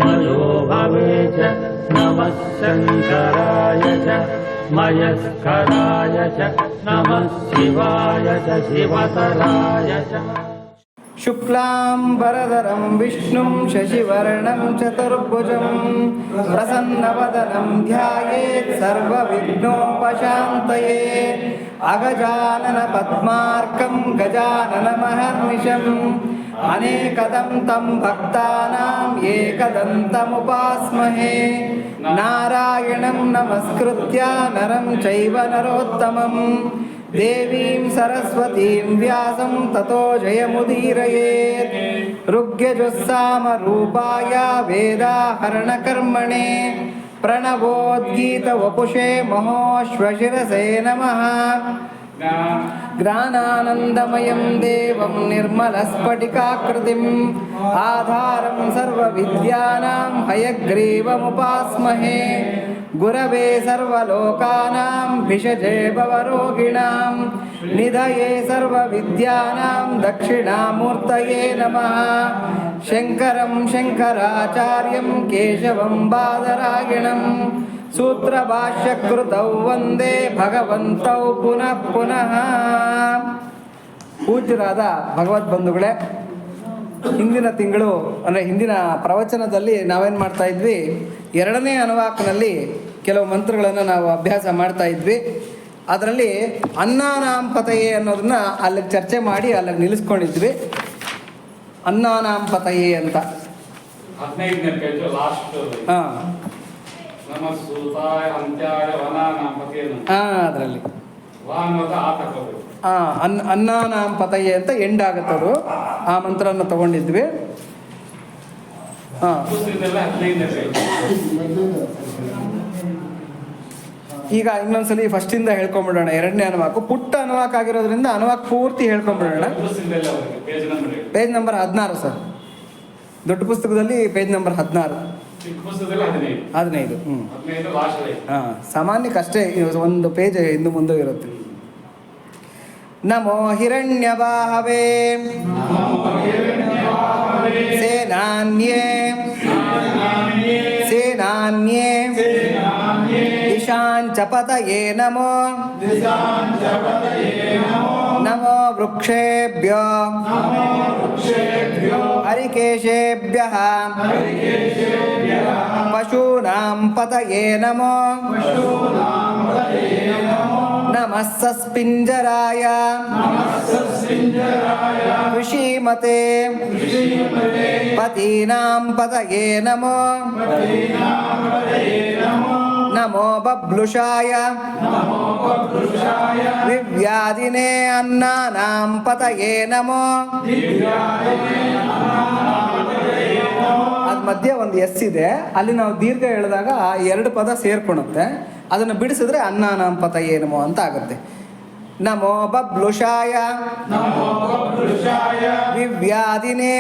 मयो भवे च नमः शङ्कराय च मयस्कराय च नमः शिवाय च शिवतराय च। शुक्लाम्बरधरं विष्णुं शशिवर्णं चतुर्भुजं प्रसन्नवदनं ध्यायेत् सर्वविघ्नोपशान्तये। अगजाननपद्मार्कं गजाननमहर्निशम् अनेकदन्तं भक्तानां एकदन्तमुपास्महे। नारायणं नमस्कृत्य नरं चैव नरोत्तमं देवीं सरस्वतीं व्यासं ततो जयमुदीरयेत्। ऋग्यजुस्सामरूपाय वेदाहरणकर्मणे प्रणवोद्गीतवपुषे महोश्वशिरसे नमः। ज्ञानानन्दमयं देवं निर्मलस्फटिकाकृतिम् आधारं सर्वविद्यानां हयग्रीवमुपास्महे। गुरवे सर्वलोकानां भिषजे भवरोगिणां निधये सर्वविद्यानां दक्षिणामूर्तये नमः। शङ्करं शङ्कराचार्यं केशवं बादरायणं सूत्रभाष्यकृतौ वन्दे भगवन्तौ ಪುನಃ ಪುನಃ. ಪೂಜ್ಯರಾದ ಭಗವದ್ಬಂಧುಗಳೇ, ಹಿಂದಿನ ತಿಂಗಳು ಅಂದರೆ ಹಿಂದಿನ ಪ್ರವಚನದಲ್ಲಿ ನಾವೇನು ಮಾಡ್ತಾ ಇದ್ವಿ, ಎರಡನೇ ಅನುವಾಕನಲ್ಲಿ ಕೆಲವು ಮಂತ್ರಗಳನ್ನು ನಾವು ಅಭ್ಯಾಸ ಮಾಡ್ತಾ ಇದ್ವಿ. ಅದರಲ್ಲಿ ಅನ್ನನಾಂಪತಯೇ ಅನ್ನೋದನ್ನ ಅಲ್ಲಿಗೆ ಚರ್ಚೆ ಮಾಡಿ ಅಲ್ಲಿಗೆ ನಿಲ್ಲಿಸ್ಕೊಂಡಿದ್ವಿ. ಅನ್ನನಾಂಪತಯೇ ಅಂತ ಅದರಲ್ಲಿ ಅನ್ನನಾಂಪತಯೇ ಅಂತ ಎಂಡಾಗುತ್ತದು. ಆ ಮಂತ್ರವನ್ನು ತಗೊಂಡಿದ್ವಿ. ಈಗ ಇನ್ನೊಂದ್ಸಲಿ ಫಸ್ಟಿಂದ ಹೇಳ್ಕೊಂಡ್ಬಿಡೋಣ. ಎರಡನೇ ಅನುವಾಕು ಪುಟ್ಟ ಅನುವಾಕ ಆಗಿರೋದ್ರಿಂದ ಅನುವಾಕ ಪೂರ್ತಿ ಹೇಳ್ಕೊಂಡ್ಬಿಡೋಣ. Page number 16 sir. ದೊಡ್ಡ ಪುಸ್ತಕದಲ್ಲಿ ಪೇಜ್ ನಂಬರ್ 16, 15. ಸಾಮಾನ್ಯಕ್ಕಷ್ಟೇ ಒಂದು ಪೇಜ್ ಹಿಂದೆ ಮುಂದೆ ಇರುತ್ತೆ. ನಮೋ ಹಿರಣ್ಯಬಾಹವೇ ಸೇನಾನ್ಯೇ ಸೇನಾನ್ಯೇ ದಿಶಾಂಚಪತಯೇ ನಮೋ ನಮೋ ವೃಕ್ಷೇಭ್ಯೋ ಹರಿಕೇಶೇಭ್ಯಃ ಪಶೂನಾಂ ಪತಯೇ ನಮೋ ನಮಃ ಸಸ್ಪಿಂಜರಾಯ ಋಷೀಮತೆ ಪತೀನಾಂ ಪತಯೇ ನಮೋ ನಮೋ ಬಬ್ಲುಷಾಯ ವಿವ್ಯಾಧಿನೇ ಅನ್ನಾನಾಂ ಪತಯೇ ನಮೋ. ಅದ ಮಧ್ಯೆ ಒಂದು ಎಸ್ ಇದೆ, ಅಲ್ಲಿ ನಾವು ದೀರ್ಘ ಹೇಳಿದಾಗ 2 ಪದ ಸೇರ್ಕೊಳುತ್ತೆ. ಅದನ್ನು ಬಿಡಿಸಿದ್ರೆ ಅನ್ನನಾಂ ಪತಯೇ ನಮೋ ಅಂತ ಆಗುತ್ತೆ. ನಮೋ ಬಬ್ಲುಷಾಯ ವಿವ್ಯಾಧಿನೇ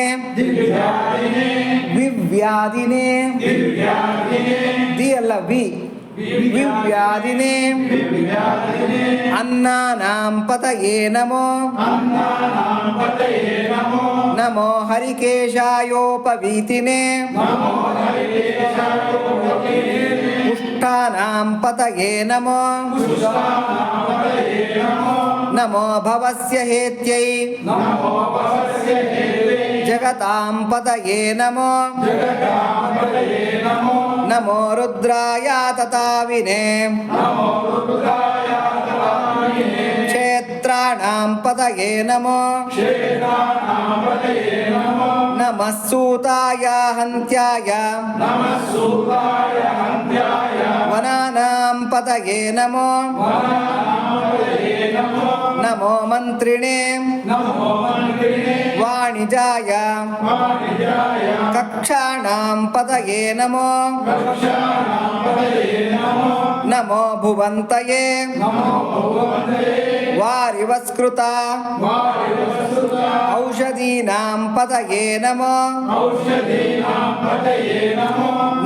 ವಿವ್ಯಾಧಿನೇ ದಿ ಅಲ್ಲ ವಿ ವಿವ್ಯಾಧಿನೇ ಅನ್ನನಾಂ ಪತಯೇ ನಮೋ ನಮೋ ಹರಿಕೇಶಾಯೋಪವೀತಿನೇ ಪುಷ್ಟಾನಾಂ ಪತಯೇ ನಮೋ ನಮೋ ಭವಸ್ಯ ಹೇತ್ಯೈ ಜಗತಾಂ ಪತಯೇ ನಮೋ ನಮೋ ರುದ್ರಾಯ ತಥಾವಿನೇ ಕ್ಷೇತ್ರಾಣಾಂ ಪತಯೇ ನಮೋ ನಮಃ ಸೂತಾಯ ಹಂತ್ಯಾಯ ವನಾನಾಂ ಪತಯೇ ನಮೋ ನಮೋ ಮಂತ್ರಿಣೇ ವಾಣಿಜಾಯ ಕಕ್ಷಾಣಾಂ ಪತಯೇ ನಮೋ ನಮೋ ಭುವಂತಯೇ ವಾರಿವಸ್ಕೃತ ಔಷಧೀನಾಂ ಪತಯೇ ನಮೋ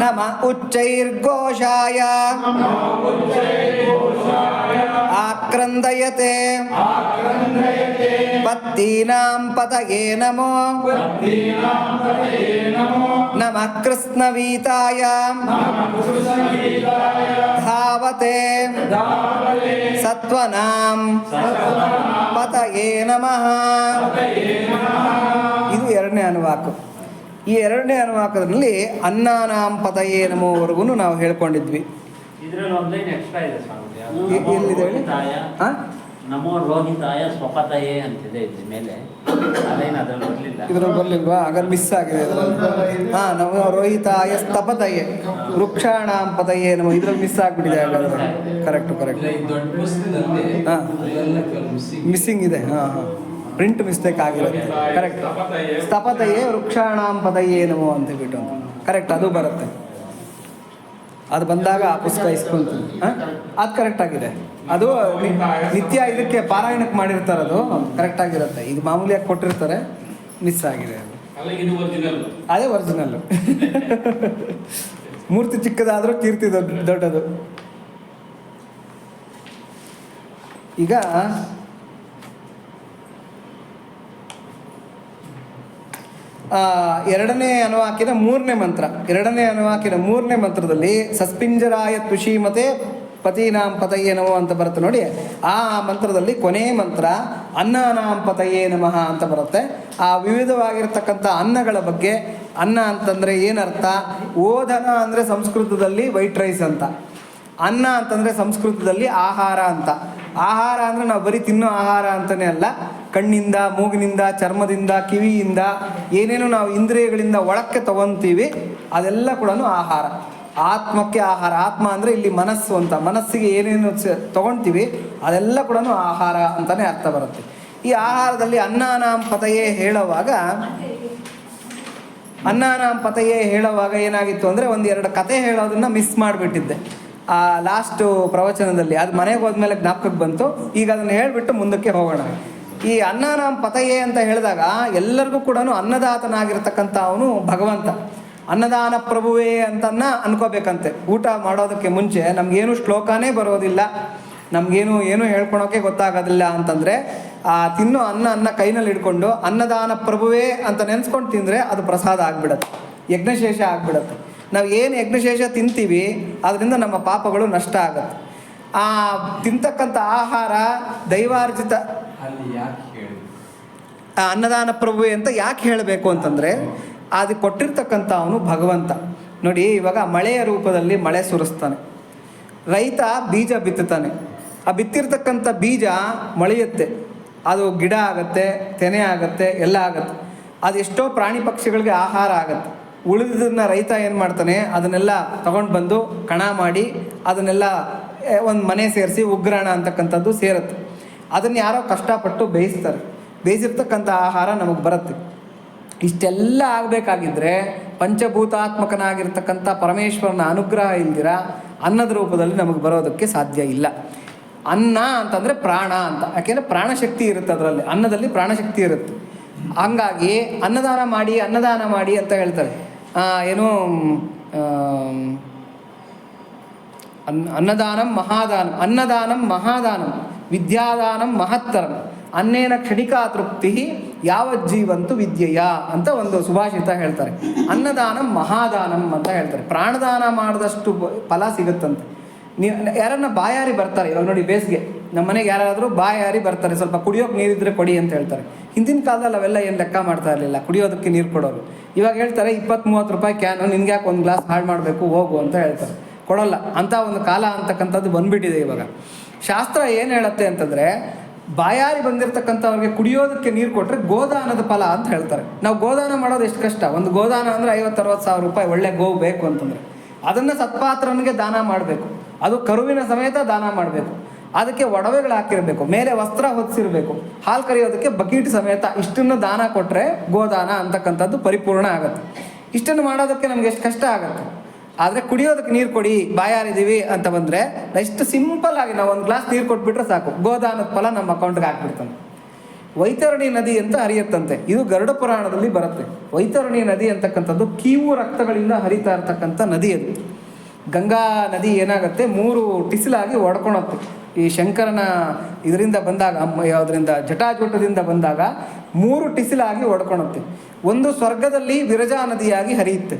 ನಮ ಉಚ್ಚೈರ್ಘೋಷಾಯ ಆಕ್ರಂದಯತೆ ಪತ್ತೀನಾಂ ಪತಯೇ ನಮೋ ನಮಃ ಕೃಷ್ಣವೀತಾಯ ಧಾವತೆ ಸತ್ವನಾಂ ಪತಯೇ ನಮಃ. ಇದು ಎರಡನೇ ಅನುವಾಕ. ಈ ಎರಡನೇ ಅನುವಾಕದಲ್ಲಿ ಅನ್ನಾನಾಂ ಪತಯೇ ನಮೋವರೆಗೂ ನಾವು ಹೇಳ್ಕೊಂಡಿದ್ವಿ. ಇದ್ರಲ್ಲಿ ಒಂದು ಲೈನ್ ಎಕ್ಸ್ಟ್ರಾ ಇದೆ ಸ್ವಾಮಿ. ಎಲ್ಲಿದೆ ಹೇಳಿ? ನಮೋ ರೋಹಿತಾಯ ಸ್ವಪತಯೇ ಅಂತಿದೆ ಇದ್ರ ಮೇಲೆ. ಅದೇನು ಅದ್ರಲ್ಲಿ ಬರಲಿಲ್ಲ. ಇದ್ರಲ್ಲಿ ಬರಲಿಲ್ವಾ? ಹಾಗಾದ್ರೆ ಮಿಸ್ ಆಗಿದೆ. ನಮೋ ರೋಹಿತಾಯ ಸ್ತಪತಯೇ ವೃಕ್ಷಾಣಾಂ ಪತಯೇ ನಮೋ. ಇದ್ರಲ್ಲಿ ಮಿಸ್ ಆಗ್ಬಿಟ್ಟಿದೆ. ಹಾಗಾದ್ರೆ ಕರೆಕ್ಟು. ಮಿಸ್ಸಿಂಗ್ ಇದೆ. ಪ್ರಿಂಟ್ ಮಿಸ್ಟೇಕ್ ಆಗಿರುತ್ತೆ. ಕರೆಕ್ಟ್. ಸ್ತಪತಯೇ ವೃಕ್ಷಾಣಾಂ ಪತಯೇ ನಮೋ ಅಂತ ಬಿಟ್ಟು ಕರೆಕ್ಟ್, ಅದು ಬರುತ್ತೆ. ಅದು ಬಂದಾಗ ಆ ಪುಸ್ತಕ ಇಸ್ಕೊಂತೀನಿ. ಅದು ಕರೆಕ್ಟ್ ಆಗಿದೆ. ಅದು ನಿತ್ಯ ಇದಕ್ಕೆ ಪಾರಾಯಣಕ್ಕೆ ಮಾಡಿರ್ತಾರೆ, ಅದು ಕರೆಕ್ಟ್ ಆಗಿರುತ್ತೆ. ಇದು ಮಾಮೂಲಿಯಾಗಿ ಕೊಟ್ಟಿರ್ತಾರೆ, ಮಿಸ್ ಆಗಿದೆ. ಅದೇ ಒರಿಜಿನಲ್ಲು. ಮೂರ್ತಿ ಚಿಕ್ಕದಾದರೂ ಕೀರ್ತಿ ದೊಡ್ಡದು. ಈಗ ಎರಡನೇ ಅನುವಾಕಿನ ಮೂರನೇ ಮಂತ್ರ. ಎರಡನೇ ಅನುವಾಕಿನ ಮೂರನೇ ಮಂತ್ರದಲ್ಲಿ ಸಸ್ಪಿಂಜರಾಯ ತುಷೀಮತೆ ಪತೀನಾಂ ಪತಯೇ ನಮೋ ಅಂತ ಬರುತ್ತೆ ನೋಡಿ. ಆ ಮಂತ್ರದಲ್ಲಿ ಕೊನೆ ಮಂತ್ರ ಅನ್ನಾನಾಂ ಪತಯೇ ನಮಃ ಅಂತ ಬರುತ್ತೆ. ಆ ವಿವಿಧವಾಗಿರ್ತಕ್ಕಂಥ ಅನ್ನಗಳ ಬಗ್ಗೆ, ಅನ್ನ ಅಂತಂದರೆ ಏನರ್ಥ? ಓದನ ಅಂದರೆ ಸಂಸ್ಕೃತದಲ್ಲಿ ವೈಟ್ ರೈಸ್ ಅಂತ, ಅನ್ನ ಅಂತಂದರೆ ಸಂಸ್ಕೃತದಲ್ಲಿ ಆಹಾರ ಅಂತ. ಆಹಾರ ಅಂದರೆ ನಾವು ಬರೀ ತಿನ್ನೋ ಆಹಾರ ಅಂತಲೇ ಅಲ್ಲ, ಕಣ್ಣಿಂದ, ಮೂಗಿನಿಂದ, ಚರ್ಮದಿಂದ, ಕಿವಿಯಿಂದ ಏನೇನು ನಾವು ಇಂದ್ರಿಯಗಳಿಂದ ಒಳಕ್ಕೆ ತಗೊತೀವಿ ಅದೆಲ್ಲ ಕೂಡ ಆಹಾರ. ಆತ್ಮಕ್ಕೆ ಆಹಾರ. ಆತ್ಮ ಅಂದರೆ ಇಲ್ಲಿ ಮನಸ್ಸು ಅಂತ. ಮನಸ್ಸಿಗೆ ಏನೇನು ತಗೊಳ್ತೀವಿ ಅದೆಲ್ಲ ಕೂಡ ಆಹಾರ ಅಂತಲೇ ಅರ್ಥ ಬರುತ್ತೆ. ಈ ಆಹಾರದಲ್ಲಿ ಅನ್ನಾನಾಂ ಪತಯೇ ಹೇಳುವಾಗ ಏನಾಗಿತ್ತು ಅಂದರೆ ಒಂದೆರಡು ಕತೆ ಹೇಳೋದನ್ನು ಮಿಸ್ ಮಾಡಿಬಿಟ್ಟಿದ್ದೆ ಆ ಲಾಸ್ಟು ಪ್ರವಚನದಲ್ಲಿ. ಅದು ಮನೆಗೆ ಹೋದ್ಮೇಲೆ ಜ್ಞಾಪಕಕ್ಕೆ ಬಂತು. ಈಗ ಅದನ್ನು ಹೇಳಿಬಿಟ್ಟು ಮುಂದಕ್ಕೆ ಹೋಗೋಣ. ಈ ಅನ್ನಾನಾಂ ಪತಯೇ ಅಂತ ಹೇಳಿದಾಗ ಎಲ್ಲರಿಗೂ ಕೂಡ ಅನ್ನದಾತನಾಗಿರ್ತಕ್ಕಂಥ ಅವನು ಭಗವಂತ, ಅನ್ನದಾನ ಪ್ರಭುವೇ ಅಂತನ್ನ ಅನ್ಕೋಬೇಕಂತೆ. ಊಟ ಮಾಡೋದಕ್ಕೆ ಮುಂಚೆ ನಮಗೇನು ಶ್ಲೋಕನೇ ಬರೋದಿಲ್ಲ, ನಮಗೇನು ಹೇಳ್ಕೊಳೋಕೆ ಗೊತ್ತಾಗೋದಿಲ್ಲ ಅಂತಂದರೆ ಆ ತಿನ್ನೋ ಅನ್ನ ಕೈನಲ್ಲಿ ಹಿಡ್ಕೊಂಡು ಅನ್ನದಾನ ಪ್ರಭುವೇ ಅಂತ ನೆನೆಸ್ಕೊಂಡು ತಿಂದರೆ ಅದು ಪ್ರಸಾದ ಆಗಿಬಿಡತ್ತೆ, ಯಜ್ಞಶೇಷ ಆಗಿಬಿಡತ್ತೆ. ನಾವು ಏನು ಯಜ್ಞಶೇಷ ತಿಂತೀವಿ ಅದರಿಂದ ನಮ್ಮ ಪಾಪಗಳು ನಷ್ಟ ಆಗುತ್ತೆ. ಆ ತಿಂತಕ್ಕಂಥ ಆಹಾರ ದೈವಾರ್ಜಿತ. ಅನ್ನದಾನ ಪ್ರಭುವೇ ಅಂತ ಯಾಕೆ ಹೇಳಬೇಕು ಅಂತಂದರೆ ಅದು ಕೊಟ್ಟಿರ್ತಕ್ಕಂಥ ಅವನು ಭಗವಂತ. ನೋಡಿ, ಇವಾಗ ಮಳೆಯ ರೂಪದಲ್ಲಿ ಮಳೆ ಸುರಿಸ್ತಾನೆ, ರೈತ ಬೀಜ ಬಿತ್ತುತ್ತಾನೆ, ಆ ಬಿತ್ತಿರ್ತಕ್ಕಂಥ ಬೀಜ ಮೊಳೆಯುತ್ತೆ, ಅದು ಗಿಡ ಆಗುತ್ತೆ, ತೆನೆ ಆಗುತ್ತೆ, ಎಲ್ಲ ಆಗುತ್ತೆ. ಅದು ಎಷ್ಟೋ ಪ್ರಾಣಿ ಪಕ್ಷಿಗಳಿಗೆ ಆಹಾರ ಆಗುತ್ತೆ. ಉಳಿದಿದ್ದನ್ನು ರೈತ ಏನು ಮಾಡ್ತಾನೆ, ಅದನ್ನೆಲ್ಲ ತಗೊಂಡು ಬಂದು ಕಣ ಮಾಡಿ ಅದನ್ನೆಲ್ಲ ಒಂದು ಮನೆ ಸೇರಿಸಿ ಉಗ್ರಾಣ ಅಂತಕ್ಕಂಥದ್ದು ಸೇರುತ್ತೆ. ಅದನ್ನು ಯಾರೋ ಕಷ್ಟಪಟ್ಟು ಬೇಯಿಸ್ತಾರೆ. ಬೇಯಿಸಿರ್ತಕ್ಕಂಥ ಆಹಾರ ನಮಗೆ ಬರುತ್ತೆ. ಇಷ್ಟೆಲ್ಲ ಆಗಬೇಕಾಗಿದ್ದರೆ ಪಂಚಭೂತಾತ್ಮಕನಾಗಿರ್ತಕ್ಕಂಥ ಪರಮೇಶ್ವರನ ಅನುಗ್ರಹ ಇಲ್ದಿರ ಅನ್ನದ ರೂಪದಲ್ಲಿ ನಮಗೆ ಬರೋದಕ್ಕೆ ಸಾಧ್ಯ ಇಲ್ಲ. ಅನ್ನ ಅಂತಂದರೆ ಪ್ರಾಣ ಅಂತ, ಯಾಕೆಂದರೆ ಪ್ರಾಣಶಕ್ತಿ ಇರುತ್ತೆ ಅದರಲ್ಲಿ, ಅನ್ನದಲ್ಲಿ ಪ್ರಾಣಶಕ್ತಿ ಇರುತ್ತೆ. ಹಂಗಾಗಿ ಅನ್ನದಾನ ಮಾಡಿ ಅಂತ ಹೇಳ್ತಾರೆ. ಏನು ಅನ್ನದಾನಂ ಮಹಾದಾನಂ ವಿದ್ಯಾದಾನಂ ಮಹತ್ತರಂ ಅನ್ನೇನ ಕ್ಷಣಿಕಾ ತೃಪ್ತಿ ಯಾವಜ್ಜೀವಂತು ವಿದ್ಯೆಯ ಅಂತ ಒಂದು ಸುಭಾಷಿತ ಹೇಳ್ತಾರೆ. ಅನ್ನದಾನಂ ಮಹಾದಾನಂ ಅಂತ ಹೇಳ್ತಾರೆ. ಪ್ರಾಣದಾನ ಮಾಡಿದಷ್ಟು ಫಲ ಸಿಗುತ್ತಂತೆ. ಯಾರನ್ನ ಬಾಯಾರಿ ಬರ್ತಾರೆ, ಇವಾಗ ನೋಡಿ ಬೇಸಿಗೆ ನಮ್ಮ ಮನೆಗೆ ಯಾರಾದರೂ ಬಾಯಾರಿ ಬರ್ತಾರೆ, ಸ್ವಲ್ಪ ಕುಡಿಯೋಕೆ ನೀರಿದ್ರೆ ಕೊಡಿ ಅಂತ ಹೇಳ್ತಾರೆ. ಹಿಂದಿನ ಕಾಲದಲ್ಲಿ ಅವೆಲ್ಲ ಏನು ಲೆಕ್ಕ ಮಾಡ್ತಾ ಇರಲಿಲ್ಲ, ಕುಡಿಯೋದಕ್ಕೆ ನೀರು ಕೊಡೋರು. ಇವಾಗ ಹೇಳ್ತಾರೆ 20-30 ರೂಪಾಯಿ ಕ್ಯಾನು, ನಿನ್ಗೆ ಯಾಕೆ ಒಂದು ಗ್ಲಾಸ್ ಹಾಳು ಮಾಡಬೇಕು, ಹೋಗು ಅಂತ ಹೇಳ್ತಾರೆ. ಕೊಡೋಲ್ಲ ಅಂತ ಒಂದು ಕಾಲ ಅಂತಕ್ಕಂಥದ್ದು ಬಂದ್ಬಿಟ್ಟಿದೆ ಇವಾಗ. ಶಾಸ್ತ್ರ ಏನು ಹೇಳುತ್ತೆ ಅಂತಂದರೆ, ಬಾಯಾರಿ ಬಂದಿರತಕ್ಕಂಥವ್ರಿಗೆ ಕುಡಿಯೋದಕ್ಕೆ ನೀರು ಕೊಟ್ಟರೆ ಗೋದಾನದ ಫಲ ಅಂತ ಹೇಳ್ತಾರೆ. ನಾವು ಗೋದಾನ ಮಾಡೋದು ಎಷ್ಟು ಕಷ್ಟ. ಒಂದು ಗೋದಾನ ಅಂದರೆ 50-60 ಸಾವಿರ ರೂಪಾಯಿ ಒಳ್ಳೆ ಗೋವು ಬೇಕು ಅಂತಂದರೆ ಅದನ್ನು ಸತ್ಪಾತ್ರನಿಗೆ ದಾನ ಮಾಡಬೇಕು. ಅದು ಕರುವಿನ ಸಮೇತ ದಾನ ಮಾಡಬೇಕು. ಅದಕ್ಕೆ ಒಡವೆಗಳು ಹಾಕಿರಬೇಕು, ಮೇಲೆ ವಸ್ತ್ರ ಹೊದಿಸಿರಬೇಕು, ಹಾಲು ಕರೆಯೋದಕ್ಕೆ ಬಕೀಟ್ ಸಮೇತ. ಇಷ್ಟನ್ನು ದಾನ ಕೊಟ್ಟರೆ ಗೋದಾನ ಅಂತಕ್ಕಂಥದ್ದು ಪರಿಪೂರ್ಣ ಆಗುತ್ತೆ. ಇಷ್ಟನ್ನು ಮಾಡೋದಕ್ಕೆ ನಮ್ಗೆ ಎಷ್ಟು ಕಷ್ಟ ಆಗುತ್ತೆ. ಆದರೆ ಕುಡಿಯೋದಕ್ಕೆ ನೀರು ಕೊಡಿ, ಬಾಯಾರಿದ್ದೀವಿ ಅಂತ ಬಂದರೆ ಎಷ್ಟು ಸಿಂಪಲ್ ಆಗಿ ನಾವು ಒಂದು ಗ್ಲಾಸ್ ನೀರು ಕೊಟ್ಬಿಟ್ರೆ ಸಾಕು, ಗೋದಾನದ ಫಲ ನಮ್ಮ ಅಕೌಂಟ್ಗೆ ಹಾಕ್ಬಿಡ್ತಾನೆ. ವೈತರಣಿ ನದಿ ಅಂತ ಹರಿಯುತ್ತಂತೆ. ಇದು ಗರುಡ ಪುರಾಣದಲ್ಲಿ ಬರುತ್ತೆ. ವೈತರಣಿ ನದಿ ಅಂತಕ್ಕಂಥದ್ದು ಕೀವು ರಕ್ತಗಳಿಂದ ಹರಿತಾ ಇರ್ತಕ್ಕಂಥ ನದಿ ಅದು. ಗಂಗಾ ನದಿ ಏನಾಗುತ್ತೆ, 3 ಟಿಸಿಲಾಗಿ ಒಡ್ಕೊಳತ್ತೆ. ಈ ಶಂಕರನ ಇದರಿಂದ ಬಂದಾಗ ಯಾವುದರಿಂದ ಜಟಾಜೂಟದಿಂದ ಬಂದಾಗ 3 ಟಿಸಿಲಾಗಿ ಒಡ್ಕೊಳುತ್ತೆ. ಒಂದು ಸ್ವರ್ಗದಲ್ಲಿ ವಿರಜಾ ನದಿಯಾಗಿ ಹರಿಯುತ್ತೆ,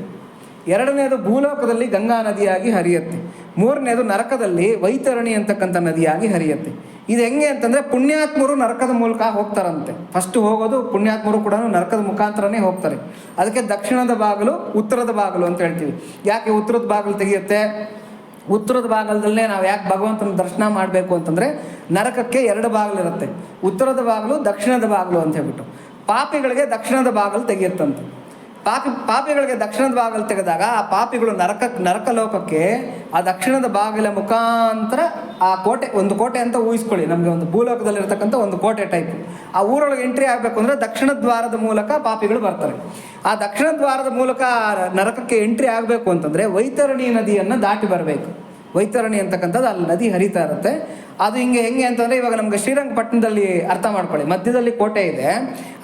ಎರಡನೇದು ಭೂಲೋಕದಲ್ಲಿ ಗಂಗಾ ನದಿಯಾಗಿ ಹರಿಯುತ್ತೆ, ಮೂರನೇದು ನರಕದಲ್ಲಿ ವೈತರಣಿ ಅಂತಕ್ಕಂಥ ನದಿಯಾಗಿ ಹರಿಯುತ್ತೆ. ಇದು ಹೆಂಗೆ ಅಂತಂದರೆ ಪುಣ್ಯಾತ್ಮರು ನರಕದ ಮೂಲಕ ಹೋಗ್ತಾರಂತೆ. ಫಸ್ಟ್ ಹೋಗೋದು ಪುಣ್ಯಾತ್ಮರು ಕೂಡ ನರಕದ ಮುಖಾಂತರನೇ ಹೋಗ್ತಾರೆ. ಅದಕ್ಕೆ ದಕ್ಷಿಣದ ಬಾಗಿಲು ಉತ್ತರದ ಬಾಗಿಲು ಅಂತ ಹೇಳ್ತೀವಿ. ಯಾಕೆ ಉತ್ತರದ ಬಾಗಿಲು ತೆಗೆಯುತ್ತೆ? ಉತ್ತರದ ಭಾಗದಲ್ಲೇ ನಾವು ಯಾಕೆ ಭಗವಂತನ ದರ್ಶನ ಮಾಡಬೇಕು ಅಂತಂದರೆ ನರಕಕ್ಕೆ 2 ಬಾಗಿಲಿರುತ್ತೆ, ಉತ್ತರದ ಬಾಗಿಲು ದಕ್ಷಿಣದ ಬಾಗಿಲು ಅಂತ ಹೇಳ್ಬಿಟ್ಟು. ಪಾಪಿಗಳಿಗೆ ದಕ್ಷಿಣದ ಬಾಗಿಲು ತೆಗೆಯುತ್ತಂತೆ. ಪಾಪಿಗಳಿಗೆ ದಕ್ಷಿಣದ ಬಾಗಿಲು ತೆಗೆದಾಗ ಆ ಪಾಪಿಗಳು ನರಕ ಲೋಕಕ್ಕೆ ಆ ದಕ್ಷಿಣದ ಬಾಗಿಲ ಮುಖಾಂತರ ಆ ಕೋಟೆ, ಒಂದು ಕೋಟೆ ಅಂತ ಊಹಿಸ್ಕೊಳ್ಳಿ, ನಮಗೆ ಒಂದು ಭೂಲೋಕದಲ್ಲಿರ್ತಕ್ಕಂಥ ಒಂದು ಕೋಟೆ ಟೈಪ್. ಆ ಊರೊಳಗೆ ಎಂಟ್ರಿ ಆಗಬೇಕು ಅಂದರೆ ದಕ್ಷಿಣ ದ್ವಾರದ ಮೂಲಕ ಪಾಪಿಗಳು ಬರ್ತಾರೆ. ಆ ದಕ್ಷಿಣ ದ್ವಾರದ ಮೂಲಕ ನರಕಕ್ಕೆ ಎಂಟ್ರಿ ಆಗಬೇಕು ಅಂತಂದರೆ ವೈತರಣಿ ನದಿಯನ್ನು ದಾಟಿ ಬರಬೇಕು. ವೈತರಣಿ ಅಂತಕ್ಕಂಥದ್ದು ಅಲ್ಲಿ ನದಿ ಹರಿತಾ ಇರುತ್ತೆ. ಅದು ಹೆಂಗೆ ಅಂತಂದರೆ ಇವಾಗ ನಮಗೆ ಶ್ರೀರಂಗಪಟ್ಟಣದಲ್ಲಿ ಅರ್ಥ ಮಾಡ್ಕೊಳ್ಳಿ, ಮಧ್ಯದಲ್ಲಿ ಕೋಟೆ ಇದೆ.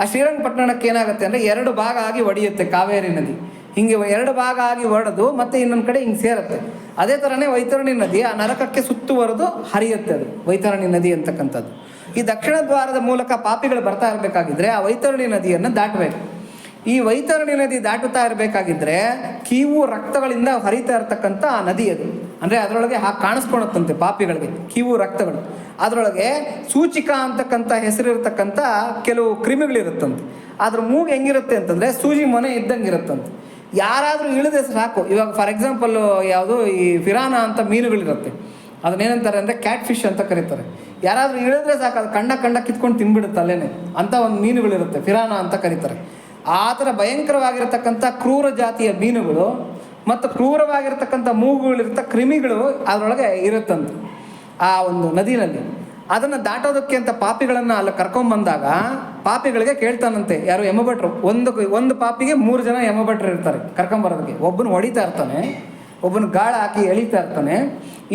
ಆ ಶ್ರೀರಂಗಪಟ್ಟಣಕ್ಕೆ ಏನಾಗುತ್ತೆ ಅಂದರೆ 2 ಭಾಗ ಆಗಿ ಒಡೆಯುತ್ತೆ ಕಾವೇರಿ ನದಿ. ಹಿಂಗೆ 2 ಭಾಗ ಆಗಿ ಒಡೆದು ಮತ್ತೆ ಇನ್ನೊಂದು ಕಡೆ ಹಿಂಗೆ ಸೇರುತ್ತೆ. ಅದೇ ಥರನೇ ವೈತರಣಿ ನದಿ ಆ ನರಕಕ್ಕೆ ಸುತ್ತುವರೆದು ಹರಿಯುತ್ತೆ. ಅದು ವೈತರಣಿ ನದಿ ಅಂತಕ್ಕಂಥದ್ದು. ಈ ದಕ್ಷಿಣ ದ್ವಾರದ ಮೂಲಕ ಪಾಪಿಗಳು ಬರ್ತಾ ಇರಬೇಕಾಗಿದ್ರೆ ಆ ವೈತರಣಿ ನದಿಯನ್ನು ದಾಟಬೇಕು. ಈ ವೈತರಣಿ ನದಿ ದಾಟುತ್ತಾ ಇರಬೇಕಾಗಿದ್ರೆ ಕೀವು ರಕ್ತಗಳಿಂದ ಹರಿತಾ ಇರತಕ್ಕಂಥ ಆ ನದಿ ಅದು. ಅಂದರೆ ಅದರೊಳಗೆ ಕಾಣಿಸ್ಕೊಳುತ್ತಂತೆ ಪಾಪಿಗಳಿಗೆ ಕೀವು ರಕ್ತಗಳು. ಅದರೊಳಗೆ ಸೂಚಿಕಾ ಅಂತಕ್ಕಂಥ ಹೆಸರಿರ್ತಕ್ಕಂಥ ಕೆಲವು ಕ್ರಿಮಿಗಳಿರುತ್ತಂತೆ. ಅದ್ರ ಮೂಗು ಹೆಂಗಿರುತ್ತೆ ಅಂತಂದರೆ ಸೂಜಿ ಮೊನೆ ಇದ್ದಂಗೆ ಇರುತ್ತಂತೆ. ಯಾರಾದರೂ ಇಳಿದ್ರೆ ಸಾಕು. ಇವಾಗ ಫಾರ್ ಎಕ್ಸಾಂಪಲ್ಲು ಯಾವುದು ಈ ಫಿರಾನ ಅಂತ ಮೀನುಗಳಿರುತ್ತೆ, ಅದನ್ನೇನಂತಾರೆ ಅಂದರೆ ಕ್ಯಾಟ್ ಫಿಶ್ ಅಂತ ಕರೀತಾರೆ. ಯಾರಾದರೂ ಇಳಿದ್ರೆ ಸಾಕು ಅದು ಕಂಡ ಕಿತ್ಕೊಂಡು ತಿನ್ಬಿಡುತ್ತೆ ಅಲ್ಲೇನೆ. ಅಂಥ ಒಂದು ಮೀನುಗಳಿರುತ್ತೆ, ಫಿರಾನ ಅಂತ ಕರೀತಾರೆ. ಆ ಥರ ಭಯಂಕರವಾಗಿರ್ತಕ್ಕಂಥ ಕ್ರೂರ ಜಾತಿಯ ಮೀನುಗಳು ಮತ್ತು ಕ್ರೂರವಾಗಿರ್ತಕ್ಕಂಥ ಮೂಗುಗಳಿರ್ತ ಕ್ರಿಮಿಗಳು ಅದರೊಳಗೆ ಇರುತ್ತಂತೆ ಆ ಒಂದು ನದಿನಲ್ಲಿ. ಅದನ್ನು ದಾಟೋದಕ್ಕೆ ಅಂತ ಪಾಪಿಗಳನ್ನು ಅಲ್ಲಿ ಕರ್ಕೊಂಬಂದಾಗ ಪಾಪಿಗಳಿಗೆ ಕೇಳ್ತಾನಂತೆ ಯಾರು ಯಮಭಟ್ರು. ಒಂದು ಪಾಪಿಗೆ 3 ಜನ ಯಮಭಟ್ರು ಇರ್ತಾರೆ ಕರ್ಕೊಂಬರೋದಕ್ಕೆ. ಒಬ್ಬನು ಹೊಡಿತಾ ಇರ್ತಾನೆ, ಒಬ್ಬನು ಗಾಳ ಹಾಕಿ ಎಳಿತಾ ಇರ್ತಾನೆ,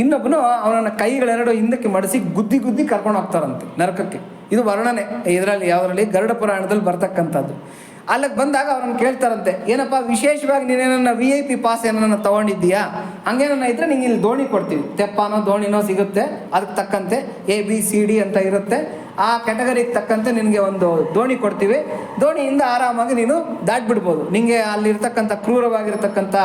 ಇನ್ನೊಬ್ಬನು ಅವನನ್ನು ಕೈಗಳೆರಡು ಹಿಂದಕ್ಕೆ ಮಡಿಸಿ ಗುದ್ದಿ ಕರ್ಕೊಂಡು ಹೋಗ್ತಾರಂತೆ ನರಕಕ್ಕೆ. ಇದು ವರ್ಣನೆ ಇದರಲ್ಲಿ ಯಾವುದರಲ್ಲಿ ಗರುಡ ಪುರಾಣದಲ್ಲಿ ಬರ್ತಕ್ಕಂಥದ್ದು. ಅಲ್ಲಿಗೆ ಬಂದಾಗ ಅವ್ರನ್ನ ಕೇಳ್ತಾರಂತೆ, ಏನಪ್ಪ ವಿಶೇಷವಾಗಿ ನೀನೇನನ್ನ VIP ಪಾಸ್ ಏನನ್ನ ತೊಗೊಂಡಿದ್ದೀಯಾ? ಹಂಗೇನನ್ನ ಇದ್ದರೆ ನಿಂಗೆ ಇಲ್ಲಿ ದೋಣಿ ಕೊಡ್ತೀವಿ, ತೆಪ್ಪನೋ ದೋಣಿನೋ ಸಿಗುತ್ತೆ, ಅದಕ್ಕೆ ತಕ್ಕಂತೆ ABCD ಅಂತ ಇರುತ್ತೆ. ಆ ಕ್ಯಾಟಗರಿಗೆ ತಕ್ಕಂತೆ ನಿನಗೆ ಒಂದು ದೋಣಿ ಕೊಡ್ತೀವಿ. ದೋಣಿಯಿಂದ ಆರಾಮಾಗಿ ನೀನು ದಾಟ್ಬಿಡ್ಬೋದು. ನಿನಗೆ ಅಲ್ಲಿರ್ತಕ್ಕಂಥ ಕ್ರೂರವಾಗಿರ್ತಕ್ಕಂಥ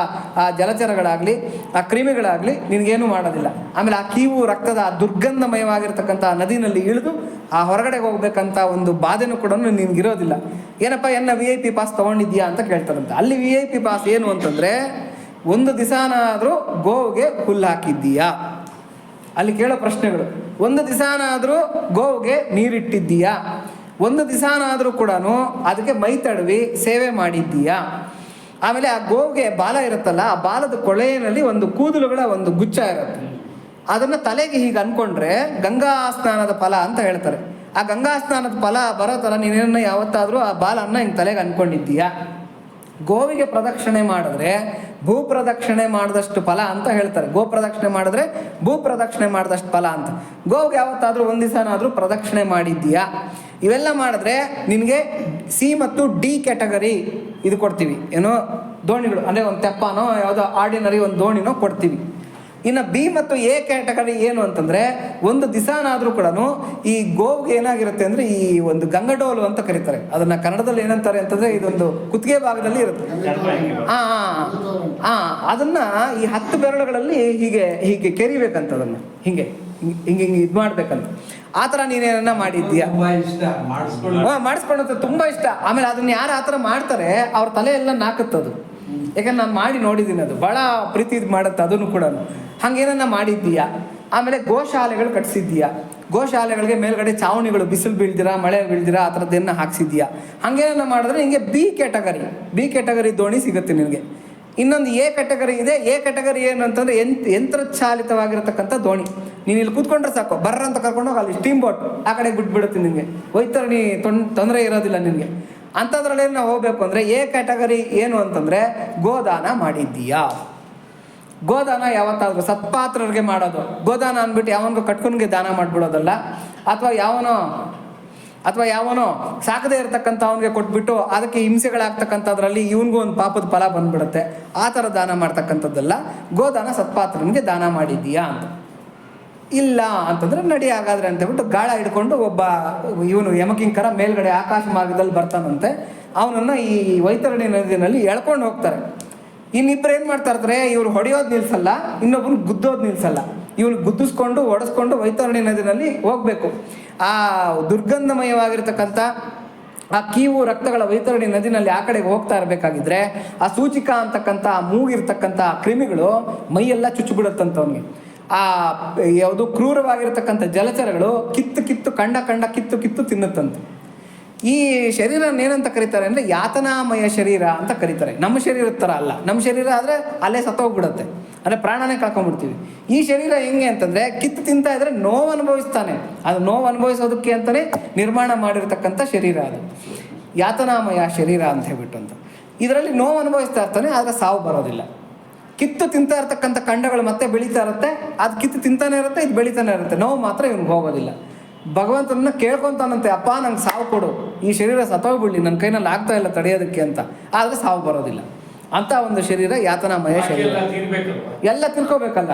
ಆ ಜಲಚರಗಳಾಗಲಿ ಆ ಕ್ರಿಮಿಗಳಾಗಲಿ ನಿನಗೇನು ಮಾಡೋದಿಲ್ಲ. ಆಮೇಲೆ ಆ ಕೀವು ರಕ್ತದ ಆ ದುರ್ಗಂಧಮಯವಾಗಿರ್ತಕ್ಕಂಥ ನದಿನಲ್ಲಿ ಇಳಿದು ಆ ಹೊರಗಡೆ ಹೋಗ್ಬೇಕಂತ ಒಂದು ಬಾಧೆನೂ ಕೂಡ ನಿನಗಿರೋದಿಲ್ಲ. ಏನಪ್ಪ VIP ಪಾಸ್ ತೊಗೊಂಡಿದ್ಯಾ ಅಂತ ಕೇಳ್ತಾರಂತೆ. ಅಲ್ಲಿ VIP ಪಾಸ್ ಏನು ಅಂತಂದರೆ 1 ದಿವಸನಾದರೂ ಗೋವಿಗೆ ಹುಲ್ಲು ಹಾಕಿದ್ದೀಯಾ? ಅಲ್ಲಿ ಕೇಳೋ ಪ್ರಶ್ನೆಗಳು. 1 ದಿವಸನಾದರೂ ಗೋವಿಗೆ ನೀರಿಟ್ಟಿದ್ದೀಯಾ? 1 ದಿವಸನಾದರೂ ಕೂಡ ಅದಕ್ಕೆ ಮೈ ತಡವಿ ಸೇವೆ ಮಾಡಿದ್ದೀಯಾ? ಆಮೇಲೆ ಆ ಗೋವಿಗೆ ಬಾಲ ಇರುತ್ತಲ್ಲ, ಆ ಬಾಲದ ಕೊಳೆಯಲ್ಲಿ ಒಂದು ಕೂದಲುಗಳ ಒಂದು ಗುಚ್ಛ ಇರುತ್ತೆ. ಅದನ್ನು ತಲೆಗೆ ಹೀಗೆ ಅಂದ್ಕೊಂಡ್ರೆ ಗಂಗಾ ಸ್ನಾನದ ಫಲ ಅಂತ ಹೇಳ್ತಾರೆ. ಆ ಗಂಗಾ ಸ್ನಾನದ ಫಲ ಬರೋ ಥರ ನೀನೇನ ಯಾವತ್ತಾದರೂ ಆ ಬಾಲನ್ನು ಹಿಂಗೆ ತಲೆಗೆ ಅಂದ್ಕೊಂಡಿದ್ದೀಯಾ? ಗೋವಿಗೆ ಪ್ರದಕ್ಷಿಣೆ ಮಾಡಿದ್ರೆ ಭೂ ಪ್ರದಕ್ಷಿಣೆ ಮಾಡಿದಷ್ಟು ಫಲ ಅಂತ ಹೇಳ್ತಾರೆ. ಗೋ ಪ್ರದಕ್ಷಿಣೆ ಮಾಡಿದ್ರೆ ಭೂ ಪ್ರದಕ್ಷಿಣೆ ಮಾಡಿದಷ್ಟು ಫಲ ಅಂತ. ಗೋವಿಗೆ ಯಾವತ್ತಾದರೂ 1 ದಿವಸನಾದರೂ ಪ್ರದಕ್ಷಿಣೆ ಮಾಡಿದ್ದೀಯಾ? ಇವೆಲ್ಲ ಮಾಡಿದ್ರೆ ನಿನಗೆ C ಮತ್ತು D ಕ್ಯಾಟಗರಿ ಇದು ಕೊಡ್ತೀವಿ. ಏನೋ ದೋಣಿಗಳು ಅಂದರೆ ಒಂದು ತೆಪ್ಪನೋ ಯಾವುದೋ ಆರ್ಡಿನರಿ ಒಂದು ದೋಣಿನೋ ಕೊಡ್ತೀವಿ. ಇನ್ನು B ಮತ್ತು A ಕ್ಯಾಟಗರಿ ಏನು ಅಂತಂದರೆ 1 ದಿವಸನಾದರೂ ಕೂಡ ಈ ಗೋವಿಗೆ ಏನಾಗಿರುತ್ತೆ ಅಂದರೆ ಈ ಒಂದು ಗಂಗಡೋಲು ಅಂತ ಕರೀತಾರೆ. ಅದನ್ನು ಕನ್ನಡದಲ್ಲಿ ಏನಂತಾರೆ ಅಂತಂದರೆ ಇದೊಂದು ಕುತ್ತಿಗೆ ಭಾಗದಲ್ಲಿ ಇರುತ್ತೆ. ಅದನ್ನು ಈ 10 ಬೆರಳುಗಳಲ್ಲಿ ಹೀಗೆ ಕೆರಿಬೇಕಂತ, ಅದನ್ನು ಹಿಂಗೆ ಇದು ಮಾಡ್ಬೇಕಂತ. ಆ ಥರ ನೀನೇನನ್ನ ಮಾಡಿದ್ದೀಯಾ? ಮಾಡಿಸ್ಕೊಳ್ಳುತ್ತೆ, ತುಂಬ ಇಷ್ಟ. ಆಮೇಲೆ ಅದನ್ನ ಯಾರು ಆ ಥರ ಮಾಡ್ತಾರೆ ಅವ್ರ ತಲೆ ಎಲ್ಲ ನಾಕುತ್ತದು. ಯಾಕಂದ್ರೆ ನಾನು ಮಾಡಿ ನೋಡಿದ್ದೀನಿ, ಅದು ಭಾಳ ಪ್ರೀತಿ ಇದು ಮಾಡುತ್ತೆ ಅದನ್ನು ಕೂಡ. ಹಂಗೇನನ್ನ ಮಾಡಿದ್ದೀಯಾ? ಆಮೇಲೆ ಗೋಶಾಲೆಗಳು ಕಟ್ಸಿದ್ದೀಯಾ? ಗೋಶಾಲೆಗಳಿಗೆ ಮೇಲ್ಗಡೆ ಚಾವಣಿಗಳು ಬಿಸಿಲು ಬೀಳ್ದಿರಾ ಮಳೆ ಬೀಳ್ದಿರಾ ಆ ಥರದ್ದನ್ನು ಹಾಕ್ಸಿದ್ದೀಯಾ? ಹಾಗೇನನ್ನ ಮಾಡಿದ್ರೆ ನಿಮಗೆ ಬಿ ಕ್ಯಾಟಗರಿ ದೋಣಿ ಸಿಗುತ್ತೆ ನಿನಗೆ. ಇನ್ನೊಂದು A ಕ್ಯಾಟಗರಿ ಇದೆ. A ಕ್ಯಾಟಗರಿ ಏನು ಅಂತಂದರೆ ಯಂತ್ರಚಾಲಿತವಾಗಿರತಕ್ಕಂಥ ದೋಣಿ. ನೀನು ಇಲ್ಲಿ ಕೂತ್ಕೊಂಡ್ರೆ ಸಾಕು, ಬರ್ರ ಅಂತ ಕರ್ಕೊಂಡೋಗಿ ಅಲ್ಲಿ ಸ್ಟೀಮ್ ಬೋಟ್ ಆ ಕಡೆ ಬಿಟ್ಬಿಡುತ್ತೆ ನಿನಗೆ. ವೈತರಣಿ ತೊಂದರೆ ಇರೋದಿಲ್ಲ ನಿನಗೆ. ಅಂಥದ್ರಲ್ಲಿ ನಾವು ಹೋಗಬೇಕು ಅಂದರೆ A ಕ್ಯಾಟಗರಿ ಏನು ಅಂತಂದರೆ ಗೋದಾನ ಮಾಡಿದ್ದೀಯಾ? ಗೋದಾನ ಯಾವತ್ತಾದರೂ ಸತ್ಪಾತ್ರರಿಗೆ ಮಾಡೋದು. ಗೋದಾನ ಅಂದ್ಬಿಟ್ಟು ಯಾವನಿಗೂ ಕಟ್ಕೊನ್ಗೆ ದಾನ ಮಾಡಿಬಿಡೋದಲ್ಲ, ಅಥವಾ ಯಾವನೋ ಸಾಕದೇ ಇರತಕ್ಕಂಥ ಅವನಿಗೆ ಕೊಟ್ಬಿಟ್ಟು ಅದಕ್ಕೆ ಹಿಂಸೆಗಳಾಗ್ತಕ್ಕಂಥದ್ರಲ್ಲಿ ಇವನಿಗೂ ಒಂದು ಪಾಪದ ಫಲ ಬಂದ್ಬಿಡುತ್ತೆ. ಆ ಥರ ದಾನ ಮಾಡ್ತಕ್ಕಂಥದ್ದಲ್ಲ. ಗೋದಾನ ಸತ್ಪಾತ್ರನಿಗೆ ದಾನ ಮಾಡಿದ್ದೀಯಾ ಅಂತ. ಇಲ್ಲ ಅಂತಂದ್ರೆ ನಡಿ ಹಾಗಾದ್ರೆ ಅಂತ ಹೇಳ್ಬಿಟ್ಟು ಗಾಳ ಹಿಡ್ಕೊಂಡು ಒಬ್ಬ ಇವನು ಯಮಕಿಂಕರ ಮೇಲ್ಗಡೆ ಆಕಾಶ ಮಾರ್ಗದಲ್ಲಿ ಬರ್ತಾನಂತೆ. ಅವನನ್ನು ಈ ವೈತರಣಿ ನದಿನಲ್ಲಿ ಎಳ್ಕೊಂಡು ಹೋಗ್ತಾರೆ. ಇನ್ನಿಬ್ಬರು ಏನು ಮಾಡ್ತಾ ಇರ್ತಾರೆ, ಇವ್ರು ಹೊಡೆಯೋದು ನಿಲ್ಸಲ್ಲ, ಇನ್ನೊಬ್ಬರು ಗುದ್ದೋದು ನಿಲ್ಸಲ್ಲ. ಇವನು ಗುದ್ದಿಸ್ಕೊಂಡು ಹೊಡೆಸ್ಕೊಂಡು ವೈತರಣಿ ನದಿನಲ್ಲಿ ಹೋಗ್ಬೇಕು. ಆ ದುರ್ಗಂಧಮಯವಾಗಿರ್ತಕ್ಕಂಥ ಆ ಕೀವು ರಕ್ತಗಳ ವೈತರಣಿ ನದಿನಲ್ಲಿ ಆ ಕಡೆಗೆ ಹೋಗ್ತಾ ಇರಬೇಕಾಗಿದ್ರೆ ಆ ಸೂಚಿಕ ಅಂತಕ್ಕಂಥ ಮೂಗಿರ್ತಕ್ಕಂಥ ಕ್ರಿಮಿಗಳು ಮೈಯೆಲ್ಲ ಚುಚ್ಚಿಬಿಡುತ್ತಂತ ಅವನಿಗೆ. ಆ ಯಾವುದು ಕ್ರೂರವಾಗಿರ್ತಕ್ಕಂಥ ಜಲಚರಗಳು ಕಿತ್ತು ಕಿತ್ತು ತಿನ್ನುತ್ತಂತೆ. ಈ ಶರೀರ ಏನಂತ ಕರೀತಾರೆ ಅಂದರೆ ಯಾತನಾಮಯ ಶರೀರ ಅಂತ ಕರೀತಾರೆ. ನಮ್ಮ ಶರೀರದ ಥರ ಅಲ್ಲ. ನಮ್ಮ ಶರೀರ ಆದರೆ ಅಲ್ಲೇ ಸತ್ತೋಗ್ಬಿಡುತ್ತೆ, ಅಂದರೆ ಪ್ರಾಣನೇ ಕಳ್ಕೊಂಡ್ಬಿಡ್ತೀವಿ. ಈ ಶರೀರ ಹೆಂಗೆ ಅಂತಂದರೆ ಕಿತ್ತು ತಿಂತಾ ಇದ್ರೆ ನೋವು ಅನುಭವಿಸ್ತಾನೆ. ಅದು ನೋವು ಅನುಭವಿಸೋದಕ್ಕೆ ಅಂತಲೇ ನಿರ್ಮಾಣ ಮಾಡಿರ್ತಕ್ಕಂಥ ಶರೀರ ಅದು ಯಾತನಾಮಯ ಶರೀರ ಅಂತ ಹೇಳ್ಬಿಟ್ಟು ಅಂತ. ಇದರಲ್ಲಿ ನೋವು ಅನುಭವಿಸ್ತಾ ಇರ್ತಾನೆ, ಆದರೆ ಸಾವು ಬರೋದಿಲ್ಲ. ಕಿತ್ತು ತಿಂತಾ ಇರ್ತಕ್ಕಂಥ ಖಂಡಗಳು ಮತ್ತೆ ಬೆಳೀತಾ ಇರುತ್ತೆ, ಅದು ಕಿತ್ತು ತಿಂತಾನೆ ಇರುತ್ತೆ, ಇದು ಬೆಳೀತಾನೆ ಇರುತ್ತೆ. ನೋವು ಮಾತ್ರ ಇವ್ನಿಗೆ ಹೋಗೋದಿಲ್ಲ. ಭಗವಂತನ ಕೇಳ್ಕೊತಾನಂತೆ, ಅಪ್ಪ ನಂಗೆ ಸಾವು ಕೊಡು, ಈ ಶರೀರ ಸತ್ತೋಗ್ಬಿಡ್ಲಿ, ನನ್ನ ಕೈನಲ್ಲಿ ಆಗ್ತಾ ಇಲ್ಲ ತಡೆಯೋದಕ್ಕೆ ಅಂತ. ಆದರೆ ಸಾವು ಬರೋದಿಲ್ಲ. ಅಂತ ಒಂದು ಶರೀರ ಯಾತನಾಮಯ ಶರೀರ. ಎಲ್ಲ ತಿಳ್ಕೊಬೇಕಲ್ಲ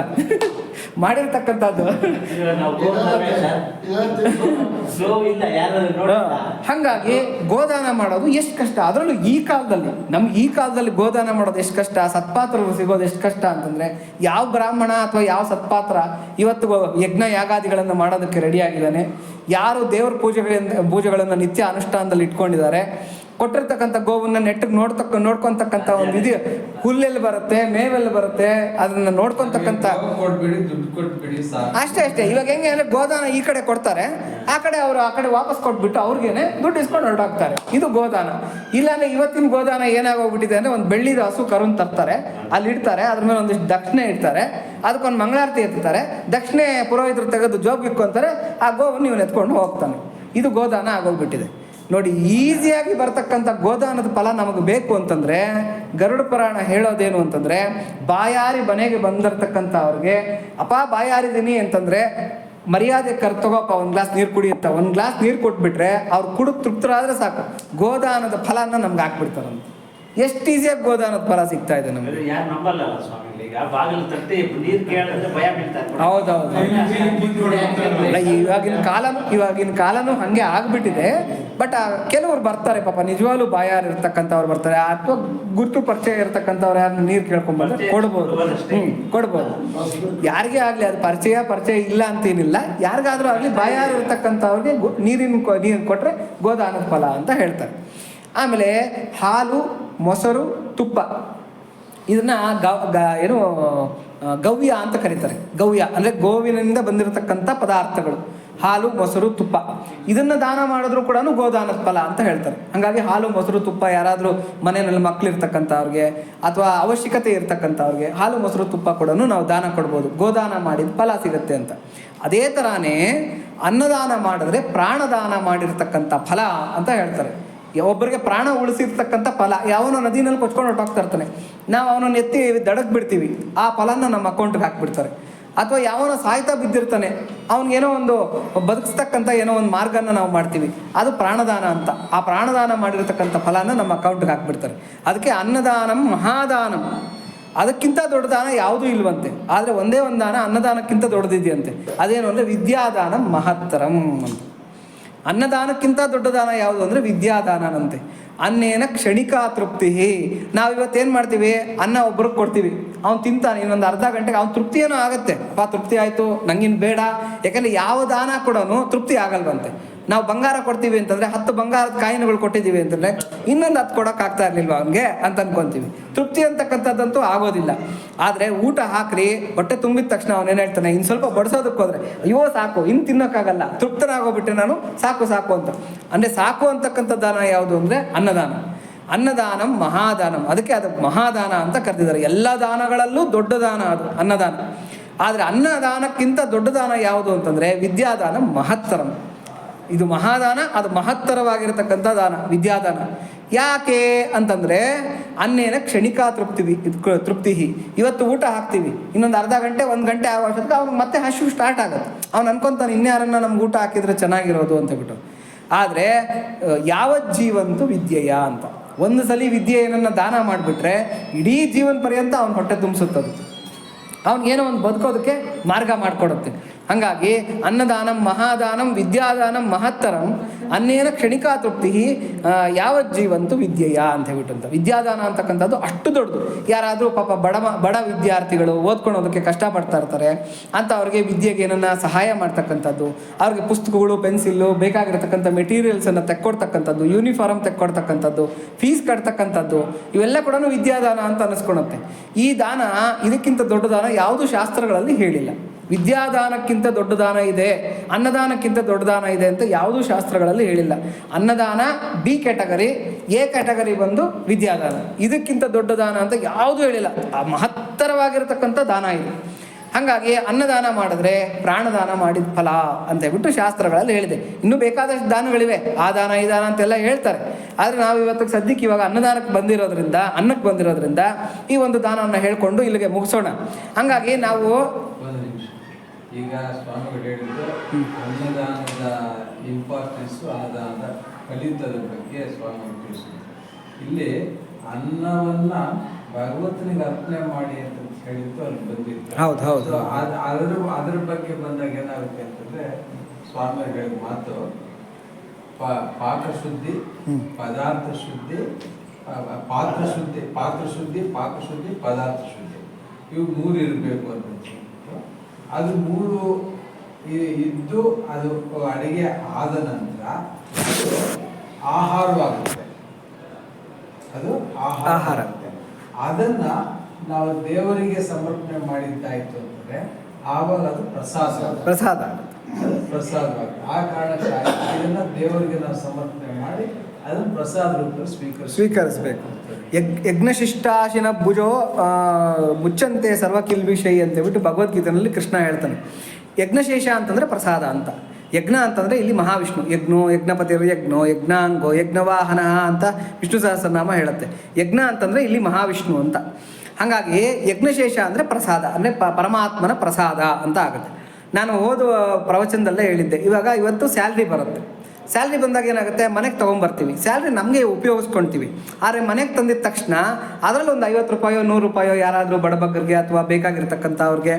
ಮಾಡಿರ್ತಕ್ಕಂಥದ್ದು. ಹಾಗಾಗಿ ಗೋದಾನ ಮಾಡೋದು ಎಷ್ಟು ಕಷ್ಟ. ಅದರಲ್ಲೂ ಈ ಕಾಲದಲ್ಲಿ, ನಮ್ಗೆ ಈ ಕಾಲದಲ್ಲಿ ಗೋದಾನ ಮಾಡೋದು ಎಷ್ಟು ಕಷ್ಟ, ಸತ್ಪಾತ್ರರು ಸಿಗೋದು ಎಷ್ಟು ಕಷ್ಟ ಅಂತಂದರೆ, ಯಾವ ಬ್ರಾಹ್ಮಣ ಅಥವಾ ಯಾವ ಸತ್ಪಾತ್ರ ಇವತ್ತು ಯಜ್ಞ ಯಾಗಾದಿಗಳನ್ನು ಮಾಡೋದಕ್ಕೆ ರೆಡಿಯಾಗಿದ್ದಾನೆ, ಯಾರು ದೇವ್ರ ಪೂಜೆಗಳನ್ನು ನಿತ್ಯ ಅನುಷ್ಠಾನದಲ್ಲಿ ಇಟ್ಕೊಂಡಿದ್ದಾರೆ, ಕೊಟ್ಟಿರ್ತಕ್ಕಂಥ ಗೋವನ್ನ ನೆಟ್ಟಿಗೆ ನೋಡ್ಕೊತಕ್ಕಂಥ ಒಂದು ಇದು ಹುಲ್ಲೆಲ್ಲಿ ಬರುತ್ತೆ, ಮೇವೆಲ್ಲಿ ಬರುತ್ತೆ, ಅದನ್ನ ನೋಡ್ಕೊತಕ್ಕಂಥ ಅಷ್ಟೇ. ಇವಾಗ ಹೆಂಗೆ ಅಂದರೆ ಗೋದಾನ ಈ ಕಡೆ ಕೊಡ್ತಾರೆ, ಆ ಕಡೆ ವಾಪಸ್ ಕೊಟ್ಬಿಟ್ಟು ಅವ್ರಿಗೇನೆ ದುಡ್ಡು ಇಸ್ಕೊಂಡು ಹೊರಡೋಗ್ತಾರೆ. ಇದು ಗೋದಾನ. ಇಲ್ಲಾಂದ್ರೆ ಇವತ್ತಿನ ಗೋದಾನ ಏನಾಗೋಗ್ಬಿಟ್ಟಿದೆ ಅಂದರೆ, ಒಂದು ಬೆಳ್ಳಿದ ಹಸು ಕರುನ್ ತರ್ತಾರೆ, ಅಲ್ಲಿ ಇಡ್ತಾರೆ, ಅದ್ರ ಮೇಲೆ ಒಂದಿಷ್ಟು ದಕ್ಷಿಣೆ ಇಡ್ತಾರೆ, ಅದಕ್ಕೊಂದು ಮಂಗಳಾರತಿ ಎತ್ತಾರೆ, ದಕ್ಷಿಣೆ ಪುರೋಹಿತರು ತೆಗೆದು ಜೋಬ್ ಇಕ್ಕೊಂತಾರೆ, ಆ ಗೋವನ್ನು ಇವನು ಎತ್ಕೊಂಡು ಹೋಗ್ತಾನೆ. ಇದು ಗೋದಾನ ಆಗೋಗ್ಬಿಟ್ಟಿದೆ ನೋಡಿ. ಈಸಿಯಾಗಿ ಬರ್ತಕ್ಕಂಥ ಗೋದಾನದ ಫಲ ನಮಗೆ ಬೇಕು ಅಂತಂದರೆ, ಗರುಡ ಪುರಾಣ ಹೇಳೋದೇನು ಅಂತಂದರೆ, ಬಾಯಾರಿ ಮನೆಗೆ ಬಂದಿರ್ತಕ್ಕಂಥ ಅವ್ರಿಗೆ, ಅಪ್ಪ ಬಾಯಾರಿದ್ದೀನಿ ಅಂತಂದರೆ ಮರ್ಯಾದೆ ತಗೋಪ್ಪ, ಒಂದು ಗ್ಲಾಸ್ ನೀರು ಕುಡಿಯುತ್ತಾ, ಒಂದು ಗ್ಲಾಸ್ ನೀರು ಕೊಟ್ಬಿಟ್ರೆ ಅವ್ರು ಕುಡಿದು ತೃಪ್ತರಾದರೆ ಸಾಕು, ಗೋದಾನದ ಫಲನ ನಮ್ಗೆ ಹಾಕ್ಬಿಡ್ತಾರಂತ. ಎಷ್ಟು ಈಸಿಯಾಗಿ ಗೋದಾನದ ಫಲ ಸಿಗ್ತಾ ಇದೆ ನಮಗೆ. ಯಾರು ನಂಬಲ್ಲ ಸ್ವಾಮಿ, ಈಗ ಬಾಗಿಲು ತಟ್ಟಿ ನೀರು ಕೇಳಿದ್ರೆ ಭಯ ಬೀಳ್ತಾರೆ. ಹೌದೌದು. ಇವಾಗಿನ ಕಾಲನೂ ಹಾಗೆ ಆಗ್ಬಿಟ್ಟಿದೆ. ಬಟ್ ಕೆಲವರು ಬರ್ತಾರೆ ಪಾಪ, ನಿಜವಾಗ್ಲೂ ಬಾಯಾರು ಇರ್ತಕ್ಕಂಥವ್ರು ಬರ್ತಾರೆ, ಅಥವಾ ಗುರುತು ಪರಿಚಯ ಇರ್ತಕ್ಕಂಥವ್ರು ಯಾರನ್ನ ನೀರು ಕೇಳ್ಕೊಂಡ್ಬಂದ್ರೆ ಕೊಡ್ಬೋದು. ಕೊಡ್ಬೋದು. ಯಾರಿಗೇ ಆಗಲಿ, ಅದು ಪರಿಚಯ ಇಲ್ಲ ಅಂತೇನಿಲ್ಲ, ಯಾರಿಗಾದ್ರೂ ಆಗಲಿ ಬಾಯಾರು ಇರ್ತಕ್ಕಂಥವ್ರಿಗೆ ನೀರು ಕೊಟ್ಟರೆ ಗೋದಾನದ ಫಲ ಅಂತ ಹೇಳ್ತಾರೆ. ಆಮೇಲೆ ಹಾಲು, ಮೊಸರು, ತುಪ್ಪ, ಇದನ್ನ ಏನು ಗವ್ಯ ಅಂತ ಕರೀತಾರೆ. ಗವ್ಯ ಅಂದರೆ ಗೋವಿನಿಂದ ಬಂದಿರತಕ್ಕಂಥ ಪದಾರ್ಥಗಳು, ಹಾಲು, ಮೊಸರು, ತುಪ್ಪ. ಇದನ್ನು ದಾನ ಮಾಡಿದ್ರು ಕೂಡ ಗೋದಾನದ ಫಲ ಅಂತ ಹೇಳ್ತಾರೆ. ಹಾಗಾಗಿ ಹಾಲು, ಮೊಸರು, ತುಪ್ಪ ಯಾರಾದರೂ ಮನೆಯಲ್ಲಿ ಮಕ್ಕಳಿರ್ತಕ್ಕಂಥವ್ರಿಗೆ ಅಥವಾ ಅವಶ್ಯಕತೆ ಇರ್ತಕ್ಕಂಥವ್ರಿಗೆ ಹಾಲು, ಮೊಸರು, ತುಪ್ಪ ಕೂಡ ನಾವು ದಾನ ಕೊಡ್ಬೋದು. ಗೋದಾನ ಮಾಡಿದ ಫಲ ಸಿಗುತ್ತೆ ಅಂತ. ಅದೇ ಥರನೇ ಅನ್ನದಾನ ಮಾಡಿದ್ರೆ ಪ್ರಾಣದಾನ ಮಾಡಿರ್ತಕ್ಕಂಥ ಫಲ ಅಂತ ಹೇಳ್ತಾರೆ. ಒಬ್ಬರಿಗೆ ಪ್ರಾಣ ಉಳಿಸಿರ್ತಕ್ಕಂಥ ಫಲ. ಯಾವನೋ ನದಿನಲ್ಲಿ ಕೊಚ್ಕೊಂಡು ಹೊಟ್ಟೋಗ್ತಾ ಇರ್ತಾನೆ, ನಾವು ಅವನನ್ನು ಎತ್ತಿ ದಡಕ್ಕೆ ಬಿಡ್ತೀವಿ, ಆ ಫಲನ ನಮ್ಮ ಅಕೌಂಟ್ಗೆ ಹಾಕ್ಬಿಡ್ತಾರೆ. ಅಥವಾ ಯಾವನೋ ಸಾಯ್ತಾ ಬಿದ್ದಿರ್ತಾನೆ, ಅವ್ನಿಗೇನೋ ಒಂದು ಬದುಕಿಸ್ತಕ್ಕಂಥ ಏನೋ ಒಂದು ಮಾರ್ಗನ ನಾವು ಮಾಡ್ತೀವಿ, ಅದು ಪ್ರಾಣದಾನ ಅಂತ. ಆ ಪ್ರಾಣದಾನ ಮಾಡಿರ್ತಕ್ಕಂಥ ಫಲನ ನಮ್ಮ ಅಕೌಂಟ್ಗೆ ಹಾಕ್ಬಿಡ್ತಾರೆ. ಅದಕ್ಕೆ ಅನ್ನದಾನಂ ಮಹಾದಾನಂ. ಅದಕ್ಕಿಂತ ದೊಡ್ಡ ದಾನ ಯಾವುದೂ ಇಲ್ವಂತೆ. ಆದರೆ ಒಂದೇ ಒಂದು ದಾನ ಅನ್ನದಾನಕ್ಕಿಂತ ದೊಡ್ಡದಿದೆಯಂತೆ. ಅದೇನು ಅಂದರೆ ವಿದ್ಯಾದಾನಂ ಮಹತ್ತರಂ ಅಂತ. ಅನ್ನದಾನಕ್ಕಿಂತ ದೊಡ್ಡ ದಾನ ಯಾವುದು ಅಂದರೆ ವಿದ್ಯಾದಾನಂತೆ. ಅನ್ನೇನ ಕ್ಷಣಿಕಾ ತೃಪ್ತಿ. ನಾವಿವತ್ತೇನು ಮಾಡ್ತೀವಿ, ಅನ್ನ ಒಬ್ರಿಗೆ ಕೊಡ್ತೀವಿ, ಅವ್ನು ತಿಂತಾನೆ, ಇನ್ನೊಂದು ಅರ್ಧ ಗಂಟೆಗೆ ಅವ್ನು ತೃಪ್ತಿ ಏನೋ ಆಗುತ್ತೆ, ತೃಪ್ತಿ ಆಯಿತು, ನಂಗಿನ್ ಬೇಡ. ಯಾಕಂದರೆ ಯಾವ ದಾನ ಕೂಡ ತೃಪ್ತಿ ಆಗಲ್ವಂತೆ. ನಾವು ಬಂಗಾರ ಕೊಡ್ತೀವಿ ಅಂತಂದರೆ 10 ಬಂಗಾರದ ಕಾಯಿನ್ಗಳು ಕೊಟ್ಟಿದ್ದೀವಿ ಅಂತಂದರೆ ಇನ್ನೊಂದು 10 ಕೊಡೋಕ್ಕಾಗ್ತಾ ಇರಲಿಲ್ವ ಅವನಿಗೆ ಅಂತ ಅನ್ಕೊತೀವಿ. ತೃಪ್ತಿ ಅಂತಕ್ಕಂಥದ್ದಂತೂ ಆಗೋದಿಲ್ಲ. ಆದರೆ ಊಟ ಹಾಕ್ರಿ, ಹೊಟ್ಟೆ ತುಂಬಿದ ತಕ್ಷಣ ಅವನೇನು ಹೇಳ್ತಾನೆ, ಇನ್ನು ಸ್ವಲ್ಪ ಬಡಿಸೋದಕ್ಕೆ ಹೋದರೆ ಅಯ್ಯೋ ಸಾಕು, ಇನ್ನು ತಿನ್ನೋಕ್ಕಾಗಲ್ಲ, ತೃಪ್ತನಾಗೋಗ್ಬಿಟ್ಟೆ ನಾನು, ಸಾಕು ಅಂತ. ಅಂದರೆ ಸಾಕು ಅಂತಕ್ಕಂಥ ದಾನ ಯಾವುದು ಅಂದರೆ ಅನ್ನದಾನ. ಅನ್ನದಾನಂ ಮಹಾದಾನಂ. ಅದಕ್ಕೆ ಅದು ಮಹಾದಾನ ಅಂತ ಕರೆದಿದ್ದಾರೆ. ಎಲ್ಲ ದಾನಗಳಲ್ಲೂ ದೊಡ್ಡ ದಾನ ಅದು ಅನ್ನದಾನ. ಆದರೆ ಅನ್ನದಾನಕ್ಕಿಂತ ದೊಡ್ಡ ದಾನ ಯಾವುದು ಅಂತಂದರೆ ವಿದ್ಯಾದಾನ ಮಹತ್ತರಂ. ಇದು ಮಹಾದಾನ, ಅದು ಮಹತ್ತರವಾಗಿರತಕ್ಕಂಥ ದಾನ ವಿದ್ಯಾದಾನ. ಯಾಕೆ ಅಂತಂದರೆ ಅನ್ನೇನ ಕ್ಷಣಿಕಾ ತೃಪ್ತಿ. ಇವತ್ತು ಊಟ ಹಾಕ್ತೀವಿ, ಇನ್ನೊಂದು ಅರ್ಧ ಗಂಟೆ 1 ಗಂಟೆ ಆಗೋ ಅಷ್ಟೊತ್ತಿಗೆ ಅವ್ನಿಗೆ ಮತ್ತೆ ಹಸಿವು ಸ್ಟಾರ್ಟ್ ಆಗುತ್ತೆ. ಅವ್ನು ಅನ್ಕೊತಾನೆ ಇನ್ಯಾರನ್ನ ನಮ್ಗೆ ಊಟ ಹಾಕಿದರೆ ಚೆನ್ನಾಗಿರೋದು ಅಂತ ಬಿಟ್ಟು. ಆದರೆ ಯಾವಜ್ಜೀವಂತು ವಿದ್ಯೆಯ ಅಂತ ಒಂದು ಸಲ ವಿದ್ಯೆ ಏನನ್ನ ದಾನ ಮಾಡಿಬಿಟ್ರೆ ಇಡೀ ಜೀವನ ಪರ್ಯಂತ ಅವ್ನ ಹೊಟ್ಟೆ ತುಂಬಿಸುತ್ತದು. ಅವ್ನಿಗೇನೋ ಒಂದು ಬದುಕೋದಕ್ಕೆ ಮಾರ್ಗ ಮಾಡಿಕೊಡುತ್ತೆ. ಹಾಗಾಗಿ ಅನ್ನದಾನಂ ಮಹಾದಾನಂ ವಿದ್ಯಾದಾನಂ ಮಹತ್ತರಂ ಅನ್ನೇನ ಕ್ಷಣಿಕಾ ತೃಪ್ತಿ ಯಾವತ್ ಜೀವಂತು ವಿದ್ಯೆಯ ಅಂತ ಹೇಳ್ಬಿಟ್ಟು ವಿದ್ಯಾದಾನ ಅಂತಕ್ಕಂಥದ್ದು ಅಷ್ಟು ದೊಡ್ಡದು. ಯಾರಾದರೂ ಪಾಪ ಬಡ ವಿದ್ಯಾರ್ಥಿಗಳು ಓದ್ಕೊಳೋದಕ್ಕೆ ಕಷ್ಟಪಡ್ತಾ ಇರ್ತಾರೆ ಅಂತ ಅವ್ರಿಗೆ ವಿದ್ಯೆಗೆ ಏನನ್ನ ಸಹಾಯ ಮಾಡ್ತಕ್ಕಂಥದ್ದು, ಅವ್ರಿಗೆ ಪುಸ್ತಕಗಳು, ಪೆನ್ಸಿಲ್ಲು, ಬೇಕಾಗಿರ್ತಕ್ಕಂಥ ಮೆಟೀರಿಯಲ್ಸನ್ನು ತೆಕ್ಕೊಡ್ತಕ್ಕಂಥದ್ದು, ಯೂನಿಫಾರ್ಮ್ ತೆಕ್ಕೊಡ್ತಕ್ಕಂಥದ್ದು, ಫೀಸ್ ಕಟ್ತಕ್ಕಂಥದ್ದು, ಇವೆಲ್ಲ ಕೂಡ ವಿದ್ಯಾದಾನ ಅಂತ ಅನ್ನಿಸ್ಕೊಳುತ್ತೆ. ಈ ದಾನ, ಇದಕ್ಕಿಂತ ದೊಡ್ಡ ದಾನ ಯಾವುದು ಶಾಸ್ತ್ರಗಳಲ್ಲಿ ಹೇಳಿಲ್ಲ. ವಿದ್ಯಾದಾನಕ್ಕಿಂತ ದೊಡ್ಡ ದಾನ ಇದೆ, ಅನ್ನದಾನಕ್ಕಿಂತ ದೊಡ್ಡ ದಾನ ಇದೆ ಅಂತ ಯಾವುದೂ ಶಾಸ್ತ್ರಗಳಲ್ಲಿ ಹೇಳಿಲ್ಲ. ಅನ್ನದಾನ ಬಿ ಕ್ಯಾಟಗರಿ, ಎ ಕ್ಯಾಟಗರಿ ಬಂದು ವಿದ್ಯಾದಾನ. ಇದಕ್ಕಿಂತ ದೊಡ್ಡ ದಾನ ಅಂತ ಯಾವುದೂ ಹೇಳಿಲ್ಲ. ಆ ಮಹತ್ತರವಾಗಿರತಕ್ಕಂಥ ದಾನ ಇದೆ. ಹಾಗಾಗಿ ಅನ್ನದಾನ ಮಾಡಿದ್ರೆ ಪ್ರಾಣದಾನ ಮಾಡಿದ ಫಲ ಅಂತ ಹೇಳ್ಬಿಟ್ಟು ಶಾಸ್ತ್ರಗಳಲ್ಲಿ ಹೇಳಿದೆ. ಇನ್ನೂ ಬೇಕಾದಷ್ಟು ದಾನಗಳಿವೆ, ಆ ದಾನ ಈ ದಾನ ಅಂತೆಲ್ಲ ಹೇಳ್ತಾರೆ. ಆದರೆ ನಾವು ಇವತ್ತಿಗೆ ಸದ್ಯಕ್ಕೆ ಇವಾಗ ಅನ್ನಕ್ಕೆ ಬಂದಿರೋದ್ರಿಂದ ಈ ಒಂದು ದಾನವನ್ನು ಹೇಳ್ಕೊಂಡು ಇಲ್ಲಿಗೆ ಮುಗಿಸೋಣ. ಹಾಗಾಗಿ ನಾವು ಈಗ ಸ್ವಾಮಿಗಳು ಹೇಳಿದ್ರು ಅನ್ನದಾನದ ಇಂಪಾರ್ಟೆನ್ಸು, ಅನ್ನದಾನದ ಫಲಿತದ ಬಗ್ಗೆ ಸ್ವಾಮಿಗಳು ತಿಳಿಸಿದ್ರು. ಇಲ್ಲಿ ಅನ್ನವನ್ನ ಭಗವಂತನಿಗೆ ಅರ್ಪಣೆ ಮಾಡಿ ಅಂತ ಹೇಳಿದ್ದು ಅಲ್ಲಿ ಬಂದಿತ್ತು. ಹೌದು. ಅದ್ರ ಬಗ್ಗೆ ಬಂದಾಗ ಏನಾಗುತ್ತೆ ಅಂತಂದ್ರೆ ಸ್ವಾಮಿಗಳು ಹೇಳಿದ ಮಾತು ಪಾಕಶುದ್ಧಿ, ಪದಾರ್ಥ ಶುದ್ಧಿ, ಪಾತ್ರ ಶುದ್ಧಿ, ಪದಾರ್ಥ ಶುದ್ಧಿ, ಇವು 3 ಇರಬೇಕು ಅಂತ. ಅದು 3 ಇದ್ದು ಅದು ಅಡಿಗೆ ಆದ ನಂತರ ಅದು ಆಹಾರವಾಗುತ್ತೆ. ಅದು ಆಹಾರ ಆಗುತ್ತೆ. ಅದನ್ನ ನಾವು ದೇವರಿಗೆ ಸಮರ್ಪಣೆ ಮಾಡಿದ್ದಾಯ್ತು ಅಂತಂದ್ರೆ ಆವಾಗ ಅದು ಪ್ರಸಾದ ಪ್ರಸಾದವಾಗುತ್ತೆ. ಆ ಕಾರಣಕ್ಕಾಗಿ ಇದನ್ನ ದೇವರಿಗೆ ನಾವು ಸಮರ್ಪಣೆ ಮಾಡಿ ಅದನ್ನು ಪ್ರಸಾದ ರೂಪದಲ್ಲಿ ಸ್ವೀಕರಿಸಬೇಕು. ಯಜ್ಞಶಿಷ್ಟಾಶಿನ ಭುಜೋ ಮುಚ್ಚಂತೆ ಸರ್ವಕಿಲ್ವಿಷೈ ಅಂತ ಹೇಳ್ಬಿಟ್ಟು ಭಗವದ್ಗೀತೆಯಲ್ಲಿ ಕೃಷ್ಣ ಹೇಳ್ತಾನೆ. ಯಜ್ಞಶೇಷ ಅಂತಂದರೆ ಪ್ರಸಾದ ಅಂತ. ಯಜ್ಞ ಅಂತಂದರೆ ಇಲ್ಲಿ ಮಹಾವಿಷ್ಣು, ಯಜ್ಞಪತಿರು ಯಜ್ಞೋ ಯಜ್ಞಾಂಗೋ ಯಜ್ಞವಾಹನ ಅಂತ ವಿಷ್ಣು ಸಹಸ್ರನಾಮ ಹೇಳುತ್ತೆ. ಯಜ್ಞ ಅಂತಂದರೆ ಇಲ್ಲಿ ಮಹಾವಿಷ್ಣು ಅಂತ. ಹಾಗಾಗಿ ಯಜ್ಞಶೇಷ ಅಂದರೆ ಪ್ರಸಾದ, ಅಂದರೆ ಪರಮಾತ್ಮನ ಪ್ರಸಾದ ಅಂತ ಆಗುತ್ತೆ. ನಾನು ಓದುವ ಪ್ರವಚನದಲ್ಲೇ ಹೇಳಿದ್ದೆ, ಇವತ್ತು ಸ್ಯಾಲ್ರಿ ಬರುತ್ತೆ. ಸ್ಯಾಲ್ರಿ ಬಂದಾಗ ಏನಾಗುತ್ತೆ, ಮನೆಗೆ ತೊಗೊಂಬರ್ತೀವಿ, ಸ್ಯಾಲ್ರಿ ನಮಗೆ ಉಪಯೋಗಿಸ್ಕೊಳ್ತೀವಿ. ಆದರೆ ಮನೆಗೆ ತಂದಿದ ತಕ್ಷಣ ಅದರಲ್ಲಿ ಒಂದು 50 ರೂಪಾಯೋ 100 ರೂಪಾಯೋ ಯಾರಾದರೂ ಬಡಬಗ್ಗರಿಗೆ ಅಥವಾ ಬೇಕಾಗಿರ್ತಕ್ಕಂಥವ್ರಿಗೆ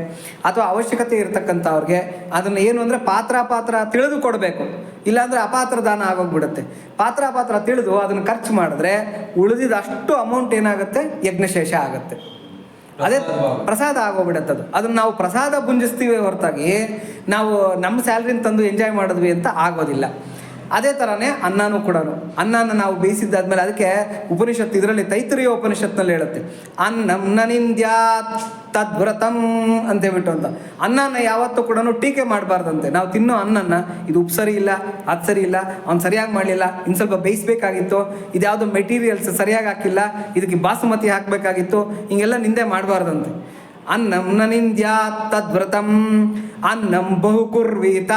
ಅಥವಾ ಅವಶ್ಯಕತೆ ಇರತಕ್ಕಂಥವ್ರಿಗೆ ಅದನ್ನು ಏನು ಅಂದರೆ ಪಾತ್ರ ತಿಳಿದು ಕೊಡಬೇಕು. ಇಲ್ಲಾಂದರೆ ಅಪಾತ್ರ ದಾನ ಆಗೋಗ್ಬಿಡುತ್ತೆ. ಪಾತ್ರ ತಿಳಿದು ಅದನ್ನು ಖರ್ಚು ಮಾಡಿದ್ರೆ ಉಳಿದಿದ ಅಷ್ಟು ಅಮೌಂಟ್ ಏನಾಗುತ್ತೆ, ಯಜ್ಞಶೇಷ ಆಗುತ್ತೆ. ಅದೇ ಪ್ರಸಾದ ಆಗೋಗ್ಬಿಡತ್ತದು. ಅದನ್ನು ನಾವು ಪ್ರಸಾದ ಪುಂಜಿಸ್ತೀವಿ ಹೊರತಾಗಿ ನಾವು ನಮ್ಮ ಸ್ಯಾಲ್ರಿನ ತಂದು ಎಂಜಾಯ್ ಮಾಡಿದ್ವಿ ಅಂತ ಆಗೋದಿಲ್ಲ. ಅದೇ ಥರನೇ ಅನ್ನನೂ ಕೂಡ, ಅನ್ನನ ನಾವು ಬೇಯಿಸಿದ್ದಾದ್ಮೇಲೆ ಅದಕ್ಕೆ ಉಪನಿಷತ್ತು, ಇದರಲ್ಲಿ ತೈತರಿಯ ಉಪನಿಷತ್ನಲ್ಲಿ ಹೇಳುತ್ತೆ, ಅನ್ನಂ ನನಿಂದ್ಯಾತ್ ತದ್ವ್ರತಂ ಅಂತ ಹೇಳ್ಬಿಟ್ಟು ಅಂತ. ಅನ್ನನ ಯಾವತ್ತೂ ಕೂಡ ಟೀಕೆ ಮಾಡಬಾರ್ದಂತೆ. ನಾವು ತಿನ್ನೋ ಅನ್ನನ ಇದು ಉಪ್ಪು ಸರಿ ಇಲ್ಲ, ಅದು ಸರಿ ಇಲ್ಲ, ಅವ್ನು ಸರಿಯಾಗಿ ಮಾಡಲಿಲ್ಲ, ಇನ್ನು ಸ್ವಲ್ಪ ಬೇಯಿಸ್ಬೇಕಾಗಿತ್ತು, ಇದ್ಯಾವುದೋ ಮೆಟೀರಿಯಲ್ಸ್ ಸರಿಯಾಗಿ ಹಾಕಿಲ್ಲ, ಇದಕ್ಕೆ ಬಾಸುಮತಿ ಹಾಕಬೇಕಾಗಿತ್ತು, ಹಿಂಗೆಲ್ಲ ನಿಂದೆ ಮಾಡಬಾರ್ದಂತೆ. ಅನ್ನಂ ನನಿಂದ್ಯಾತ್ ತದ್ವ್ರತಂ ಅನ್ನಂ ಬಹುಕುರ್ವೀತ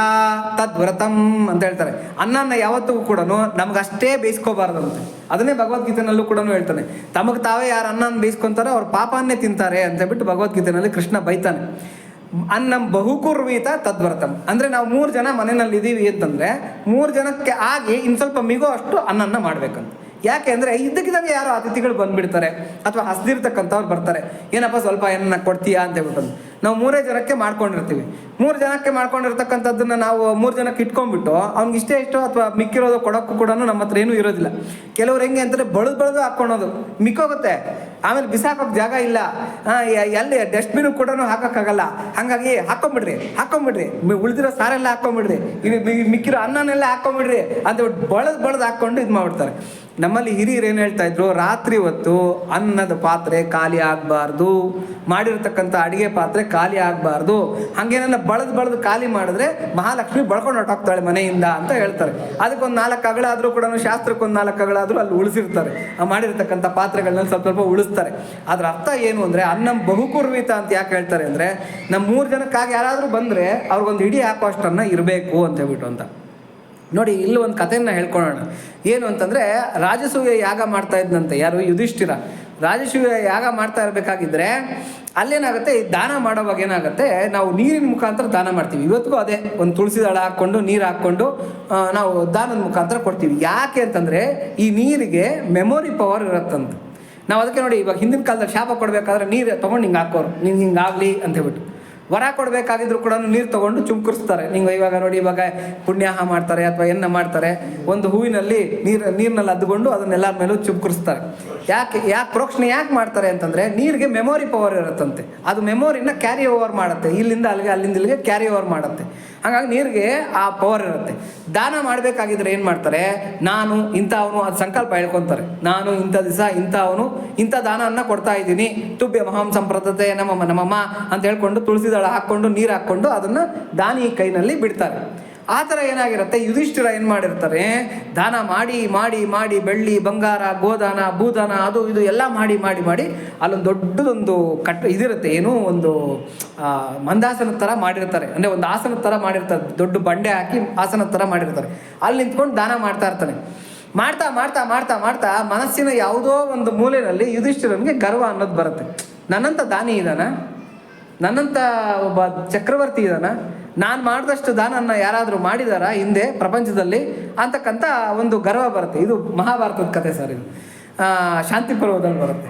ತದ್ವ್ರತಂ ಅಂತ ಹೇಳ್ತಾರೆ. ಅನ್ನನ ಯಾವತ್ತಿಗೂ ಕೂಡ ನಮಗಷ್ಟೇ ಬೇಯಿಸ್ಕೋಬಾರ್ದಂತೆ. ಅದನ್ನೇ ಭಗವದ್ಗೀತೆನಲ್ಲೂ ಕೂಡ ಹೇಳ್ತಾನೆ, ತಮಗೆ ತಾವೇ ಯಾರು ಅನ್ನನ ಬೇಯಿಸ್ಕೊತಾರೋ ಅವ್ರು ಪಾಪನ್ನೇ ತಿಂತಾರೆ ಅಂತ ಹೇಳ್ಬಿಟ್ಟು ಭಗವದ್ಗೀತೆನಲ್ಲಿ ಕೃಷ್ಣ ಬೈತಾನೆ. ಅನ್ನಂ ಬಹುಕುರ್ವೀತ ತದ್ವ್ರತಂ ಅಂದರೆ ನಾವು 3 ಜನ ಮನೆಯಲ್ಲಿ ಇದ್ದೀವಿ ಅಂತಂದರೆ 3 ಜನಕ್ಕೆ ಆಗಿ ಇನ್ನು ಸ್ವಲ್ಪ ಮಿಗೋ ಅಷ್ಟು ಅನ್ನನ ಮಾಡ್ಬೇಕಂತ. ಯಾಕೆ ಅಂದರೆ ಇದ್ದಕ್ಕಿದ್ದಾಗ ಯಾರೋ ಅತಿಥಿಗಳು ಬಂದುಬಿಡ್ತಾರೆ ಅಥವಾ ಹಸ್ದಿರ್ತಕ್ಕಂಥವ್ರು ಬರ್ತಾರೆ, ಏನಪ್ಪ ಸ್ವಲ್ಪ ಏನನ್ನ ಕೊಡ್ತೀಯಾ ಅಂತ ಹೇಳ್ಬಿಟ್ಟು ನಾವು 3 ಜನಕ್ಕೆ ಮಾಡ್ಕೊಂಡಿರ್ತೀವಿ. 3 ಜನಕ್ಕೆ ಮಾಡ್ಕೊಂಡಿರ್ತಕ್ಕಂಥದ್ದನ್ನು ನಾವು 3 ಜನಕ್ಕೆ ಇಟ್ಕೊಂಡ್ಬಿಟ್ಟು ಅವ್ನಿಗೆ ಇಷ್ಟೇ ಅಥವಾ ಮಿಕ್ಕಿರೋದು ಕೊಡೋಕ್ಕೂ ಕೂಡ ನಮ್ಮ ಹತ್ರ ಏನೂ ಇರೋದಿಲ್ಲ. ಕೆಲವ್ರು ಹೆಂಗೆ ಅಂತಾರೆ, ಬಳ್ದು ಹಾಕ್ಕೊಳೋದು ಮಿಕ್ಕೋಗುತ್ತೆ, ಆಮೇಲೆ ಬಿಸಾಕೋಕ್ಕೆ ಜಾಗ ಇಲ್ಲ, ಎಲ್ಲಿ ಡಸ್ಟ್ಬಿನ್ ಕೂಡ ಹಾಕೋಕ್ಕಾಗಲ್ಲ. ಹಾಗಾಗಿ ಹಾಕ್ಕೊಂಬಿಡ್ರಿ ಉಳಿದಿರೋ ಸಾರೆಲ್ಲ ಹಾಕ್ಕೊಂಬಿಡ್ರಿ, ಮಿಕ್ಕಿರೋ ಅನ್ನನೆಲ್ಲ ಹಾಕ್ಕೊಂಬಿಡ್ರಿ ಅಂತ ಬಳ್ದು ಹಾಕ್ಕೊಂಡು ಇದು ಮಾಡ್ಬಿಡ್ತಾರೆ. ನಮ್ಮಲ್ಲಿ ಹಿರಿಯರು ಏನು ಹೇಳ್ತಾ ಇದ್ರು, ರಾತ್ರಿ ಹೊತ್ತು ಅನ್ನದ ಪಾತ್ರೆ ಖಾಲಿ ಆಗಬಾರ್ದು, ಮಾಡಿರ್ತಕ್ಕಂಥ ಅಡುಗೆ ಪಾತ್ರೆ ಖಾಲಿ ಆಗಬಾರ್ದು. ಹಾಗೇನ ಬಳದು ಖಾಲಿ ಮಾಡಿದ್ರೆ ಮಹಾಲಕ್ಷ್ಮಿ ಬಳ್ಕೊಂಡು ಹೊರಟೋಗ್ತಾಳೆ ಮನೆಯಿಂದ ಅಂತ ಹೇಳ್ತಾರೆ. ಅದಕ್ಕೊಂದು 4 ಅಗಳಾದರೂ ಕೂಡ ಶಾಸ್ತ್ರಕ್ಕೊಂದು 4 ಅಗಳಾದರೂ ಅಲ್ಲಿ ಉಳಿಸಿರ್ತಾರೆ. ಆ ಮಾಡಿರ್ತಕ್ಕಂಥ ಪಾತ್ರೆಗಳನ್ನ ಸ್ವಲ್ಪ ಉಳಿಸ್ತಾರೆ. ಅದ್ರ ಅರ್ಥ ಏನು ಅಂದರೆ, ಅನ್ನಂ ಬಹುಕುರ್ವಿತ ಅಂತ ಯಾಕೆ ಹೇಳ್ತಾರೆ ಅಂದರೆ, ನಮ್ಮ 3 ಜನಕ್ಕಾಗಿ ಯಾರಾದರೂ ಬಂದರೆ ಅವ್ರಿಗೊಂದು ಇಡೀ ಹಾಕೋ ಅಷ್ಟನ್ನ ಇರಬೇಕು ಅಂತ ಹೇಳ್ಬಿಟ್ಟು ಅಂತ. ನೋಡಿ, ಇಲ್ಲಿ ಒಂದು ಕಥೆಯನ್ನು ಹೇಳ್ಕೊಳ್ಳೋಣ. ಏನು ಅಂತಂದರೆ, ರಾಜಸೂಯ ಯಾಗ ಮಾಡ್ತಾ ಇದ್ದಂತೆ, ಯಾರು ಯುಧಿಷ್ಠಿರ ರಾಜಸೂಯ ಯಾಗ ಮಾಡ್ತಾ ಇರಬೇಕಾಗಿದ್ದರೆ ಅಲ್ಲೇನಾಗುತ್ತೆ, ದಾನ ಮಾಡೋವಾಗ ಏನಾಗುತ್ತೆ, ನಾವು ನೀರಿನ ಮುಖಾಂತರ ದಾನ ಮಾಡ್ತೀವಿ. ಇವತ್ತಿಗೂ ಅದೇ, ಒಂದು ತುಳಸಿ ದಳ ಹಾಕ್ಕೊಂಡು ನೀರು ಹಾಕ್ಕೊಂಡು ನಾವು ದಾನದ ಮುಖಾಂತರ ಕೊಡ್ತೀವಿ. ಯಾಕೆ ಅಂತಂದರೆ ಈ ನೀರಿಗೆ ಮೆಮೊರಿ ಪವರ್ ಇರುತ್ತಂತ. ನಾವು ಅದಕ್ಕೆ ನೋಡಿ, ಇವಾಗ ಹಿಂದಿನ ಕಾಲದಲ್ಲಿ ಶಾಪ ಕೊಡಬೇಕಾದ್ರೆ ನೀರು ತೊಗೊಂಡು ಹಿಂಗೆ ಹಾಕೋರು, ನಿಂಗೆ ಹಿಂಗಾಗಲಿ ಅಂತ ಹೇಳ್ಬಿಟ್ಟು ವರ ಕೊಡಬೇಕಾಗಿದ್ರು ಕೂಡ ನೀರು ತೊಗೊಂಡು ಚುಮ್ಕರಿಸ್ತಾರೆ. ನೀವು ಇವಾಗ ನೋಡಿ, ಇವಾಗ ಪುಣ್ಯಾಹ ಮಾಡ್ತಾರೆ ಅಥವಾ ಎನ್ನ ಮಾಡ್ತಾರೆ, ಒಂದು ಹೂವಿನಲ್ಲಿ ನೀರಿನಲ್ಲಿ ಅದ್ದುಕೊಂಡು ಅದನ್ನೆಲ್ಲರ ಮೇಲೂ ಚುಮ್ಕರಿಸ್ತಾರೆ. ಯಾಕೆ ಪ್ರೋಕ್ಷಣೆ ಯಾಕೆ ಮಾಡ್ತಾರೆ ಅಂತಂದರೆ ನೀರಿಗೆ ಮೆಮೊರಿ ಪವರ್ ಇರುತ್ತಂತೆ. ಅದು ಮೆಮೊರಿನ ಕ್ಯಾರಿ ಓವರ್ ಮಾಡುತ್ತೆ, ಇಲ್ಲಿಂದ ಅಲ್ಲಿಗೆ ಅಲ್ಲಿಂದ ಇಲ್ಲಿಗೆ ಕ್ಯಾರಿ ಓವರ್ ಮಾಡುತ್ತೆ. ಹಾಗಾಗಿ ನೀರಿಗೆ ಆ ಪವರ್ ಇರುತ್ತೆ. ದಾನ ಮಾಡಬೇಕಾಗಿದ್ರೆ ಏನು ಮಾಡ್ತಾರೆ, ನಾನು ಇಂಥವನು ಅದು ಸಂಕಲ್ಪ ಹೇಳ್ಕೊತಾರೆ, ನಾನು ಇಂಥ ದಿವಸ ಇಂಥವನು ಇಂಥ ದಾನವನ್ನು ಕೊಡ್ತಾ ಇದ್ದೀನಿ, ತುಭ್ಯ ಮಹಾಂ ಸಂಪ್ರದತೆ ನಮ್ಮಮ್ಮ ಅಂತ ಹೇಳ್ಕೊಂಡು ತುಳಸಿ ದಳ ಹಾಕ್ಕೊಂಡು ನೀರು ಹಾಕ್ಕೊಂಡು ಅದನ್ನು ದಾನಿ ಕೈನಲ್ಲಿ ಬಿಡ್ತಾರೆ. ಆ ಥರ ಏನಾಗಿರುತ್ತೆ, ಯುಧಿಷ್ಠಿರ ಏನು ಮಾಡಿರ್ತಾರೆ, ದಾನ ಮಾಡಿ ಮಾಡಿ ಮಾಡಿ ಬೆಳ್ಳಿ ಬಂಗಾರ ಗೋದಾನ ಭೂದಾನ ಅದು ಇದು ಎಲ್ಲ ಮಾಡಿ ಮಾಡಿ ಮಾಡಿ ಅಲ್ಲೊಂದು ದೊಡ್ಡದೊಂದು ಇದಿರುತ್ತೆ, ಏನೋ ಒಂದು ಮಂದಾಸನದ ಥರ ಮಾಡಿರ್ತಾರೆ, ಅಂದರೆ ಒಂದು ಆಸನದ ಥರ ಮಾಡಿರ್ತಾರೆ, ದೊಡ್ಡ ಬಂಡೆ ಹಾಕಿ ಆಸನದ ಥರ ಮಾಡಿರ್ತಾರೆ. ಅಲ್ಲಿ ನಿಂತ್ಕೊಂಡು ದಾನ ಮಾಡ್ತಾ ಇರ್ತಾನೆ. ಮಾಡ್ತಾ ಮಾಡ್ತಾ ಮಾಡ್ತಾ ಮಾಡ್ತಾ ಮನಸ್ಸಿನ ಯಾವುದೋ ಒಂದು ಮೂಲೆಯಲ್ಲಿ ಯುಧಿಷ್ಠಿರನಿಗೆ ಗರ್ವ ಅನ್ನೋದು ಬರುತ್ತೆ. ನನ್ನಂಥ ದಾನಿ ಇದ್ದಾನ, ನನ್ನಂಥ ಒಬ್ಬ ಚಕ್ರವರ್ತಿ ಇದ್ದಾನ, ನಾನು ಮಾಡಿದಷ್ಟು ದಾನನ್ನು ಯಾರಾದರೂ ಮಾಡಿದಾರ ಹಿಂದೆ ಪ್ರಪಂಚದಲ್ಲಿ ಅಂತಕ್ಕಂಥ ಒಂದು ಗರ್ವ ಬರುತ್ತೆ. ಇದು ಮಹಾಭಾರತದ ಕಥೆ ಸರ್, ಇದು ಶಾಂತಿ ಪರ್ವದಲ್ಲಿ ಬರುತ್ತೆ.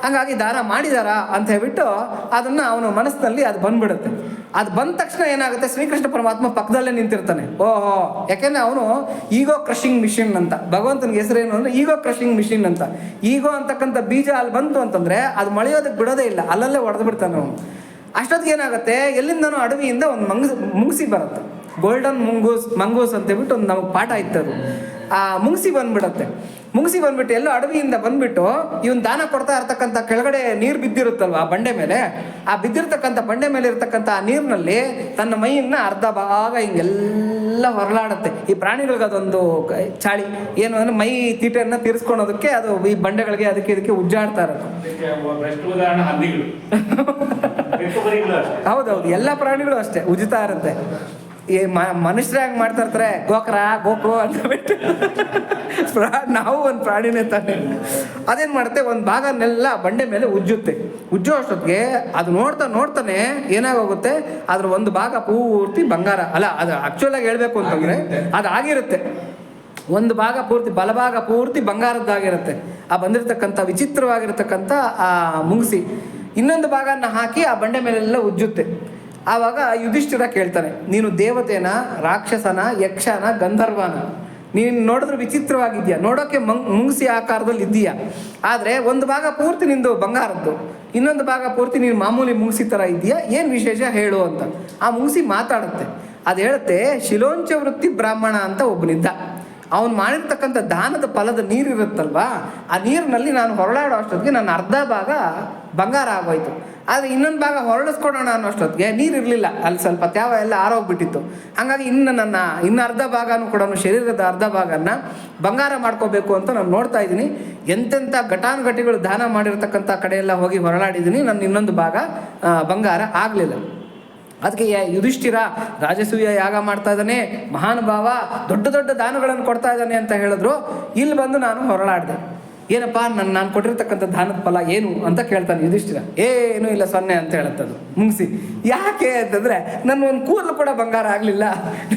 ಹಾಗಾಗಿ ದಾನ ಮಾಡಿದಾರ ಅಂತ ಹೇಳ್ಬಿಟ್ಟು ಅದನ್ನು ಅವನ ಮನಸ್ಸಿನಲ್ಲಿ ಅದು ಬಂದ್ಬಿಡುತ್ತೆ. ಅದು ಬಂದ ತಕ್ಷಣ ಏನಾಗುತ್ತೆ, ಶ್ರೀಕೃಷ್ಣ ಪರಮಾತ್ಮ ಪಕ್ಕದಲ್ಲೇ ನಿಂತಿರ್ತಾನೆ. ಓಹೋ, ಯಾಕೆಂದರೆ ಅವನು ಈಗೋ ಕ್ರಷಿಂಗ್ ಮಿಷಿನ್ ಅಂತ, ಭಗವಂತನಿಗೆ ಹೆಸರೇನು ಅಂದರೆ ಈಗೋ ಕ್ರಷಿಂಗ್ ಮಿಷಿನ್ ಅಂತ. ಈಗೋ ಅಂತಕ್ಕಂಥ ಬೀಜ ಅಲ್ಲಿ ಬಂತು ಅಂತಂದರೆ ಅದು ಮೊಳೆಯೋದಕ್ಕೆ ಬಿಡೋದೇ ಇಲ್ಲ, ಅಲ್ಲಲ್ಲೇ ಹೊಡೆದು ಬಿಡ್ತಾನೆ ಅವನು. ಅಷ್ಟೊತ್ತಿಗೆ ಏನಾಗುತ್ತೆ, ಎಲ್ಲಿಂದನೋ ಅಡವಿಯಿಂದ ಒಂದು ಮುಂಗ್ಸಿ ಬರುತ್ತೆ, ಗೋಲ್ಡನ್ ಮಂಗೂಸ್ ಅಂತೇಳ್ಬಿಟ್ಟು ಒಂದು ನಮಗೆ ಪಾಠ ಇತ್ತದು. ಆ ಮುಂಗ್ಸಿ ಬಂದ್ಬಿಡತ್ತೆ. ಮುಂಗ್ಸಿ ಬಂದ್ಬಿಟ್ಟು ಎಲ್ಲೋ ಅಡವಿಯಿಂದ ಬಂದ್ಬಿಟ್ಟು ಇವನ್ ದಾನ ಕೊಡ್ತಾ ಇರ್ತಕ್ಕಂಥ ಕೆಳಗಡೆ ನೀರು ಬಿದ್ದಿರುತ್ತಲ್ವ ಆ ಬಂಡೆ ಮೇಲೆ, ಆ ಬಿದ್ದಿರ್ತಕ್ಕಂಥ ಬಂಡೆ ಮೇಲೆ ಇರ್ತಕ್ಕಂಥ ಆ ನೀರಿನಲ್ಲಿ ತನ್ನ ಮೈಯನ್ನ ಅರ್ಧ ಭಾಗ ಹಿಂಗೆಲ್ಲ ಹೊರಲಾಡುತ್ತೆ. ಈ ಪ್ರಾಣಿಗಳಿಗೆ ಅದೊಂದು ಚಾಳಿ ಏನು ಅಂದ್ರೆ ಮೈ ತೀಟೆಯನ್ನು ತೀರಿಸ್ಕೊಳೋದಕ್ಕೆ ಅದು ಈ ಬಂಡೆಗಳಿಗೆ ಅದಕ್ಕೆ ಇದಕ್ಕೆ ಉಜ್ಜಾಡ್ತಾ ಇರುತ್ತೆ. ಹೌದೌದು, ಎಲ್ಲ ಪ್ರಾಣಿಗಳು ಅಷ್ಟೇ ಉಜ್ಜುತ್ತಾ ಇರುತ್ತೆ. ಈ ಮನುಷ್ಯರಾಗಿ ಮಾಡ್ತಾ ಇರ್ತಾರೆ, ಗೋಕು ಅಂತ ಬಿಟ್ಟು ನಾವು ಒಂದು ಪ್ರಾಣಿನೇ ತಾನೆ. ಅದೇನು ಮಾಡುತ್ತೆ, ಒಂದು ಭಾಗನೆಲ್ಲ ಬಂಡೆ ಮೇಲೆ ಉಜ್ಜೋ ಅಷ್ಟೊತ್ತಿಗೆ ಅದು ನೋಡ್ತಾನೆ ಏನಾಗೋಗುತ್ತೆ, ಅದ್ರ ಒಂದು ಭಾಗ ಪೂರ್ತಿ ಬಂಗಾರ ಅಲ್ಲ, ಅದು ಆಕ್ಚುಲಾಗಿ ಹೇಳ್ಬೇಕು ಅಂತಂದ್ರೆ ಅದು ಆಗಿರುತ್ತೆ. ಒಂದು ಭಾಗ ಪೂರ್ತಿ ಬಲಭಾಗ ಪೂರ್ತಿ ಬಂಗಾರದ್ದಾಗಿರುತ್ತೆ ಆ ಬಂದಿರತಕ್ಕಂಥ ವಿಚಿತ್ರವಾಗಿರ್ತಕ್ಕಂಥ ಆ ಮುಂಗ್ಸಿ. ಇನ್ನೊಂದು ಭಾಗನ ಹಾಕಿ ಆ ಬಂಡೆ ಮೇಲೆಲ್ಲ ಉಜ್ಜುತ್ತೆ. ಆವಾಗ ಯುಧಿಷ್ಠಿರ ಕೇಳ್ತಾನೆ, ನೀನು ದೇವತೆನ, ರಾಕ್ಷಸನ, ಯಕ್ಷನ, ಗಂಧರ್ವನ? ನೀನು ನೋಡಿದ್ರೆ ವಿಚಿತ್ರವಾಗಿದ್ಯಾ, ನೋಡೋಕ್ಕೆ ಮುಂಗ್ಸಿ ಆಕಾರದಲ್ಲಿ ಇದ್ದೀಯಾ, ಆದರೆ ಒಂದು ಭಾಗ ಪೂರ್ತಿ ನಿಂದು ಬಂಗಾರದ್ದು, ಇನ್ನೊಂದು ಭಾಗ ಪೂರ್ತಿ ನೀನು ಮಾಮೂಲಿ ಮುಂಗ್ಸಿ ಥರ ಇದೆಯಾ, ಏನು ವಿಶೇಷ ಹೇಳು ಅಂತ. ಆ ಮುಂಗ್ಸಿ ಮಾತಾಡುತ್ತೆ. ಅದು ಹೇಳುತ್ತೆ, ಶಿಲೋಂಚ ವೃತ್ತಿ ಬ್ರಾಹ್ಮಣ ಅಂತ ಒಬ್ಬನಿದ್ದ, ಅವನು ಮಾಡಿರ್ತಕ್ಕಂಥ ದಾನದ ಫಲದ ನೀರಿರುತ್ತಲ್ವಾ, ಆ ನೀರಿನಲ್ಲಿ ನಾನು ಹೊರಳಾಡೋ ಅಷ್ಟೊತ್ತಿಗೆ ನನ್ನ ಅರ್ಧ ಭಾಗ ಬಂಗಾರ ಆಗೋಯ್ತು. ಆದರೆ ಇನ್ನೊಂದು ಭಾಗ ಹೊರಳಿಸ್ಕೊಡೋಣ ಅನ್ನೋ ಅಷ್ಟೊತ್ತಿಗೆ ನೀರಿರಲಿಲ್ಲ, ಅಲ್ಲಿ ಸ್ವಲ್ಪ ತ್ಯಾವ ಎಲ್ಲ ಆರೋಗ್ಬಿಟ್ಟಿತ್ತು. ಹಾಗಾಗಿ ಇನ್ನು ಅರ್ಧ ಭಾಗನೂ ಕೂಡ ಶರೀರದ ಅರ್ಧ ಭಾಗನ ಬಂಗಾರ ಮಾಡ್ಕೋಬೇಕು ಅಂತ ನಾನು ನೋಡ್ತಾ ಇದ್ದೀನಿ. ಎಂತೆಂಥ ಘಟಾನುಘಟಿಗಳು ದಾನ ಮಾಡಿರ್ತಕ್ಕಂಥ ಕಡೆಯೆಲ್ಲ ಹೋಗಿ ಹೊರಳಾಡಿದ್ದೀನಿ, ನನ್ನ ಇನ್ನೊಂದು ಭಾಗ ಬಂಗಾರ ಆಗಲಿಲ್ಲ. ಅದಕ್ಕೆ ಯುಧಿಷ್ಠಿರ ರಾಜಸೂಯ ಯಾಗ ಮಾಡ್ತಾ ಇದ್ದಾನೆ, ಮಹಾನುಭಾವ ದೊಡ್ಡ ದೊಡ್ಡ ದಾನಗಳನ್ನು ಕೊಡ್ತಾ ಇದ್ದಾನೆ ಅಂತ ಹೇಳಿದ್ರು. ಇಲ್ಲಿ ಬಂದು ನಾನು ಹೊರಳಾಡಿದೆ. ಏನಪ್ಪ ನಾನು ಕೊಟ್ಟಿರ್ತಕ್ಕಂಥ ದಾನದ ಫಲ ಏನು ಅಂತ ಕೇಳ್ತಾನೆ ಯುಧಿಷ್ಠಿರ. ಏನೂ ಇಲ್ಲ, 0 ಅಂತ ಹೇಳುತ್ತದು ಮುಂಗ್ಸಿ. ಯಾಕೆ ಅಂತಂದರೆ ನನ್ನ ಒಂದು ಕೂದಲು ಕೂಡ ಬಂಗಾರ ಆಗಲಿಲ್ಲ,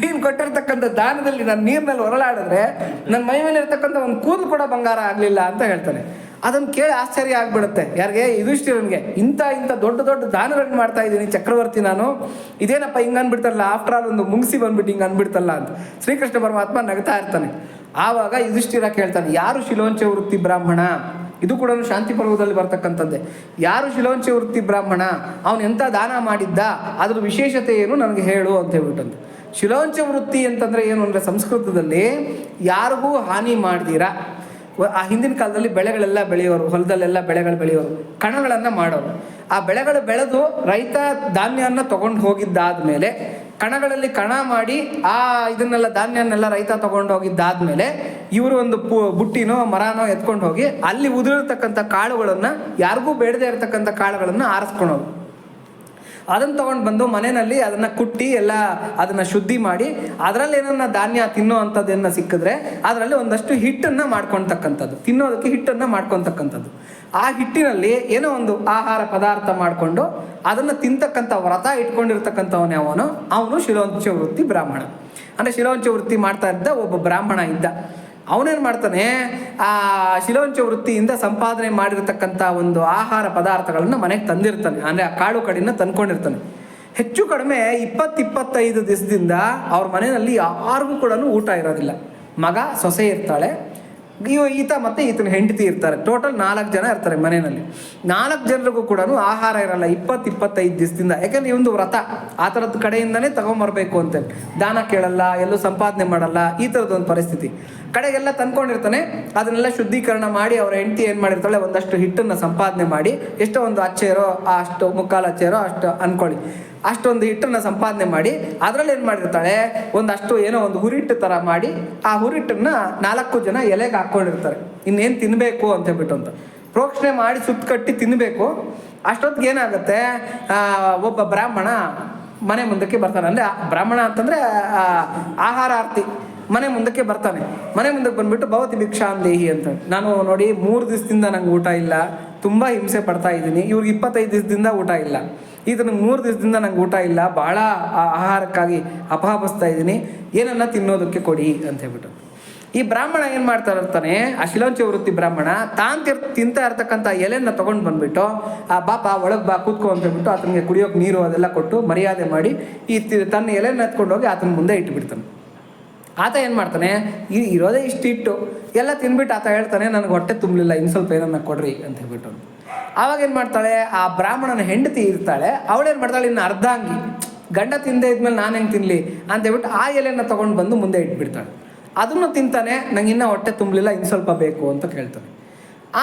ನೀನು ಕೊಟ್ಟಿರ್ತಕ್ಕಂಥ ದಾನದಲ್ಲಿ ನಾನು ನೀರಿನಲ್ಲಿ ಹೊರಳಾಡಿದ್ರೆ ನನ್ನ ಮೈ ಮೇಲೆ ಇರ್ತಕ್ಕಂಥ ಒಂದು ಕೂದಲು ಕೂಡ ಬಂಗಾರ ಆಗಲಿಲ್ಲ ಅಂತ ಹೇಳ್ತಾನೆ. ಅದನ್ನು ಕೇಳಿ ಆಶ್ಚರ್ಯ ಆಗ್ಬಿಡುತ್ತೆ ಯಾರಿಗೆ, ಯುಧಿಷ್ಠಿರನಿಗೆ. ಇಂಥ ದೊಡ್ಡ ದೊಡ್ಡ ದಾನಗಳನ್ನ ಮಾಡ್ತಾ ಇದ್ದೀನಿ ಚಕ್ರವರ್ತಿ ನಾನು, ಇದೇನಪ್ಪ ಹಿಂಗೆ ಅಂದ್ಬಿಡ್ತಾರಲ್ಲ, ಆಫ್ಟರ್ ಆಲ್ ಒಂದು ಮುಂಗ್ಸಿ ಬಂದ್ಬಿಟ್ಟು ಹಿಂಗೆ ಅಂದ್ಬಿಡ್ತಲ್ಲ ಅಂತ ಶ್ರೀಕೃಷ್ಣ ಪರಮಾತ್ಮ ನಗ್ತಾ ಇರ್ತಾನೆ. ಆವಾಗ ಯುಧಿಷ್ಠಿರ ಕೇಳ್ತಾನೆ, ಯಾರು ಶಿಲೋಂಚ ವೃತ್ತಿ ಬ್ರಾಹ್ಮಣ? ಇದು ಕೂಡ ಶಾಂತಿ ಪರ್ವದಲ್ಲಿ ಬರ್ತಕ್ಕಂಥದ್ದೇ. ಯಾರು ಶಿಲೋಂಚ ವೃತ್ತಿ ಬ್ರಾಹ್ಮಣ, ಅವನು ಎಂಥ ದಾನ ಮಾಡಿದ್ದ, ಅದ್ರ ವಿಶೇಷತೆ ಏನು ನನಗೆ ಹೇಳು ಅಂತ ಹೇಳ್ಬಿಟ್ಟಂತೆ. ಶಿಲೋಂಚ ವೃತ್ತಿ ಅಂತಂದರೆ ಏನು ಅಂದರೆ ಸಂಸ್ಕೃತದಲ್ಲಿ ಯಾರಿಗೂ ಹಾನಿ ಮಾಡ್ದಿರಾ, ಆ ಹಿಂದಿನ ಕಾಲದಲ್ಲಿ ಬೆಳೆಗಳೆಲ್ಲ ಬೆಳೆಯೋರು, ಹೊಲದಲ್ಲೆಲ್ಲ ಬೆಳೆಗಳು ಬೆಳೆಯೋರು, ಕಣಗಳನ್ನು ಮಾಡೋರು. ಆ ಬೆಳೆಗಳು ಬೆಳೆದು ರೈತ ಧಾನ್ಯವನ್ನು ತೊಗೊಂಡು ಹೋಗಿದ್ದಾದ್ಮೇಲೆ, ಕಣಗಳಲ್ಲಿ ಕಣ ಮಾಡಿ ಆ ಇದನ್ನೆಲ್ಲ ಧಾನ್ಯನ್ನೆಲ್ಲ ರೈತ ತೊಗೊಂಡು ಹೋಗಿದ್ದಾದ್ಮೇಲೆ ಇವರು ಒಂದು ಬುಟ್ಟಿನೋ ಮರನೋ ಎತ್ಕೊಂಡು ಹೋಗಿ ಅಲ್ಲಿ ಉದುರಿರ್ತಕ್ಕಂಥ ಕಾಳುಗಳನ್ನು, ಯಾರಿಗೂ ಬೇಡದೇ ಇರತಕ್ಕಂಥ ಕಾಳುಗಳನ್ನು ಆರಿಸ್ಕೊಳೋರು. ಅದನ್ನು ತೊಗೊಂಡು ಬಂದು ಮನೆಯಲ್ಲಿ ಅದನ್ನು ಕುಟ್ಟಿ ಎಲ್ಲ ಅದನ್ನು ಶುದ್ಧಿ ಮಾಡಿ ಅದರಲ್ಲಿ ಏನನ್ನ ಧಾನ್ಯ ತಿನ್ನೋ ಅಂಥದ್ದನ್ನು ಸಿಕ್ಕಿದ್ರೆ ಅದರಲ್ಲಿ ಒಂದಷ್ಟು ಹಿಟ್ಟನ್ನು ಮಾಡ್ಕೊಳ್ತಕ್ಕಂಥದ್ದು, ತಿನ್ನೋದಕ್ಕೆ ಹಿಟ್ಟನ್ನು ಮಾಡ್ಕೊತಕ್ಕಂಥದ್ದು. ಆ ಹಿಟ್ಟಿನಲ್ಲಿ ಏನೋ ಒಂದು ಆಹಾರ ಪದಾರ್ಥ ಮಾಡಿಕೊಂಡು ಅದನ್ನು ತಿಂತಕ್ಕಂಥ ವ್ರತ ಇಟ್ಕೊಂಡಿರ್ತಕ್ಕಂಥವನೇ ಅವನು ಶಿಲೋಂಚ ವೃತ್ತಿ ಬ್ರಾಹ್ಮಣ. ಅಂದರೆ ಶಿಲೋಂಚ ವೃತ್ತಿ ಮಾಡ್ತಾ ಇದ್ದ ಒಬ್ಬ ಬ್ರಾಹ್ಮಣ ಇದ್ದ. ಅವನೇನು ಮಾಡ್ತಾನೆ, ಆ ಶಿಲೋಂಚ ವೃತ್ತಿಯಿಂದ ಸಂಪಾದನೆ ಮಾಡಿರ್ತಕ್ಕಂಥ ಒಂದು ಆಹಾರ ಪದಾರ್ಥಗಳನ್ನು ಮನೆಗೆ ತಂದಿರ್ತಾನೆ. ಅಂದರೆ ಆ ಕಾಳು ಕಡಿನ ತಂದ್ಕೊಂಡಿರ್ತಾನೆ. ಹೆಚ್ಚು ಕಡಿಮೆ 20-25 ದಿವಸದಿಂದ ಅವ್ರ ಮನೆಯಲ್ಲಿ ಯಾರಿಗೂ ಕೂಡ ಊಟ ಇರೋದಿಲ್ಲ. ಮಗ ಸೊಸೆ ಇರ್ತಾಳೆ, ಈತ ಮತ್ತು ಈತನ ಹೆಂಡತಿ ಇರ್ತಾರೆ. ಟೋಟಲ್ 4 ಜನ ಇರ್ತಾರೆ ಮನೆಯಲ್ಲಿ. 4 ಜನರಿಗೂ ಕೂಡ ಆಹಾರ ಇರಲ್ಲ 20-25 ದಿವಸದಿಂದ. ಯಾಕೆಂದ್ರೆ ಈ ಒಂದು ವ್ರತ ಆ ಥರದ ಕಡೆಯಿಂದನೇ ತಗೊಂಬರ್ಬೇಕು ಅಂತ, ದಾನ ಕೇಳಲ್ಲ, ಎಲ್ಲೂ ಸಂಪಾದನೆ ಮಾಡಲ್ಲ, ಈ ಥರದೊಂದು ಪರಿಸ್ಥಿತಿ. ಕಡೆಗೆಲ್ಲ ತಂದ್ಕೊಂಡಿರ್ತಾನೆ, ಅದನ್ನೆಲ್ಲ ಶುದ್ಧೀಕರಣ ಮಾಡಿ ಅವರ ಹೆಂಡತಿ ಏನು ಮಾಡಿರ್ತಾಳೆ, ಒಂದಷ್ಟು ಹಿಟ್ಟನ್ನು ಸಂಪಾದನೆ ಮಾಡಿ, ಎಷ್ಟೋ ಒಂದು ಅಚ್ಚೇರೋ ಅಷ್ಟು, ಮುಕ್ಕಾಲು ಅಚ್ಚೇರೋ ಅಷ್ಟು ಅಂದ್ಕೊಳ್ಳಿ, ಅಷ್ಟೊಂದು ಹಿಟ್ಟನ್ನು ಸಂಪಾದನೆ ಮಾಡಿ ಅದರಲ್ಲಿ ಏನು ಮಾಡಿರ್ತಾಳೆ, ಒಂದಷ್ಟು ಏನೋ ಒಂದು ಹುರಿಟ್ಟು ಥರ ಮಾಡಿ ಆ ಹುರಿಟ್ಟನ್ನು 4 ಜನ ಎಲೆಗೆ ಹಾಕ್ಕೊಂಡಿರ್ತಾರೆ. ಇನ್ನೇನು ತಿನ್ನಬೇಕು ಅಂತ ಹೇಳ್ಬಿಟ್ಟು ಅಂತ ಪ್ರೋಕ್ಷಣೆ ಮಾಡಿ ಸುತ್ತ ಕಟ್ಟಿ ತಿನ್ನಬೇಕು. ಅಷ್ಟೊತ್ತಿಗೆ ಏನಾಗುತ್ತೆ, ಒಬ್ಬ ಬ್ರಾಹ್ಮಣ ಮನೆ ಮುಂದಕ್ಕೆ ಬರ್ತಾನೆ. ಅಂದರೆ ಬ್ರಾಹ್ಮಣ ಅಂತಂದರೆ ಆಹಾರಾರ್ಥಿ ಮನೆ ಮುಂದಕ್ಕೆ ಬರ್ತಾನೆ. ಮನೆ ಮುಂದಕ್ಕೆ ಬಂದುಬಿಟ್ಟು ಭವತಿ ಭಿಕ್ಷಾಂದೇಹಿ ಅಂತ, ನಾನು ನೋಡಿ 3 ದಿವಸದಿಂದ ನಂಗೆ ಊಟ ಇಲ್ಲ, ತುಂಬ ಹಿಂಸೆ ಪಡ್ತಾ ಇದ್ದೀನಿ. ಇವ್ರಿಗೆ 25 ದಿವಸದಿಂದ ಊಟ ಇಲ್ಲ, ಇದನ್ನು 3 ದಿವಸದಿಂದ ನಂಗೆ ಊಟ ಇಲ್ಲ, ಭಾಳ ಆಹಾರಕ್ಕಾಗಿ ಅಪಹಾಪಿಸ್ತಾ ಇದ್ದೀನಿ, ಏನನ್ನ ತಿನ್ನೋದಕ್ಕೆ ಕೊಡಿ ಅಂತ ಹೇಳ್ಬಿಟ್ಟು. ಈ ಬ್ರಾಹ್ಮಣ ಏನು ಮಾಡ್ತಾ ಇರ್ತಾನೆ, ಆ ಶಿಲೋಂಚ ವೃತ್ತಿ ಬ್ರಾಹ್ಮಣ ತಿಂತಾ ಇರ್ತಕ್ಕಂಥ ಎಲೆಯನ್ನು ತೊಗೊಂಡು ಬಂದುಬಿಟ್ಟು, ಆ ಬಾಪ ಒಳಗೆ ಬಾ ಕೂತ್ಕೊ ಅಂತ ಹೇಳ್ಬಿಟ್ಟು ಆತನಿಗೆ ಕುಡಿಯೋಕೆ ನೀರು ಅದೆಲ್ಲ ಕೊಟ್ಟು ಮರ್ಯಾದೆ ಮಾಡಿ ತನ್ನ ಎಲೆಯನ್ನು ಎತ್ಕೊಂಡು ಹೋಗಿ ಆತನ ಮುಂದೆ ಇಟ್ಬಿಡ್ತಾನೆ. ಆತ ಏನು ಮಾಡ್ತಾನೆ, ಇರೋದೇ ಇಷ್ಟಿಟ್ಟು ಎಲ್ಲ ತಿನ್ಬಿಟ್ಟು ಆತ ಹೇಳ್ತಾನೆ, ನನಗೆ ಹೊಟ್ಟೆ ತುಂಬಲಿಲ್ಲ, ಇನ್ನು ಸ್ವಲ್ಪ ಏನನ್ನ ಕೊಡ್ರಿ ಅಂತ ಹೇಳ್ಬಿಟ್ಟು. ಆವಾಗ ಏನು ಮಾಡ್ತಾಳೆ, ಆ ಬ್ರಾಹ್ಮಣನ ಹೆಂಡತಿ ಇರ್ತಾಳೆ, ಅವಳೇನು ಮಾಡ್ತಾಳೆ, ಇನ್ನು ಅರ್ಧಾಂಗಿ, ಗಂಡ ತಿಂದೇ ಇದ್ಮೇಲೆ ನಾನು ಹೆಂಗೆ ತಿನ್ನಲಿ ಅಂತ ಹೇಳ್ಬಿಟ್ಟು ಆ ಎಲೆಯನ್ನು ತೊಗೊಂಡು ಬಂದು ಮುಂದೆ ಇಟ್ಬಿಡ್ತಾಳೆ. ಅದನ್ನು ತಿಂತಾನೆ, ನಂಗೆ ಇನ್ನೂ ಹೊಟ್ಟೆ ತುಂಬಲಿಲ್ಲ, ಇನ್ನು ಸ್ವಲ್ಪ ಬೇಕು ಅಂತ ಕೇಳ್ತಾನೆ.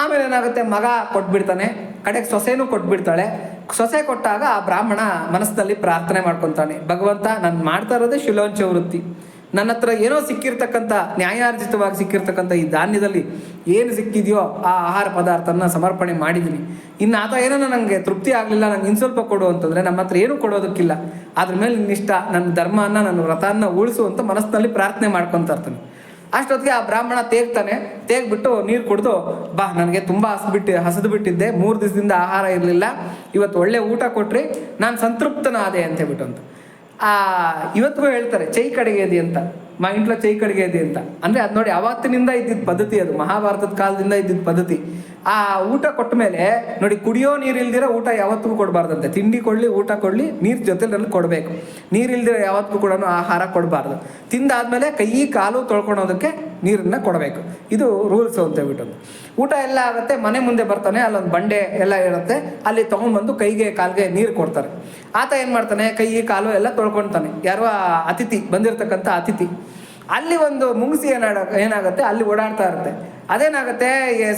ಆಮೇಲೆ ಏನಾಗುತ್ತೆ, ಮಗ ಕೊಟ್ಬಿಡ್ತಾನೆ, ಕಡೆಗೆ ಸೊಸೆನೂ ಕೊಟ್ಬಿಡ್ತಾಳೆ. ಸೊಸೆ ಕೊಟ್ಟಾಗ ಆ ಬ್ರಾಹ್ಮಣ ಮನಸ್ಸಿನಲ್ಲಿ ಪ್ರಾರ್ಥನೆ ಮಾಡ್ಕೊತಾನೆ, ಭಗವಂತ ನಾನು ಮಾಡ್ತಾ ಇರೋದೇ ಶಿಲೋಂಚ ವೃತ್ತಿ, ನನ್ನ ಹತ್ರ ಏನೋ ಸಿಕ್ಕಿರ್ತಕ್ಕಂಥ ನ್ಯಾಯಾರ್ಜಿತವಾಗಿ ಸಿಕ್ಕಿರ್ತಕ್ಕಂಥ ಈ ಧಾನ್ಯದಲ್ಲಿ ಏನು ಸಿಕ್ಕಿದೆಯೋ ಆ ಆಹಾರ ಪದಾರ್ಥನ ಸಮರ್ಪಣೆ ಮಾಡಿದ್ದೀನಿ. ಇನ್ನು ಆತ ಏನೋ ನನಗೆ ತೃಪ್ತಿ ಆಗಲಿಲ್ಲ, ನಂಗೆ ಇನ್ನು ಸ್ವಲ್ಪ ಕೊಡು ಅಂತಂದರೆ ನಮ್ಮ ಹತ್ರ ಏನೂ ಕೊಡೋದಕ್ಕಿಲ್ಲ, ಅದ್ರ ಮೇಲೆ ನಿನ್ನಿಷ್ಟ, ನನ್ನ ಧರ್ಮನ ನನ್ನ ವ್ರತನ ಉಳಿಸು ಅಂತ ಮನಸ್ಸಿನಲ್ಲಿ ಪ್ರಾರ್ಥನೆ ಮಾಡ್ಕೊತಾ ಇರ್ತಾನೆ. ಅಷ್ಟೊತ್ತಿಗೆ ಆ ಬ್ರಾಹ್ಮಣ ತೇಗ್ಬಿಟ್ಟು ನೀರು ಕುಡಿದು, ಬಾ ನನಗೆ ತುಂಬ ಹಸಿದು ಬಿಟ್ಟಿದ್ದೆ, 3 ದಿವಸದಿಂದ ಆಹಾರ ಇರಲಿಲ್ಲ, ಇವತ್ತು ಒಳ್ಳೆ ಊಟ ಕೊಟ್ರಿ, ನಾನು ಸಂತೃಪ್ತನಾದೆ ಅಂತ ಹೇಳ್ಬಿಟ್ಟು ಅಂತ. ಇವತ್ತಿಗೂ ಹೇಳ್ತಾರೆ ಚೈ ಕಡೆಗೆದಿ ಅಂತ, ಮಾ ಇಂట్లో ಚೈ ಕಡೆಗೆದಿ ಅಂತ. ಅಂದರೆ ಅದು ನೋಡಿ ಆವತ್ತಿನಿಂದ ಇದ್ದಿದ್ದ ಪದ್ಧತಿ, ಅದು ಮಹಾಭಾರತದ ಕಾಲದಿಂದ ಇದ್ದಿದ್ದ ಪದ್ಧತಿ. ಆ ಊಟ ಕೊಟ್ಟ ಮೇಲೆ ನೋಡಿ, ಕುಡಿಯೋ ನೀರು ಇಲ್ದಿರ ಊಟ ಯಾವತ್ತಿಗೂ ಕೊಡಬಾರ್ದಂತೆ. ತಿಂಡಿ ಕೊಡಲಿ, ಊಟ ಕೊಡಲಿ, ನೀರು ಜೊತೆಲಿ ಕೊಡಬೇಕು. ನೀರು ಇಲ್ದಿರ ಯಾವತ್ತಿಗೂ ಕೂಡ ಆಹಾರ ಕೊಡಬಾರ್ದು. ತಿಂದಾದ್ಮೇಲೆ ಕೈ ಕಾಲು ತೊಳ್ಕೊಳೋದಕ್ಕೆ ನೀರನ್ನು ಕೊಡಬೇಕು. ಇದು ರೂಲ್ಸ್ ಅಂತ ಹೇಳ್ಬಿಟ್ಟು. ಊಟ ಎಲ್ಲ ಆಗುತ್ತೆ, ಮನೆ ಮುಂದೆ ಬರ್ತಾನೆ, ಅಲ್ಲೊಂದು ಬಂಡೆ ಎಲ್ಲ ಇರುತ್ತೆ, ಅಲ್ಲಿ ತೊಗೊಂಡ್ಬಂದು ಕೈಗೆ ಕಾಲಿಗೆ ನೀರು ಕೊಡ್ತಾರೆ. ಆತ ಏನು ಮಾಡ್ತಾನೆ, ಕೈ ಕಾಲು ಎಲ್ಲ ತೊಳ್ಕೊತಾನೆ. ಯಾರೋ ಅತಿಥಿ ಬಂದಿರತಕ್ಕಂಥ ಅತಿಥಿ, ಅಲ್ಲಿ ಒಂದು ಮುಂಗಿಸಿ ಏನಾಗುತ್ತೆ, ಅಲ್ಲಿ ಓಡಾಡ್ತಾ ಇರುತ್ತೆ. ಅದೇನಾಗುತ್ತೆ,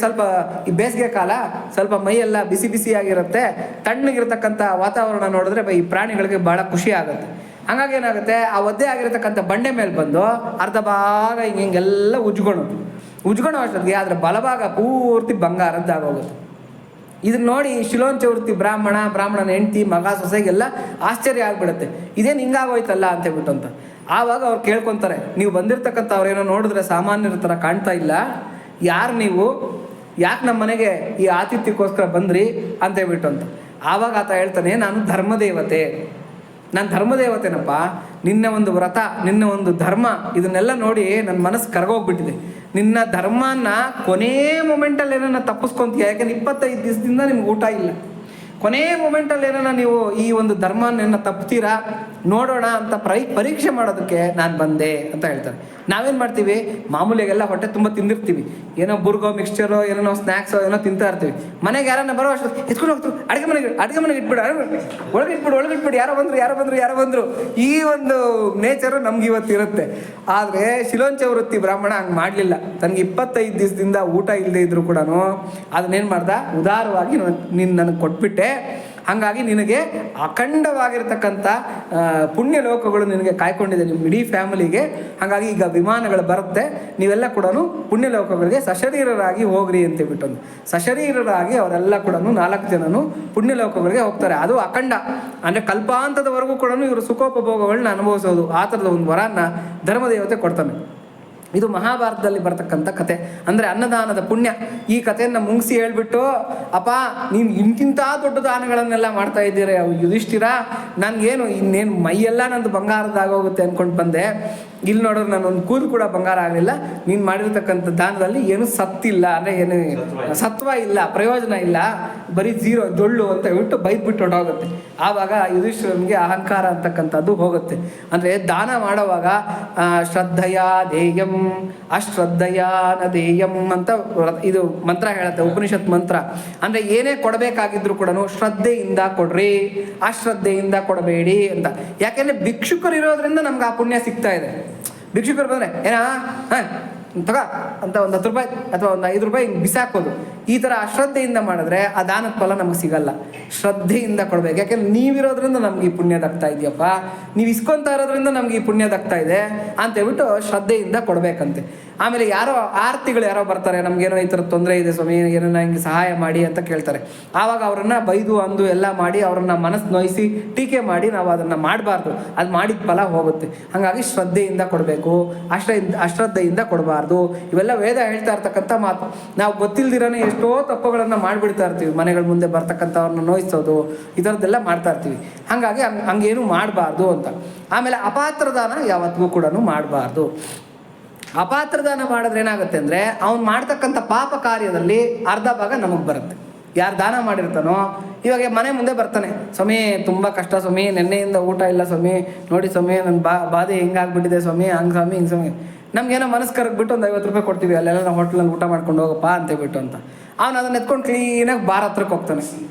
ಸ್ವಲ್ಪ ಈ ಬೇಸಿಗೆ ಕಾಲ, ಸ್ವಲ್ಪ ಮೈಯೆಲ್ಲ ಬಿಸಿ ಬಿಸಿಯಾಗಿರುತ್ತೆ, ತಣ್ಣಗಿರ್ತಕ್ಕಂಥ ವಾತಾವರಣ ನೋಡಿದ್ರೆ ಈ ಪ್ರಾಣಿಗಳಿಗೆ ಭಾಳ ಖುಷಿ ಆಗುತ್ತೆ. ಹಂಗಾಗಿ ಏನಾಗುತ್ತೆ, ಆ ಒದ್ದೆ ಆಗಿರ್ತಕ್ಕಂಥ ಬಂಡೆ ಮೇಲೆ ಬಂದು ಅರ್ಧ ಭಾಗ ಹಿಂಗೆಲ್ಲ ಉಜ್ಕೊಳೋ ಅಷ್ಟೊತ್ತಿಗೆ ಅದರ ಬಲಭಾಗ ಪೂರ್ತಿ ಬಂಗಾರದ್ದಾಗೋಗುತ್ತೆ. ಇದನ್ನ ನೋಡಿ ಶಿಲೋಂಚ ವೃತ್ತಿ ಬ್ರಾಹ್ಮಣನ ಹೆಂಡತಿ, ಮಗ, ಸೊಸೆಗೆಲ್ಲ ಆಶ್ಚರ್ಯ ಆಗ್ಬಿಡುತ್ತೆ, ಇದೇನು ಹಿಂಗಾಗೋಯ್ತಲ್ಲ ಅಂತ ಹೇಳ್ಬಿಟ್ಟು ಅಂತ. ಆವಾಗ ಅವ್ರು ಕೇಳ್ಕೊತಾರೆ, ನೀವು ಬಂದಿರ್ತಕ್ಕಂಥ ಅವ್ರೇನೋ ನೋಡಿದ್ರೆ ಸಾಮಾನ್ಯರ ಥರ ಕಾಣ್ತಾ ಇಲ್ಲ, ಯಾರು ನೀವು, ಯಾಕೆ ನಮ್ಮ ಮನೆಗೆ ಈ ಆತಿಥ್ಯಕ್ಕೋಸ್ಕರ ಬಂದ್ರಿ ಅಂತ ಹೇಳ್ಬಿಟ್ಟು ಅಂತ. ಆವಾಗ ಆತ ಹೇಳ್ತಾನೆ, ನಾನು ಧರ್ಮದೇವತೆ, ನಾನು ಧರ್ಮದೇವತೆನಪ್ಪ, ನಿನ್ನ ಒಂದು ವ್ರತ, ನಿನ್ನ ಒಂದು ಧರ್ಮ, ಇದನ್ನೆಲ್ಲ ನೋಡಿ ನನ್ನ ಮನಸ್ಸು ಕರಗೋಗ್ಬಿಟ್ಟಿದೆ. ನಿನ್ನ ಧರ್ಮನ ಕೊನೇ ಮೊಮೆಂಟಲ್ಲಿ ಏನನ್ನ ತಪ್ಪಿಸ್ಕೊಂತೀಯ, ಯಾಕೆಂದ್ರೆ 25 ದಿವಸದಿಂದ ನಿಮ್ಗೆ ಊಟ ಇಲ್ಲ, ಕೊನೇ ಮೊಮೆಂಟಲ್ಲಿ ಏನನ್ನ ನೀವು ಈ ಒಂದು ಧರ್ಮನ ತಪ್ತೀರಾ ನೋಡೋಣ ಅಂತ ಪರೀಕ್ಷೆ ಮಾಡೋದಕ್ಕೆ ನಾನು ಬಂದೆ ಅಂತ ಹೇಳ್ತಾರೆ. ನಾವೇನು ಮಾಡ್ತೀವಿ, ಮಾಮೂಲಿಯಾಗೆಲ್ಲ ಹೊಟ್ಟೆ ತುಂಬ ತಿಂದಿರ್ತೀವಿ, ಏನೋ ಬುರ್ಗೋ ಮಿಕ್ಸ್ಚರೋ ಏನೋ ಸ್ನ್ಯಾಕ್ಸೋ ಏನೋ ತಿಂತಾ ಇರ್ತೀವಿ. ಮನೆಗೆ ಯಾರನ್ನ ಬರೋ ಅಷ್ಟು ಎತ್ಕೊಂಡು ಹೋಗ್ತೀವಿ, ಅಡುಗೆ ಮನೆಗೆ ಇಟ್ಬಿಡು, ಒಳಗಿಟ್ಬಿಡು, ಯಾರೋ ಬಂದರು. ಈ ಒಂದು ನೇಚರು ನಮ್ಗೆ ಇವತ್ತು ಇರುತ್ತೆ. ಆದರೆ ಶಿಲೋಂಚ ವೃತ್ತಿ ಬ್ರಾಹ್ಮಣ ಹಂಗೆ ಮಾಡಲಿಲ್ಲ. ತನಗೆ 25 ದಿವಸದಿಂದ ಊಟ ಇಲ್ಲದೆ ಇದ್ರು ಕೂಡ ಅದನ್ನೇನು ಮಾಡ್ದ, ಉದಾರವಾಗಿ ನೀನು ನನಗೆ ಕೊಟ್ಬಿಟ್ಟೆ, ಹಾಗಾಗಿ ನಿನಗೆ ಅಖಂಡವಾಗಿರ್ತಕ್ಕಂಥ ಪುಣ್ಯ ಲೋಕಗಳು ನಿನಗೆ ಕಾಯ್ಕೊಂಡಿದೆ, ನಿಮ್ಮ ಇಡೀ ಫ್ಯಾಮಿಲಿಗೆ. ಹಾಗಾಗಿ ಈಗ ವಿಮಾನಗಳು ಬರುತ್ತೆ, ನೀವೆಲ್ಲ ಕೂಡ ಪುಣ್ಯ ಲೋಕಗಳಿಗೆ ಸಶರೀರರಾಗಿ ಹೋಗ್ರಿ ಅಂತೇಳ್ಬಿಟ್ಟು. ಸಶರೀರರಾಗಿ ಅವರೆಲ್ಲ ಕೂಡ 4 ಜನನು ಪುಣ್ಯ ಲೋಕಗಳಿಗೆ ಹೋಗ್ತಾರೆ. ಅದು ಅಖಂಡ, ಅಂದರೆ ಕಲ್ಪಾಂತದವರೆಗೂ ಕೂಡ ಇವರು ಸುಖೋಪಭೋಗಗಳನ್ನ ಅನುಭವಿಸೋದು. ಆ ಥರದ ಒಂದು ವರನ್ನ ಧರ್ಮದೇವತೆ ಕೊಡ್ತಾನೆ. ಇದು ಮಹಾಭಾರತದಲ್ಲಿ ಬರ್ತಕ್ಕಂಥ ಕತೆ, ಅಂದರೆ ಅನ್ನದಾನದ ಪುಣ್ಯ. ಈ ಕಥೆಯನ್ನು ಮುಗಿಸಿ ಹೇಳ್ಬಿಟ್ಟು, ಅಪ್ಪ ನೀನು ಇಂತಿಂಥ ದೊಡ್ಡ ದಾನಗಳನ್ನೆಲ್ಲ ಮಾಡ್ತಾ ಇದ್ದೀರ ಯುಧಿಷ್ಠಿರ, ನನಗೇನು ಇನ್ನೇನು ಮೈಯೆಲ್ಲ ನಂದು ಬಂಗಾರದಾಗೋಗುತ್ತೆ ಅಂದ್ಕೊಂಡು ಬಂದೆ, ಇಲ್ಲಿ ನೋಡೋರು ನಾನೊಂದು ಕೂದಲು ಕೂಡ ಬಂಗಾರ ಆಗಲಿಲ್ಲ, ನೀನು ಮಾಡಿರ್ತಕ್ಕಂಥ ದಾನದಲ್ಲಿ ಏನು ಸತ್ತಿಲ್ಲ, ಅಂದರೆ ಏನು ಸತ್ವ ಇಲ್ಲ, ಪ್ರಯೋಜನ ಇಲ್ಲ, ಬರೀ ಜೀರೋ ಜೊಳ್ಳು ಅಂತ ಹೇಳ್ಬಿಟ್ಟು ಬೈದ್ಬಿಟ್ಟು ಹೊರಟೋಗುತ್ತೆ. ಆವಾಗ ಯುಧಿಷ್ಠಿರನಿಗೆ ಅಹಂಕಾರ ಅಂತಕ್ಕಂಥದ್ದು ಹೋಗುತ್ತೆ. ಅಂದರೆ ದಾನ ಮಾಡುವಾಗ ಶ್ರದ್ಧೆಯ ದೇಯಂ ಅಶ್ರದ್ಧೆಯ ನ ದೇಯಂ ಅಂತ ಇದು ಮಂತ್ರ ಹೇಳುತ್ತೆ, ಉಪನಿಷತ್ ಮಂತ್ರ. ಅಂದರೆ ಏನೇ ಕೊಡಬೇಕಾಗಿದ್ರು ಕೂಡ ಶ್ರದ್ಧೆಯಿಂದ ಕೊಡ್ರಿ, ಅಶ್ರದ್ಧೆಯಿಂದ ಕೊಡಬೇಡಿ ಅಂತ. ಯಾಕೆಂದರೆ ಭಿಕ್ಷುಕರು ಇರೋದ್ರಿಂದ ನಮ್ಗೆ ಆ ಪುಣ್ಯ ಸಿಗ್ತಾ ಇದೆ. ಭಿಕ್ಷುಕರು ಬಂದರೆ ಏನಾ ತಗ ಅಂತ ಒಂದು 10 ರೂಪಾಯಿ ಅಥವಾ ಒಂದು 5 ರೂಪಾಯಿ ಬಿಸಾಕೋದು, ಈ ಥರ ಅಶ್ರದ್ಧೆಯಿಂದ ಮಾಡಿದ್ರೆ ಆ ದಾನದ ಫಲ ನಮಗೆ ಸಿಗಲ್ಲ. ಶ್ರದ್ಧೆಯಿಂದ ಕೊಡ್ಬೇಕು. ಯಾಕೆಂದ್ರೆ ನೀವಿರೋದ್ರಿಂದ ನಮ್ಗೆ ಈ ಪುಣ್ಯ ದಕ್ತಾ ಇದೆಯಪ್ಪ, ನೀವು ಇಸ್ಕೊತಾ ಇರೋದ್ರಿಂದ ನಮ್ಗೆ ಈ ಪುಣ್ಯ ದಕ್ತಾ ಇದೆ ಅಂತ ಹೇಳ್ಬಿಟ್ಟು ಶ್ರದ್ಧೆಯಿಂದ ಕೊಡಬೇಕಂತೆ. ಆಮೇಲೆ ಯಾರೋ ಆರ್ತಿಗಳು ಯಾರೋ ಬರ್ತಾರೆ, ನಮ್ಗೇನೋ ಈ ಥರ ತೊಂದರೆ ಇದೆ ಸ್ವಾಮಿ, ಏನೋ ಹಿಂಗೆ ಸಹಾಯ ಮಾಡಿ ಅಂತ ಕೇಳ್ತಾರೆ. ಆವಾಗ ಅವರನ್ನು ಬೈದು ಅಂದು ಎಲ್ಲ ಮಾಡಿ ಅವ್ರನ್ನ ಮನಸ್ಸು ನೋಯಿಸಿ ಟೀಕೆ ಮಾಡಿ ನಾವು ಅದನ್ನು ಮಾಡಬಾರ್ದು. ಅದು ಮಾಡಿದ ಫಲ ಹೋಗುತ್ತೆ. ಹಾಗಾಗಿ ಶ್ರದ್ಧೆಯಿಂದ ಕೊಡಬೇಕು, ಅಶ್ರದ್ಧೆಯಿಂದ ಕೊಡಬಾರ್ದು. ಇವೆಲ್ಲ ವೇದ ಹೇಳ್ತಾ ಇರ್ತಕ್ಕಂಥ ಮಾತು. ನಾವು ಗೊತ್ತಿಲ್ದಿರೋನೇ ಎಷ್ಟೋ ತಪ್ಪುಗಳನ್ನು ಮಾಡಿಬಿಡ್ತಾ ಇರ್ತೀವಿ. ಮನೆಗಳ ಮುಂದೆ ಬರ್ತಕ್ಕಂಥವ್ರನ್ನ ನೋಯಿಸೋದು, ಈ ಥರದ್ದೆಲ್ಲ ಮಾಡ್ತಾ ಇರ್ತೀವಿ. ಹಾಗಾಗಿ ಹಂಗೇನು ಮಾಡಬಾರ್ದು ಅಂತ. ಆಮೇಲೆ ಅಪಾತ್ರದಾನ ಯಾವತ್ತಿಗೂ ಕೂಡ ಮಾಡಬಾರ್ದು. ಅಪಾತ್ರದಾನ ಮಾಡಿದ್ರೆ ಏನಾಗುತ್ತೆ ಅಂದರೆ ಅವ್ನು ಮಾಡ್ತಕ್ಕಂಥ ಪಾಪ ಕಾರ್ಯದಲ್ಲಿ ಅರ್ಧ ಭಾಗ ನಮಗೆ ಬರುತ್ತೆ. ಯಾರು ದಾನ ಮಾಡಿರ್ತಾನೋ, ಇವಾಗ ಮನೆ ಮುಂದೆ ಬರ್ತಾನೆ, ಸ್ವಾಮಿ ತುಂಬ ಕಷ್ಟ ಸ್ವಾಮಿ, ನೆನ್ನೆಯಿಂದ ಊಟ ಇಲ್ಲ ಸ್ವಾಮಿ, ನೋಡಿ ಸ್ವಾಮಿ ನನ್ನ ಬಾಧೆ ಹಿಂಗಾಗ್ಬಿಟ್ಟಿದೆ ಸ್ವಾಮಿ, ಹಂಗೆ ಸ್ವಾಮಿ ಹಿಂಗೆ ಸ್ವಾಮಿ. ನಮ್ಗೇನೋ ಮನಸ್ಸು ಕರಗ್ಬಿಟ್ಟು ಒಂದು 50 ರೂಪಾಯಿ ಕೊಡ್ತೀವಿ, ಅಲ್ಲೆಲ್ಲ ನಾವು ಹೋಟ್ಲಲ್ಲಿ ಊಟ ಮಾಡ್ಕೊಂಡು ಹೋಗಪ್ಪ ಅಂತೇಳ್ಬಿಟ್ಟು ಅಂತ. ಅವ್ನು ಅದನ್ನ ಎತ್ಕೊಂಡು ಕ್ಲೀನಾಗಿ ಬಾರ್ ಹತ್ರಕ್ಕೆ ಹೋಗ್ತಾನೆ.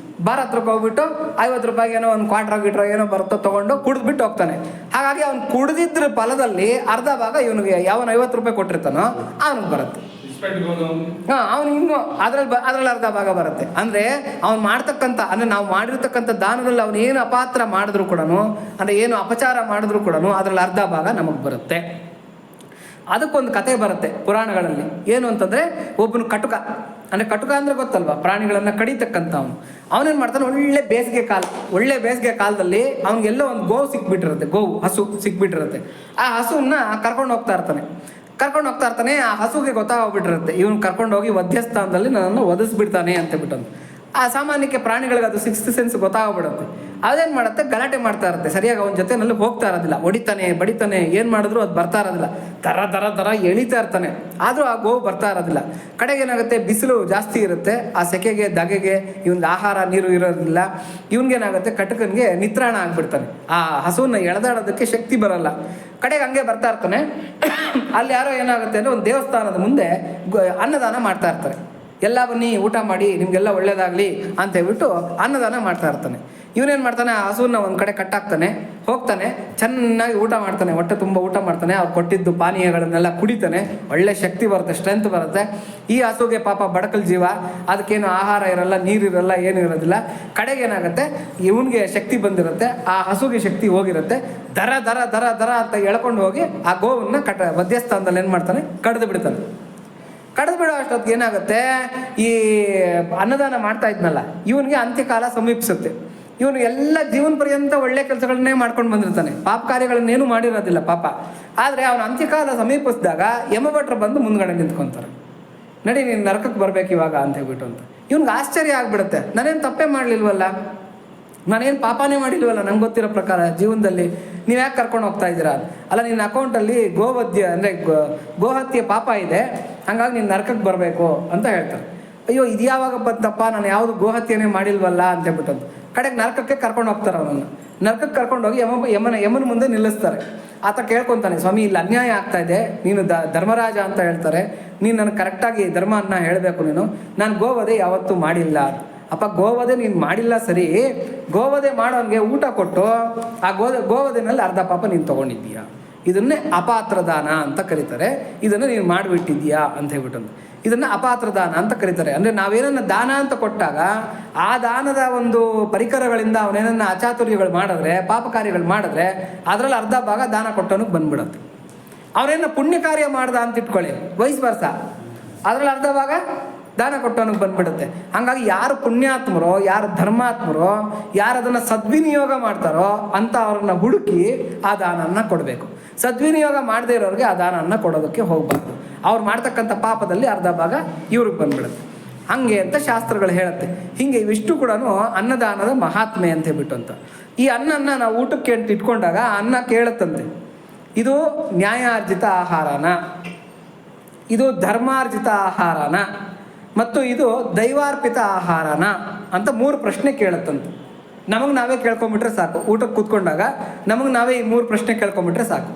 ಬಾರ್ ಹತ್ರಕ್ಕೆ ಹೋಗ್ಬಿಟ್ಟು 50 ರೂಪಾಯಿಗೆ ಏನೋ ಒಂದು ಕ್ವಾಟ್ರ ಗಿಟ್ರ ಏನೋ ಬರುತ್ತೋ ತೊಗೊಂಡು ಕುಡಿದ್ಬಿಟ್ಟು ಹೋಗ್ತಾನೆ. ಹಾಗಾಗಿ ಅವ್ನು ಕುಡಿದಿದ್ರ ಫಲದಲ್ಲಿ ಅರ್ಧ ಭಾಗ ಇವನಿಗೆ ಯಾವನು 50 ರೂಪಾಯಿ ಕೊಟ್ಟಿರ್ತಾನೋ ಅವನಿಗೆ ಬರುತ್ತೆ. ಅವನು ಇನ್ನು ಅದ್ರಲ್ಲಿ ಅರ್ಧ ಭಾಗ ಬರುತ್ತೆ. ಅಂದರೆ ಅವ್ನು ಮಾಡ್ತಕ್ಕಂಥ, ಅಂದರೆ ನಾವು ಮಾಡಿರ್ತಕ್ಕಂಥ ದಾನದಲ್ಲಿ ಅವನು ಏನು ಅಪಾತ್ರ ಮಾಡಿದ್ರು ಕೂಡ, ಅಂದರೆ ಏನು ಅಪಚಾರ ಮಾಡಿದ್ರು ಕೂಡ ಅದರಲ್ಲಿ ಅರ್ಧ ಭಾಗ ನಮಗೆ ಬರುತ್ತೆ. ಅದಕ್ಕೊಂದು ಕತೆ ಬರುತ್ತೆ ಪುರಾಣಗಳಲ್ಲಿ. ಏನು ಅಂತಂದರೆ, ಒಬ್ಬನು ಕಟುಕ, ಅಂದರೆ ಕಟುಕ ಅಂದರೆ ಗೊತ್ತಲ್ವ, ಪ್ರಾಣಿಗಳನ್ನು ಕಡಿತಕ್ಕಂಥ ಅವನೇನು ಮಾಡ್ತಾನೆ, ಒಳ್ಳೆ ಬೇಸಿಗೆ ಕಾಲದಲ್ಲಿ ಅವ್ನಿಗೆಲ್ಲೋ ಒಂದು ಗೋವು ಸಿಕ್ಬಿಟ್ಟಿರುತ್ತೆ, ಹಸು ಸಿಕ್ಬಿಟ್ಟಿರುತ್ತೆ. ಆ ಹಸುವನ್ನ ಕರ್ಕೊಂಡು ಹೋಗ್ತಾ ಇರ್ತಾನೆ. ಆ ಹಸುಗೆ ಗೊತ್ತಾಗ್ಬಿಟ್ಟಿರುತ್ತೆ, ಇವನು ಕರ್ಕೊಂಡು ಹೋಗಿ ವಧ್ಯಸ್ಥಾನದಲ್ಲಿ ನನ್ನನ್ನು ವಧಿಸ್ಬಿಡ್ತಾನೆ ಅಂತ ಬಿಟ್ಟಂತ. ಆ ಸಾಮಾನ್ಯಕ್ಕೆ ಪ್ರಾಣಿಗಳಿಗೆ ಅದು 6th ಸೆನ್ಸ್ ಗೊತ್ತಾಗ್ಬಿಡುತ್ತೆ. ಅದೇನು ಮಾಡುತ್ತೆ, ಗಲಾಟೆ ಮಾಡ್ತಾ ಇರುತ್ತೆ, ಸರಿಯಾಗಿ ಅವನ ಜೊತೆನಲ್ಲಿ ಹೋಗ್ತಾ ಇರೋದಿಲ್ಲ, ಹೊಡಿತಾನೆ ಬಡಿತಾನೆ, ಏನು ಮಾಡಿದ್ರು ಅದು ಬರ್ತಾ ಇರೋದಿಲ್ಲ, ದರ ಎಳಿತಾ ಇರ್ತಾನೆ, ಆದರೂ ಆ ಗೋವು ಬರ್ತಾ ಇರೋದಿಲ್ಲ. ಕಡೆಗೆ ಏನಾಗುತ್ತೆ, ಬಿಸಿಲು ಜಾಸ್ತಿ ಇರುತ್ತೆ, ಆ ಸೆಕೆಗೆ ದಗೆಗೆ ಇವನ್ಗೆ ಆಹಾರ ನೀರು ಇರೋದಿಲ್ಲ. ಇವನ್ಗೇನಾಗುತ್ತೆ, ಕಟಕನಿಗೆ ನಿತ್ರಾಣ ಆಗ್ಬಿಡ್ತಾನೆ, ಆ ಹಸುವನ್ನ ಎಳೆದಾಡೋದಕ್ಕೆ ಶಕ್ತಿ ಬರಲ್ಲ. ಕಡೆಗೆ ಹಂಗೆ ಬರ್ತಾ ಇರ್ತಾನೆ. ಅಲ್ಲಿ ಯಾರೋ ಏನಾಗುತ್ತೆ ಅಂದರೆ, ಒಂದು ದೇವಸ್ಥಾನದ ಮುಂದೆ ಅನ್ನದಾನ ಮಾಡ್ತಾ ಇರ್ತಾರೆ. ಎಲ್ಲ ಬನ್ನಿ ಊಟ ಮಾಡಿ, ನಿಮಗೆಲ್ಲ ಒಳ್ಳೇದಾಗಲಿ ಅಂತ ಹೇಳ್ಬಿಟ್ಟು ಅನ್ನದಾನ ಮಾಡ್ತಾ ಇರ್ತಾನೆ. ಇವನೇನು ಮಾಡ್ತಾನೆ, ಆ ಹಸುವನ್ನ ಒಂದು ಕಡೆ ಕಟ್ಟಾಕ್ತಾನೆ, ಹೋಗ್ತಾನೆ, ಚೆನ್ನಾಗಿ ಊಟ ಮಾಡ್ತಾನೆ, ಹೊಟ್ಟೆ ತುಂಬ ಊಟ ಮಾಡ್ತಾನೆ, ಅವ್ರು ಕೊಟ್ಟಿದ್ದು ಪಾನೀಯಗಳನ್ನೆಲ್ಲ ಕುಡಿತಾನೆ, ಒಳ್ಳೆ ಶಕ್ತಿ ಬರುತ್ತೆ, ಸ್ಟ್ರೆಂತ್ ಬರುತ್ತೆ. ಈ ಹಸುಗೆ ಪಾಪ ಬಡಕಲ್ ಜೀವ, ಅದಕ್ಕೇನು ಆಹಾರ ಇರಲ್ಲ, ನೀರಿರಲ್ಲ, ಏನೂ ಇರೋದಿಲ್ಲ. ಕಡೆಗೆ ಏನಾಗುತ್ತೆ, ಇವನಿಗೆ ಶಕ್ತಿ ಬಂದಿರುತ್ತೆ, ಆ ಹಸುಗೆ ಶಕ್ತಿ ಹೋಗಿರುತ್ತೆ. ದರ ಅಂತ ಎಳ್ಕೊಂಡು ಹೋಗಿ ಆ ಗೋವನ್ನು ಮಧ್ಯಸ್ಥಾನದಲ್ಲಿ ಏನು ಮಾಡ್ತಾನೆ, ಕಡ್ದು ಬಿಡೋ ಅಷ್ಟೊತ್ತಿಗೆ ಏನಾಗುತ್ತೆ, ಈ ಅನ್ನದಾನ ಮಾಡ್ತಾ ಇದ್ನಲ್ಲ ಇವನಿಗೆ ಅಂತ್ಯಕಾಲ ಸಮೀಪಿಸುತ್ತೆ. ಇವನು ಎಲ್ಲ ಜೀವನ ಪರ್ಯಂತ ಒಳ್ಳೆ ಕೆಲಸಗಳನ್ನೇ ಮಾಡ್ಕೊಂಡು ಬಂದಿರ್ತಾನೆ, ಪಾಪ ಕಾರ್ಯಗಳನ್ನೇನು ಮಾಡಿರೋದಿಲ್ಲ ಪಾಪ. ಆದರೆ ಅವನ ಅಂತ್ಯಕಾಲ ಸಮೀಪಿಸಿದಾಗ ಯಮಭಟ್ರು ಬಂದು ಮುಂದ್ಗಡೆ ನಿಂತ್ಕೊತಾರೆ, ನಡಿ ನೀನು ನರಕಕ್ಕೆ ಬರ್ಬೇಕು ಇವಾಗ ಅಂತ ಹೇಳ್ಬಿಟ್ಟು ಅಂತ. ಇವನ್ಗೆ ಆಶ್ಚರ್ಯ ಆಗ್ಬಿಡುತ್ತೆ, ನಾನೇನು ತಪ್ಪೇ ಮಾಡಲಿಲ್ವಲ್ಲ, ನಾನೇನು ಪಾಪನೇ ಮಾಡಿಲ್ವಲ್ಲ, ನಂಗೆ ಗೊತ್ತಿರೋ ಪ್ರಕಾರ ಜೀವನದಲ್ಲಿ ನೀವು ಯಾಕೆ ಕರ್ಕೊಂಡು ಹೋಗ್ತಾ ಇದ್ದೀರಾ? ಅಲ್ಲ, ನಿನ್ನ ಅಕೌಂಟಲ್ಲಿ ಗೋವಧ್ಯ ಅಂದರೆ ಗೋಹತ್ಯೆ ಪಾಪ ಇದೆ, ಹಾಗಾಗಿ ನೀನು ನರಕಕ್ಕೆ ಬರಬೇಕು ಅಂತ ಹೇಳ್ತಾರೆ. ಅಯ್ಯೋ ಇದು ಯಾವಾಗ ಬಂತಪ್ಪ, ನಾನು ಯಾವುದು ಗೋಹತ್ಯೆನೇ ಮಾಡಿಲ್ವಲ್ಲ ಅಂತ ಹೇಳ್ಬಿಟ್ಟು ಕಡೆಗೆ ನರಕಕ್ಕೆ ಕರ್ಕೊಂಡು ಹೋಗ್ತಾರೆ. ಅವನನ್ನು ನರಕಕ್ಕೆ ಕರ್ಕೊಂಡೋಗಿ ಯಮನ ಮುಂದೆ ನಿಲ್ಲಿಸ್ತಾರೆ. ಆತ ಕೇಳ್ಕೊತಾನೆ, ಸ್ವಾಮಿ ಇಲ್ಲಿ ಅನ್ಯಾಯ ಆಗ್ತಾ ಇದೆ, ನೀನು ಧರ್ಮರಾಜ ಅಂತ ಹೇಳ್ತಾರೆ, ನೀನು ನನಗೆ ಕರೆಕ್ಟಾಗಿ ಧರ್ಮವನ್ನು ಹೇಳಬೇಕು, ನಾನು ಗೋವಧೆ ಯಾವತ್ತೂ ಮಾಡಿಲ್ಲ. ಅಪ್ಪ, ಗೋವಧೆ ನೀನು ಮಾಡಿಲ್ಲ ಸರಿ, ಗೋವಧೆ ಮಾಡೋನಿಗೆ ಊಟ ಕೊಟ್ಟು ಆ ಗೋವಧೆನಲ್ಲಿ ಅರ್ಧ ಪಾಪ ನೀನು ತೊಗೊಂಡಿದ್ದೀಯಾ, ಇದನ್ನೇ ಅಪಾತ್ರದಾನ ಅಂತ ಕರೀತಾರೆ. ಇದನ್ನು ನೀನು ಮಾಡಿಬಿಟ್ಟಿದ್ದೀಯಾ ಅಂತ ಹೇಳ್ಬಿಟ್ಟು ಇದನ್ನು ಅಪಾತ್ರದಾನ ಅಂತ ಕರೀತಾರೆ. ಅಂದರೆ ನಾವೇನನ್ನ ದಾನ ಅಂತ ಕೊಟ್ಟಾಗ ಆ ದಾನದ ಒಂದು ಪರಿಕರಗಳಿಂದ ಅವನೇನನ್ನ ಅಚಾತುರ್ಯಗಳು ಮಾಡಿದ್ರೆ, ಪಾಪ ಕಾರ್ಯಗಳು ಮಾಡಿದ್ರೆ ಅದರಲ್ಲಿ ಅರ್ಧ ಭಾಗ ದಾನ ಕೊಟ್ಟವನಿಗೆ ಬಂದ್ಬಿಡುತ್ತೆ. ಅವನೇನ ಪುಣ್ಯ ಕಾರ್ಯ ಮಾಡ್ದ ಅಂತ ಇಟ್ಕೊಳ್ಳಿ, ವಯಸ್ ಬರ್ಸ, ಅದರಲ್ಲಿ ಅರ್ಧ ಭಾಗ ದಾನ ಕೊಟ್ಟವನಿಗೆ ಬಂದ್ಬಿಡುತ್ತೆ. ಹಾಗಾಗಿ ಯಾರು ಪುಣ್ಯಾತ್ಮರೋ, ಯಾರು ಧರ್ಮಾತ್ಮರೋ, ಯಾರು ಅದನ್ನು ಸದ್ವಿನಿಯೋಗ ಮಾಡ್ತಾರೋ ಅಂತ ಅವ್ರನ್ನ ಹುಡುಕಿ ಆ ದಾನವನ್ನು ಕೊಡಬೇಕು. ಸದ್ವಿನಿಯೋಗ ಮಾಡದೇ ಇರೋರಿಗೆ ಆ ದಾನವನ್ನು ಕೊಡೋದಕ್ಕೆ ಹೋಗಬಾರ್ದು. ಅವ್ರು ಮಾಡ್ತಕ್ಕಂಥ ಪಾಪದಲ್ಲಿ ಅರ್ಧ ಭಾಗ ಇವ್ರಿಗೆ ಬಂದ್ಬಿಡುತ್ತೆ. ಹಾಗೆ ಅಂತ ಶಾಸ್ತ್ರಗಳು ಹೇಳುತ್ತೆ. ಹೀಗೆ ಇವಿಷ್ಟು ಕೂಡ ಅನ್ನದಾನದ ಮಹಾತ್ಮೆ ಅಂತ ಹೇಳ್ಬಿಟ್ಟು ಅಂತ. ಈ ಅನ್ನನ್ನು ನಾವು ಊಟಕ್ಕೆ ಅಂತ ಇಟ್ಕೊಂಡಾಗ ಅನ್ನ ಕೇಳುತ್ತಂತೆ, ಇದು ನ್ಯಾಯಾರ್ಜಿತ ಆಹಾರನ, ಇದು ಧರ್ಮಾರ್ಜಿತ ಆಹಾರನ, ಮತ್ತು ಇದು ದೈವಾರ್ಪಿತ ಆಹಾರನ ಅಂತ 3 ಪ್ರಶ್ನೆ ಕೇಳುತ್ತಂತೆ. ನಮಗೆ ನಾವೇ ಕೇಳ್ಕೊಂಬಿಟ್ರೆ ಸಾಕು. ಊಟಕ್ಕೆ ಕೂತ್ಕೊಂಡಾಗ ನಮಗೆ ನಾವೇ ಈ 3 ಪ್ರಶ್ನೆ ಕೇಳ್ಕೊಂಬಿಟ್ರೆ ಸಾಕು.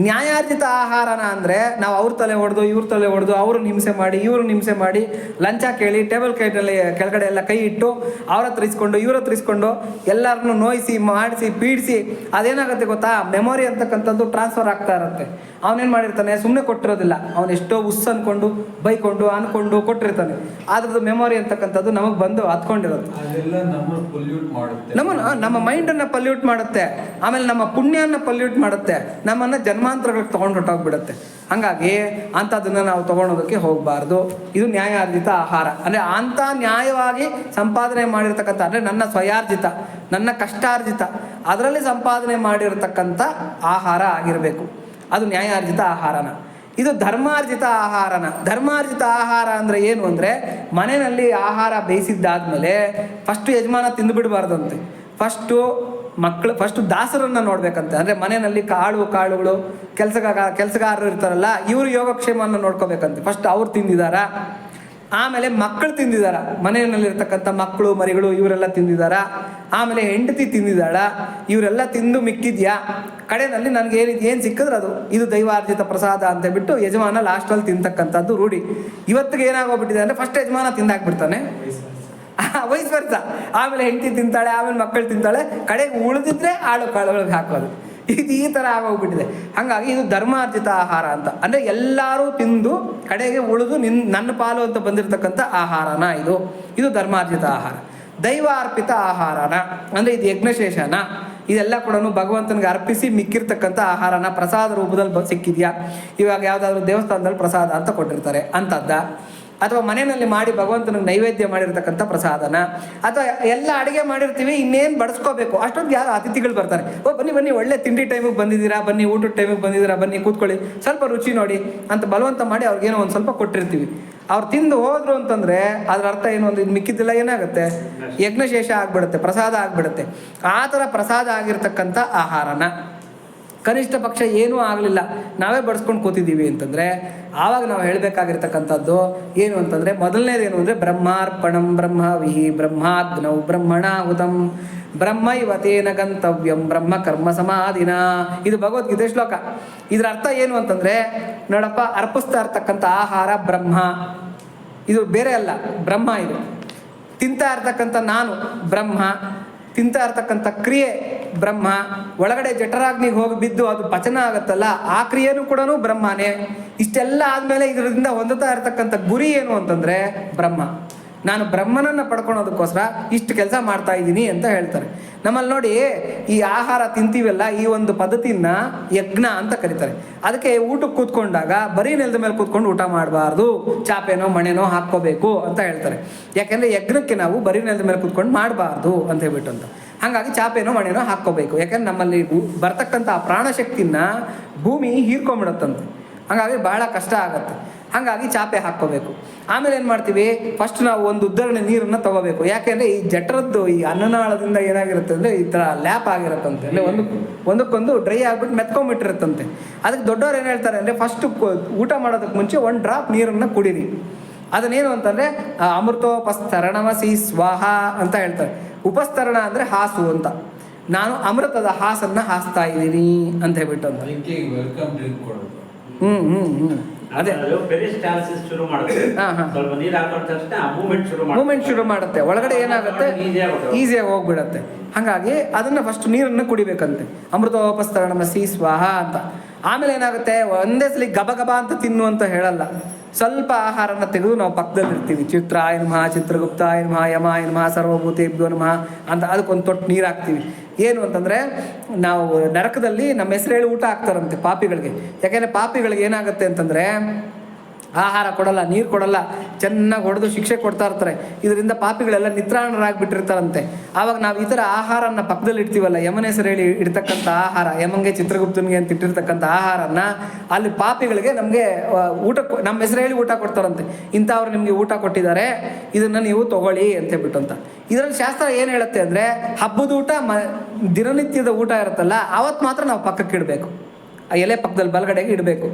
ನ್ಯಾಯಾರ್ಜಿತ ಆಹಾರನ ಅಂದರೆ ನಾವು ಅವ್ರ ತಲೆ ಹೊಡೆದು ಇವ್ರ ತಲೆ ಹೊಡೆದು ಅವ್ರನ್ನ ಹಿಂಸೆ ಮಾಡಿ ಇವ್ರನ್ನ ಹಿಂಸೆ ಮಾಡಿ ಲಂಚ ಕೇಳಿ ಟೇಬಲ್ ಕೈನಲ್ಲಿ ಕೆಳಗಡೆ ಎಲ್ಲ ಕೈ ಇಟ್ಟು ಅವ್ರ ಹತ್ರ ಇಸ್ಕೊಂಡು ಇವ್ರ ಹತ್ರ ಇಸ್ಕೊಂಡು ಎಲ್ಲರನ್ನೂ ನೋಯಿಸಿ ಮಾಡಿಸಿ ಪೀಡಿಸಿ ಅದೇನಾಗುತ್ತೆ ಗೊತ್ತಾ, ಮೆಮೊರಿ ಅಂತಕ್ಕಂಥದ್ದು ಟ್ರಾನ್ಸ್ಫರ್ ಆಗ್ತಾ ಇರುತ್ತೆ. ಅವನೇನು ಮಾಡಿರ್ತಾನೆ, ಸುಮ್ಮನೆ ಕೊಟ್ಟಿರೋದಿಲ್ಲ, ಅವನು ಎಷ್ಟೋ ಉಸ್ ಅಂದ್ಕೊಂಡು ಬೈಕೊಂಡು ಅಂದ್ಕೊಂಡು ಕೊಟ್ಟಿರ್ತಾನೆ. ಅದ್ರದ್ದು ಮೆಮೊರಿ ಅಂತಕ್ಕಂಥದ್ದು ನಮಗೆ ಬಂದು ಹತ್ಕೊಂಡಿರುತ್ತೆ. ಅದೆಲ್ಲ ನಮ್ಮನ್ನು ಪೊಲ್ಯೂಟ್ ಮಾಡುತ್ತೆ, ನಮ್ಮ ಮೈಂಡನ್ನು ಪಲ್ಯೂಟ್ ಮಾಡುತ್ತೆ. ಆಮೇಲೆ ನಮ್ಮ ಪುಣ್ಯನ ಪಲ್ಯೂಟ್ ಮಾಡುತ್ತೆ. ನಮ್ಮನ್ನು ಜನ್ಮಾಂತರಗಳಿಗೆ ತೊಗೊಂಡು ಹೊಟ್ಟೋಗ್ಬಿಡುತ್ತೆ. ಹಾಗಾಗಿ ಅಂಥದ್ದನ್ನು ನಾವು ತೊಗೊಳೋದಕ್ಕೆ ಹೋಗಬಾರ್ದು. ಇದು ನ್ಯಾಯಾರ್ಜಿತ ಆಹಾರ ಅಂದರೆ ಅಂಥ ನ್ಯಾಯವಾಗಿ ಸಂಪಾದನೆ ಮಾಡಿರ್ತಕ್ಕಂಥ, ಅಂದರೆ ನನ್ನ ಸ್ವಯಾರ್ಜಿತ, ನನ್ನ ಕಷ್ಟಾರ್ಜಿತ, ಅದರಲ್ಲಿ ಸಂಪಾದನೆ ಮಾಡಿರತಕ್ಕಂಥ ಆಹಾರ ಆಗಿರಬೇಕು. ಅದು ನ್ಯಾಯಾರ್ಜಿತ ಆಹಾರನ. ಇದು ಧರ್ಮಾರ್ಜಿತ ಆಹಾರನ. ಧರ್ಮಾರ್ಜಿತ ಆಹಾರ ಅಂದರೆ ಏನು ಅಂದರೆ, ಮನೆಯಲ್ಲಿ ಆಹಾರ ಬೇಯಿಸಿದ್ದಾದ್ಮೇಲೆ ಫಸ್ಟು ಯಜಮಾನ ತಿಂದುಬಿಡಬಾರ್ದಂತೆ. ಫಸ್ಟು ದಾಸರನ್ನು ನೋಡ್ಬೇಕಂತೆ. ಅಂದರೆ ಮನೆಯಲ್ಲಿ ಕಾಳುಗಳು ಕೆಲಸಗಾರರು ಇರ್ತಾರಲ್ಲ, ಇವರು ಯೋಗಕ್ಷೇಮವನ್ನು ನೋಡ್ಕೋಬೇಕಂತೆ. ಫಸ್ಟ್ ಅವ್ರು ತಿಂದಿದ್ದಾರಾ, ಆಮೇಲೆ ಮಕ್ಕಳು ತಿಂದಿದ್ದಾರ, ಮನೆಯಲ್ಲಿರ್ತಕ್ಕಂಥ ಮಕ್ಕಳು ಮರಿಗಳು ಇವರೆಲ್ಲ ತಿಂದಿದ್ದಾರ, ಆಮೇಲೆ ಹೆಂಡತಿ ತಿಂದಿದ್ದಾಳ, ಇವರೆಲ್ಲ ತಿಂದು ಮಿಕ್ಕಿದ್ಯಾ, ಕಡೆಯಲ್ಲಿ ನನಗೆ ಏನು ಸಿಕ್ಕಿದ್ರೆ ಅದು ಇದು ದೈವಾರ್ಜಿತ ಪ್ರಸಾದ ಅಂತ ಬಿಟ್ಟು ಯಜಮಾನ ಲಾಸ್ಟಲ್ಲಿ ತಿಂತಕ್ಕಂಥದ್ದು ರೂಢಿ. ಇವತ್ತಿಗೆ ಏನಾಗೋಗ್ಬಿಟ್ಟಿದೆ ಅಂದರೆ ಫಸ್ಟ್ ಯಜಮಾನ ತಿಂದಾಕ್ಬಿಡ್ತಾನೆ, ವಯಸ್ಸು ಬರ್ತ, ಆಮೇಲೆ ಹೆಂಡತಿ ತಿಂತಾಳೆ, ಆಮೇಲೆ ಮಕ್ಕಳು ತಿಂತಾಳೆ, ಕಡೆಗೆ ಉಳಿದಿದ್ರೆ ಕಾಳುಗಳಿಗೆ ಹಾಕೋದು. ಇದು ಈ ಥರ ಆಗೋಗ್ಬಿಟ್ಟಿದೆ. ಹಾಗಾಗಿ ಇದು ಧರ್ಮಾರ್ಜಿತ ಆಹಾರ ಅಂತ. ಅಂದರೆ ಎಲ್ಲರೂ ತಿಂದು ಕಡೆಗೆ ಉಳಿದು ನನ್ನ ಪಾಲು ಅಂತ ಬಂದಿರತಕ್ಕಂಥ ಆಹಾರನ ಇದು ಧರ್ಮಾರ್ಜಿತ ಆಹಾರ. ದೈವಾರ್ಪಿತ ಆಹಾರನ ಅಂದರೆ ಇದು ಯಜ್ಞಶೇಷನ. ಇದೆಲ್ಲ ಕೂಡ ಭಗವಂತನಿಗೆ ಅರ್ಪಿಸಿ ಮಿಕ್ಕಿರ್ತಕ್ಕಂಥ ಆಹಾರನ ಪ್ರಸಾದ ರೂಪದಲ್ಲಿ ಸಿಕ್ಕಿದೆಯಾ. ಇವಾಗ ಯಾವುದಾದ್ರೂ ದೇವಸ್ಥಾನದಲ್ಲಿ ಪ್ರಸಾದ ಅಂತ ಕೊಟ್ಟಿರ್ತಾರೆ ಅಂಥದ್ದ, ಅಥವಾ ಮನೆಯಲ್ಲಿ ಮಾಡಿ ಭಗವಂತನಿಗೆ ನೈವೇದ್ಯ ಮಾಡಿರ್ತಕ್ಕಂಥ ಪ್ರಸಾದನ, ಅಥವಾ ಎಲ್ಲ ಅಡುಗೆ ಮಾಡಿರ್ತೀವಿ, ಇನ್ನೇನು ಬಡಿಸ್ಕೋಬೇಕು ಅಷ್ಟೊಂದು ಯಾರು ಅತಿಥಿಗಳು ಬರ್ತಾರೆ. ಬನ್ನಿ ಒಳ್ಳೆ ತಿಂಡಿ ಟೈಮಿಗೆ ಬಂದಿದ್ದೀರಾ, ಬನ್ನಿ ಊಟದ ಟೈಮಿಗೆ ಬಂದಿದ್ದೀರಾ, ಬನ್ನಿ ಕೂತ್ಕೊಳ್ಳಿ, ಸ್ವಲ್ಪ ರುಚಿ ನೋಡಿ ಅಂತ ಬಲವಂತ ಮಾಡಿ ಅವ್ರಿಗೇನೋ ಒಂದು ಸ್ವಲ್ಪ ಕೊಟ್ಟಿರ್ತೀವಿ. ಅವ್ರು ತಿಂದು ಹೋದ್ರು ಅಂತಂದರೆ ಅದರ ಅರ್ಥ ಏನು, ಒಂದು ಇದು ಮಿಕ್ಕಿದ್ದಿಲ್ಲ ಏನಾಗುತ್ತೆ, ಯಜ್ಞಶೇಷ ಆಗಿಬಿಡುತ್ತೆ, ಪ್ರಸಾದ ಆಗಿಬಿಡುತ್ತೆ. ಆ ಥರ ಪ್ರಸಾದ ಆಗಿರ್ತಕ್ಕಂಥ ಆಹಾರನ ಕನಿಷ್ಠ ಪಕ್ಷ ಏನೂ ಆಗಲಿಲ್ಲ, ನಾವೇ ಬಡಿಸ್ಕೊಂಡು ಕೂತಿದ್ದೀವಿ ಅಂತಂದರೆ ಆವಾಗ ನಾವು ಹೇಳಬೇಕಾಗಿರ್ತಕ್ಕಂಥದ್ದು ಏನು ಅಂತಂದರೆ, ಮೊದಲನೇದೇನು ಅಂದರೆ ಬ್ರಹ್ಮಾರ್ಪಣಂ ಬ್ರಹ್ಮವಿಹಿ ಬ್ರಹ್ಮಾಗ್ನೌ ಬ್ರಹ್ಮಣಾಹುತಂ ಬ್ರಹ್ಮೈವತೇನ ಗಂತವ್ಯಂ ಬ್ರಹ್ಮ ಕರ್ಮ ಸಮಾಧಿನ. ಇದು ಭಗವದ್ಗೀತೆ ಶ್ಲೋಕ. ಇದರ ಅರ್ಥ ಏನು ಅಂತಂದರೆ, ನೋಡಪ್ಪ, ಅರ್ಪಿಸ್ತಾ ಇರ್ತಕ್ಕಂಥ ಆಹಾರ ಬ್ರಹ್ಮ, ಇದು ಬೇರೆ ಅಲ್ಲ, ಬ್ರಹ್ಮ. ಇದು ತಿಂತಾ ಇರ್ತಕ್ಕಂಥ ನಾನು ಬ್ರಹ್ಮ, ತಿಂತಾ ಇರ್ತಕ್ಕಂಥ ಕ್ರಿಯೆ ಬ್ರಹ್ಮ, ಒಳಗಡೆ ಜಠರಾಗ್ನಿಗೆ ಹೋಗಿ ಬಿದ್ದು ಅದು ಪಚನ ಆಗುತ್ತಲ್ಲ ಆ ಕ್ರಿಯೆನೂ ಕೂಡ ಬ್ರಹ್ಮನೇ. ಇಷ್ಟೆಲ್ಲ ಆದಮೇಲೆ ಇದರಿಂದ ಹೊಂದುತ್ತಾ ಇರ್ತಕ್ಕಂಥ ಗುರಿ ಏನು ಅಂತಂದರೆ ಬ್ರಹ್ಮ. ನಾನು ಬ್ರಹ್ಮನನ್ನು ಪಡ್ಕೊಳೋದಕ್ಕೋಸ್ಕರ ಇಷ್ಟು ಕೆಲಸ ಮಾಡ್ತಾ ಇದ್ದೀನಿ ಅಂತ ಹೇಳ್ತಾರೆ. ನಮ್ಮಲ್ಲಿ ನೋಡಿ, ಈ ಆಹಾರ ತಿಂತೀವಲ್ಲ, ಈ ಒಂದು ಪದ್ಧತಿನ ಯಜ್ಞ ಅಂತ ಕರೀತಾರೆ. ಅದಕ್ಕೆ ಊಟಕ್ಕೆ ಕೂತ್ಕೊಂಡಾಗ ಬರೀ ನೆಲದ ಮೇಲೆ ಕೂತ್ಕೊಂಡು ಊಟ ಮಾಡಬಾರ್ದು, ಚಾಪೆನೋ ಮಣೆನೋ ಹಾಕ್ಕೋಬೇಕು ಅಂತ ಹೇಳ್ತಾರೆ. ಯಾಕೆಂದರೆ ಯಜ್ಞಕ್ಕೆ ನಾವು ಬರೀ ನೆಲದ ಮೇಲೆ ಕೂತ್ಕೊಂಡು ಮಾಡಬಾರ್ದು ಅಂತ ಹೇಳ್ಬಿಟ್ಟು ಅಂತ. ಹಾಗಾಗಿ ಚಾಪೆನೋ ಮಣೆನೋ ಹಾಕ್ಕೋಬೇಕು. ಯಾಕೆಂದ್ರೆ ನಮ್ಮಲ್ಲಿ ಬರ್ತಕ್ಕಂಥ ಆ ಪ್ರಾಣಶಕ್ತಿನ ಭೂಮಿ ಹೀರ್ಕೊಂಬಿಡುತ್ತಂತೆ. ಹಾಗಾಗಿ ಬಹಳ ಕಷ್ಟ ಆಗುತ್ತೆ. ಹಾಗಾಗಿ ಚಾಪೆ ಹಾಕ್ಕೋಬೇಕು. ಆಮೇಲೆ ಏನು ಮಾಡ್ತೀವಿ, ಫಸ್ಟ್ ನಾವು ಒಂದು ಉದ್ದರಣೆ ನೀರನ್ನು ತೊಗೋಬೇಕು. ಯಾಕೆಂದರೆ ಈ ಜಠರದ್ದು ಈ ಅನ್ನನಾಳದಿಂದ ಏನಾಗಿರುತ್ತೆ ಅಂದರೆ ಈ ಥರ ಲ್ಯಾಪ್ ಆಗಿರುತ್ತಂತೆ, ಅಂದರೆ ಒಂದಕ್ಕೊಂದು ಡ್ರೈ ಆಗಿಬಿಟ್ಟು ಮೆತ್ಕೊಂಬಿಟ್ಟಿರುತ್ತಂತೆ. ಅದಕ್ಕೆ ದೊಡ್ಡವ್ರು ಏನು ಹೇಳ್ತಾರೆ ಅಂದರೆ, ಫಸ್ಟು ಊಟ ಮಾಡೋದಕ್ಕೆ ಮುಂಚೆ 1 ಡ್ರಾಪ್ ನೀರನ್ನು ಕುಡೀರಿ. ಅದನ್ನೇನು ಅಂತಂದರೆ ಅಮೃತೋಪಸ್ತರಣಮಸಿ ಸ್ವಾಹ ಅಂತ ಹೇಳ್ತಾರೆ. ಉಪಸ್ತರಣ ಅಂದರೆ ಹಾಸು ಅಂತ. ನಾನು ಅಮೃತದ ಹಾಸನ್ನು ಹಾಸ್ತಾ ಇದ್ದೀನಿ ಅಂತ ಹೇಳ್ಬಿಟ್ಟು ಅಂತ. ವೆಲ್ಕಮ್ ಡ್ರಿಂಕ್ ಕೊಡೋದು. ಅದೇ ಪೆರಿಸ್ಟಾಲ್ಸಿಸ್ ಶುರು ಮಾಡುತ್ತೆ. ಸ್ವಲ್ಪ ನೀರು ಹಾಕೊಂಡ ತಕ್ಷಣ ಮೂವ್ಮೆಂಟ್ ಶುರು ಮಾಡುತ್ತೆ. ಒಳಗಡೆ ಏನಾಗುತ್ತೆ, ಈಸಿಯಾಗಿ ಹೋಗ್ಬಿಡತ್ತೆ. ಹಾಗಾಗಿ ಅದನ್ನು ಫಸ್ಟ್ ನೀರನ್ನು ಕುಡಿಬೇಕಂತೆ. ಅಮೃತೋಪಸ್ತರಣಮಸಿ ಸ್ವಾಹ ಅಂತ. ಆಮೇಲೆ ಏನಾಗುತ್ತೆ, ಒಂದೇ ಸಲ ಗಬ ಅಂತ ತಿನ್ನು ಅಂತ ಹೇಳಲ್ಲ. ಸ್ವಲ್ಪ ಆಹಾರನ ತೆಗೆದು ನಾವು ಪಕ್ಕದಲ್ಲಿರ್ತೀವಿ. ಚಿತ್ರಾಯ ನಮಃ, ಚಿತ್ರಗುಪ್ತಾಯ ನಮಃ, ಯಮಾಯ ನಮಃ, ಸರ್ವಭೂತೇಭ್ಯೋ ನಮಃ ಅಂತ ಅದಕ್ಕೊಂದು ತೊಟ್ಟು ನೀರು ಹಾಕ್ತೀವಿ. ಏನು ಅಂತಂದರೆ, ನಾವು ನರಕದಲ್ಲಿ ನಮ್ಮ ಹೆಸರು ಹೇಳಿ ಊಟ ಹಾಕ್ತಾರಂತೆ ಪಾಪಿಗಳಿಗೆ. ಯಾಕೆಂದರೆ ಪಾಪಿಗಳಿಗೆ ಏನಾಗುತ್ತೆ ಅಂತಂದರೆ, ಆಹಾರ ಕೊಡಲ್ಲ, ನೀರು ಕೊಡಲ್ಲ, ಚೆನ್ನಾಗಿ ಹೊಡೆದು ಶಿಕ್ಷೆ ಕೊಡ್ತಾ ಇರ್ತಾರೆ. ಇದರಿಂದ ಪಾಪಿಗಳೆಲ್ಲ ನಿತ್ರಾಣರಾಗಿಬಿಟ್ಟಿರ್ತಾರಂತೆ. ಆವಾಗ ನಾವು ಈ ಥರ ಆಹಾರನ ಪಕ್ಕದಲ್ಲಿ ಇಡ್ತೀವಲ್ಲ, ಯಮನ ಹೆಸರು ಹೇಳಿ ಇಡ್ತಕ್ಕಂಥ ಆಹಾರ, ಯಮಂಗೆ ಚಿತ್ರಗುಪ್ತನಿಗೆ ಅಂತ ಇಟ್ಟಿರ್ತಕ್ಕಂಥ ಆಹಾರನ ಅಲ್ಲಿ ಪಾಪಿಗಳಿಗೆ ನಮಗೆ ಊಟ ನಮ್ಮ ಹೆಸರು ಹೇಳಿ ಊಟ ಕೊಡ್ತಾರಂತೆ. ಇಂಥವ್ರು ನಿಮಗೆ ಊಟ ಕೊಟ್ಟಿದ್ದಾರೆ, ಇದನ್ನು ನೀವು ತೊಗೊಳ್ಳಿ ಅಂತ ಹೇಳ್ಬಿಟ್ಟು ಅಂತ. ಇದರಲ್ಲಿ ಶಾಸ್ತ್ರ ಏನು ಹೇಳುತ್ತೆ ಅಂದರೆ, ಹಬ್ಬದ ಊಟ ದಿನನಿತ್ಯದ ಊಟ ಇರುತ್ತಲ್ಲ, ಆವತ್ತು ಮಾತ್ರ ನಾವು ಪಕ್ಕಕ್ಕೆ ಇಡಬೇಕು. ಆ ಎಲೆ ಪಕ್ಕದಲ್ಲಿ ಬಲಗಡೆಗೆ ಇಡಬೇಕು.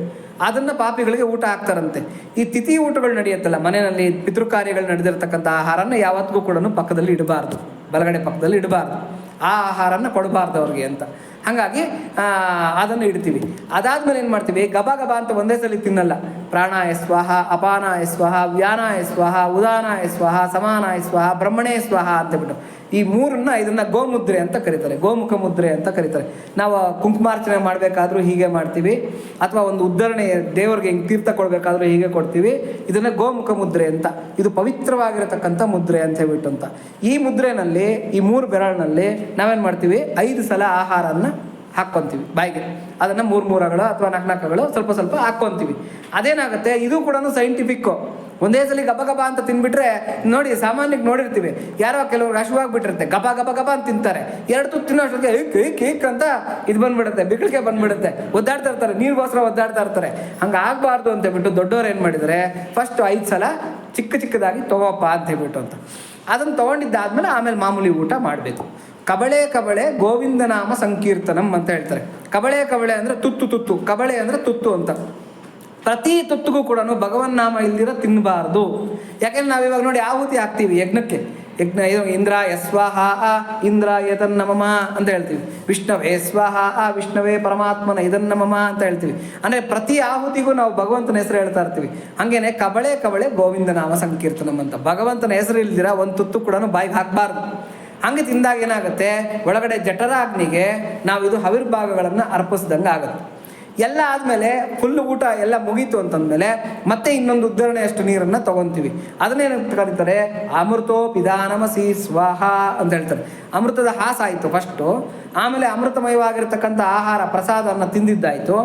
ಅದನ್ನು ಪಾಪಿಗಳಿಗೆ ಊಟ ಹಾಕ್ತಾರಂತೆ. ಈ ತಿಥಿ ಊಟಗಳು ನಡೆಯುತ್ತಲ್ಲ ಮನೆಯಲ್ಲಿ ಪಿತೃಕಾರ್ಯಗಳು ನಡೆದಿರ್ತಕ್ಕಂಥ ಆಹಾರನ ಯಾವತ್ತಿಗೂ ಕೂಡ ಪಕ್ಕದಲ್ಲಿ ಇಡಬಾರ್ದು, ಬಲಗಡೆ ಪಕ್ಕದಲ್ಲಿ ಇಡಬಾರ್ದು. ಆ ಆಹಾರನ ಕೊಡಬಾರ್ದು ಅವ್ರಿಗೆ ಅಂತ. ಹಾಗಾಗಿ ಅದನ್ನು ಇಡ್ತೀವಿ. ಅದಾದ್ಮೇಲೆ ಏನು ಮಾಡ್ತೀವಿ, ಗಬ ಗಬ ಅಂತ ಒಂದೇ ಸಲ ತಿನ್ನಲ್ಲ. ಪ್ರಾಣಾಯ ಸ್ವಾಹ, ಅಪಾನಾಯ ಸ್ವಾಹ, ವ್ಯಾನಾಯ ಸ್ವಾಹ, ಉದಾನಾಯ ಸ್ವಾಹ, ಸಮಾನಾಯ ಸ್ವಾಹ, ಬ್ರಹ್ಮಣೇ ಸ್ವಾಹ ಅಂತಬಿಟ್ಟು ಈ ಮೂರನ್ನ ಇದನ್ನ ಗೋಮುದ್ರೆ ಅಂತ ಕರೀತಾರೆ, ಗೋಮುಖ ಮುದ್ರೆ ಅಂತ ಕರೀತಾರೆ. ನಾವು ಕುಂಕುಮಾರ್ಚನೆ ಮಾಡಬೇಕಾದ್ರೂ ಹೀಗೆ ಮಾಡ್ತೀವಿ, ಅಥವಾ ಒಂದು ಉದ್ಧರಣೆ ದೇವರಿಗೆ ತೀರ್ಥ ಕೊಡಬೇಕಾದ್ರೂ ಹೀಗೆ ಕೊಡ್ತೀವಿ. ಇದನ್ನ ಗೋಮುಖ ಮುದ್ರೆ ಅಂತ, ಇದು ಪವಿತ್ರವಾಗಿರತಕ್ಕಂಥ ಮುದ್ರೆ ಅಂತ ಹೇಳ್ಬಿಟ್ಟು ಅಂತ. ಈ ಮುದ್ರೆನಲ್ಲಿ ಈ 3 ಬೆರಳಿನಲ್ಲಿ ನಾವೇನು ಮಾಡ್ತೀವಿ, 5 ಸಲ ಆಹಾರನ ಹಾಕ್ಕೊಂತೀವಿ ಬಾಯಿಗೆ. ಅದನ್ನು 3 ಅಗಳು ಅಥವಾ 4 ಅಗಳು ಸ್ವಲ್ಪ ಸ್ವಲ್ಪ ಹಾಕ್ಕೊಂತೀವಿ. ಅದೇನಾಗುತ್ತೆ, ಇದು ಕೂಡ ಸೈಂಟಿಫಿಕ್ಕು. ಒಂದೇ ಸಲ ಗಬ ಗಬ ಅಂತ ತಿನ್ಬಿಟ್ರೆ ನೋಡಿ, ಸಾಮಾನ್ಯಕ್ಕೆ ನೋಡಿರ್ತೀವಿ, ಯಾರೋ ಕೆಲವರು ಹಸಿವಾಗ್ಬಿಟ್ಟಿರುತ್ತೆ, ಗಬ ಗಬ ಗಬ ಅಂತ ತಿಂತಾರೆ. 2 ತುತ್ತು ತಿನ್ನೋಷ್ಟೊತ್ತಿಗೆ ಏಕ್ ಅಂತ ಇದು ಬಂದ್ಬಿಡುತ್ತೆ, ಬಿಕ್ಕಳಿಗೆ ಬಂದ್ಬಿಡುತ್ತೆ, ಒದ್ದಾಡ್ತಾ ಇರ್ತಾರೆ, ನೀರಿಗೋಸ್ಕರ ಒದ್ದಾಡ್ತಾ ಇರ್ತಾರೆ. ಹಂಗೆ ಆಗಬಾರ್ದು ಅಂತ ಹೇಳ್ಬಿಟ್ಟು ದೊಡ್ಡವ್ರು ಏನು ಮಾಡಿದರೆ, ಫಸ್ಟ್ 5 ಸಲ ಚಿಕ್ಕದಾಗಿ ತಗೋಪ್ಪ ಅಂತ ಹೇಳ್ಬಿಟ್ಟು ಅಂತ. ಅದನ್ನು ತೊಗೊಂಡಿದ್ದಾದ್ಮೇಲೆ ಆಮೇಲೆ ಮಾಮೂಲಿ ಊಟ ಮಾಡಬೇಕು. ಕಬಳೆ ಕಬಳೆ ಗೋವಿಂದ ನಾಮ ಸಂಕೀರ್ತನಂ ಅಂತ ಹೇಳ್ತಾರೆ. ಕಬಳೆ ಕಬಳೆ ಅಂದರೆ ತುತ್ತು, ಕಬಳೆ ಅಂದರೆ ತುತ್ತು ಅಂತ. ಪ್ರತಿ ತುತ್ತಿಗೂ ಕೂಡ ಭಗವನ್ನಾಮ ಇಲ್ದಿರ ತಿನ್ನಬಾರ್ದು. ಯಾಕೆಂದ್ರೆ ನಾವಿವಾಗ ನೋಡಿ ಆಹುತಿ ಹಾಕ್ತೀವಿ ಯಜ್ಞಕ್ಕೆ, ಇಂದ್ರ ಯಸ್ವಾಹ ಇಂದ್ರ ಯತನ್ನಮಮ ಅಂತ ಹೇಳ್ತೀವಿ. ವಿಷ್ಣವೇ ಸ್ವಾಹ ವಿಷ್ಣವೇ ಪರಮಾತ್ಮನ ಇದನ್ನಮಮ ಅಂತ ಹೇಳ್ತೀವಿ. ಅಂದರೆ ಪ್ರತಿ ಆಹುತಿಗೂ ನಾವು ಭಗವಂತನ ಹೆಸರು ಹೇಳ್ತಾ ಇರ್ತೀವಿ. ಹಂಗೇನೆ ಕಬಳೆ ಕಬಳೆ ಗೋವಿಂದ ನಾಮ ಸಂಕೀರ್ತನಂ ಅಂತ, ಭಗವಂತನ ಹೆಸರು ಇಲ್ದಿರ ಒಂದು ತುತ್ತು ಕೂಡ ಬಾಯಿಗೆ ಹಾಕಬಾರ್ದು. ಹಂಗೆ ತಿಂದಾಗ ಏನಾಗುತ್ತೆ, ಒಳಗಡೆ ಜಠರಾಗ್ನಿಗೆ ನಾವು ಇದು ಹವಿರ್ಭಾಗಗಳನ್ನು ಅರ್ಪಿಸ್ದಂಗೆ ಆಗುತ್ತೆ. ಎಲ್ಲ ಆದಮೇಲೆ ಫುಲ್ ಊಟ ಎಲ್ಲ ಮುಗೀತು ಅಂತಂದಮೇಲೆ ಮತ್ತೆ ಇನ್ನೊಂದು ಉದ್ಧರಣೆಯಷ್ಟು ನೀರನ್ನು ತೊಗೊತೀವಿ. ಅದನ್ನೇನು ಕರೀತಾರೆ, ಅಮೃತೋ ಪಿದಾನಮಸಿ ಸ್ವಾಹ ಅಂತ ಹೇಳ್ತಾರೆ. ಅಮೃತದ ಹಾಸ ಆಯಿತು ಫಸ್ಟು, ಆಮೇಲೆ ಅಮೃತಮಯವಾಗಿರ್ತಕ್ಕಂಥ ಆಹಾರ ಪ್ರಸಾದವನ್ನು ತಿಂದಿದ್ದಾಯಿತು.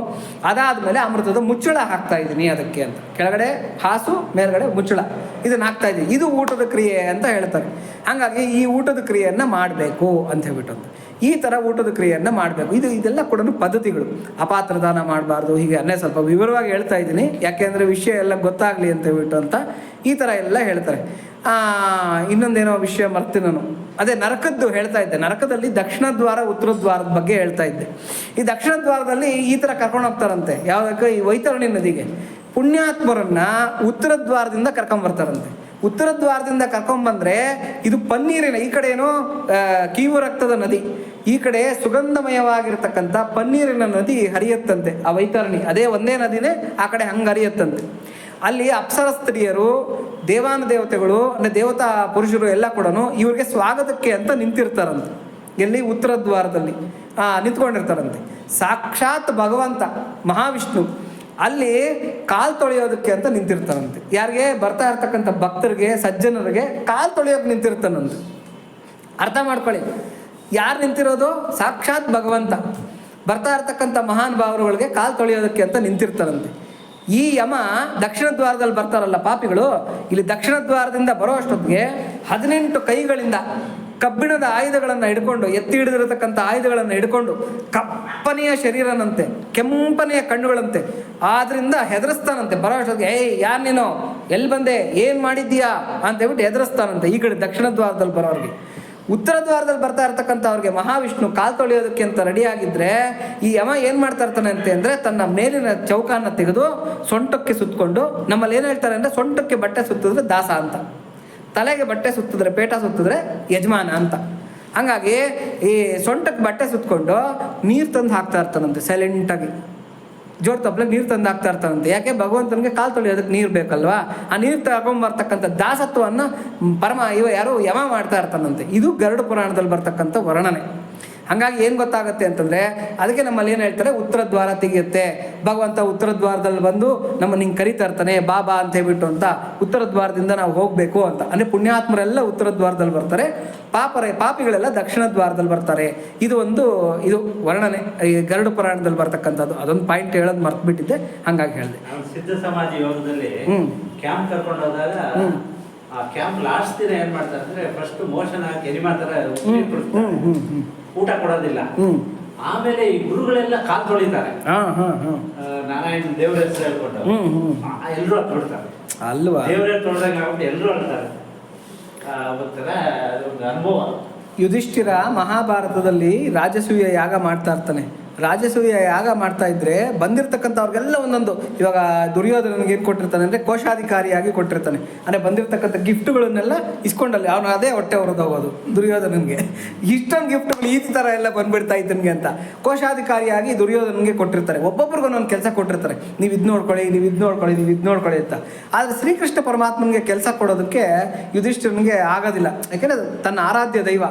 ಅದಾದಮೇಲೆ ಅಮೃತದ ಮುಚ್ಚಳ ಹಾಕ್ತಾ ಇದ್ದೀನಿ ಅದಕ್ಕೆ ಅಂತ. ಕೆಳಗಡೆ ಹಾಸು, ಮೇಲ್ಗಡೆ ಮುಚ್ಚಳ, ಇದನ್ನು ಹಾಕ್ತಾ ಇದ್ದೀನಿ. ಇದು ಊಟದ ಕ್ರಿಯೆ ಅಂತ ಹೇಳ್ತಾರೆ. ಹಾಗಾಗಿ ಈ ಊಟದ ಕ್ರಿಯೆಯನ್ನು ಮಾಡಬೇಕು ಅಂತ ಹೇಳ್ಬಿಟ್ಟು ಅಂತ, ಈ ಥರ ಊಟದ ಕ್ರಿಯೆಯನ್ನು ಮಾಡಬೇಕು. ಇದೆಲ್ಲ ಕೂಡ ಪದ್ಧತಿಗಳು. ಅಪಾತ್ರದಾನ ಮಾಡಬಾರ್ದು, ಹೀಗೆ ಅನ್ನೇ ಸ್ವಲ್ಪ ವಿವರವಾಗಿ ಹೇಳ್ತಾ ಇದ್ದೀನಿ, ಯಾಕೆಂದರೆ ವಿಷಯ ಎಲ್ಲ ಗೊತ್ತಾಗಲಿ ಅಂತ ಹೇಳ್ಬಿಟ್ಟು ಅಂತ ಈ ಥರ ಎಲ್ಲ ಹೇಳ್ತಾರೆ. ಇನ್ನೊಂದೇನೋ ವಿಷಯ ಮರ್ತೀನಿ ನಾನು, ಅದೇ ನರಕದ್ದು ಹೇಳ್ತಾ ಇದ್ದೆ. ನರಕದಲ್ಲಿ ದಕ್ಷಿಣ ದ್ವಾರ ಉತ್ತರ ದ್ವಾರದ ಬಗ್ಗೆ ಹೇಳ್ತಾ ಇದ್ದೆ. ಈ ದಕ್ಷಿಣ ದ್ವಾರದಲ್ಲಿ ಈ ಥರ ಕರ್ಕೊಂಡು ಹೋಗ್ತಾರಂತೆ. ಯಾವುದಕ್ಕೆ, ಈ ವೈತರಣಿ ನದಿಗೆ ಪುಣ್ಯಾತ್ಮರನ್ನ ಉತ್ತರ ದ್ವಾರದಿಂದ ಕರ್ಕೊಂಬರ್ತಾರಂತೆ. ಉತ್ತರ ದ್ವಾರದಿಂದ ಕರ್ಕೊಂಬಂದ್ರೆ ಇದು ಪನ್ನೀರಿನ, ಈ ಕಡೆ ಏನೋ ಕೀವು ರಕ್ತದ ನದಿ, ಈ ಕಡೆ ಸುಗಂಧಮಯವಾಗಿರ್ತಕ್ಕಂಥ ಪನ್ನೀರಿನ ನದಿ ಹರಿಯತ್ತಂತೆ. ಆ ವೈತರಣಿ ಅದೇ ಒಂದೇ ನದಿನೇ ಆ ಕಡೆ ಹಂಗೆ ಹರಿಯತ್ತಂತೆ. ಅಲ್ಲಿ ಅಪ್ಸರ ಸ್ತ್ರೀಯರು, ದೇವಾನ ದೇವತೆಗಳು ಅಂದರೆ ದೇವತಾ ಪುರುಷರು ಎಲ್ಲ ಕೂಡ ಇವ್ರಿಗೆ ಸ್ವಾಗತಕ್ಕೆ ಅಂತ ನಿಂತಿರ್ತಾರಂತೆ. ಎಲ್ಲಿ, ಉತ್ತರ ದ್ವಾರದಲ್ಲಿ ನಿಂತ್ಕೊಂಡಿರ್ತಾರಂತೆ. ಸಾಕ್ಷಾತ್ ಭಗವಂತ ಮಹಾವಿಷ್ಣು ಅಲ್ಲಿ ಕಾಲು ತೊಳೆಯೋದಕ್ಕೆ ಅಂತ ನಿಂತಿರ್ತಾನಂತೆ. ಯಾರಿಗೆ, ಬರ್ತಾ ಇರ್ತಕ್ಕಂಥ ಭಕ್ತರಿಗೆ, ಸಜ್ಜನರಿಗೆ ಕಾಲು ತೊಳೆಯೋಕೆ ನಿಂತಿರ್ತಾನಂತೆ. ಅರ್ಥ ಮಾಡ್ಕೊಳ್ಳಿ, ಯಾರು ನಿಂತಿರೋದು, ಸಾಕ್ಷಾತ್ ಭಗವಂತ ಬರ್ತಾ ಇರ್ತಕ್ಕಂಥ ಮಹಾನ್ ಭಾವರುಗಳಿಗೆ ಕಾಲು ತೊಳೆಯೋದಕ್ಕೆ ಅಂತ ನಿಂತಿರ್ತಾರಂತೆ. ಈ ಯಮ ದಕ್ಷಿಣ ದ್ವಾರದಲ್ಲಿ ಬರ್ತಾರಲ್ಲ ಪಾಪಿಗಳು, ಇಲ್ಲಿ ದಕ್ಷಿಣ ದ್ವಾರದಿಂದ ಬರೋ ಅಷ್ಟೊತ್ತಿಗೆ 18 ಕೈಗಳಿಂದ ಕಬ್ಬಿಣದ ಆಯುಧಗಳನ್ನು ಹಿಡ್ಕೊಂಡು, ಎತ್ತಿ ಹಿಡಿದಿರತಕ್ಕಂಥ ಆಯುಧಗಳನ್ನು ಹಿಡ್ಕೊಂಡು, ಕಪ್ಪನೆಯ ಶರೀರನಂತೆ, ಕೆಂಪನೆಯ ಕಣ್ಣುಗಳಂತೆ, ಆದ್ರಿಂದ ಹೆದರಿಸ್ತಾನಂತೆ. ಬರೋ ಅಷ್ಟೊತ್ತಿಗೆ, ಏಯ್ ಯಾರು ನೀನು, ಎಲ್ಲಿ ಬಂದೆ, ಏನು ಮಾಡಿದ್ದೀಯಾ ಅಂತ ಹೇಳ್ಬಿಟ್ಟು ಹೆದರಿಸ್ತಾನಂತೆ ಈ ಕಡೆ ದಕ್ಷಿಣ ದ್ವಾರದಲ್ಲಿ ಬರೋರಿಗೆ. ಉತ್ತರ ದ್ವಾರದಲ್ಲಿ ಬರ್ತಾ ಇರ್ತಕ್ಕಂಥವ್ರಿಗೆ ಮಹಾವಿಷ್ಣು ಕಾಲು ತೊಳೆಯೋದಕ್ಕೆ ಅಂತ ರೆಡಿಯಾಗಿದ್ದರೆ ಈ ಯಮ ಏನು ಮಾಡ್ತಾ ಇರ್ತಾನೆ ಅಂದರೆ, ತನ್ನ ಮೇಲಿನ ಚೌಕನ್ನು ತೆಗೆದು ಸೊಂಟಕ್ಕೆ ಸುತ್ತಕೊಂಡು, ನಮ್ಮಲ್ಲಿ ಏನು ಹೇಳ್ತಾರೆ ಅಂದರೆ, ಸೊಂಟಕ್ಕೆ ಬಟ್ಟೆ ಸುತ್ತಿದ್ರೆ ದಾಸ ಅಂತ, ತಲೆಗೆ ಬಟ್ಟೆ ಸುತ್ತಿದ್ರೆ, ಪೇಟ ಸುತ್ತಿದ್ರೆ ಯಜಮಾನ ಅಂತ. ಹಾಗಾಗಿ ಈ ಸೊಂಟಕ್ಕೆ ಬಟ್ಟೆ ಸುತ್ತಕೊಂಡು ನೀರು ತಂದು ಹಾಕ್ತಾ ಇರ್ತಾನಂತೆ ಸೈಲೆಂಟಾಗಿ. ಜೋರು ತಪ್ಪಲಿಗೆ ನೀರು ತಂದು ಹಾಕ್ತಾ ಇರ್ತಾನಂತೆ. ಯಾಕೆ, ಭಗವಂತನಿಗೆ ಕಾಲು ತೊಳೆಯೋದಕ್ಕೆ ನೀರು ಬೇಕಲ್ವಾ. ಆ ನೀರು ತಗೊಂಬರ್ತಕ್ಕಂಥ ದಾಸತ್ವವನ್ನು ಯಾರೋ ಯಮ ಮಾಡ್ತಾ ಇರ್ತಾನಂತೆ. ಇದು ಗರುಡ ಪುರಾಣದಲ್ಲಿ ಬರ್ತಕ್ಕಂಥ ವರ್ಣನೆ. ಹಾಗಾಗಿ ಏನು ಗೊತ್ತಾಗುತ್ತೆ ಅಂತಂದರೆ, ಅದಕ್ಕೆ ನಮ್ಮಲ್ಲಿ ಏನು ಹೇಳ್ತಾರೆ, ಉತ್ತರ ದ್ವಾರ ತೆಗೆಯುತ್ತೆ ಭಗವಂತ. ಉತ್ತರ ದ್ವಾರದಲ್ಲಿ ಬಂದು ನಮ್ಮನ್ನು ಹಿಂಗೆ ಕರಿತಾ ಇರ್ತಾನೆ, ಬಾಬಾ ಅಂತ ಹೇಳ್ಬಿಟ್ಟು ಅಂತ. ಉತ್ತರ ದ್ವಾರದಿಂದ ನಾವು ಹೋಗಬೇಕು ಅಂತ. ಅಂದರೆ ಪುಣ್ಯಾತ್ಮರೆಲ್ಲ ಉತ್ತರ ದ್ವಾರದಲ್ಲಿ ಬರ್ತಾರೆ, ಪಾಪಿಗಳೆಲ್ಲ ದಕ್ಷಿಣ ದ್ವಾರದಲ್ಲಿ ಬರ್ತಾರೆ. ಇದು ವರ್ಣನೆ ಈ ಗರುಡ ಪುರಾಣದಲ್ಲಿ ಬರ್ತಕ್ಕಂಥದ್ದು. ಅದೊಂದು ಪಾಯಿಂಟ್ ಹೇಳೋದು ಮರ್ತ್ಬಿಟ್ಟಿದ್ದೆ, ಹಾಗಾಗಿ ಹೇಳಿದೆ. ಸಿದ್ಧ ಸಮಾಜ ಯೋಗದಲ್ಲಿ ಕ್ಯಾಂಪ್ ಕರ್ಕೊಂಡು ಹೋದಾಗ ಆ ಕ್ಯಾಂಪ್ ಲಾಸ್ಟ್ ದಿನ ಏನ್ ಮಾಡ್ತಾರೆ ಅಂದ್ರೆ, ಫಸ್ಟ್ ಮೋಷನ್ ಹಾಕಿ ಎನಿಮಾ ತರ ಊಟ ಕೊಡೋದಿಲ್ಲ. ಆಮೇಲೆ ಈ ಗುರುಗಳೆಲ್ಲ ಕಾಲ್ ತೊಳಿತಾರೆ, ನಾರಾಯಣ ದೇವ್ರ ಹೆಸರು ಹೇಳ್ಕೊಂಡು ಎಲ್ಲರೂ ತೊಳ್ತಾರೆ ಅಲ್ವಾ. ದೇವ್ರ ತೊಳ್ದಂಗ ಆಗ್ಬಿಟ್ಟು ಎಲ್ಲರೂ ಹೇಳ್ತಾರೆ. ಒಂಥರ ಅದೊಂದು ಅನುಭವ. ಯುಧಿಷ್ಠಿರ ಮಹಾಭಾರತದಲ್ಲಿ ರಾಜಸೂಯ ಯಾಗ ಮಾಡ್ತಾ ಇರ್ತಾನೆ. ರಾಜಸೂಯ ಯಾಗ ಮಾಡ್ತಾ ಇದ್ರೆ ಬಂದಿರತಕ್ಕಂಥವ್ರಿಗೆಲ್ಲ ಒಂದೊಂದು, ಇವಾಗ ದುರ್ಯೋಧನನಿಗೆ ಏನು ಕೊಟ್ಟಿರ್ತಾನೆ ಅಂದರೆ ಕೋಶಾಧಿಕಾರಿಯಾಗಿ ಕೊಟ್ಟಿರ್ತಾನೆ, ಅಂದರೆ ಬಂದಿರತಕ್ಕಂಥ ಗಿಫ್ಟ್ಗಳನ್ನೆಲ್ಲ ಇಸ್ಕೊಂಡಲ್ಲಿ ಅವನು ಅದೇ ಹೊಟ್ಟೆ ಹೊರದೋಗೋದು ದುರ್ಯೋಧನನಿಗೆ. ಇಷ್ಟೊಂದು ಗಿಫ್ಟ್ಗಳು ಈ ಥರ ಎಲ್ಲ ಬಂದ್ಬಿಡ್ತಾ ಇದ್ದನಿಗೆ ಅಂತ ಕೋಶಾಧಿಕಾರಿಯಾಗಿ ದುರ್ಯೋಧನನಿಗೆ ಕೊಟ್ಟಿರ್ತಾರೆ. ಒಬ್ಬೊಬ್ರಿಗೂ ಒಂದೊಂದು ಕೆಲಸ ಕೊಟ್ಟಿರ್ತಾರೆ, ನೀವು ಇದು ನೋಡ್ಕೊಳ್ಳಿ, ನೀವು ಇದು ನೋಡ್ಕೊಳ್ಳಿ, ನೀವು ಇದು ನೋಡ್ಕೊಳ್ಳಿ ಅಂತ. ಆದರೆ ಶ್ರೀಕೃಷ್ಣ ಪರಮಾತ್ಮನಿಗೆ ಕೆಲಸ ಕೊಡೋದಕ್ಕೆ ಯುಧಿಷ್ಠಿರನಿಗೆ ಆಗೋದಿಲ್ಲ. ಯಾಕೆಂದರೆ ತನ್ನ ಆರಾಧ್ಯ ದೈವ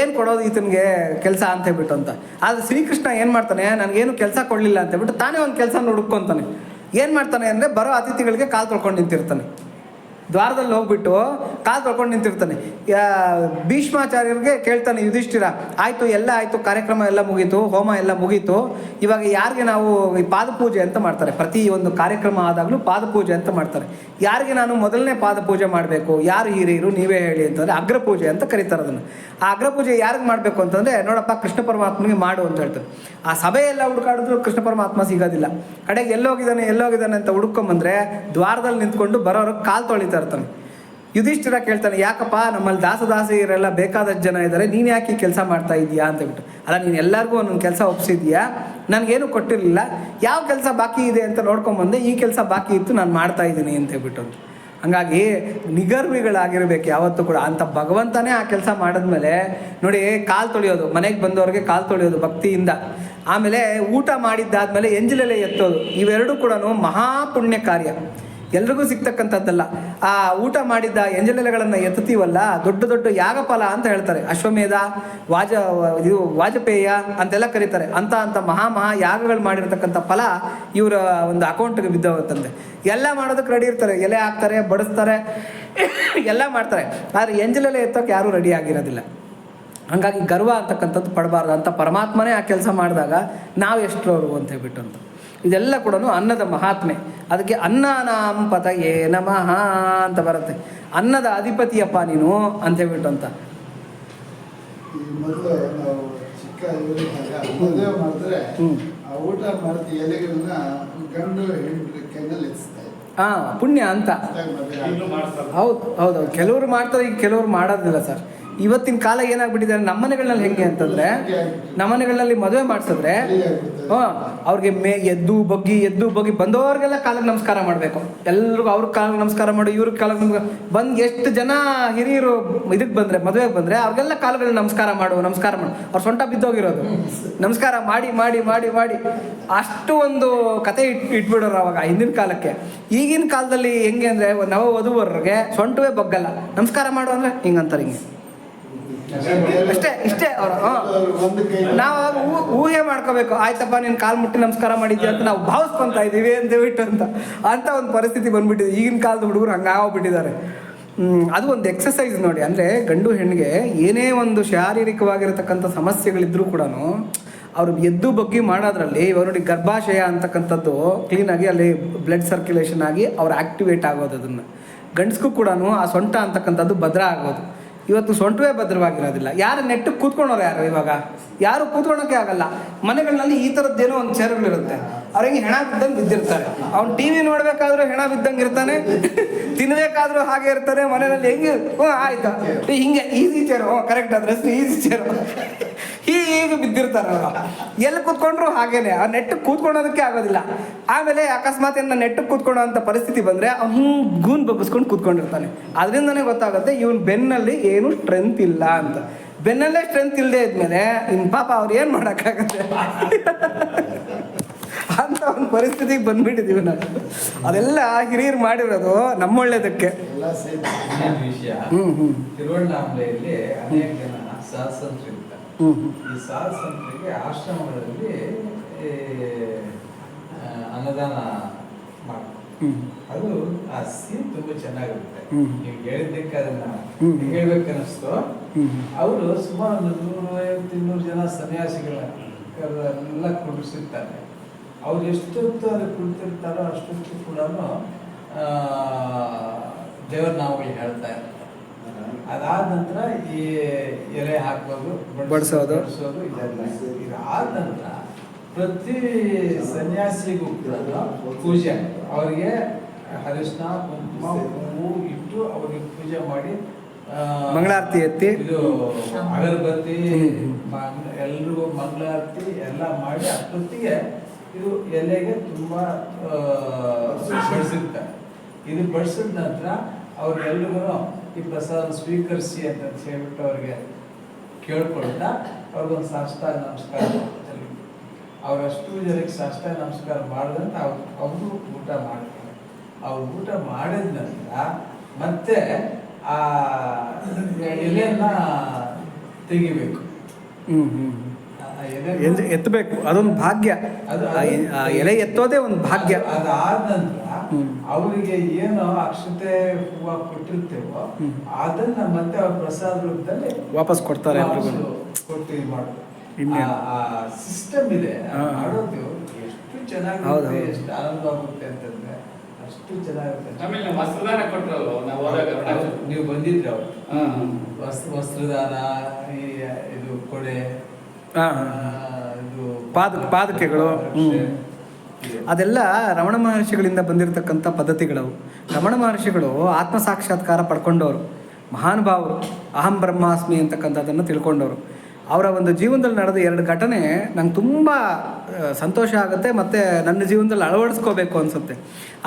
ಏನು ಕೊಡೋದು ಈತನಿಗೆ ಕೆಲಸ ಅಂತ ಹೇಳ್ಬಿಟ್ಟು ಅಂತ. ಆದರೆ ಶ್ರೀಕೃಷ್ಣ ಏನು ಮಾಡ್ತಾನೆ, ನನಗೇನು ಕೆಲಸ ಕೊಡಲಿಲ್ಲ ಅಂತ ಹೇಳ್ಬಿಟ್ಟು ತಾನೇ ಒಂದು ಕೆಲಸ ಹುಡುಕೊಂತಾನೆ. ಏನು ಮಾಡ್ತಾನೆ ಅಂದರೆ ಬರೋ ಅತಿಥಿಗಳಿಗೆ ಕಾಲು ತೊಳ್ಕೊಂಡು ನಿಂತಿರ್ತಾನೆ, ದ್ವಾರದಲ್ಲಿ ಹೋಗ್ಬಿಟ್ಟು ಕಾಲು ತೊಳ್ಕೊಂಡು ನಿಂತಿರ್ತಾನೆ. ಭೀಷ್ಮಾಚಾರ್ಯರಿಗೆ ಕೇಳ್ತಾನೆ ಯುಧಿಷ್ಠಿರ, ಆಯಿತು ಎಲ್ಲ ಆಯಿತು, ಕಾರ್ಯಕ್ರಮ ಎಲ್ಲ ಮುಗೀತು, ಹೋಮ ಎಲ್ಲ ಮುಗೀತು, ಇವಾಗ ಯಾರಿಗೆ ನಾವು ಈ ಪಾದಪೂಜೆ ಅಂತ ಮಾಡ್ತಾರೆ, ಪ್ರತಿ ಒಂದು ಕಾರ್ಯಕ್ರಮ ಆದಾಗಲೂ ಪಾದಪೂಜೆ ಅಂತ ಮಾಡ್ತಾರೆ. ಯಾರಿಗೆ ನಾನು ಮೊದಲನೇ ಪಾದಪೂಜೆ ಮಾಡಬೇಕು, ಯಾರು ಹಿರಿಯರು ನೀವೇ ಹೇಳಿ ಅಂತಂದರೆ ಅಗ್ರಪೂಜೆ ಅಂತ ಕರೀತಾರೆ ಅದನ್ನು. ಆ ಅಗ್ರಪೂಜೆ ಯಾರಿಗೆ ಮಾಡಬೇಕು ಅಂತಂದರೆ, ನೋಡಪ್ಪ ಕೃಷ್ಣ ಪರಮಾತ್ಮನಿಗೆ ಮಾಡು ಅಂತ ಹೇಳ್ತಾರೆ. ಆ ಸಭೆಯೆಲ್ಲ ಹುಡುಕಾಡಿದ್ರು ಕೃಷ್ಣ ಪರಮಾತ್ಮ ಸಿಗೋದಿಲ್ಲ. ಕಡೆಗೆ ಎಲ್ಲೋಗಿದ್ದಾನೆ ಅಂತ ಹುಡ್ಕೊಂಬಂದ್ರೆ ದ್ವಾರದಲ್ಲಿ ನಿಂತ್ಕೊಂಡು ಬರೋರಿಗೆ ಕಾಲು ತೊಳಿತಾರೆ ಇರ್ತಾನೆ. ಯುಧಿಷ್ಠಿರ ಕೇಳ್ತಾನೆ, ಯಾಕಪ್ಪ ನಮ್ಮಲ್ಲಿ ದಾಸದಾಸಿಯರೆಲ್ಲ ಬೇಕಾದಷ್ಟು ಜನ ಇದ್ದಾರೆ, ನೀನು ಯಾಕೆ ಈ ಕೆಲಸ ಮಾಡ್ತಾ ಇದೀಯಾ ಅಂತ ಹೇಳ್ಬಿಟ್ಟು. ಅಲ್ಲ, ನೀನು ಎಲ್ಲರಿಗೂ ಒಂದೊಂದು ಕೆಲಸ ಒಪ್ಪಿಸಿದ್ಯಾ, ನನಗೇನು ಕೊಟ್ಟಿರಲಿಲ್ಲ, ಯಾವ ಕೆಲಸ ಬಾಕಿ ಇದೆ ಅಂತ ನೋಡ್ಕೊಂಬಂದೆ, ಈ ಕೆಲಸ ಬಾಕಿ ಇತ್ತು ನಾನು ಮಾಡ್ತಾ ಇದ್ದೀನಿ ಅಂತ ಹೇಳ್ಬಿಟ್ಟು ಅಂತ. ಹಂಗಾಗಿ ನಿಗರ್ವಿಗಳಾಗಿರ್ಬೇಕು ಯಾವತ್ತೂ ಕೂಡ. ಅಂಥ ಭಗವಂತನೇ ಆ ಕೆಲಸ ಮಾಡಿದ್ಮೇಲೆ ನೋಡಿ, ಕಾಲು ತೊಳೆಯೋದು, ಮನೆಗೆ ಬಂದವ್ರಿಗೆ ಕಾಲು ತೊಳೆಯೋದು ಭಕ್ತಿಯಿಂದ, ಆಮೇಲೆ ಊಟ ಮಾಡಿದ್ದಾದ್ಮೇಲೆ ಎಂಜಲೆಲೆ ಎತ್ತೋದು, ಇವೆರಡೂ ಕೂಡ ಮಹಾಪುಣ್ಯ ಕಾರ್ಯ, ಎಲ್ರಿಗೂ ಸಿಗ್ತಕ್ಕಂಥದ್ದಲ್ಲ. ಆ ಊಟ ಮಾಡಿದ್ದ ಎಂಜಲೆಲೆಗಳನ್ನು ಎತ್ತುತ್ತೀವಲ್ಲ, ದೊಡ್ಡ ದೊಡ್ಡ ಯಾಗಫಲ ಅಂತ ಹೇಳ್ತಾರೆ. ಅಶ್ವಮೇಧ, ವಾಜಪೇಯ ಅಂತೆಲ್ಲ ಕರೀತಾರೆ. ಅಂತ ಮಹಾ ಯಾಗಗಳು ಮಾಡಿರ್ತಕ್ಕಂಥ ಫಲ ಇವರ ಒಂದು ಅಕೌಂಟ್ಗೆ ಬಿದ್ದೋಗುತ್ತಂತೆ. ಎಲ್ಲ ಮಾಡೋದಕ್ಕೆ ರೆಡಿ ಇರ್ತಾರೆ, ಎಲೆ ಹಾಕ್ತಾರೆ, ಬಡಿಸ್ತಾರೆ, ಎಲ್ಲ ಮಾಡ್ತಾರೆ. ಆದರೆ ಎಂಜಲೆಲೆ ಎತ್ತೋಕೆ ಯಾರೂ ರೆಡಿ ಆಗಿರೋದಿಲ್ಲ. ಹಾಗಾಗಿ ಗರ್ವ ಅಂತಕ್ಕಂಥದ್ದು ಪಡಬಾರ್ದು ಅಂತ ಪರಮಾತ್ಮನೇ ಆ ಕೆಲಸ ಮಾಡಿದಾಗ ನಾವು ಎಷ್ಟರವರು ಅಂತ ಹೇಳ್ಬಿಟ್ಟು ಅಂತ. ಇದೆಲ್ಲ ಕೂಡ ಅನ್ನದ ಮಹಾತ್ಮೆ. ಅದಕ್ಕೆ ಅನ್ನನಾಂ ಪತಯೇ ನಮಃ ಅಂತ ಬರುತ್ತೆ. ಅನ್ನದ ಅಧಿಪತಿಯಪ್ಪ ನೀನು ಅಂತ ಹೇಳ್ಬಿಟ್ಟು ಅಂತ. ಈ ಮೊದಲು ನಾವು ಚಿಕ್ಕ ಮದುವೆ ಮಾಡಿದ್ರೆ ಆ ಊಟ ಮಾಡ್ತೀವಿ ಎಲೆಗಳನ್ನ ಗಂಡು ಹೆಣ್ಣು ಕೆನ್ನಲ್ಲಿ ಎತ್ತಿಸ್ತಾ ಇದ್ರು. ಪುಣ್ಯ ಅಂತ. ಹೌದು, ಕೆಲವರು ಮಾಡ್ತಾರೆ, ಈಗ ಕೆಲವರು ಮಾಡೋದಿಲ್ಲ ಸರ್. ಇವತ್ತಿನ ಕಾಲ ಏನಾಗ್ಬಿಟ್ಟಿದ್ದಾರೆ, ನಮ್ಮನೆಗಳಲ್ಲಿ ಹೆಂಗೆ ಅಂತಂದರೆ, ನಮ್ಮನೆಗಳಲ್ಲಿ ಮದುವೆ ಮಾಡಿಸಿದ್ರೆ ಅವ್ರಿಗೆ ಎದ್ದು ಬಗ್ಗಿ ಬಂದವ್ರಿಗೆಲ್ಲ ಕಾಲಿಗೆ ನಮಸ್ಕಾರ ಮಾಡಬೇಕು. ಎಲ್ರಿಗೂ ಅವ್ರಿಗೆ ಕಾಲಿಗೆ ನಮಸ್ಕಾರ ಮಾಡು, ಇವ್ರಿಗೆ ಕಾಲಿಗೆ ನಮಸ್ಕಾರ ಬಂದು ಎಷ್ಟು ಜನ ಹಿರಿಯರು ಇದಕ್ಕೆ ಬಂದರೆ, ಮದುವೆಗೆ ಬಂದರೆ ಅವ್ರಿಗೆಲ್ಲ ಕಾಲುಗಳಿಗೆ ನಮಸ್ಕಾರ ಮಾಡು ಅವ್ರು ಸೊಂಟ ಬಿದ್ದೋಗಿರೋದು ನಮಸ್ಕಾರ ಮಾಡಿ ಮಾಡಿ ಮಾಡಿ ಮಾಡಿ ಅಷ್ಟು ಒಂದು ಕತೆ ಇಟ್ಬಿಡೋರು ಅವಾಗ ಹಿಂದಿನ ಕಾಲಕ್ಕೆ. ಈಗಿನ ಕಾಲದಲ್ಲಿ ಹೆಂಗೆ ಅಂದರೆ, ನವ ವಧುವರ್ರಿಗೆ ಸೊಂಟವೇ ಬಗ್ಗಲ್ಲ, ನಮಸ್ಕಾರ ಮಾಡು ಅಂದರೆ ಹಿಂಗಂತಾರೆ, ಹಿಂಗೆ ಇಷ್ಟೇ ಅವರು. ನಾವು ಊಹೆ ಮಾಡ್ಕೋಬೇಕು, ಆಯ್ತಪ್ಪ ನೀನು ಕಾಲು ಮುಟ್ಟಿ ನಮಸ್ಕಾರ ಮಾಡಿದ್ಯಾ ಅಂತ ನಾವು ಭಾವಿಸ್ಕೊತಾ ಇದ್ದೀವಿ ಅಂತ ಹೇಳ್ಬಿಟ್ಟು ಅಂತ ಒಂದು ಪರಿಸ್ಥಿತಿ ಬಂದ್ಬಿಟ್ಟಿದೆ. ಈಗಿನ ಕಾಲದ ಹುಡುಗರು ಹಂಗಾಗ್ಬಿಟ್ಟಿದ್ದಾರೆ. ಅದು ಒಂದು ಎಕ್ಸಸೈಸ್ ನೋಡಿ. ಅಂದರೆ ಗಂಡು ಹೆಣ್ಣಿಗೆ ಏನೇ ಒಂದು ಶಾರೀರಿಕವಾಗಿರತಕ್ಕಂಥ ಸಮಸ್ಯೆಗಳಿದ್ರೂ ಕೂಡ ಅವರು ಎದ್ದು ಬಗ್ಗಿ ಮಾಡೋದ್ರಲ್ಲಿ ಇವಾಗ ನೋಡಿ, ಗರ್ಭಾಶಯ ಅಂತಕ್ಕಂಥದ್ದು ಕ್ಲೀನಾಗಿ ಅಲ್ಲಿ ಬ್ಲಡ್ ಸರ್ಕ್ಯುಲೇಷನ್ ಆಗಿ ಅವ್ರು ಆ್ಯಕ್ಟಿವೇಟ್ ಆಗೋದು. ಅದನ್ನು ಗಂಡಸ್ಗೂ ಕೂಡ ಆ ಸೊಂಟ ಅಂತಕ್ಕಂಥದ್ದು ಭದ್ರ ಆಗೋದು. ಇವತ್ತು ಸೊಂಟವೇ ಭದ್ರವಾಗಿರೋದಿಲ್ಲ. ಯಾರು ನೆಟ್ಟಗೆ ಕೂತ್ಕೊಂಡವ್ರು ಇವಾಗ ಯಾರು ಕೂತ್ಕೊಳ್ಳೋಕೆ ಆಗಲ್ಲ. ಮನೆಗಳಲ್ಲಿ ಈ ಥರದ್ದೇನೋ ಒಂದು ಚೇರುಗಳಿರುತ್ತೆ, ಅವ್ರಿಗೆ ಹೆಣ ಬಿದ್ದಂಗೆ ಬಿದ್ದಿರ್ತಾರೆ. ಅವ್ನು ಟಿ ವಿ ನೋಡ್ಬೇಕಾದ್ರೂ ಹೆಣ ಬಿದ್ದಂಗೆ ಇರ್ತಾನೆ, ತಿನ್ಬೇಕಾದ್ರೂ ಹಾಗೆ ಇರ್ತಾನೆ. ಮನೆಯಲ್ಲಿ ಹೆಂಗೆ ಆಯ್ತಾ ಹಿಂಗೆ easy chair, correct address easy chair, ಹೀಗೆ ಬಿದ್ದಿರ್ತಾರೆ ಅವರು. ಎಲ್ಲಿ ಕೂತ್ಕೊಂಡ್ರು ಹಾಗೇನೆ, ಆ ನೆಟ್ಟಗೆ ಕೂತ್ಕೊಳ್ಳೋದಕ್ಕೆ ಆಗೋದಿಲ್ಲ. ಆಮೇಲೆ ಅಕಸ್ಮಾತ್ ಏನ ನೆಟ್ಟಗೆ ಕೂತ್ಕೊಳ್ಳೋ ಅಂಥ ಪರಿಸ್ಥಿತಿ ಬಂದರೆ ಅವ್ನು ಹಿಂಗೆ ಗೂನ್ ಬಗ್ಗಿಸ್ಕೊಂಡು ಕೂತ್ಕೊಂಡಿರ್ತಾನೆ. ಅದರಿಂದನೇ ಗೊತ್ತಾಗುತ್ತೆ ಇವನು ಬೆನ್ನಲ್ಲಿ ಏನು ಸ್ಟ್ರೆಂತ್ ಇಲ್ಲ ಅಂತ. ಬೆನ್ನಲ್ಲೇ ಸ್ಟ್ರೆಂತ್ ಇಲ್ಲದೆ ಇದ್ಮೇಲೆ ಇನ್ನು ಪಾಪ ಅವ್ರು ಏನು ಮಾಡೋಕ್ಕಾಗತ್ತೆ ಅಂತ ಒಂದು ಪರಿಸ್ಥಿತಿಗೆ ಬಂದ್ಬಿಟ್ಟಿದ್ದೀವಿ ನಾವು. ಅದೆಲ್ಲ ಹಿರಿಯರು ಮಾಡಿರೋದು ನಮ್ಮೊಳ್ಳೇದಕ್ಕೆ. ವಿಷಯ ತಿರುವಣ್ಣಾಮಲೆಯಲ್ಲಿ ಅನೇಕ ಜನ ಸಾಧಸಂತರು ಇರ್ತಾರೆ. ಈ ಸಾಧಸಂತರಿಗೆ ಆಶ್ರಮಗಳಲ್ಲಿ ಅನ್ನದಾನ ಮಾಡ್ತಾರೆ. ಅದು ಆ ಸೀನ್ ತುಂಬಾ ಚೆನ್ನಾಗಿರುತ್ತೆ. ನೀವು ಹೇಳಿದ್ದಕ್ಕೆ ಅದನ್ನ ಹೇಳ್ಬೇಕನ್ನಿಸ್ತು. ಅವರು ಸುಮಾರು 150-200 ಜನ ಸನ್ಯಾಸಿಗಳೆಲ್ಲ ಕುಡಿಸಿರ್ತಾರೆ. ಅವ್ರು ಎಷ್ಟೊತ್ತು ಅದು ಕುಳಿತಿರ್ತಾರೋ ಅಷ್ಟೊತ್ತು ಕೂಡ ದೇವರ ನಾಮಗಳು ಹೇಳ್ತಾ ಇರ್ತಾರೆ. ಅದಾದ ನಂತರ ಈ ಎಲೆ ಹಾಕೋದು, ಬಡಿಸೋದು ಇದೆಲ್ಲ. ಇದಾದ ನಂತರ ಪ್ರತಿ ಸನ್ಯಾಸಿಗೂ ಕೂಡ ಪೂಜೆ, ಅವರಿಗೆ ಅರಿಶಿನ ಕುಂಕುಮ ಹೂವು ಇಟ್ಟು ಅವ್ರಿಗೆ ಪೂಜೆ ಮಾಡಿ ಮಂಗಳಾರತಿ ಎತ್ತಿ ಇದು ಅಗರಬತ್ತಿ ಎಲ್ರಿಗೂ ಮಂಗಳಾರತಿ ಎಲ್ಲ ಮಾಡಿ ಅಷ್ಟೊತ್ತಿಗೆ ಇದು ಎಲೆಗೆ ತುಂಬಾ ಬಡಿಸಿರ್ತಾರೆ. ಇದು ಬಡಿಸಿದ ನಂತರ ಅವ್ರೆಲ್ರಿಗೂ ಈ ಪ್ರಸಾದ ಸ್ವೀಕರಿಸಿ ಅಂತ ಹೇಳ್ಬಿಟ್ಟು ಅವ್ರಿಗೆ ಕೇಳ್ಕೊಳ್ತಾ ಅವ್ರಿಗೊಂದು ಸಾಷ್ಟಾಂಗ ನಮಸ್ಕಾರ ಮಾಡ್ತಾರೆ. ಅವರಷ್ಟು ಜನಕ್ಕೆ ಸಾಷ್ಟಾಂಗ ನಮಸ್ಕಾರ ಮಾಡಿದಂತ ಅವರು ಊಟ ಮಾಡ್ತಾರೆ. ಅವ್ರು ಊಟ ಮಾಡಿದ ನಂತರ ಮತ್ತೆ ಆ ಎಲೆಯನ್ನ ತೆಗಿಬೇಕು. ಆ ಎಲೆ ಎತ್ತಬೇಕು, ಅದೊಂದು ಭಾಗ್ಯ. ಆ ಎಲೆ ಎತ್ತೋದೇ ಒಂದು ಭಾಗ್ಯ. ಅದಾದ ನಂತರ ಅವರಿಗೆ ಏನು ಅಕ್ಷತೆ ಹೂವು ಕೊಟ್ಟಿರ್ತೇವೋ ಅದನ್ನ ಮತ್ತೆ ಅವ್ರ ಪ್ರಸಾದ ರೂಪದಲ್ಲಿ ವಾಪಸ್ ಕೊಡ್ತಾರೆ. ಕೊಟ್ಟು ಮಾಡೋದು ಆ ಸಿಸ್ಟಮ್ ಇದೆ. ಮಾಡೋದು ಎಷ್ಟು ಚೆನ್ನಾಗಿರುತ್ತೆ, ಎಷ್ಟು ಆನಂದವಾಗುತ್ತೆ ಅಂತಂದ್ರೆ ಅಷ್ಟು ಚೆನ್ನಾಗಿರುತ್ತೆ. ಆಮೇಲೆ ವಸ್ತ್ರದಾನ ಕೊಟ್ಟರಲ್ಲ ನಾವು ಹೋದಾಗ ನೀವು ಬಂದಿದ್ರಿ ಅವ್ರು. ವಸ್ತ್ರದಾನ, ಇದು ಕೊಡೆ, ಇದು ಪಾದಕೆಗಳು, ಅದೆಲ್ಲ ರಮಣ ಮಹರ್ಷಿಗಳಿಂದ ಬಂದಿರತಕ್ಕಂಥ ಪದ್ಧತಿಗಳವು. ರಮಣ ಮಹರ್ಷಿಗಳು ಆತ್ಮ ಸಾಕ್ಷಾತ್ಕಾರ ಪಡ್ಕೊಂಡವರು, ಮಹಾನುಭಾವರು, ಅಹಂ ಬ್ರಹ್ಮಾಸ್ಮಿ ಅಂತಕ್ಕಂಥದ್ದನ್ನು ತಿಳ್ಕೊಂಡವರು. ಅವರ ಒಂದು ಜೀವನದಲ್ಲಿ ನಡೆದ 2 ಘಟನೆ ನಂಗೆ ತುಂಬ ಸಂತೋಷ ಆಗುತ್ತೆ ಮತ್ತು ನನ್ನ ಜೀವನದಲ್ಲಿ ಅಳವಡಿಸ್ಕೋಬೇಕು ಅನಿಸುತ್ತೆ.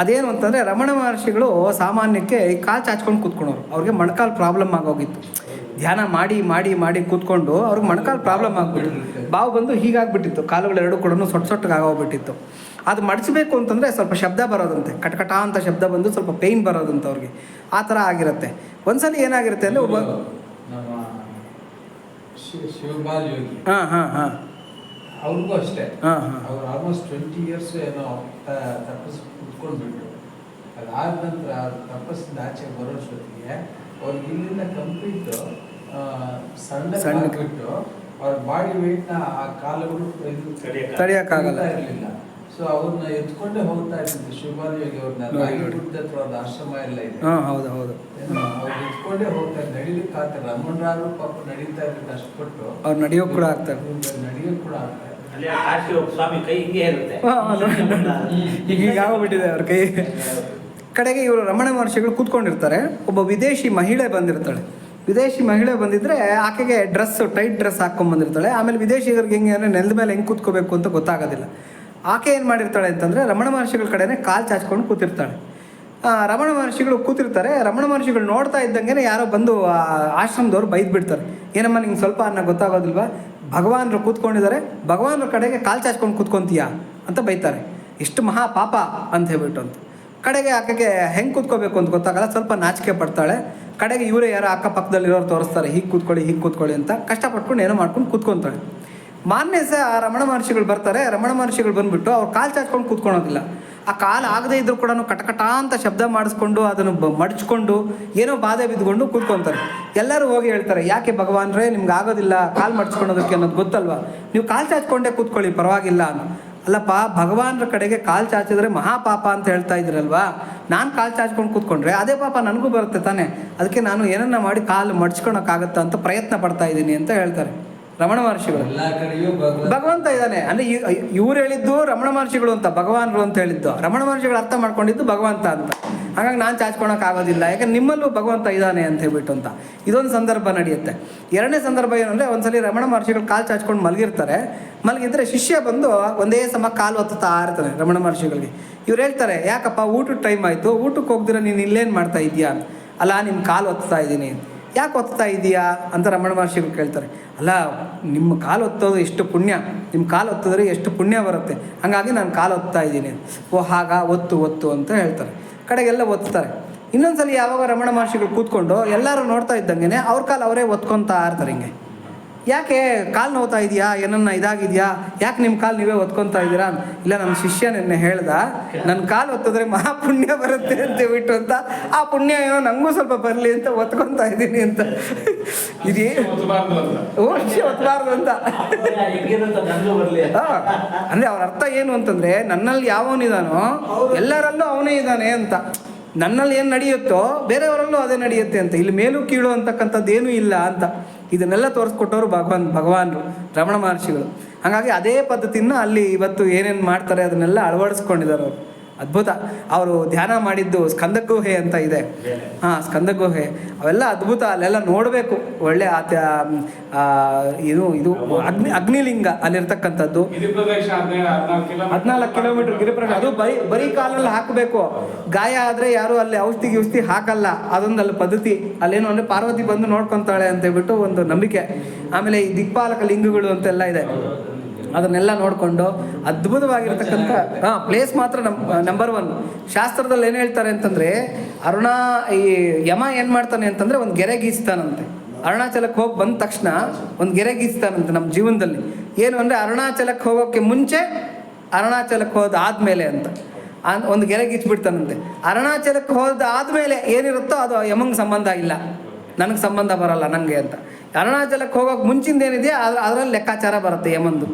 ಅದೇನು ಅಂತಂದರೆ, ರಮಣ ಮಹರ್ಷಿಗಳು ಸಾಮಾನ್ಯಕ್ಕೆ ಈ ಕಾಲು ಚಾಚ್ಕೊಂಡು ಕೂತ್ಕೊಂಡವ್ರು. ಅವ್ರಿಗೆ ಮೊಣಕಾಲು ಪ್ರಾಬ್ಲಮ್ ಆಗೋಗಿತ್ತು. ಧ್ಯಾನ ಮಾಡಿ ಮಾಡಿ ಮಾಡಿ ಕೂತ್ಕೊಂಡು ಅವ್ರಿಗೆ ಮೊಣಕಾಲು ಪ್ರಾಬ್ಲಮ್ ಆಗಿಬಿಟ್ಟು ಬಾವು ಬಂದು ಹೀಗಾಗ್ಬಿಟ್ಟಿತ್ತು. ಕಾಲುಗಳೆರಡು ಕೂಡ ಸೊಟ್ಟಗೆ ಆಗೋಗ್ಬಿಟ್ಟಿತ್ತು. ಅದು ಮಡಿಸ್ಬೇಕು ಅಂತಂದರೆ ಸ್ವಲ್ಪ ಶಬ್ದ ಬರೋದಂತೆ, ಕಟಕಟ ಅಂತ ಶಬ್ದ ಬಂದು ಸ್ವಲ್ಪ ಪೇಯ್ನ್ ಬರೋದಂತೆ ಅವ್ರಿಗೆ. ಆ ಥರ ಆಗಿರುತ್ತೆ. ಒಂದ್ಸಲ ಏನಾಗಿರುತ್ತೆ ಅಂದರೆ ಒಬ್ಬ ಶಿವಪಾಲ್ ಯೋಗಿ ಅವ್ರಿಗೂ ಅಷ್ಟೇ. ಅವ್ರು ಆಲ್ಮೋಸ್ಟ್ 20 years ಏನೋ ತಪಸ್ಸು ಕುತ್ಕೊಂಡ್ಬಿಟ್ಟು ಅದಾದ ನಂತರ ತಪಸ್ಸಿಂದ ಆಚೆ ಬರೋಷ್ಟೊತ್ತಿಗೆ ಅವ್ರಿಗೆ ಇಲ್ಲಿಂದ ಕಂಪ್ಲೀಟ್ ಸಣ್ಣಬಿಟ್ಟು ಅವ್ರ ಬಾಡಿ ವೆಯ್ಟ್ ನ ಆ ಕಾಲುಗಳು ತಡೆಯಕ್ಕಾಗಲ್ಲ ಇರಲಿಲ್ಲ. ಸೊ ಅವ್ರನ್ನ ಎತ್ಕೊಂಡೇ ಹೋಗ್ತಾ ಇರ್ತಿದ್ರು ಶಿವಪಾಲ್ ಯೋಗಿ ಅವ್ರನ್ನ. ರಾಗಿಗುಡ್ಡ ಹತ್ರ ಒಂದು ಆಶ್ರಮ ಎಲ್ಲ ಇದೆ. ಹೌದು ಹೌದು. ಅವ್ರು ಎತ್ಕೊಂಡೇ ಹೋಗ್ತಾ ಇದ್ರು. ನಡಿಲಿಕ್ಕೆ ಆಗ್ತಾರೆ. ರಮಣರಾದ್ರು ಪಾಪ ನಡೀತಾ ಇದ್ರು ಕಷ್ಟಪಟ್ಟು. ಅವ್ರು ನಡೆಯೋಕೆ ಕೂಡ ಆಗ್ತಾರೆ. ನಡೆಯೋಕೆ ಕೂಡ ಆಗ್ತಾರೆ. ಸ್ವಾಮಿ ಕೈ ಹಿಂಗೆ ಇರುತ್ತೆ. ಈಗ ಆಗೋಗ್ಬಿಟ್ಟಿದೆ ಅವ್ರ ಕೈ. ಕಡೆಗೆ ಇವರು ರಮಣ ಮಹರ್ಷಿಗಳು ಕೂತ್ಕೊಂಡಿರ್ತಾರೆ. ಒಬ್ಬ ವಿದೇಶಿ ಮಹಿಳೆ ಬಂದಿರ್ತಾಳೆ. ವಿದೇಶಿ ಮಹಿಳೆ ಬಂದಿದ್ರೆ ಆಕೆಗೆ ಟೈಟ್ ಡ್ರೆಸ್ ಹಾಕ್ಕೊಂಡ್ಬಂದಿರ್ತಾಳೆ. ಆಮೇಲೆ ವಿದೇಶಿಗರಿಗೆ ಹೆಂಗೆ ಅಂದರೆ ನೆಲದ ಮೇಲೆ ಹೆಂಗೆ ಕೂತ್ಕೋಬೇಕು ಅಂತ ಗೊತ್ತಾಗೋದಿಲ್ಲ. ಆಕೆ ಏನು ಮಾಡಿರ್ತಾಳೆ ಅಂತಂದರೆ, ರಮಣ ಮಹರ್ಷಿಗಳ ಕಡೆನೇ ಕಾಲು ಚಾಚ್ಕೊಂಡು ಕೂತಿರ್ತಾಳೆ. ರಮಣ ಮಹರ್ಷಿಗಳು ಕೂತಿರ್ತಾರೆ. ರಮಣ ಮಹರ್ಷಿಗಳು ನೋಡ್ತಾ ಇದ್ದಂಗೆ ಯಾರೋ ಬಂದು ಆಶ್ರಮದವ್ರು ಬೈದ್ಬಿಡ್ತಾರೆ. ಏನಮ್ಮ ನಿಂಗೆ ಸ್ವಲ್ಪ ಅನ್ನೋ ಗೊತ್ತಾಗೋದಿಲ್ವಾ? ಭಗವಾನರು ಕೂತ್ಕೊಂಡಿದ್ದಾರೆ, ಭಗವಾನರ ಕಡೆಗೆ ಕಾಲು ಚಾಚ್ಕೊಂಡು ಕೂತ್ಕೊಂತೀಯಾ ಅಂತ ಬೈತಾರೆ. ಎಷ್ಟು ಮಹಾ ಪಾಪ ಅಂತ ಹೇಳ್ಬಿಟ್ಟು ಅಂತ. ಕಡೆಗೆ ಆಕೆಗೆ ಹೆಂಗೆ ಕೂತ್ಕೋಬೇಕು ಅಂತ ಗೊತ್ತಾಗಲ್ಲ. ಸ್ವಲ್ಪ ನಾಚಿಕೆ ಪಡ್ತಾಳೆ. ಕಡೆಗೆ ಇವರೇ ಯಾರೋ ಅಕ್ಕಪಕ್ಕದಲ್ಲಿರೋರು ತೋರಿಸ್ತಾರೆ, ಹೀಗೆ ಕೂತ್ಕೊಳ್ಳಿ ಅಂತ ಕಷ್ಟಪಟ್ಕೊಂಡು ಏನೋ ಮಾಡ್ಕೊಂಡು ಕೂತ್ಕೊತಾಳೆ. ಮಾರನೇ ಸಹ ರಮಣ ಮಹರ್ಷಿಗಳು ಬರ್ತಾರೆ. ರಮಣ ಮಹರ್ಷಿಗಳು ಬಂದುಬಿಟ್ಟು ಅವ್ರು ಕಾಲು ಚಾಚ್ಕೊಂಡು ಕೂತ್ಕೊಳೋದಿಲ್ಲ. ಆ ಕಾಲು ಆಗದೇ ಇದ್ರೂ ಕೂಡ ಕಟಕಟ ಅಂತ ಶಬ್ದ ಮಾಡಿಸ್ಕೊಂಡು ಅದನ್ನು ಮಡಚ್ಕೊಂಡು ಏನೋ ಬಾಧೆ ಬಿದ್ದುಕೊಂಡು ಕೂತ್ಕೊತಾರೆ. ಎಲ್ಲರೂ ಹೋಗಿ ಹೇಳ್ತಾರೆ, ಯಾಕೆ ಭಗವಾನ್ರೇ ನಿಮ್ಗೆ ಆಗೋದಿಲ್ಲ ಕಾಲು ಮಡ್ಚ್ಕೊಳೋದಕ್ಕೆ ಅನ್ನೋದು ಗೊತ್ತಲ್ವಾ? ನೀವು ಕಾಲು ಚಾಚ್ಕೊಂಡೇ ಕೂತ್ಕೊಳ್ಳಿ ಪರವಾಗಿಲ್ಲ ಅಂತ. ಅಲ್ಲಪ್ಪ, ಭಗವಾನ್ರ ಕಡೆಗೆ ಕಾಲು ಚಾಚಿದ್ರೆ ಮಹಾಪಾಪ ಅಂತ ಹೇಳ್ತಾ ಇದ್ರಲ್ವಾ? ನಾನು ಕಾಲು ಚಾಚ್ಕೊಂಡು ಕೂತ್ಕೊಂಡ್ರೆ ಅದೇ ಪಾಪ ನನಗೂ ಬರುತ್ತೆ ತಾನೆ. ಅದಕ್ಕೆ ನಾನು ಏನನ್ನ ಮಾಡಿ ಕಾಲು ಮಡ್ಚ್ಕೊಳಕ್ಕಾಗತ್ತಾ ಅಂತ ಪ್ರಯತ್ನ ಪಡ್ತಾ ಇದ್ದೀನಿ ಅಂತ ಹೇಳ್ತಾರೆ ರಮಣ ಮಹರ್ಷಿಗಳು. ಭಗವಂತ ಇದ್ದಾನೆ ಅಂದರೆ ಇವ್ರು ಹೇಳಿದ್ದು ರಮಣ ಮಹರ್ಷಿಗಳು ಅಂತ, ಭಗವಾನ್ರು ಅಂತ ಹೇಳಿದ್ದು. ರಮಣ ಮಹರ್ಷಿಗಳು ಅರ್ಥ ಮಾಡ್ಕೊಂಡಿದ್ದು ಭಗವಂತ ಅಂತ. ಹಾಗಾಗಿ ನಾನು ಚಾಚ್ಕೊಳಕ್ಕಾಗೋದಿಲ್ಲ, ಯಾಕಂದ್ರೆ ನಿಮ್ಮಲ್ಲೂ ಭಗವಂತ ಇದ್ದಾನೆ ಅಂತ ಹೇಳ್ಬಿಟ್ಟು ಅಂತ. ಇದೊಂದು ಸಂದರ್ಭ ನಡೆಯುತ್ತೆ. ಎರಡನೇ ಸಂದರ್ಭ ಏನಂದರೆ, ಒಂದ್ಸಲಿ ರಮಣ ಮಹರ್ಷಿಗಳು ಕಾಲು ಚಾಚ್ಕೊಂಡು ಮಲಗಿರ್ತಾರೆ. ಮಲಗಿದ್ರೆ ಶಿಷ್ಯ ಬಂದು ಒಂದೇ ಸಮ ಕಾಲು ಒತ್ತಾ ಇರ್ತಾನೆ ರಮಣ ಮಹರ್ಷಿಗಳಿಗೆ. ಇವ್ರು ಹೇಳ್ತಾರೆ, ಯಾಕಪ್ಪ ಊಟದ ಟೈಮ್ ಆಯಿತು, ಊಟಕ್ಕೆ ಹೋಗ್ದಿರ ನೀನು ಇಲ್ಲೇನು ಮಾಡ್ತಾ ಇದೀಯಾ? ಅಲ್ಲ, ನಿಮ್ಮ ಕಾಲು ಒತ್ತಾ ಇದ್ದೀನಿ. ಯಾಕೆ ಒತ್ತಾ ಇದೀಯಾ ಅಂತ ರಮಣ ಮಹರ್ಷಿಗಳು ಕೇಳ್ತಾರೆ. ಅಲ್ಲ, ನಿಮ್ಮ ಕಾಲು ಒತ್ತೋದು ಎಷ್ಟು ಪುಣ್ಯ, ನಿಮ್ಮ ಕಾಲು ಒತ್ತಿದ್ರೆ ಎಷ್ಟು ಪುಣ್ಯ ಬರುತ್ತೆ, ಹಾಗಾಗಿ ನಾನು ಕಾಲು ಒತ್ತಾ ಇದ್ದೀನಿ. ಓ ಹಾಗ, ಒತ್ತು ಅಂತ ಹೇಳ್ತಾರೆ. ಕಡೆಗೆಲ್ಲ ಒತ್ತಾರೆ. ಇನ್ನೊಂದ್ಸಲ ಯಾವಾಗ ರಮಣ ಮಹರ್ಷಿಗಳು ಕೂತ್ಕೊಂಡು ಎಲ್ಲರೂ ನೋಡ್ತಾ ಇದ್ದಂಗೆ ಅವ್ರ ಕಾಲು ಅವರೇ ಒತ್ಕೊತಾ ಇರ್ತಾರೆ. ಹಿಂಗೆ ಯಾಕೆ ಕಾಲು ನೋವ್ತಾ ಇದೆಯಾ, ಏನನ್ನ ಇದಾಗಿದೆಯಾ, ಯಾಕೆ ನಿಮ್ಮ ಕಾಲು ನೀವೇ ಒತ್ಕೊತಾ ಇದ್ದೀರಾ? ಇಲ್ಲ, ನನ್ನ ಶಿಷ್ಯ ನಿನ್ನೆ ಹೇಳ್ದ ನನ್ನ ಕಾಲು ಒತ್ತಿದ್ರೆ ಮಹಾಪುಣ್ಯ ಬರುತ್ತೆ ಅಂತ ಬಿಟ್ಟು ಅಂತ. ಆ ಪುಣ್ಯ ಏನೋ ನನಗೂ ಸ್ವಲ್ಪ ಬರಲಿ ಅಂತ ಒತ್ಕೊತಾ ಇದ್ದೀನಿ ಅಂತ. ಇದೇ ಒತ್ತಬಾರ್ದು ಅಂತ. ಅಂದರೆ ಅವ್ರ ಅರ್ಥ ಏನು ಅಂತಂದರೆ, ನನ್ನಲ್ಲಿ ಯಾವನಿದಾನೋ ಎಲ್ಲರಲ್ಲೂ ಅವನೇ ಇದ್ದಾನೆ ಅಂತ. ನನ್ನಲ್ಲಿ ಏನು ನಡೆಯುತ್ತೋ ಬೇರೆಯವರಲ್ಲೂ ಅದೇ ನಡೆಯುತ್ತೆ ಅಂತ. ಇಲ್ಲಿ ಮೇಲೂ ಕೀಳು ಅಂತಕ್ಕಂಥದ್ದು ಏನೂ ಇಲ್ಲ ಅಂತ. ಇದನ್ನೆಲ್ಲ ತೋರಿಸ್ಕೊಟ್ಟವರು ಭಗವಾನ್ರು ರಮಣ ಮಹರ್ಷಿಗಳು. ಹಾಗಾಗಿ ಅದೇ ಪದ್ಧತಿನ ಅಲ್ಲಿ ಇವತ್ತು ಏನೇನು ಮಾಡ್ತಾರೆ ಅದನ್ನೆಲ್ಲ ಅಳವಡಿಸ್ಕೊಂಡಿದ್ದಾರೆ ಅವರು. ಅದ್ಭುತ. ಅವರು ಧ್ಯಾನ ಮಾಡಿದ್ದು ಸ್ಕಂದ ಗುಹೆ ಅಂತ ಇದೆ, ಸ್ಕಂದ ಗುಹೆ, ಅವೆಲ್ಲ ಅದ್ಭುತ. ಅಲ್ಲೆಲ್ಲ ನೋಡಬೇಕು. ಒಳ್ಳೆ ಇದು ಅಗ್ನಿಲಿಂಗ ಅಲ್ಲಿರ್ತಕ್ಕಂಥದ್ದು. 14 ಕಿಲೋಮೀಟರ್ ಗಿರಿಪ್ರದೇಶ. ಅದು ಬರೀ ಕಾಲಲ್ಲಿ ಹಾಕಬೇಕು. ಗಾಯ ಆದರೆ ಯಾರು ಅಲ್ಲಿ ಔಷಧಿ ಹಾಕಲ್ಲ. ಅದೊಂದು ಅಲ್ಲಿ ಪದ್ಧತಿ. ಅಲ್ಲೇನು ಅಂದರೆ ಪಾರ್ವತಿ ಬಂದು ನೋಡ್ಕೊತಾಳೆ ಅಂತ ಹೇಳ್ಬಿಟ್ಟು ಒಂದು ನಂಬಿಕೆ. ಆಮೇಲೆ ಈ ದಿಕ್ಪಾಲಕ ಲಿಂಗಗಳು ಅಂತೆಲ್ಲ ಇದೆ, ಅದನ್ನೆಲ್ಲ ನೋಡಿಕೊಂಡು ಅದ್ಭುತವಾಗಿರ್ತಕ್ಕಂಥ ಪ್ಲೇಸ್ ಮಾತ್ರ ನಂಬರ್ 1. ಶಾಸ್ತ್ರದಲ್ಲಿ ಏನು ಹೇಳ್ತಾರೆ ಅಂತಂದರೆ, ಈ ಯಮ ಏನು ಮಾಡ್ತಾನೆ ಅಂತಂದರೆ ಒಂದು ಗೆರೆ ಗೀಚ್ತಾನಂತೆ. ಅರುಣಾಚಲಕ್ಕೆ ಹೋಗಿ ಬಂದ ತಕ್ಷಣ ಒಂದು ಗೆರೆ ಗೀಚ್ತಾನಂತೆ ನಮ್ಮ ಜೀವನದಲ್ಲಿ. ಏನು ಅಂದರೆ ಅರುಣಾಚಲಕ್ಕೆ ಹೋಗೋಕ್ಕೆ ಮುಂಚೆ, ಅರುಣಾಚಲಕ್ಕೆ ಹೋದ ಆದಮೇಲೆ ಅಂತ ಒಂದು ಗೆರೆ ಗೀಚ್ಬಿಡ್ತಾನಂತೆ. ಅರುಣಾಚಲಕ್ಕೆ ಹೋದ ಆದಮೇಲೆ ಏನಿರುತ್ತೋ ಅದು ಯಮಂಗೆ ಸಂಬಂಧ ಇಲ್ಲ, ನನಗೆ ಸಂಬಂಧ ಬರಲ್ಲ ನನಗೆ ಅಂತ. ಅರುಣಾಚಲಕ್ಕೆ ಹೋಗೋಕೆ ಮುಂಚಿಂದ ಏನಿದೆಯಾ ಅದರಲ್ಲಿ ಲೆಕ್ಕಾಚಾರ ಬರುತ್ತೆ ಯಮಂದು.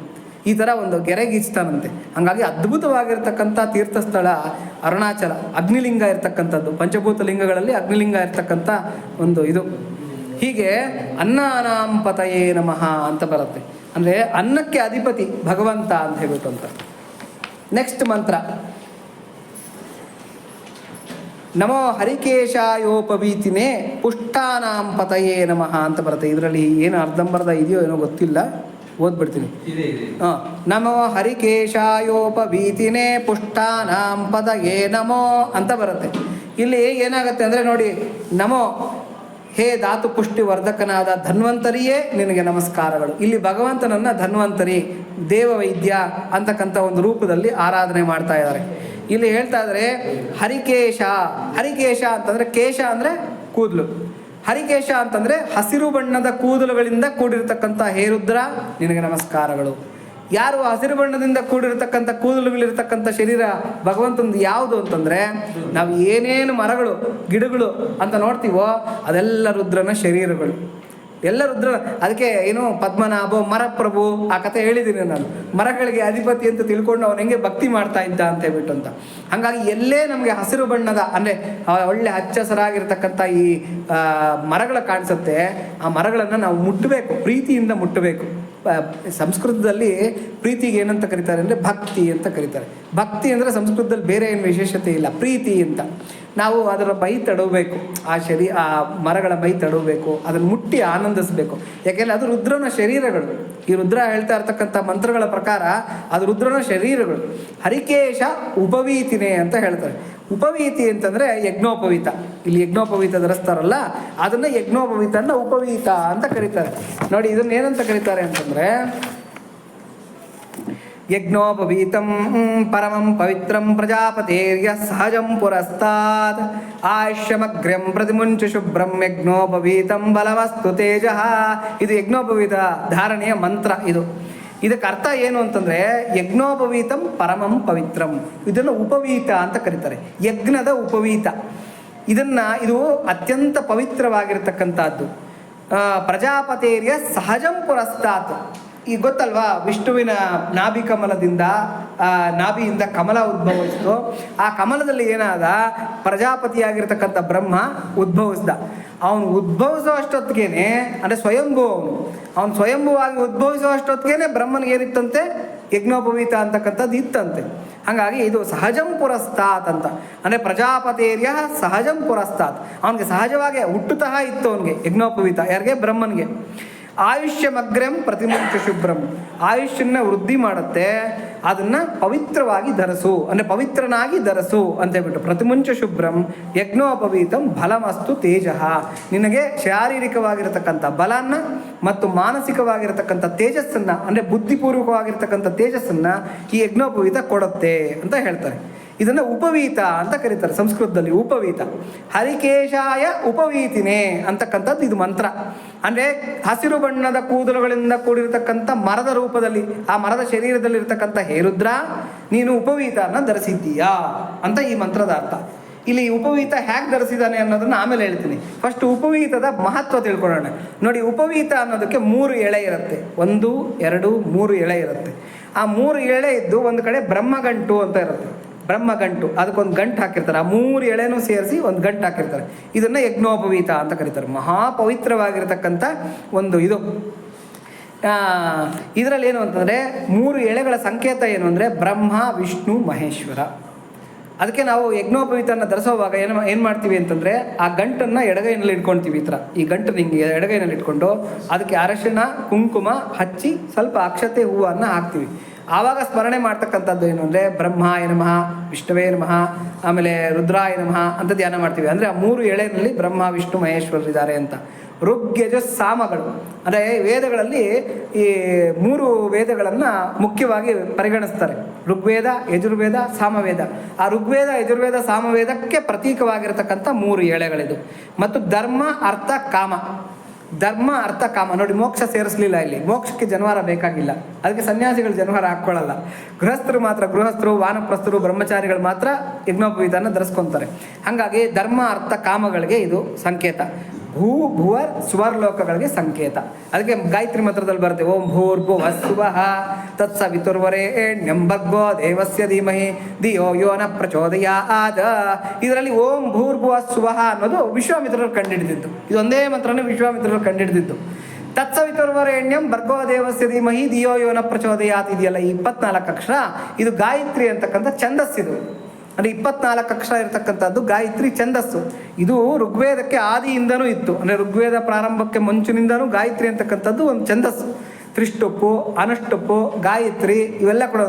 ಈ ಥರ ಒಂದು ಗೆರೆ ಗೀಚ್ತಾನಂತೆ. ಹಾಗಾಗಿ ಅದ್ಭುತವಾಗಿರ್ತಕ್ಕಂಥ ತೀರ್ಥಸ್ಥಳ ಅರುಣಾಚಲ. ಅಗ್ನಿಲಿಂಗ ಇರ್ತಕ್ಕಂಥದ್ದು, ಪಂಚಭೂತ ಲಿಂಗಗಳಲ್ಲಿ ಅಗ್ನಿಲಿಂಗ ಇರ್ತಕ್ಕಂಥ ಒಂದು ಇದು. ಹೀಗೆ ಅನ್ನಾನಾಂ ಪತಯೇ ನಮಃ ಅಂತ ಬರುತ್ತೆ. ಅಂದರೆ ಅನ್ನಕ್ಕೆ ಅಧಿಪತಿ ಭಗವಂತ ಅಂತ ಹೇಳ್ಬಿಟ್ಟು ಅಂತ. ನೆಕ್ಸ್ಟ್ ಮಂತ್ರ ನಮೋ ಹರಿಕೇಶಾಯೋಪವೀತಿನೇ ಪುಷ್ಟಾನಾಂ ಪತಯೇ ನಮಃ ಅಂತ ಬರುತ್ತೆ. ಇದರಲ್ಲಿ ಏನು ಅರ್ಧಂಬರ್ಧ ಇದೆಯೋ ಏನೋ ಗೊತ್ತಿಲ್ಲ, ಓದ್ಬಿಡ್ತೀನಿ. ನಮೋ ಹರಿಕೇಶಾಯೋಪವೀತಿನೇ ಪುಷ್ಟಾನಾಂ ಪತಯೇ ನಮೋ ಅಂತ ಬರುತ್ತೆ. ಇಲ್ಲಿ ಏನಾಗುತ್ತೆ ಅಂದರೆ ನೋಡಿ, ನಮೋ ಹೇ ಧಾತು ಪುಷ್ಟಿ ವರ್ಧಕನಾದ ಧನ್ವಂತರಿಯೇ ನಿನಗೆ ನಮಸ್ಕಾರಗಳು. ಇಲ್ಲಿ ಭಗವಂತನನ್ನು ಧನ್ವಂತರಿ, ದೇವವೈದ್ಯ ಅಂತಕ್ಕಂಥ ಒಂದು ರೂಪದಲ್ಲಿ ಆರಾಧನೆ ಮಾಡ್ತಾ ಇದ್ದಾರೆ. ಇಲ್ಲಿ ಹೇಳ್ತಾ ಇದ್ದಾರೆ ಹರಿಕೇಶ. ಹರಿಕೇಶ ಅಂತಂದರೆ, ಕೇಶ ಅಂದರೆ ಕೂದಲು, ಹರಿಕೇಶ ಅಂತಂದರೆ ಹಸಿರು ಬಣ್ಣದ ಕೂದಲುಗಳಿಂದ ಕೂಡಿರ್ತಕ್ಕಂಥ ಹೇ ರುದ್ರ ನಿನಗೆ ನಮಸ್ಕಾರಗಳು. ಯಾರು ಹಸಿರು ಬಣ್ಣದಿಂದ ಕೂಡಿರ್ತಕ್ಕಂಥ ಕೂದಲುಗಳಿರ್ತಕ್ಕಂಥ ಶರೀರ ಭಗವಂತಂದು ಯಾವುದು ಅಂತಂದರೆ, ನಾವು ಏನೇನು ಮರಗಳು ಗಿಡಗಳು ಅಂತ ನೋಡ್ತೀವೋ ಅದೆಲ್ಲ ರುದ್ರನ ಶರೀರಗಳು, ಎಲ್ಲ ರುದ್ರ. ಅದಕ್ಕೆ ಏನು ಪದ್ಮನಾಭ ಮರಪ್ರಭು ಆ ಕಥೆ ಹೇಳಿದ್ದೀನಿ ನಾನು. ಮರಗಳಿಗೆ ಅಧಿಪತಿ ಅಂತ ತಿಳ್ಕೊಂಡು ಅವನು ಹೆಂಗೆ ಭಕ್ತಿ ಮಾಡ್ತಾ ಇದ್ದ ಅಂತ ಹೇಳ್ಬಿಟ್ಟು ಅಂತ. ಹಾಗಾಗಿ ಎಲ್ಲೇ ನಮಗೆ ಹಸಿರು ಬಣ್ಣದ ಅಂದರೆ ಒಳ್ಳೆ ಹಚ್ಚ ಹಸಿರಾಗಿರ್ತಕ್ಕಂಥ ಈ ಮರಗಳು ಕಾಣಿಸುತ್ತೆ, ಆ ಮರಗಳನ್ನು ನಾವು ಮುಟ್ಟಬೇಕು, ಪ್ರೀತಿಯಿಂದ ಮುಟ್ಟಬೇಕು. ಸಂಸ್ಕೃತದಲ್ಲಿ ಪ್ರೀತಿಗೆ ಏನಂತ ಕರೀತಾರೆ ಅಂದರೆ ಭಕ್ತಿ ಅಂತ ಕರೀತಾರೆ. ಭಕ್ತಿ ಅಂದರೆ ಸಂಸ್ಕೃತದಲ್ಲಿ ಬೇರೆ ಏನು ವಿಶೇಷತೆ ಇಲ್ಲ, ಪ್ರೀತಿ ಅಂತ. ನಾವು ಅದರ ಮೈ ತಡವಬೇಕು, ಆ ಮರಗಳ ಮೈ ತಡವಬೇಕು, ಅದನ್ನು ಮುಟ್ಟಿ ಆನಂದಿಸಬೇಕು. ಯಾಕೆಂದರೆ ಅದು ರುದ್ರನ ಶರೀರಗಳು. ಈ ರುದ್ರ ಹೇಳ್ತಾ ಇರ್ತಕ್ಕಂಥ ಮಂತ್ರಗಳ ಪ್ರಕಾರ ಅದು ರುದ್ರನ ಶರೀರಗಳು. ಹರಿಕೇಶ ಉಪವೀತಿನೇ ಅಂತ ಹೇಳ್ತಾರೆ. ಉಪವೀತಿ ಅಂತಂದರೆ ಯಜ್ಞೋಪವೀತ. ಇಲ್ಲಿ ಯಜ್ಞೋಪವೀತ ಧರಿಸ್ತಾರಲ್ಲ, ಅದನ್ನು ಯಜ್ಞೋಪವೀತನ ಉಪವೀತ ಅಂತ ಕರೀತಾರೆ. ನೋಡಿ ಇದನ್ನ ಏನಂತ ಕರೀತಾರೆ ಅಂತಂದರೆ, ಯಜ್ಞೋಪವೀತಂ ಪರಮಂ ಪವಿತ್ರಂ ಪ್ರಜಾಪತೇರ್ಯ ಸಹಜಂ ಪುರಸ್ತಾತ್ ಆಯುಷ್ಯಮಗ್ರ್ಯಂ ಪ್ರತಿಮುಂಚು ಶುಭ್ರಂ ಯಜ್ಞೋಪವೀತಂ ಬಲವಸ್ತು ತೇಜ. ಇದು ಯಜ್ಞೋಪವೀತ ಧಾರಣೆಯ ಮಂತ್ರ. ಇದಕ್ಕೆ ಅರ್ಥ ಏನು ಅಂತಂದರೆ, ಯಜ್ಞೋಪವೀತಂ ಪರಮಂ ಪವಿತ್ರಂ, ಇದನ್ನು ಉಪವೀತ ಅಂತ ಕರೀತಾರೆ. ಯಜ್ಞದ ಉಪವೀತ. ಇದು ಅತ್ಯಂತ ಪವಿತ್ರವಾಗಿರ್ತಕ್ಕಂಥದ್ದು. ಪ್ರಜಾಪತೇರ್ಯ ಸಹಜಂ ಪುರಸ್ತಾತ್. ಈಗ ಗೊತ್ತಲ್ವಾ, ವಿಷ್ಣುವಿನ ನಾಭಿಯಿಂದ ಕಮಲ ಉದ್ಭವಿಸಿತು. ಆ ಕಮಲದಲ್ಲಿ ಏನಾದ, ಪ್ರಜಾಪತಿಯಾಗಿರ್ತಕ್ಕಂಥ ಬ್ರಹ್ಮ ಉದ್ಭವಿಸ್ದ. ಅವನು ಉದ್ಭವಿಸೋ ಅಷ್ಟೊತ್ತಿಗೇನೆ, ಅಂದರೆ ಸ್ವಯಂಭೂ, ಅವನು ಸ್ವಯಂಭೂವಾಗಿ ಉದ್ಭವಿಸೋ ಅಷ್ಟೊತ್ತಿಗೇನೆ ಬ್ರಹ್ಮನಿಗೆ ಏನಿತ್ತಂತೆ, ಯಜ್ಞೋಪವೀತ ಅಂತಕ್ಕಂಥದ್ದು ಇತ್ತಂತೆ. ಹಾಗಾಗಿ ಇದು ಸಹಜಂ ಪುರಸ್ತಾತ್ ಅಂತ. ಅಂದರೆ ಪ್ರಜಾಪತೇರ್ಯ ಸಹಜಂ ಪುರಸ್ತಾತ್, ಅವನಿಗೆ ಸಹಜವಾಗಿ ಹುಟ್ಟುತಃ ಇತ್ತು ಅವನಿಗೆ ಯಜ್ಞೋಪವೀತ. ಯಾರಿಗೆ? ಬ್ರಹ್ಮನಿಗೆ. ಆಯುಷ್ಯಮಗ್ರಂ ಪ್ರತಿಮುಂಚ ಶುಭ್ರಂ, ಆಯುಷ್ಯನ್ನ ವೃದ್ಧಿ ಮಾಡುತ್ತೆ, ಅದನ್ನು ಪವಿತ್ರವಾಗಿ ಧರಿಸು, ಅಂದರೆ ಪವಿತ್ರನಾಗಿ ಧರಿಸು ಅಂತ ಹೇಳ್ಬಿಟ್ಟು. ಪ್ರತಿಮುಂಚ ಶುಭ್ರಂ ಯಜ್ಞೋಪವೀತಂ ಬಲಮಸ್ತು ತೇಜ. ನಿನಗೆ ಶಾರೀರಿಕವಾಗಿರತಕ್ಕಂಥ ಬಲನ ಮತ್ತು ಮಾನಸಿಕವಾಗಿರತಕ್ಕಂಥ ತೇಜಸ್ಸನ್ನು, ಅಂದರೆ ಬುದ್ಧಿಪೂರ್ವಕವಾಗಿರ್ತಕ್ಕಂಥ ತೇಜಸ್ಸನ್ನು ಈ ಯಜ್ಞೋಪವೀತ ಕೊಡುತ್ತೆ ಅಂತ ಹೇಳ್ತಾರೆ. ಇದನ್ನು ಉಪವೀತ ಅಂತ ಕರೀತಾರೆ ಸಂಸ್ಕೃತದಲ್ಲಿ, ಉಪವೀತ. ಹರಿಕೇಶಾಯ ಉಪವೀತಿನೇ ಅಂತಕ್ಕಂಥದ್ದು ಇದು ಮಂತ್ರ. ಅಂದರೆ ಹಸಿರು ಬಣ್ಣದ ಕೂದಲುಗಳಿಂದ ಕೂಡಿರತಕ್ಕಂಥ ಮರದ ರೂಪದಲ್ಲಿ, ಆ ಮರದ ಶರೀರದಲ್ಲಿರ್ತಕ್ಕಂಥ ಹೇ ರುದ್ರ, ನೀನು ಉಪವೀತನ ಧರಿಸಿದ್ದೀಯಾ ಅಂತ ಈ ಮಂತ್ರದ ಅರ್ಥ. ಇಲ್ಲಿ ಉಪವೀತ ಹೇಗೆ ಧರಿಸಿದ್ದಾನೆ ಅನ್ನೋದನ್ನು ಆಮೇಲೆ ಹೇಳ್ತೀನಿ. ಫಸ್ಟ್ ಉಪವೀತದ ಮಹತ್ವ ತಿಳ್ಕೊಳ್ಳೋಣ. ನೋಡಿ, ಉಪವೀತ ಅನ್ನೋದಕ್ಕೆ 3 ಎಳೆ ಇರುತ್ತೆ. 1, 2, 3 ಎಳೆ ಇರುತ್ತೆ. ಆ 3 ಎಳೆ ಇದ್ದು ಒಂದು ಕಡೆ ಬ್ರಹ್ಮಗಂಟು ಅಂತ ಇರುತ್ತೆ. ಬ್ರಹ್ಮಗಂಟು, ಅದಕ್ಕೊಂದು ಗಂಟು ಹಾಕಿರ್ತಾರೆ. ಆ 3 ಎಳೆನೂ ಸೇರಿಸಿ ಒಂದು ಗಂಟು ಹಾಕಿರ್ತಾರೆ. ಇದನ್ನು ಯಜ್ಞೋಪವೀತ ಅಂತ ಕರೀತಾರೆ. ಮಹಾಪವಿತ್ರವಾಗಿರ್ತಕ್ಕಂಥ ಒಂದು ಇದು. ಇದರಲ್ಲಿ ಏನು ಅಂತಂದರೆ 3 ಎಳೆಗಳ ಸಂಕೇತ ಏನು ಅಂದರೆ ಬ್ರಹ್ಮ, ವಿಷ್ಣು, ಮಹೇಶ್ವರ. ಅದಕ್ಕೆ ನಾವು ಯಜ್ಞೋಪವೀತನ ಧರಿಸೋವಾಗ ಏನು ಮಾಡ್ತೀವಿ ಅಂತಂದರೆ ಆ ಗಂಟನ್ನು ಎಡಗೈನಲ್ಲಿ ಇಟ್ಕೊಳ್ತೀವಿ. ಈ ಥರ ಈ ಗಂಟು ಹಿಂಗೆ ಎಡಗೈನಲ್ಲಿ ಇಟ್ಕೊಂಡು ಅದಕ್ಕೆ ಅರಶಿನ ಕುಂಕುಮ ಹಚ್ಚಿ ಸ್ವಲ್ಪ ಅಕ್ಷತೆ ಹೂವನ್ನು ಹಾಕ್ತೀವಿ. ಆವಾಗ ಸ್ಮರಣೆ ಮಾಡ್ತಕ್ಕಂಥದ್ದು ಏನು ಅಂದರೆ ಬ್ರಹ್ಮಾಯ ನಮಃ, ವಿಷ್ಣುವೇ ನಮಃ, ಆಮೇಲೆ ರುದ್ರಾಯ ನಮಃ ಅಂತ ಧ್ಯಾನ ಮಾಡ್ತೀವಿ. ಅಂದರೆ ಆ 3 ಎಳೆನಲ್ಲಿ ಬ್ರಹ್ಮ ವಿಷ್ಣು ಮಹೇಶ್ವರರಿದ್ದಾರೆ ಅಂತ. ಋಗ್ಯಜ ಸಾಮಗಳು ಅಂದರೆ ವೇದಗಳಲ್ಲಿ ಈ 3 ವೇದಗಳನ್ನು ಮುಖ್ಯವಾಗಿ ಪರಿಗಣಿಸ್ತಾರೆ. ಋಗ್ವೇದ, ಯಜುರ್ವೇದ, ಸಾಮವೇದ. ಆ ಋಗ್ವೇದ, ಯಜುರ್ವೇದ, ಸಾಮವೇದಕ್ಕೆ ಪ್ರತೀಕವಾಗಿರತಕ್ಕಂಥ 3 ಎಳೆಗಳಿದು. ಮತ್ತು ಧರ್ಮ, ಅರ್ಥ, ಕಾಮ. ಧರ್ಮ, ಅರ್ಥ, ಕಾಮ. ನೋಡಿ, ಮೋಕ್ಷ ಸೇರಿಸಲಿಲ್ಲ ಇಲ್ಲಿ. ಮೋಕ್ಷಕ್ಕೆ ಜನವಾರ ಬೇಕಾಗಿಲ್ಲ, ಅದಕ್ಕೆ ಸನ್ಯಾಸಿಗಳು ಜನವಾರ ಹಾಕ್ಕೊಳ್ಳಲ್ಲ. ಗೃಹಸ್ಥರು ಮಾತ್ರ, ಗೃಹಸ್ಥರು, ವಾನಪ್ರಸ್ಥರು, ಬ್ರಹ್ಮಚಾರಿಗಳು ಮಾತ್ರ ಯಜ್ಞೋಪವೀತನ ಧರಿಸ್ಕೊತಾರೆ. ಹಾಗಾಗಿ ಧರ್ಮ, ಅರ್ಥ, ಕಾಮಗಳಿಗೆ ಇದು ಸಂಕೇತ. ಭೂ ಭುವರ್ ಸ್ವರ್ ಲೋಕಗಳಿಗೆ ಸಂಕೇತ. ಅದಕ್ಕೆ ಗಾಯತ್ರಿ ಮಂತ್ರದಲ್ಲಿ ಬರುತ್ತೆ, ಓಂ ಭೂರ್ಭುವ ಸ್ವಃ ತತ್ಸವಿತುರ್ವರೆಣ್ಯಂ ಭರ್ಗೋ ದೇವಸ್ಯ ಧೀಮಹಿ ಧಿಯೋ ಯೋ ನ ಪ್ರಚೋದಯಾತ್. ಇದರಲ್ಲಿ ಓಂ ಭೂರ್ಭುವ ಸ್ವಃ ಅನ್ನೋದು ವಿಶ್ವಾಮಿತ್ರರು ಕಂಡುಹಿಡಿದಿದ್ದು. ಇದೊಂದೇ ಮಂತ್ರನೇ ವಿಶ್ವಾಮಿತ್ರರು ಕಂಡುಹಿಡಿದಿದ್ದು. ತತ್ಸವಿತುರ್ವರೆಣ್ಯಂ ಭರ್ಗೋ ದೇವಸ್ಯ ಧೀಮಹಿ ಧಿಯೋ ಯೋ ನ ಪ್ರಚೋದಯಾತ್ ಇದೆಯಲ್ಲ, ಈ 24 ಅಕ್ಷರ ಇದು ಗಾಯತ್ರಿ ಅಂತಕ್ಕಂಥ ಛಂದಸ್ಸಿದು. ಅಂದರೆ 24 ಅಕ್ಷರ ಇರತಕ್ಕಂಥದ್ದು ಗಾಯತ್ರಿ ಛಂದಸ್ಸು. ಇದು ಋಗ್ವೇದಕ್ಕೆ ಆದಿಯಿಂದನೂ ಇತ್ತು. ಅಂದರೆ ಋಗ್ವೇದ ಪ್ರಾರಂಭಕ್ಕೆ ಮುಂಚಿನಿಂದನೂ ಗಾಯತ್ರಿ ಅಂತಕ್ಕಂಥದ್ದು ಒಂದು ಛಂದಸ್ಸು. ತ್ರಿಷ್ಟುಪ್ಪು, ಅನುಷ್ಟುಪ್ಪು, ಗಾಯತ್ರಿ ಇವೆಲ್ಲ ಕೂಡ,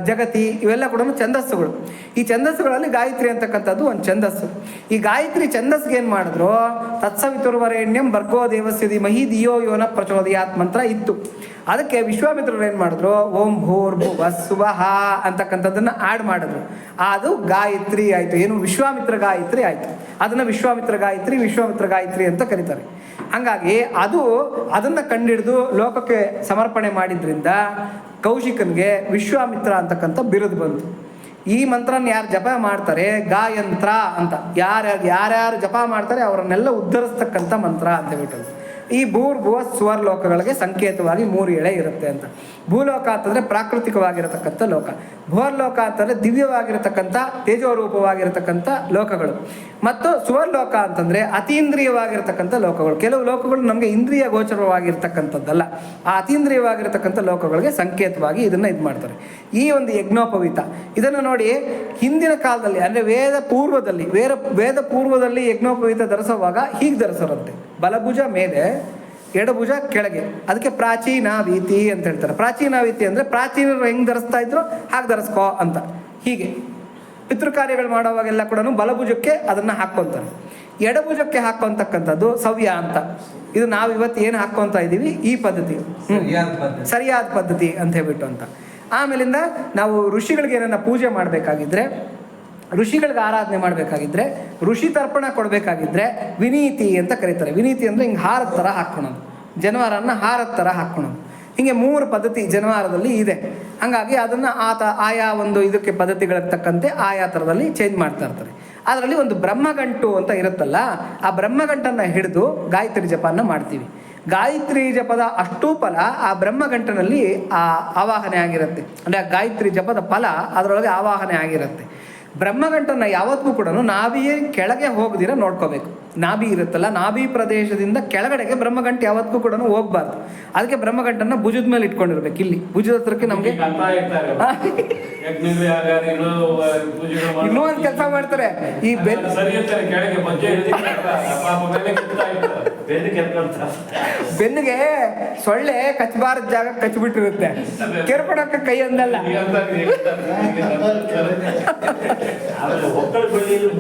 ಜಗತಿ ಇವೆಲ್ಲ ಕೂಡ ಛಂದಸ್ಸುಗಳು. ಈ ಛಂದಸ್ಸುಗಳಲ್ಲಿ ಗಾಯತ್ರಿ ಅಂತಕ್ಕಂಥದ್ದು ಒಂದು ಛಂದಸ್ಸು. ಈ ಗಾಯತ್ರಿ ಛಂದಸ್ಸಿಗೆ ಏನು ಮಾಡಿದ್ರು, ತತ್ಸವಿತುರ್ವರೆಣ್ಯಂ ಭರ್ಗೋ ದೇವಸ್ಯ ಧೀಮಹಿ ಧಿಯೋ ಯೋ ನ ಪ್ರಚೋದಯಾತ್ ಮಂತ್ರ ಇತ್ತು. ಅದಕ್ಕೆ ವಿಶ್ವಾಮಿತ್ರರು ಏನು ಮಾಡಿದ್ರು, ಓಂ ಭೂರ್ಭುವ ಸ್ವಃ ಅಂತಕ್ಕಂಥದ್ದನ್ನು ಆ್ಯಡ್ ಮಾಡಿದ್ರು. ಅದು ಗಾಯತ್ರಿ ಆಯಿತು. ಏನು, ವಿಶ್ವಾಮಿತ್ರ ಗಾಯತ್ರಿ ಆಯಿತು. ಅದನ್ನು ವಿಶ್ವಾಮಿತ್ರ ಗಾಯತ್ರಿ ಅಂತ ಕರೀತಾರೆ. ಹಾಗಾಗಿ ಅದನ್ನು ಕಂಡಿಡಿದು ಲೋಕಕ್ಕೆ ಸಮರ್ಪಣೆ ಮಾಡಿದ್ರಿಂದ ಕೌಶಿಕನಿಗೆ ವಿಶ್ವಾಮಿತ್ರ ಅಂತಕ್ಕಂಥ ಬಿರುದು ಬಂತು. ಈ ಮಂತ್ರನ ಯಾರು ಜಪ ಮಾಡ್ತಾರೆ, ಗಾಯಂತ್ರ ಅಂತ, ಯಾರ್ಯಾರು ಜಪ ಮಾಡ್ತಾರೆ ಅವರನ್ನೆಲ್ಲ ಉದ್ಧರಿಸ್ತಕ್ಕಂಥ ಮಂತ್ರ ಅಂತ ಹೇಳ್ಬಿಟ್ಟು. ಈ ಭೂರ್ಭುವ ಸ್ವರ್ ಲೋಕಗಳಿಗೆ ಸಂಕೇತವಾಗಿ 3 ಎಳೆ ಇರುತ್ತೆ ಅಂತ. ಭೂಲೋಕ ಅಂತಂದರೆ ಪ್ರಾಕೃತಿಕವಾಗಿರತಕ್ಕಂಥ ಲೋಕ. ಭುವರ್ಲೋಕ ಅಂತಂದರೆ ದಿವ್ಯವಾಗಿರತಕ್ಕಂಥ ತೇಜೋರೂಪವಾಗಿರತಕ್ಕಂಥ ಲೋಕಗಳು. ಮತ್ತು ಸುವರ್ಲೋಕ ಅಂತಂದರೆ ಅತೀಂದ್ರಿಯವಾಗಿರತಕ್ಕಂಥ ಲೋಕಗಳು. ಕೆಲವು ಲೋಕಗಳು ನಮಗೆ ಇಂದ್ರಿಯ ಗೋಚರವಾಗಿರ್ತಕ್ಕಂಥದ್ದಲ್ಲ. ಆ ಅತೀಂದ್ರಿಯವಾಗಿರತಕ್ಕಂಥ ಲೋಕಗಳಿಗೆ ಸಂಕೇತವಾಗಿ ಇದನ್ನು ಇದು ಮಾಡ್ತಾರೆ. ಈ ಒಂದು ಯಜ್ಞೋಪವೀತ ಇದನ್ನು ನೋಡಿ, ಹಿಂದಿನ ಕಾಲದಲ್ಲಿ ಅಂದರೆ ವೇದ ಪೂರ್ವದಲ್ಲಿ ಯಜ್ಞೋಪವೀತ ಧರಿಸುವಾಗ ಹೀಗೆ ಧರಿಸೋರಂತೆ, ಬಲಭುಜ ಮೇಲೆ, ಎಡಭುಜ ಕೆಳಗೆ. ಅದಕ್ಕೆ ಪ್ರಾಚೀನ ವೀತಿ ಅಂತ ಹೇಳ್ತಾರೆ. ಪ್ರಾಚೀನ ವೀತಿ ಅಂದರೆ ಪ್ರಾಚೀನರು ಹೆಂಗೆ ಧರಿಸ್ತಾ ಇದ್ರು ಹಾಗೆ ಧರಿಸ್ಕೋ ಅಂತ. ಹೀಗೆ ಪಿತೃಕಾರ್ಯಗಳು ಮಾಡೋವಾಗೆಲ್ಲ ಕೂಡ ಬಲಭುಜಕ್ಕೆ ಅದನ್ನು ಹಾಕ್ಕೊತಾರೆ. ಎಡಭುಜಕ್ಕೆ ಹಾಕ್ಕೊಂತಕ್ಕಂಥದ್ದು ಸವ್ಯ ಅಂತ. ಇದು ನಾವು ಇವತ್ತು ಏನು ಹಾಕ್ಕೊತಾ ಇದ್ದೀವಿ, ಈ ಪದ್ಧತಿ ಸರಿಯಾದ ಪದ್ಧತಿ ಅಂತ ಹೇಳ್ಬಿಟ್ಟು ಅಂತ. ಆಮೇಲಿಂದ ನಾವು ಋಷಿಗಳಿಗೆ ಏನನ್ನ ಪೂಜೆ ಮಾಡಬೇಕಾಗಿದ್ರೆ, ಋಷಿಗಳಿಗೆ ಆರಾಧನೆ ಮಾಡಬೇಕಾಗಿದ್ರೆ, ಋಷಿ ತರ್ಪಣ ಕೊಡಬೇಕಾಗಿದ್ರೆ ವಿನೀತಿ ಅಂತ ಕರೀತಾರೆ. ವಿನೀತಿ ಅಂದರೆ ಹಿಂಗೆ ಹಾರದ ಥರ ಹಾಕ್ಕೊಳೋದು, ಜನವಾರನ ಹಾರದ ಥರ ಹಾಕ್ಕೊಳೋದು. ಹೀಗೆ 3 ಪದ್ಧತಿ ಜನವಾರದಲ್ಲಿ ಇದೆ. ಹಾಗಾಗಿ ಅದನ್ನು ಆಯಾ ಒಂದು ಇದಕ್ಕೆ ಪದ್ಧತಿಗಳಿಗೆ ತಕ್ಕಂತೆ ಆಯಾ ಥರದಲ್ಲಿ ಚೇಂಜ್ ಮಾಡ್ತಾ ಇರ್ತಾರೆ. ಅದರಲ್ಲಿ ಒಂದು ಬ್ರಹ್ಮಗಂಟು ಅಂತ ಇರುತ್ತಲ್ಲ, ಆ ಬ್ರಹ್ಮಗಂಟನ್ನು ಹಿಡಿದು ಗಾಯತ್ರಿ ಜಪನ ಮಾಡ್ತೀವಿ. ಗಾಯತ್ರಿ ಜಪದ ಅಷ್ಟೂ ಫಲ ಆ ಬ್ರಹ್ಮಗಂಟನಲ್ಲಿ ಆವಾಹನೆ ಆಗಿರುತ್ತೆ. ಅಂದರೆ ಆ ಗಾಯತ್ರಿ ಜಪದ ಫಲ ಅದರೊಳಗೆ ಆವಾಹನೆ ಆಗಿರುತ್ತೆ. ಬ್ರಹ್ಮಗಂಟನ್ನು ಯಾವತ್ತೂ ಕೂಡ ನಾಭಿಯೇ ಕೆಳಗೆ ಹೋಗದಿರ ನೋಡ್ಕೋಬೇಕು. ನಾಭಿ ಇರುತ್ತಲ್ಲ, ನಾಭಿ ಪ್ರದೇಶದಿಂದ ಕೆಳಗಡೆಗೆ ಬ್ರಹ್ಮಗಂಟು ಯಾವತ್ತೂ ಕೂಡ ಹೋಗ್ಬಾರ್ದು. ಅದಕ್ಕೆ ಬ್ರಹ್ಮಗಂಟನ್ನು ಭುಜದ ಮೇಲೆ ಇಟ್ಕೊಂಡಿರ್ಬೇಕು. ಇಲ್ಲಿ ಭುಜದ ಹತ್ರಕ್ಕೆ ನಮಗೆ ಇನ್ನೂ ಒಂದು ಕೆಲಸ ಮಾಡ್ತಾರೆ. ಈ ಬೆನ್ನಿಗೆ ಸೊಳ್ಳೆ ಕಚ್ಚಬಾರದ ಜಾಗ ಕಚ್ಚಿಬಿಟ್ಟಿರುತ್ತೆ, ಕೆರ್ಪಡಕ್ಕೆ ಕೈ ಅಂದಲ್ಲ.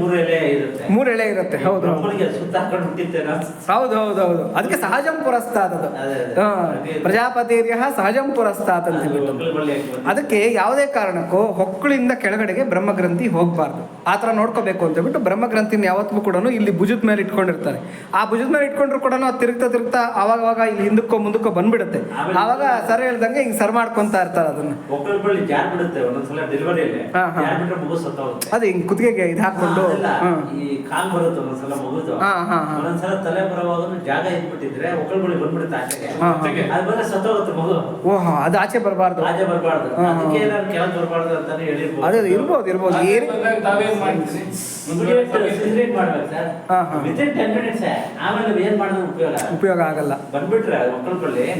ಮೂರು ಎಳೆ ಇರುತ್ತೆ. ಹೌದು ಹೌದು ಹೌದು ಹೌದು. ಅದಕ್ಕೆ ಸಹಜಂ ಪುರಸ್ತಾತ್ ಅದು. ಪ್ರಜಾಪತಿರ್ಯ ಸಹಜಂ ಪುರಸ್ತಾತ್ ಅಂತ ಹೇಳ್ಬಿಟ್ಟು. ಅದಕ್ಕೆ ಯಾವುದೇ ಕಾರಣಕ್ಕೂ ಹೊಕ್ಕಳಿಂದ ಕೆಳಗಡೆಗೆ ಬ್ರಹ್ಮಗ್ರಂಥಿ ಹೋಗ್ಬಾರ್ದು. ಆ ಥರ ನೋಡ್ಕೋಬೇಕು ಅಂತ ಹೇಳ್ಬಿಟ್ಟು ಬ್ರಹ್ಮಗ್ರಂಥಿನ ಯಾವತ್ತೂ ಕೂಡ ಇಲ್ಲಿ ಭುಜದ ಮೇಲೆ ಇಟ್ಕೊಂಡಿರ್ತಾರೆ. ಆ ಭುಜದ ಮೇಲೆ ಇಟ್ಕೊಂಡ್ರು ಕೂಡ ಅದು ತಿರುಗ್ತಾ ಅವಾಗ ಇಲ್ಲಿ ಹಿಂದಕ್ಕೋ ಮುಂದಕ್ಕೋ ಬಂದ್ಬಿಡುತ್ತೆ. ಆವಾಗ ಸರ್ ಹೇಳ್ದಂಗೆ ಹಿಂಗೆ ಸರ್ ಮಾಡ್ಕೊಂತ ಇರ್ತಾರೆ ಅದನ್ನ. ಅದು ಹಿಂಗೆ ಕುತ್ತಿಗೆಗೆ ಇದು ಹಾಕೊಂಡು ಓಹೋ, ಅದು ಆಚೆ ಬರಬಾರ್ದು. ಅದೇ ಇರ್ಬೋದು. ಉಪಯೋಗ ಆಗಲ್ಲ.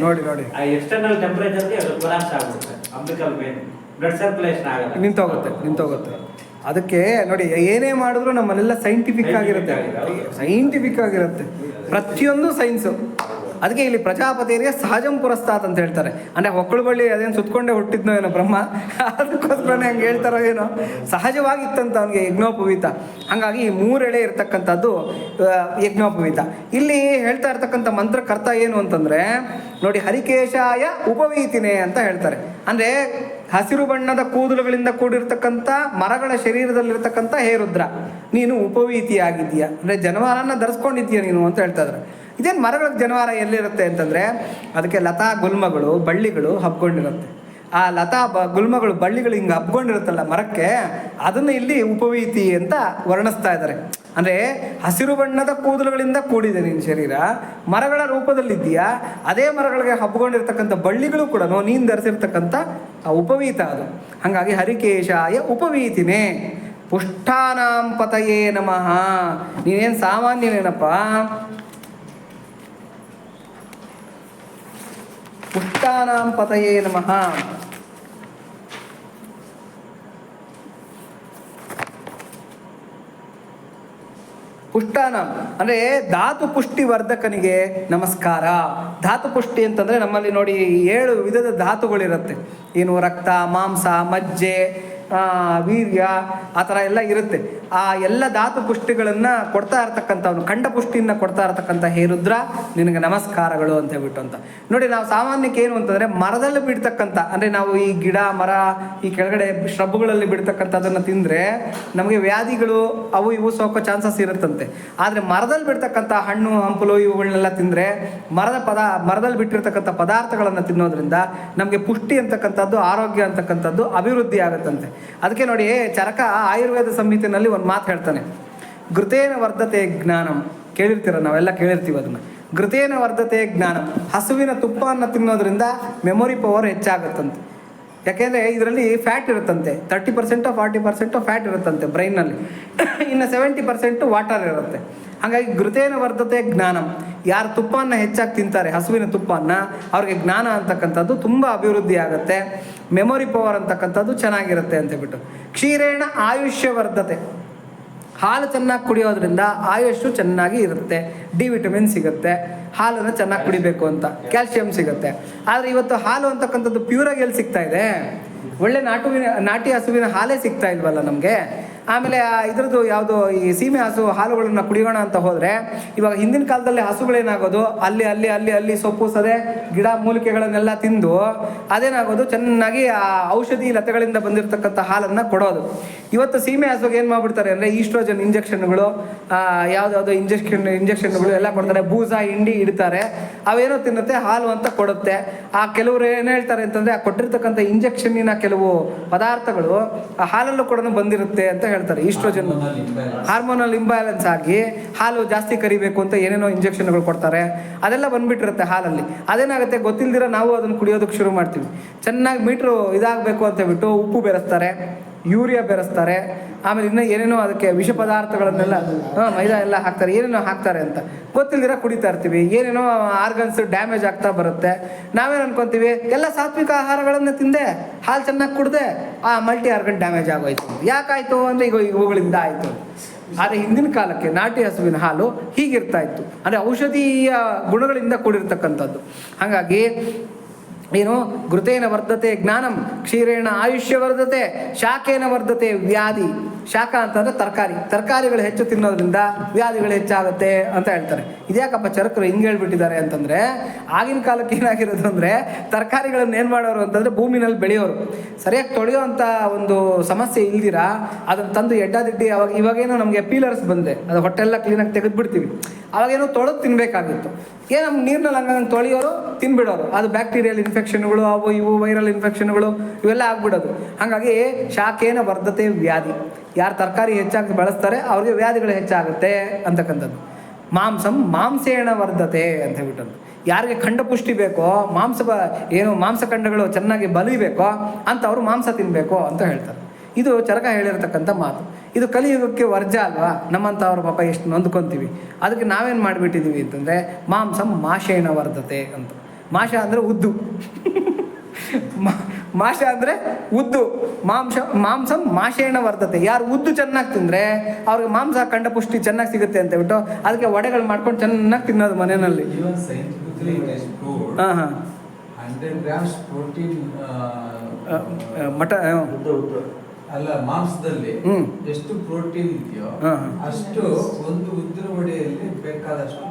ನೋಡಿ ಎಕ್ಸ್ಟರ್ನಲ್ ಟೆಂಪರೇಚರ್ಗೆ ಕೊಲಾಪ್ಸ್ ಆಗ್ಬಿಡುತ್ತೆ. ಅಂಬಿಕಲ್ ಪೇನ್, ಬ್ಲಡ್ ಸರ್ಕ್ಯುಲೇಷನ್ ಆಗಲ್ಲ, ನಿಂತೋಗುತ್ತೆ. ಅದಕ್ಕೆ ನೋಡಿ, ಏನೇ ಮಾಡಿದ್ರು ನಮ್ಮಲ್ಲೆಲ್ಲ ಸೈಂಟಿಫಿಕ್ ಆಗಿರುತ್ತೆ, ಪ್ರತಿಯೊಂದು ಸೈನ್ಸು. ಅದಕ್ಕೆ ಇಲ್ಲಿ ಪ್ರಜಾಪತಿಯರಿಗೆ ಸಹಜಂ ಪುರಸ್ತಾತ್ ಅಂತ ಹೇಳ್ತಾರೆ. ಅಂದರೆ ಹೊಕ್ಕಳು ಬಳ್ಳಿ ಅದೇನು ಸುತ್ಕೊಂಡೇ ಹುಟ್ಟಿದ್ನೋ ಏನೋ ಬ್ರಹ್ಮ, ಅದಕ್ಕೋಸ್ಕರನೇ ಹಂಗೆ ಹೇಳ್ತಾರೋ ಏನೋ, ಸಹಜವಾಗಿತ್ತಂತ ಅವನಿಗೆ ಯಜ್ಞೋಪವೀತ. ಹಾಗಾಗಿ ಈ 3 ಎಳೆ ಇರ್ತಕ್ಕಂಥದ್ದು ಯಜ್ಞೋಪವೀತ. ಇಲ್ಲಿ ಹೇಳ್ತಾ ಇರ್ತಕ್ಕಂಥ ಮಂತ್ರಕರ್ತ ಏನು ಅಂತಂದರೆ ನೋಡಿ, ಹರಿಕೇಶಾಯ ಉಪವೀತಿನೇ ಅಂತ ಹೇಳ್ತಾರೆ. ಅಂದರೆ ಹಸಿರು ಬಣ್ಣದ ಕೂದಲುಗಳಿಂದ ಕೂಡಿರ್ತಕ್ಕಂಥ ಮರಗಳ ಶರೀರದಲ್ಲಿರ್ತಕ್ಕಂಥ ಹೇ ರುದ್ರ, ನೀನು ಉಪವೀತಿಯಾಗಿದ್ದೀಯ. ಅಂದರೆ ಜನವಾರನ ಧರಿಸ್ಕೊಂಡಿದ್ದೀಯ ನೀನು ಅಂತ ಹೇಳ್ತಾ ಇದ್ದಾರೆ. ಇದೇನು ಮರಗಳ ಜನವಾರ ಎಲ್ಲಿರುತ್ತೆ ಅಂತಂದರೆ ಅದಕ್ಕೆ ಲತಾ ಗುಲ್ಮಗಳು ಬಳ್ಳಿಗಳು ಹಬ್ಕೊಂಡಿರುತ್ತೆ. ಆ ಲತಾ ಗುಲ್ಮಗಳು ಬಳ್ಳಿಗಳು ಹಿಂಗೆ ಹಬ್ಕೊಂಡಿರುತ್ತಲ್ಲ ಮರಕ್ಕೆ, ಅದನ್ನು ಇಲ್ಲಿ ಉಪವೀತಿ ಅಂತ ವರ್ಣಿಸ್ತಾ ಇದ್ದಾರೆ. ಅಂದರೆ ಹಸಿರು ಬಣ್ಣದ ಕೂದಲುಗಳಿಂದ ಕೂಡಿದೆ ನಿನ್ನ ಶರೀರ, ಮರಗಳ ರೂಪದಲ್ಲಿದ್ದೀಯಾ, ಅದೇ ಮರಗಳಿಗೆ ಹಬ್ಕೊಂಡಿರ್ತಕ್ಕಂಥ ಬಳ್ಳಿಗಳು ಕೂಡ ನೀನು ಧರಿಸಿರ್ತಕ್ಕಂಥ ಉಪವೀತ ಅದು. ಹಾಗಾಗಿ ಹರಿಕೇಶಾಯ ಉಪವೀತಿನೇ ಪುಷ್ಟಾನಾಂ ಪತಯೇ ನಮಃ. ನೀನೇನು ಸಾಮಾನ್ಯನೇನಪ್ಪ, ಪುಷ್ಟಾನಾಂ ಪತಯೇ ನಮಃ. ಪುಷ್ಟಾನಾಂ ಅಂದರೆ ಧಾತು ಪುಷ್ಟಿ ವರ್ಧಕನಿಗೆ ನಮಸ್ಕಾರ. ಧಾತು ಪುಷ್ಟಿ ಅಂತಂದರೆ ನಮ್ಮಲ್ಲಿ ನೋಡಿ 7 ವಿಧದ ಧಾತುಗಳಿರುತ್ತೆ. ಏನು ರಕ್ತ, ಮಾಂಸ, ಮಜ್ಜೆ, ವೀರ್ಯ, ಆ ಥರ ಎಲ್ಲ ಇರುತ್ತೆ. ಆ ಎಲ್ಲ ಧಾತು ಪುಷ್ಟಿಗಳನ್ನು ಕೊಡ್ತಾ ಇರ್ತಕ್ಕಂಥವ್ನು, ಖಂಡ ಪುಷ್ಟಿಯನ್ನು ಕೊಡ್ತಾ ಇರ್ತಕ್ಕಂಥ ಹೇ ರುದ್ರ ನಿನಗೆ ನಮಸ್ಕಾರಗಳು ಅಂತ ಹೇಳ್ಬಿಟ್ಟು ಅಂತ ನೋಡಿ. ನಾವು ಸಾಮಾನ್ಯಕ್ಕೆ ಏನು ಅಂತಂದರೆ ಮರದಲ್ಲಿ ಬಿಡ್ತಕ್ಕಂಥ, ಅಂದರೆ ನಾವು ಈ ಗಿಡ ಮರ ಈ ಕೆಳಗಡೆ ಶ್ರಬ್ಬುಗಳಲ್ಲಿ ಬಿಡ್ತಕ್ಕಂಥದ್ದನ್ನು ತಿಂದರೆ ನಮಗೆ ವ್ಯಾಧಿಗಳು ಅವು ಇವು ಸೋಕೋ ಚಾನ್ಸಸ್ ಇರುತ್ತಂತೆ. ಆದರೆ ಮರದಲ್ಲಿ ಬಿಡ್ತಕ್ಕಂಥ ಹಣ್ಣು ಹಂಪಲು ಇವುಗಳನ್ನೆಲ್ಲ ತಿಂದರೆ ಮರದಲ್ಲಿ ಬಿಟ್ಟಿರ್ತಕ್ಕಂಥ ಪದಾರ್ಥಗಳನ್ನು ತಿನ್ನೋದ್ರಿಂದ ನಮಗೆ ಪುಷ್ಟಿ ಅಂತಕ್ಕಂಥದ್ದು, ಆರೋಗ್ಯ ಅಂತಕ್ಕಂಥದ್ದು ಅಭಿವೃದ್ಧಿ ಆಗುತ್ತಂತೆ. ಅದಕ್ಕೆ ನೋಡಿ, ಚರಕ ಆಯುರ್ವೇದ ಸಂಹಿತೆಯಲ್ಲಿ ಒಂದು ಮಾತು ಹೇಳ್ತಾನೆ, ಘೃತೇನ ವರ್ಧತೆ ಜ್ಞಾನಂ. ಕೇಳಿರ್ತೀರ, ನಾವೆಲ್ಲ ಕೇಳಿರ್ತೀವಿ ಅದನ್ನು. ಘೃತೇನ ವರ್ಧತೆ ಜ್ಞಾನಂ, ಹಸುವಿನ ತುಪ್ಪವನ್ನು ತಿನ್ನೋದ್ರಿಂದ ಮೆಮೊರಿ ಪವರ್ ಹೆಚ್ಚಾಗುತ್ತಂತೆ. ಯಾಕೆಂದರೆ ಇದರಲ್ಲಿ ಫ್ಯಾಟ್ ಇರುತ್ತಂತೆ, 30% 40% ಫ್ಯಾಟ್ ಇರುತ್ತಂತೆ ಬ್ರೈನ್ನಲ್ಲಿ, ಇನ್ನು 70% ವಾಟರ್ ಇರುತ್ತೆ. ಹಾಗಾಗಿ ಘೃತೇನ ವರ್ಧತೆ ಜ್ಞಾನಂ, ಯಾರು ತುಪ್ಪವನ್ನು ಹೆಚ್ಚಾಗಿ ತಿಂತಾರೆ, ಹಸುವಿನ ತುಪ್ಪವನ್ನು, ಅವ್ರಿಗೆ ಜ್ಞಾನ ಅಂತಕ್ಕಂಥದ್ದು ತುಂಬ ಅಭಿವೃದ್ಧಿ ಆಗುತ್ತೆ, ಮೆಮೊರಿ ಪವರ್ ಅಂತಕ್ಕಂಥದ್ದು ಚೆನ್ನಾಗಿರುತ್ತೆ ಅಂತೇಳ್ಬಿಟ್ಟು. ಕ್ಷೀರೇಣ ಆಯುಷ್ಯ ವರ್ಧತೆ, ಹಾಲು ಚೆನ್ನಾಗಿ ಕುಡಿಯೋದ್ರಿಂದ ಆಯುಷ್ಯು ಚೆನ್ನಾಗಿ ಇರುತ್ತೆ, ಡಿ ವಿಟಮಿನ್ ಸಿಗುತ್ತೆ. ಹಾಲನ್ನು ಚೆನ್ನಾಗಿ ಕುಡಿಬೇಕು ಅಂತ, ಕ್ಯಾಲ್ಸಿಯಂ ಸಿಗುತ್ತೆ. ಆದರೆ ಇವತ್ತು ಹಾಲು ಅಂತಕ್ಕಂಥದ್ದು ಪ್ಯೂರಾಗಿ ಎಲ್ಲಿ ಸಿಗ್ತಾ ಇದೆ? ಒಳ್ಳೆ ನಾಟಿ ಹಸುವಿನ ಹಾಲೇ ಸಿಗ್ತಾ ಇಲ್ವಲ್ಲ ನಮಗೆ. ಆಮೇಲೆ ಇದ್ರದ್ದು ಯಾವುದೋ ಈ ಸೀಮೆ ಹಸು ಹಾಲುಗಳನ್ನು ಕುಡಿಯೋಣ ಅಂತ ಹೋದರೆ, ಇವಾಗ ಹಿಂದಿನ ಕಾಲದಲ್ಲಿ ಹಸುಗಳೇನಾಗೋದು, ಅಲ್ಲಿ ಅಲ್ಲಿ ಅಲ್ಲಿ ಅಲ್ಲಿ ಸೊಪ್ಪು ಸದೆ ಗಿಡ ಮೂಲಿಕೆಗಳನ್ನೆಲ್ಲ ತಿಂದು ಅದೇನಾಗೋದು, ಚೆನ್ನಾಗಿ ಆ ಔಷಧಿ ಲತೆಗಳಿಂದ ಬಂದಿರತಕ್ಕಂಥ ಹಾಲನ್ನು ಕೊಡೋದು. ಇವತ್ತು ಸೀಮೆ ಹಸುಗೆ ಏನು ಮಾಡಿಬಿಡ್ತಾರೆ ಅಂದರೆ ಈಸ್ಟ್ರೋಜನ್ ಇಂಜೆಕ್ಷನ್ಗಳು, ಯಾವುದಾವುದೋ ಇಂಜೆಕ್ಷನ್ಗಳು ಎಲ್ಲ ಕೊಡ್ತಾರೆ, ಬೂಸ ಹಿಂಡಿ ಇಡ್ತಾರೆ, ಅವೇನೋ ತಿನ್ನುತ್ತೆ, ಹಾಲು ಅಂತ ಕೊಡುತ್ತೆ. ಆ ಕೆಲವರು ಏನು ಹೇಳ್ತಾರೆ ಅಂತಂದರೆ, ಆ ಕೊಟ್ಟಿರ್ತಕ್ಕಂಥ ಇಂಜೆಕ್ಷನ್ನಿನ ಕೆಲವು ಪದಾರ್ಥಗಳು ಆ ಹಾಲಲ್ಲೂ ಕೂಡ ಬಂದಿರುತ್ತೆ ಅಂತ ಹೇಳ್ತಾರೆ. ಈಸ್ಟ್ರೋಜನ್ ಹಾರ್ಮೋನಲ್ ಇಂಬ್ಯಾಲೆನ್ಸ್ ಆಗಿ ಹಾಲು ಜಾಸ್ತಿ ಕರಿಬೇಕು ಅಂತ ಏನೇನೋ ಇಂಜೆಕ್ಷನ್ಗಳು ಕೊಡ್ತಾರೆ, ಅದೆಲ್ಲ ಬಂದ್ಬಿಟ್ಟಿರುತ್ತೆ ಹಾಲಲ್ಲಿ. ಅದೇನಾಗುತ್ತೆ ಗೊತ್ತಿಲ್ದಿರ ನಾವು ಅದನ್ನು ಕುಡಿಯೋದಕ್ಕೆ ಶುರು ಮಾಡ್ತೀವಿ. ಚೆನ್ನಾಗಿ ಮೀಟ್ರು ಇದಾಗಬೇಕು ಅಂತ ಹೇಳ್ಬಿಟ್ಟು ಉಪ್ಪು ಬೆರೆಸ್ತಾರೆ, ಯೂರಿಯಾ ಬೆರೆಸ್ತಾರೆ, ಆಮೇಲೆ ಇನ್ನೂ ಏನೇನೋ ಅದಕ್ಕೆ ವಿಷ ಪದಾರ್ಥಗಳನ್ನೆಲ್ಲ ಮೈದಾ ಎಲ್ಲ ಹಾಕ್ತಾರೆ, ಏನೇನೋ ಹಾಕ್ತಾರೆ ಅಂತ ಗೊತ್ತಿಲ್ದಿರ ಕುಡಿತಾ ಇರ್ತೀವಿ. ಏನೇನೋ ಆರ್ಗನ್ಸ್ ಡ್ಯಾಮೇಜ್ ಆಗ್ತಾ ಬರುತ್ತೆ. ನಾವೇನು ಅನ್ಕೊತೀವಿ, ಎಲ್ಲ ಸಾತ್ವಿಕ ಆಹಾರಗಳನ್ನು ತಿಂದೆ, ಹಾಲು ಚೆನ್ನಾಗಿ ಕುಡ್ದೆ, ಆ ಮಲ್ಟಿ ಆರ್ಗನ್ ಡ್ಯಾಮೇಜ್ ಆಗೋಯ್ತು. ಯಾಕಾಯಿತು ಅಂದರೆ ಇವುಗಳಿಂದ ಆಯಿತು. ಆದರೆ ಹಿಂದಿನ ಕಾಲಕ್ಕೆ ನಾಟಿ ಹಸುವಿನ ಹಾಲು ಹೀಗಿರ್ತಾ ಇತ್ತು, ಅಂದರೆ ಔಷಧೀಯ ಗುಣಗಳಿಂದ ಕೂಡಿರ್ತಕ್ಕಂಥದ್ದು. ಹಾಗಾಗಿ ಏನು, ಘೃತೇನ ವರ್ಧತೆ ಜ್ಞಾನಂ, ಕ್ಷೀರೇಣ ಆಯುಷ್ಯ ವರ್ಧತೆ, ಶಾಖೇನ ವರ್ಧತೆ ವ್ಯಾಧಿ. ಶಾಖ ಅಂತಂದರೆ ತರಕಾರಿಗಳು ಹೆಚ್ಚು ತಿನ್ನೋದ್ರಿಂದ ವ್ಯಾಧಿಗಳು ಹೆಚ್ಚಾಗುತ್ತೆ ಅಂತ ಹೇಳ್ತಾರೆ. ಇದ್ಯಾಕಪ್ಪ ಚರಕರು ಹಿಂಗೆ ಹೇಳ್ಬಿಟ್ಟಿದ್ದಾರೆ ಅಂತಂದರೆ, ಆಗಿನ ಕಾಲಕ್ಕೆ ಏನಾಗಿರೋದು ಅಂದರೆ, ತರಕಾರಿಗಳನ್ನು ಏನು ಮಾಡೋರು ಅಂತಂದರೆ ಭೂಮಿನಲ್ಲಿ ಬೆಳೆಯೋರು, ಸರಿಯಾಗಿ ತೊಳೆಯೋವಂಥ ಒಂದು ಸಮಸ್ಯೆ ಇಲ್ದಿರ ಅದನ್ನು ತಂದು ಎಡ್ಡಾದಿಡ್ಡಿ, ಇವಾಗೇನೋ ನಮಗೆ ಪೀಲರ್ಸ್ ಬಂದೆ, ಅದು ಹೊಟ್ಟೆಲ್ಲ ಕ್ಲೀನಾಗಿ ತೆಗೆದುಬಿಡ್ತೀವಿ. ಅವಾಗೇನೋ ತೊಳೆದು ತಿನ್ನಬೇಕಾಗಿತ್ತು. ಏನು ನಮ್ಮ ನೀರಿನಲ್ಲಿ ಹಂಗಂಗೆ ತೊಳೆಯೋರು ತಿನ್ಬಿಡೋರು, ಅದು ಬ್ಯಾಕ್ಟೀರಿಯಲ್ ಇನ್ಫೆಕ್ಷನ್ಗಳು, ಅವು ಇವು ವೈರಲ್ ಇನ್ಫೆಕ್ಷನ್ಗಳು ಇವೆಲ್ಲ ಆಗ್ಬಿಡೋದು. ಹಾಗಾಗಿ ಶಾಖೇನ ವರ್ಧತೆ ವ್ಯಾಧಿ, ಯಾರು ತರಕಾರಿ ಹೆಚ್ಚಾಗಿ ಬಳಸ್ತಾರೆ ಅವ್ರಿಗೆ ವ್ಯಾಧಿಗಳು ಹೆಚ್ಚಾಗುತ್ತೆ ಅಂತಕ್ಕಂಥದ್ದು. ಮಾಂಸೇಣ ವರ್ಧತೆ ಅಂತ ಹೇಳ್ಬಿಟ್ಟು, ಯಾರಿಗೆ ಖಂಡಪುಷ್ಟಿ ಬೇಕೋ, ಮಾಂಸಖಂಡಗಳು ಚೆನ್ನಾಗಿ ಬಲಿಬೇಕೋ ಅಂಥವ್ರು ಮಾಂಸ ತಿನ್ನಬೇಕು ಅಂತ ಹೇಳ್ತಾರೆ. ಇದು ಚರಕ ಹೇಳಿರ್ತಕ್ಕಂಥ ಮಾತು. ಇದು ಕಲಿಯುಗಕ್ಕೆ ವರ್ಜ ಅಲ್ವಾ? ನಮ್ಮಂಥವ್ರ ಪಾಪ ಎಷ್ಟು ನೊಂದ್ಕೊತೀವಿ. ಅದಕ್ಕೆ ನಾವೇನು ಮಾಡಿಬಿಟ್ಟಿದ್ದೀವಿ ಅಂತಂದರೆ, ಮಾಂಸೇಣ ವರ್ಧತೆ ಅಂತ. ಮಾಷ ಅಂದರೆ ಉದ್ದು, ಮಾಷ ಅಂದರೆ ಉದ್ದು, ಮಾಂಸಂ ಮಾಷೇಣ ವರ್ತತೆ. ಯಾರು ಉದ್ದು ಚೆನ್ನಾಗಿ ತಿಂದರೆ ಅವ್ರಿಗೆ ಮಾಂಸ ಕಂಡ ಪುಷ್ಟಿ ಚೆನ್ನಾಗಿ ಸಿಗುತ್ತೆ ಅಂತ ಹೇಳ್ಬಿಟ್ಟು ಅದಕ್ಕೆ ವಡೆಗಳು ಮಾಡ್ಕೊಂಡು ಚೆನ್ನಾಗಿ ತಿನ್ನೋದು ಮನೆಯಲ್ಲಿ. Even scientifically it is proved. ಹಾಂ ಹಾಂ 100 grams protein ಮಟ ಅಲ್ಲ ಮಾಂಸದಲ್ಲಿ ಹ್ಮ್. ಎಷ್ಟು ಪ್ರೋಟೀನ್ ಇದೆಯೋ ಹಾ. ಅಷ್ಟು ಒಂದು ಉದ್ದಿನ ವಡೆಯಲ್ಲಿ ಬೇಕಾದಷ್ಟು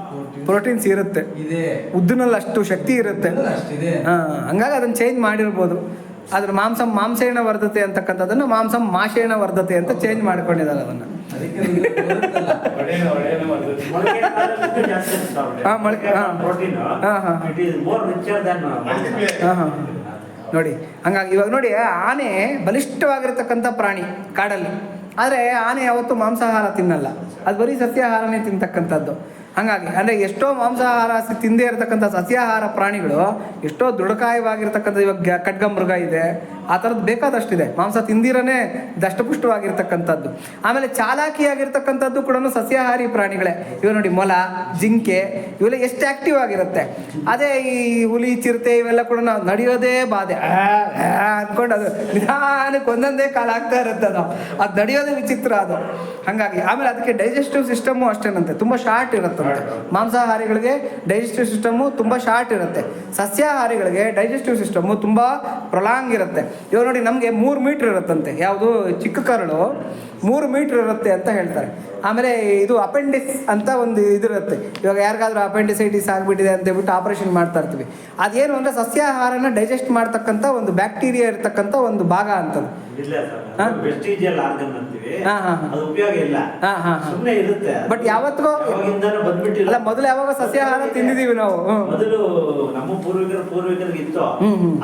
ಪ್ರೋಟೀನ್ಸ್ ಇರುತ್ತೆ. ಇದೆ. ಉದ್ದಿನಲ್ಲಿ ಅಷ್ಟು ಶಕ್ತಿ ಇರುತ್ತೆ. ಅಷ್ಟಿದೆ. ಹಂಗಾಗಿ ಅದನ್ನು ಚೇಂಜ್ ಮಾಡಿರ್ಬೋದು. ಅದ್ರ ಮಾಂಸೇಣ ವರ್ಧತೆ ಅಂತಕ್ಕಂಥದ್ದನ್ನು ಮಾಷೇಣ ವರ್ಧತೆ ಅಂತ ಚೇಂಜ್ ಮಾಡ್ಕೊಂಡಿದ್ದಾರೆ ಅದನ್ನು. ಅದಕ್ಕೆ ಇದು ಬರುತ್ತಲ್ಲ. ಮೊಳಕೆ ಕಾಳಲ್ಲಿ ಜಾಸ್ತಿ ಇರ್ತಾವೆ. ಹಾ, ಮೊಳಕೆ, ಹಾ. ಪ್ರೋಟೀನ್ ಹಾ, ಹಾ. It is more richer than ಹಾಂ ಹಾಂ ನೋಡಿ, ಹಂಗಾಗಿ ಇವಾಗ ನೋಡಿ, ಆನೆ ಬಲಿಷ್ಠವಾಗಿರ್ತಕ್ಕಂಥ ಪ್ರಾಣಿ ಕಾಡಲ್ಲಿ. ಆದರೆ ಆನೆ ಯಾವತ್ತೂ ಮಾಂಸಾಹಾರ ತಿನ್ನಲ್ಲ, ಅದು ಬರೀ ಸಸ್ಯಾಹಾರನೇ ತಿಂತಕ್ಕಂಥದ್ದು. ಹಾಗಾಗಿ ಅಂದರೆ ಎಷ್ಟೋ ಮಾಂಸಾಹಾರ ತಿಂದೇ ಇರತಕ್ಕಂಥ ಸಸ್ಯಾಹಾರ ಪ್ರಾಣಿಗಳು ಎಷ್ಟೋ ದೃಢಕಾಯವಾಗಿರ್ತಕ್ಕಂಥ, ಇವಾಗ ಖಡ್ಗ ಮೃಗ ಇದೆ, ಆ ಥರದ್ದು ಬೇಕಾದಷ್ಟಿದೆ. ಮಾಂಸ ತಿಂದಿರನೇ ದಷ್ಟಪುಷ್ಟವಾಗಿರ್ತಕ್ಕಂಥದ್ದು. ಆಮೇಲೆ ಚಾಲಾಕಿಯಾಗಿರ್ತಕ್ಕಂಥದ್ದು ಕೂಡ ಸಸ್ಯಾಹಾರಿ ಪ್ರಾಣಿಗಳೇ. ಇವಾಗ ನೋಡಿ, ಮೊಲ, ಜಿಂಕೆ ಇವೆಲ್ಲ ಎಷ್ಟು ಆ್ಯಕ್ಟಿವ್ ಆಗಿರುತ್ತೆ. ಅದೇ ಈ ಹುಲಿ, ಚಿರತೆ ಇವೆಲ್ಲ ಕೂಡ ನಾವು ನಡೆಯೋದೇ ಬಾಧೆ ಅಂದ್ಕೊಂಡು ಅದು ನಿಧಾನಕ್ಕೆ ಒಂದೊಂದೇ ಕಾಲ ಆಗ್ತಾ ಇರುತ್ತೆ. ಅದು ನಡೆಯೋದೇ ವಿಚಿತ್ರ ಅದು. ಹಾಗಾಗಿ ಆಮೇಲೆ ಅದಕ್ಕೆ ಡೈಜೆಸ್ಟಿವ್ ಸಿಸ್ಟಮು ಅಷ್ಟೇನಂತೆ ತುಂಬ ಶಾರ್ಟ್ ಇರುತ್ತಂತೆ. ಮಾಂಸಾಹಾರಿಗಳಿಗೆ ಡೈಜೆಸ್ಟಿವ್ ಸಿಸ್ಟಮು ತುಂಬ ಶಾರ್ಟ್ ಇರುತ್ತೆ, ಸಸ್ಯಾಹಾರಿಗಳಿಗೆ ಡೈಜೆಸ್ಟಿವ್ ಸಿಸ್ಟಮು ತುಂಬ ಪ್ರೊಲಾಂಗ್ ಇರುತ್ತೆ. ಇವಾಗ ನೋಡಿ, ನಮಗೆ 3 ಮೀಟ್ರ್ ಇರುತ್ತಂತೆ. ಯಾವುದು ಚಿಕ್ಕ ಕರಳು 3 ಮೀಟ್ರ್ ಇರುತ್ತೆ ಅಂತ ಹೇಳ್ತಾರೆ. ಆಮೇಲೆ ಇದು ಅಪೆಂಡಿಕ್ಸ್ ಅಂತ ಒಂದು ಇದಿರುತ್ತೆ. ಇವಾಗ ಯಾರಿಗಾದ್ರೂ ಅಪೆಂಡಿಸೈಟಿಸ್ ಆಗಿಬಿಟ್ಟಿದೆ ಅಂತ ಹೇಳ್ಬಿಟ್ಟು ಆಪರೇಷನ್ ಮಾಡ್ತಾ ಇರ್ತೀವಿ. ಅದೇನು ಅಂದರೆ ಸಸ್ಯಾಹಾರನ ಡೈಜೆಸ್ಟ್ ಮಾಡ್ತಕ್ಕಂಥ ಒಂದು ಬ್ಯಾಕ್ಟೀರಿಯಾ ಇರ್ತಕ್ಕಂಥ ಒಂದು ಭಾಗ ಅಂತದ್ದು. ವೆಸ್ಟಿಜಿಯಲ್ ಆರ್ಗನ್ ಅಂತೀವಿ, ಹಾಂ ಹಾಂ ಅದು ಉಪಯೋಗ ಇಲ್ಲ, ಸುಮ್ಮನೆ ಇರುತ್ತೆ. ಬಟ್ ಯಾವತ್ತಿಗೂ ಬಂದ್ಬಿಟ್ಟಿಲ್ಲ. ಅಲ್ಲ, ಮೊದಲು ಯಾವಾಗ ಸಸ್ಯಾಹಾರ ತಿಂದಿದ್ದೀವಿ ನಾವು. ಮೊದಲು ನಮ್ಮ ಪೂರ್ವಿಕರಿಗೆ ಇತ್ತು,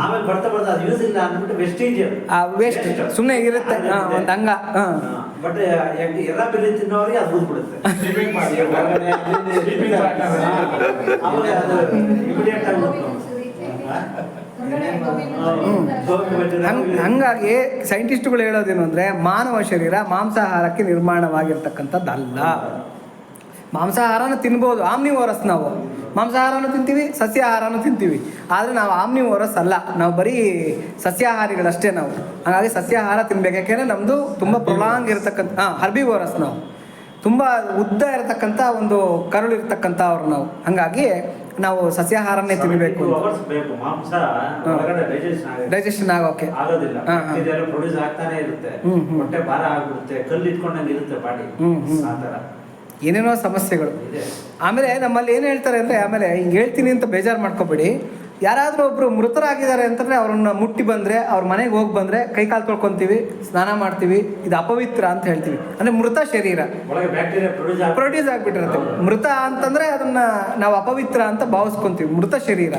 ಆಮೇಲೆ ಬರ್ತಾ ಅದು ಯೂಸ್ ಇಲ್ಲ ಅಂದ್ಬಿಟ್ಟು ವೆಸ್ಟಿಜಿಯಲ್ ವೇಸ್ಟ್ ಸುಮ್ಮನೆ ಇರುತ್ತೆ, ಒಂದು ಅಂಗ. ಬಟ್ ಎಲ್ಲ ಬೆಲೆ ತಿನ್ನೋರಿಗೆ ಅದು ಊದ್ಬಿಡುತ್ತೆ. ಆಮೇಲೆ ಅದು ಇಮಿಡಿಯೇಟ್ ಆಗಿ ಹಂಗಾಗಿ ಸೈಂಟಿಸ್ಟ್ಗಳು ಹೇಳೋದೇನು ಅಂದರೆ, ಮಾನವ ಶರೀರ ಮಾಂಸಾಹಾರಕ್ಕೆ ನಿರ್ಮಾಣವಾಗಿರ್ತಕ್ಕಂಥದ್ದಲ್ಲ. ಮಾಂಸಾಹಾರನ ತಿನ್ಬೋದು, ಆಮ್ನಿವೋರಸ್. ನಾವು ಮಾಂಸಾಹಾರನೂ ತಿಂತೀವಿ, ಸಸ್ಯಾಹಾರನೂ ತಿಂತೀವಿ. ಆದರೆ ನಾವು ಆಮ್ನಿವೋರಸ್ ಅಲ್ಲ, ನಾವು ಬರೀ ಸಸ್ಯಾಹಾರಿಗಳಷ್ಟೇ ನಾವು. ಹಾಗಾಗಿ ಸಸ್ಯಾಹಾರ ತಿನ್ಬೇಕು. ಯಾಕೆಂದರೆ ನಮ್ಮದು ತುಂಬ ಪ್ರೊಲಾಂಗ್ ಇರತಕ್ಕಂಥ ಹರ್ಬಿವೋರಸ್. ನಾವು ತುಂಬ ಉದ್ದ ಇರತಕ್ಕಂಥ ಒಂದು ಕರುಳು ಇರ್ತಕ್ಕಂಥ ಅವ್ರು ನಾವು. ಹಾಗಾಗಿ ನಾವು ಸಸ್ಯಾಹಾರನೇ ತಿನ್ನಬೇಕು. ಡೈಜೆಷನ್ ಆಗೋಕೆ ಆಗೋದಿಲ್ಲ, ಪ್ರೊಡ್ಯೂಸ್ ಆಗ್ತಾನೆ ಇರುತ್ತೆ, ಹೊಟ್ಟೆ ಭಾರ ಆಗ್ಬಿಡುತ್ತೆ, ಕಲ್ಲು ಇಟ್ಕೊಂಡಂಗೆ ಇರುತ್ತೆ ಬಾಡಿ, ಆ ಥರ ಏನೇನೋ ಸಮಸ್ಯೆಗಳು. ಆಮೇಲೆ ನಮ್ಮಲ್ಲಿ ಏನು ಹೇಳ್ತಾರೆ ಅಂದರೆ, ಆಮೇಲೆ ಹಿಂಗೆ ಹೇಳ್ತೀನಿ ಅಂತ ಬೇಜಾರು ಮಾಡ್ಕೊಬೇಡಿ, ಯಾರಾದರೂ ಒಬ್ಬರು ಮೃತರಾಗಿದ್ದಾರೆ ಅಂತಂದರೆ ಅವ್ರನ್ನ ಮುಟ್ಟಿ ಬಂದರೆ, ಅವ್ರ ಮನೆಗೆ ಹೋಗಿ ಬಂದರೆ ಕೈಕಾಲು ತೊಳ್ಕೊತೀವಿ, ಸ್ನಾನ ಮಾಡ್ತೀವಿ, ಇದು ಅಪವಿತ್ರ ಅಂತ ಹೇಳ್ತೀವಿ. ಅಂದರೆ ಮೃತ ಶರೀರ ಪ್ರೊಡ್ಯೂಸ್ ಆಗಿಬಿಟ್ಟಿರುತ್ತೆ. ಮೃತ ಅಂತಂದರೆ ಅದನ್ನು ನಾವು ಅಪವಿತ್ರ ಅಂತ ಭಾವಿಸ್ಕೊತೀವಿ, ಮೃತ ಶರೀರ.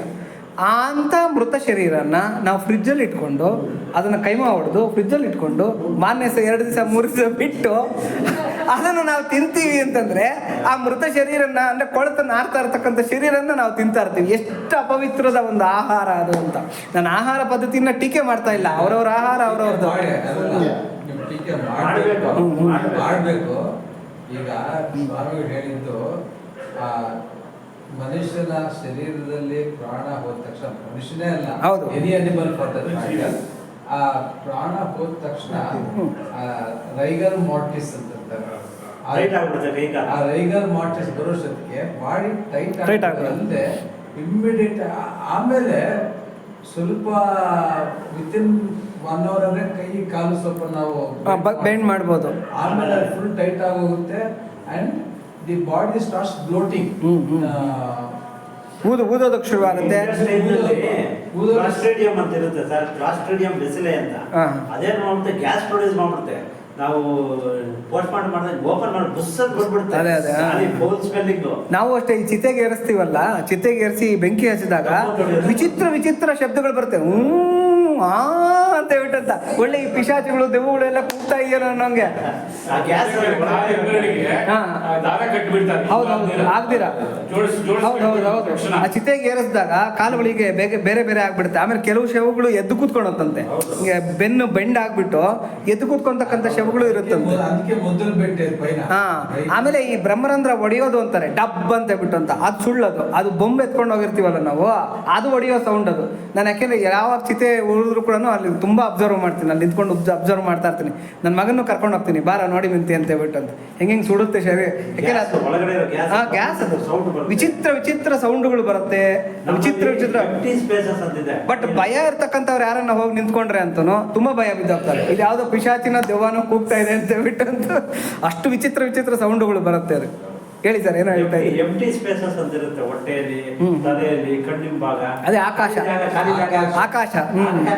ಮೃತ ಶರೀರನ ನಾವು ಫ್ರಿಜ್ಜಲ್ಲಿ ಇಟ್ಕೊಂಡು ಅದನ್ನು ಕೈಮಾ ಹೊಡೆದು ಫ್ರಿಜ್ಜಲ್ಲಿ ಇಟ್ಕೊಂಡು ಮಾರನೇ 2 ದಿವಸ 3 ದಿವಸ ಬಿಟ್ಟು ಅದನ್ನು ನಾವು ತಿಂತೀವಿ ಅಂತಂದರೆ, ಆ ಮೃತ ಶರೀರನ ಅಂದರೆ ಕೊಳೆತ ನಾರ್ತಾ ಇರ್ತಕ್ಕಂಥ ಶರೀರನ ನಾವು ತಿಂತಾ ಇರ್ತೀವಿ. ಎಷ್ಟು ಅಪವಿತ್ರದ ಒಂದು ಆಹಾರ ಅದು ಅಂತ. ನಾನು ಆಹಾರ ಪದ್ಧತಿನ ಟೀಕೆ ಮಾಡ್ತಾ ಇಲ್ಲ, ಅವರವ್ರ ಆಹಾರ ಅವರವ್ರದ್ದು ಮಾಡಬೇಕು. ಈಗ ಸ್ವಾಮಿಗಳು ಹೇಳಿದ್ದು, ಮನುಷ್ಯನ ಶರೀರದಲ್ಲಿ ಪ್ರಾಣ ಹೋದ ತಕ್ಷಣ, ಮನುಷ್ಯನೇ ಅಲ್ಲ, ಹೌದು, any animal for that matter, ಆ ಪ್ರಾಣ ಹೋದ ತಕ್ಷಣ ರೈಗರ್ ಮಾರ್ಟಿಸ್ ಅಂತಾರೆ. ಆ ರೈಗರ್ ಮಾರ್ಟಿಸ್ ಬರೋಷ್ಟೊತ್ತಿಗೆ ಬಾಡಿ ಟೈಟ್ ಆಗುತ್ತೆ ಇಮ್ಮಿಡಿಯೇಟ್. ಆಮೇಲೆ ಸ್ವಲ್ಪ ವಿತಿನ್ 1 hour ಅಂದ್ರೆ ಕೈ ಕಾಲು ಸ್ವಲ್ಪ ನಾವು ಬೆಂಡ್ ಮಾಡ್ಬೋದು. ಆಮೇಲೆ ಫುಲ್ ಟೈಟ್ ಆಗೋಗುತ್ತೆ and the body starts bloating. ಊದೋದಕ್ಕೆ ಶುರುವಾಗುತ್ತೆ. ಕ್ಲಾಸ್ಟ್ರಿಡಿಯಂ ಅಂತ ಇರುತ್ತೆ ಸರ್, ಕ್ಲಾಸ್ಟ್ರಿಡಿಯಂ ಬೆಸಿಲೆ ಅಂತ. ಅದೇನು ಮಾಡುತ್ತೆ, ಗ್ಯಾಸ್ ಪ್ರೊಡ್ಯೂಸ್ ಮಾಡುತ್ತೆ. ನಾವು ಪೋಸ್ಟ್ ಮಾರ್ಟಮ್ ಮಾಡಿದಾಗ ಓಪನ್ ಮಾಡಿ ಬುಸ್ಸಲ್ಲಿ ಬಂದ್ಬಿಡುತ್ತೆ. ನಾವು ಅಷ್ಟೇ ಈ ಚಿತೆಗೆ ಏರಿಸ್ತೀವಲ್ಲ, ಚಿತೆಗೆ ಏರಿಸಿ ಬೆಂಕಿ ಹಚ್ಚಿದಾಗ ವಿಚಿತ್ರ ಶಬ್ದಗಳು ಬರ್ತವೆ. ಅಂತ ಹೇಳ್ಬಿಟ್ಟಂತ ಒಳ್ಳೆ ಈ ಪಿಶಾಚಿಗಳು ದೆವ್ವಗಳು ಎಲ್ಲ ಕೂಗ್ತಾ ಇದೆಯೋ ಅನ್ನೋಂಗೆ. ಹೌದೌದು, ಆಗ್ದಿರಾ? ಹೌದೌದು. ಆ ಚಿತೆಗೆ ಏರಿಸಿದಾಗ ಕಾಲುಗಳಿಗೆ ಬೇರೆ ಬೇರೆ ಆಗ್ಬಿಡುತ್ತೆ. ಆಮೇಲೆ ಕೆಲವು ಶವಗಳು ಎದ್ದು ಕೂತ್ಕೊಳತ್ತಂತೆ, ಬೆನ್ನು ಬೆಂಡ್ ಆಗ್ಬಿಟ್ಟು ಎದ್ದು ಕೂತ್ಕೊಂತಕ್ಕಂಥ ಶವಗಳು ಇರುತ್ತಂತೆ. ಆಮೇಲೆ ಈ ಬ್ರಹ್ಮರಂಧ್ರ ಒಡೆಯೋದು ಅಂತಾರೆ, ಡಬ್ ಅಂತ ಹೇಳ್ಬಿಟ್ಟು ಅಂತ. ಅದು ಸುಳ್ಳದು, ಅದು ಬೊಂಬೆ ಎತ್ಕೊಂಡು ಹೋಗಿರ್ತೀವಲ್ಲ ನಾವು, ಅದು ಒಡೆಯೋ ಸೌಂಡ್ ಅದು. ನಾನು ಯಾಕೆಂದ್ರೆ ಯಾವಾಗ ಚಿತೆ ದೂರಿದ್ರು ಕೂಡ ಅಲ್ಲಿ ತುಂಬ ಅಬ್ಸರ್ವ್ ಮಾಡ್ತೀನಿ, ಅಲ್ಲಿ ನಿಂತ್ಕೊಂಡು ಅಬ್ಸರ್ವ್ ಮಾಡ್ತಾ ಇರ್ತೀನಿ. ನನ್ನ ಮಗನೂ ಕರ್ಕೊಂಡು ಹೋಗ್ತೀನಿ, ಬಾರ ನೋಡಿ ಮಿಂತಿ ಅಂತ ಹೇಳ್ಬಿಟ್ಟು ಅಂತ. ಹೆಂಗೆ ಸುಡುತ್ತೆ ಶರೀರ, ಯಾಕೆಂದ್ರೆ ಅದು ಗ್ಯಾಸ್, ಅದು ವಿಚಿತ್ರ ಸೌಂಡ್ಗಳು ಬರುತ್ತೆ, ವಿಚಿತ್ರ. ಬಟ್ ಭಯ ಇರ್ತಕ್ಕಂಥವ್ರು ಯಾರನ್ನ ಹೋಗಿ ನಿಂತ್ಕೊಂಡ್ರೆ ಅಂತನೂ ತುಂಬ ಭಯ ಬಿದ್ದೋಗ್ತಾರೆ. ಇದು ಯಾವುದೋ ಪಿಶಾಚಿನ ದೆವ್ವನೋ ಕೂಗ್ತಾ ಇದೆ ಅಂತ ಹೇಳ್ಬಿಟ್ಟು ಅಂತ ಅಷ್ಟು ವಿಚಿತ್ರ ಸೌಂಡ್ಗಳು ಬರುತ್ತೆ. ಅದು ಹೇಳಿ ಸರ್, ಏನೋ ಹೇಳ್ತಾ ಇದ್ದೀವಿ. ಎಂಪ್ಟಿ ಸ್ಪೇಸಸ್ ಅಂತ ಇರುತ್ತೆ ಹೊಟ್ಟೆಯಲ್ಲಿ, ತಲೆಯಲ್ಲಿ, ಕಣ್ಣಿನ ಭಾಗ, ಅದೇ ಆಕಾಶ.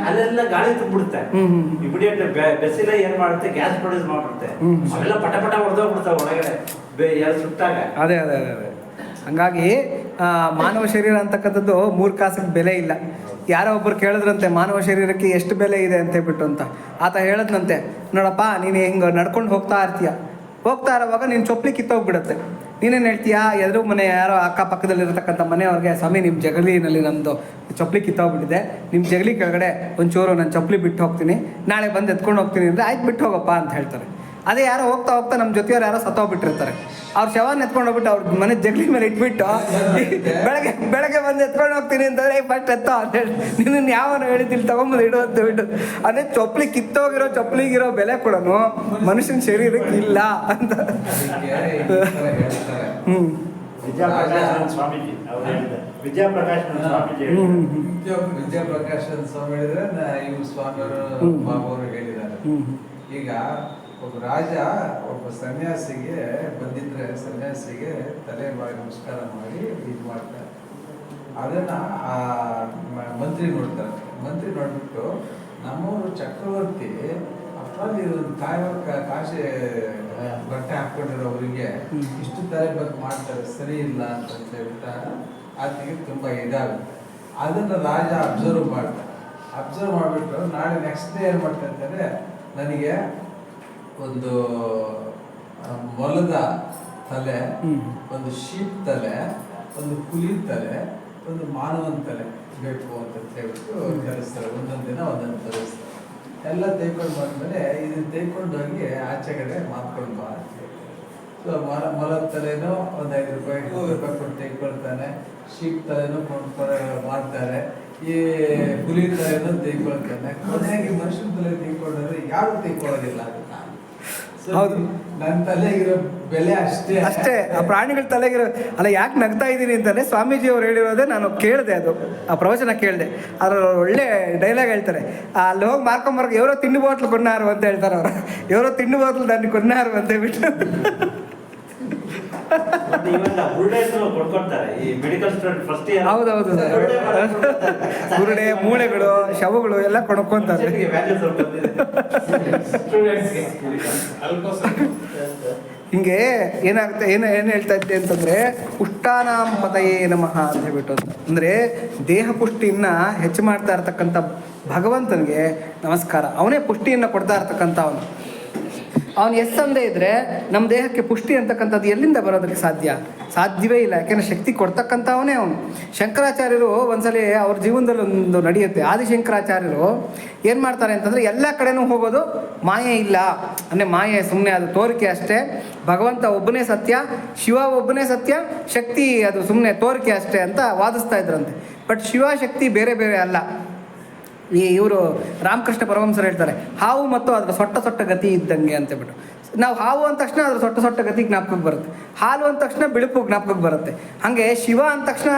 ಅಲ್ಲೆಲ್ಲ ಗಾಳಿ ತುಂಬಿಡುತ್ತೆ. ಇಮಿಡಿಯೇಟ್ ಬೆಸಿಲ ಏನ್ ಮಾಡುತ್ತೆ, ಗ್ಯಾಸ್ ಪ್ರೊಡ್ಯೂಸ್ ಮಾಡ್ಬಿಡುತ್ತೆ. ಅವೆಲ್ಲ ಪಟ ಹೊಡೆದೋಗ್ಬಿಡ್ತಾವೆ ಒಳಗಡೆ ಸುಟ್ಟಾಗ. ಅದೇ ಹಂಗಾಗಿ ಮಾನವ ಶರೀರ ಅಂತಕ್ಕಂಥದ್ದು 3 ಕಾಸಿಗೆ ಬೆಲೆ ಇಲ್ಲ. ಯಾರೋ ಒಬ್ಬರು ಕೇಳಿದ್ರಂತೆ ಮಾನವ ಶರೀರಕ್ಕೆ ಎಷ್ಟು ಬೆಲೆ ಇದೆ ಅಂತ ಹೇಳ್ಬಿಟ್ಟು ಅಂತ. ಆತ ಹೇಳದ್ನಂತೆ, ನೋಡಪ್ಪ ನೀನು ಹಿಂಗೆ ನಡ್ಕೊಂಡು ಹೋಗ್ತಾ ಇರುವಾಗ ನೀನು ಚೊಪ್ಲಿ ಕಿತ್ತೋಗ್ಬಿಡುತ್ತೆ. ನೀನೇನು ಹೇಳ್ತೀಯಾ, ಎದುರು ಮನೆ ಯಾರೋ ಅಕ್ಕಪಕ್ಕದಲ್ಲಿರತಕ್ಕಂಥ ಮನೆಯವ್ರಿಗೆ, ಸ್ವಾಮಿ ನಿಮ್ಮ ಜಗಲಿನಲ್ಲಿ ನಮ್ಮದು ಚಪ್ಪಲಿ ಕಿತ್ತೋಗ್ಬಿಟ್ಟಿದೆ, ನಿಮ್ಮ ಜಗಲಿ ಕೆಳಗಡೆ ಒಂಚೂರು ನಾನು ಚಪ್ಪಲಿ ಬಿಟ್ಟು ಹೋಗ್ತೀನಿ, ನಾಳೆ ಬಂದು ಎತ್ಕೊಂಡು ಹೋಗ್ತೀನಿ ಅಂದರೆ ಆಯ್ತು ಬಿಟ್ಟು ಹೋಗಪ್ಪ ಅಂತ ಹೇಳ್ತಾರೆ. ಅದೇ ಯಾರೋ ಹೋಗ್ತಾ ನಮ್ಮ ಜೊತೆಯವ್ರು ಯಾರೋ ಸತ್ತೋಗ್ಬಿಟ್ಟಿರ್ತಾರೆ, ಅವ್ರ ಶವನ ಎತ್ಕೊಂಡು ಹೋಗ್ಬಿಟ್ಟು ಅವ್ರ ಮನೆ ಜಗಲಿ ಮೇಲೆ ಇಟ್ಬಿಟ್ಟು ಬೆಳಗ್ಗೆ ಬಂದು ಎತ್ಕೊಂಡು ಹೋಗ್ತೀನಿ ಅಂತಂದರೆ ಫಸ್ಟ್ ಎತ್ತೋ ಅಂತ ಹೇಳಿ ನಿನ್ನ ಯಾವನು ಹೇಳಿದ್ದಿಲ್ಲ ತಗೊಂಬಂದು ಇಡು ಅಂತ ಬಿಟ್ಟು. ಅದೇ ಚಪ್ಪಲಿ ಕಿತ್ತೋಗಿರೋ ಚಪ್ಪಲಿಗಿರೋ ಬೆಲೆ ಕೂಡ ಮನುಷ್ಯನ ಶರೀರಕ್ಕೆ ಇಲ್ಲ ಅಂತ. ವಿದ್ಯಾಪ್ರಕಾಶ್ ಸ್ವಾಮಿ ಹೇಳಿದ್ರೆ ಇವ್ರು ಸ್ವಾಮಿಯವರು ಬಾಬಾವರು ಹೇಳಿದ್ದಾರೆ. ಈಗ ಒಬ್ಬ ರಾಜ ಒಬ್ಬ ಸನ್ಯಾಸಿಗೆ ಬಂದಿದ್ರೆ ಸನ್ಯಾಸಿಗೆ ತಲೆ ಮಾಡಿ ನಮಸ್ಕಾರ ಮಾಡಿ ಇದು ಮಾಡ್ತಾರೆ. ಅದನ್ನ ಆ ಮಂತ್ರಿ ನೋಡ್ತಾರೆ. ಮಂತ್ರಿ ನೋಡ್ಬಿಟ್ಟು ನಮ್ಮವರು ಚಕ್ರವರ್ತಿ ಅಷ್ಟರಲ್ಲಿ ಕಾಶಿ ಬಟ್ಟೆ ಹಾಕೊಂಡಿರೋರಿಗೆ ಇಷ್ಟು ತಲೆ ಬಗ್ಗೆ ಮಾಡ್ತಾರೆ, ಸರಿ ಇಲ್ಲ ಅಂತ ಹೇಳ್ಬಿಟ್ಟು ಆತನಿಗೆ ತುಂಬಾ ಇದಾಗುತ್ತೆ. ಅದನ್ನ ರಾಜ ಅಬ್ಸರ್ವ್ ಮಾಡ್ತಾರೆ. ಅಬ್ಸರ್ವ್ ಮಾಡಿಬಿಟ್ಟು ನಾಳೆ ನೆಕ್ಸ್ಟ್ ಡೇ ಏನು ಮಾಡ್ತಾರೆ ಅಂತಂದ್ರೆ, ನನಗೆ ಒಂದು ಮೊಲದ ತಲೆ, ಒಂದು ಶೀಪ್ ತಲೆ, ಒಂದು ಹುಲಿ ತಲೆ, ಒಂದು ಮಾನವನ ತಲೆ ಬೇಕು ಅಂತ ಹೇಳ್ಬಿಟ್ಟು ಕಲಿಸ್ತಾರೆ. ಒಂದೊಂದು ದಿನ ಒಂದೊಂದು ಕಲಿಸ್ತಾರೆ. ಎಲ್ಲ ತೆಗೆಕೊಂಡು ಬಂದ್ಮೇಲೆ ಇದನ್ನ ತೆಗೆಕೊಂಡು ಹೋಗಿ ಆಚೆ ಕಡೆ ಮಾತ್ಕೊಂಡು ಬಾ ಅಂತ ಹೇಳ್ತಾರೆ. ಸೊ ಮೊಲದ ತಲೆನೂ ಒಂದು 5 ರೂಪಾಯಿ 10 ರೂಪಾಯಿ ಕೊಟ್ಟು ತೆಗೆದುಕೊಳ್ತಾನೆ. ಶೀಪ್ ತಲೆನೂ ಮಾಡ್ತಾರೆ. ಈ ಹುಲಿ ತಲೆನೂ ತೆಗೆದುಕೊಳ್ತಾನೆ. ಕೊನೆಯಾಗಿ ಮನುಷ್ಯನ ತಲೆ ತೆಗೆದುಕೊಂಡ್ರೆ ಯಾರು ತೆಗೆದುಕೊಳ್ಳೋದಿಲ್ಲ. ಹೌದು, ನನ್ನ ತಲೆಗಿರೋ ಬೆಲೆ ಅಷ್ಟೇ. ಆ ಪ್ರಾಣಿಗಳ ತಲೆಗಿರೋ. ಅಲ್ಲ, ಯಾಕೆ ನಗ್ತಾ ಇದ್ದೀನಿ ಅಂತಂದರೆ ಸ್ವಾಮೀಜಿ ಅವ್ರು ಹೇಳಿರೋದೇ ನಾನು ಕೇಳಿದೆ, ಅದು ಆ ಪ್ರವಚನ ಕೇಳಿದೆ. ಅದ್ರ ಒಳ್ಳೆ ಡೈಲಾಗ್ ಹೇಳ್ತಾರೆ, ಅಲ್ಲಿ ಹೋಗಿ ಮಾರ್ಕೊಂಬರ್ಗ ఎవరో ತಿಂಡಿ ಬಾಟ್ಲು ಕೊನ್ನಾರು ಅಂತ ಹೇಳ್ತಾರೆ ಅವರು. ఎవరో ತಿಂಡಿ ಬಾಟ್ಲು దాన్ని ಕೊನ್ನಾರು ಅಂತ ಹೇಳ್ಬಿಟ್ಟು ಹೌದೌದು, ಬುರುಡೆ, ಮೂಳೆಗಳು, ಶವಗಳು ಎಲ್ಲ ಕೊಡ್ಕೊಂತಾರೆ. ಹಿಂಗೆ ಏನಾಗುತ್ತೆ, ಏನು ಹೇಳ್ತಾ ಇದ್ದೆ ಅಂತಂದ್ರೆ, ಪುಷ್ಟಾನಾಂ ಪತಯೇ ನಮಃ ಅಂತ ಹೇಳ್ಬಿಟ್ಟು ಅಂದ್ರೆ ದೇಹ ಪುಷ್ಟಿಯನ್ನ ಹೆಚ್ಚು ಮಾಡ್ತಾ ಇರ್ತಕ್ಕಂಥ ಭಗವಂತನಿಗೆ ನಮಸ್ಕಾರ. ಅವನೇ ಪುಷ್ಟಿಯನ್ನು ಕೊಡ್ತಾ ಇರ್ತಕ್ಕಂಥ ಅವನು ಎಷ್ಟಂದೇ ಇದ್ರೆ ನಮ್ಮ ದೇಹಕ್ಕೆ ಪುಷ್ಟಿ ಅಂತಕ್ಕಂಥದ್ದು ಎಲ್ಲಿಂದ ಬರೋದಕ್ಕೆ ಸಾಧ್ಯವೇ ಇಲ್ಲ. ಯಾಕೆಂದರೆ ಶಕ್ತಿ ಕೊಡ್ತಕ್ಕಂಥವನೇ ಅವನು. ಶಂಕರಾಚಾರ್ಯರು ಒಂದ್ಸಲಿ ಅವ್ರ ಜೀವನದಲ್ಲಿ ಒಂದು ನಡೆಯುತ್ತೆ. ಆದಿಶಂಕರಾಚಾರ್ಯರು ಏನು ಮಾಡ್ತಾರೆ ಅಂತಂದರೆ, ಎಲ್ಲ ಕಡೆನೂ ಹೋಗೋದು ಮಾಯೆ ಇಲ್ಲ ಅಂದರೆ ಮಾಯೆ ಸುಮ್ಮನೆ ಅದು ತೋರಿಕೆ ಅಷ್ಟೇ, ಭಗವಂತ ಒಬ್ಬನೇ ಸತ್ಯ, ಶಿವ ಒಬ್ಬನೇ ಸತ್ಯ, ಶಕ್ತಿ ಅದು ಸುಮ್ಮನೆ ತೋರಿಕೆ ಅಷ್ಟೇ ಅಂತ ವಾದಿಸ್ತಾ ಇದ್ರಂತೆ. ಬಟ್ ಶಿವ ಶಕ್ತಿ ಬೇರೆ ಬೇರೆ ಅಲ್ಲ. ಇವರು ರಾಮಕೃಷ್ಣ ಪರಮಹಂಸರು ಹೇಳ್ತಾರೆ, ಹಾವು ಮತ್ತು ಅದರ ಸೊಟ್ಟ ಗತಿ ಇದ್ದಂಗೆ ಅಂತೇಳ್ಬಿಟ್ಟು. ನಾವು ಹಾವು ಅಂದ ತಕ್ಷಣ ಅದ್ರ ಸೊಟ್ಟ ಗತಿ ಜ್ಞಾಪಕಕ್ಕೆ ಬರುತ್ತೆ, ಹಾಲು ಅಂದ ತಕ್ಷಣ ಬಿಳುಪು ಜ್ಞಾಪಕಕ್ಕೆ ಬರುತ್ತೆ. ಹಾಗೆ ಶಿವ ಅಂದ ತಕ್ಷಣ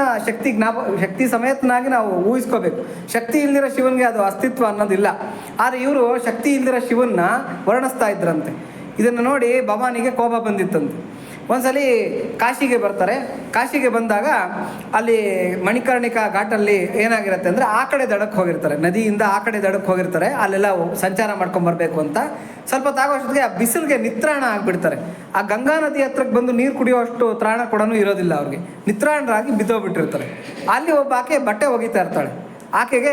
ಶಕ್ತಿ ಸಮೇತನಾಗಿ ನಾವು ಊಹಿಸ್ಕೋಬೇಕು. ಶಕ್ತಿ ಇಲ್ದಿರೋ ಶಿವನಿಗೆ ಅದು ಅಸ್ತಿತ್ವ ಅನ್ನೋದಿಲ್ಲ. ಆದರೆ ಇವರು ಶಕ್ತಿ ಇಲ್ದಿರೋ ಶಿವನ್ನ ವರ್ಣಿಸ್ತಾ ಇದ್ರಂತೆ. ಇದನ್ನು ನೋಡಿ ಭವಾನಿಗೆ ಕೋಪ ಬಂದಿತ್ತಂತೆ. ಒಂದ್ಸಲಿ ಕಾಶಿಗೆ ಬರ್ತಾರೆ. ಕಾಶಿಗೆ ಬಂದಾಗ ಅಲ್ಲಿ ಮಣಿಕರ್ಣಿಕಾ ಘಾಟಲ್ಲಿ ಏನಾಗಿರುತ್ತೆ ಅಂದರೆ, ಆ ಕಡೆ ದಡಕ್ಕೆ ಹೋಗಿರ್ತಾರೆ, ನದಿಯಿಂದ ಆ ಕಡೆ ದಡಕ್ಕೆ ಹೋಗಿರ್ತಾರೆ. ಅಲ್ಲೆಲ್ಲ ಸಂಚಾರ ಮಾಡ್ಕೊಂಬರ್ಬೇಕು ಅಂತ ಸ್ವಲ್ಪ ತಾಗೋಷ್ಟೊತ್ತಿಗೆ ಆ ಬಿಸಿಲಿಗೆ ನಿತ್ರಾಣ ಆಗಿಬಿಡ್ತಾರೆ. ಆ ಗಂಗಾ ನದಿ ಹತ್ರಕ್ಕೆ ಬಂದು ನೀರು ಕುಡಿಯೋಷ್ಟು ತ್ರಾಣ ಕೂಡ ಇರೋದಿಲ್ಲ ಅವ್ರಿಗೆ. ನಿತ್ರಾಣರಾಗಿ ಬಿದ್ದೋಗ್ಬಿಟ್ಟಿರ್ತಾರೆ. ಅಲ್ಲಿ ಒಬ್ಬ ಆಕೆ ಬಟ್ಟೆ ಒಗಿತಾ ಇರ್ತಾಳೆ. ಆಕೆಗೆ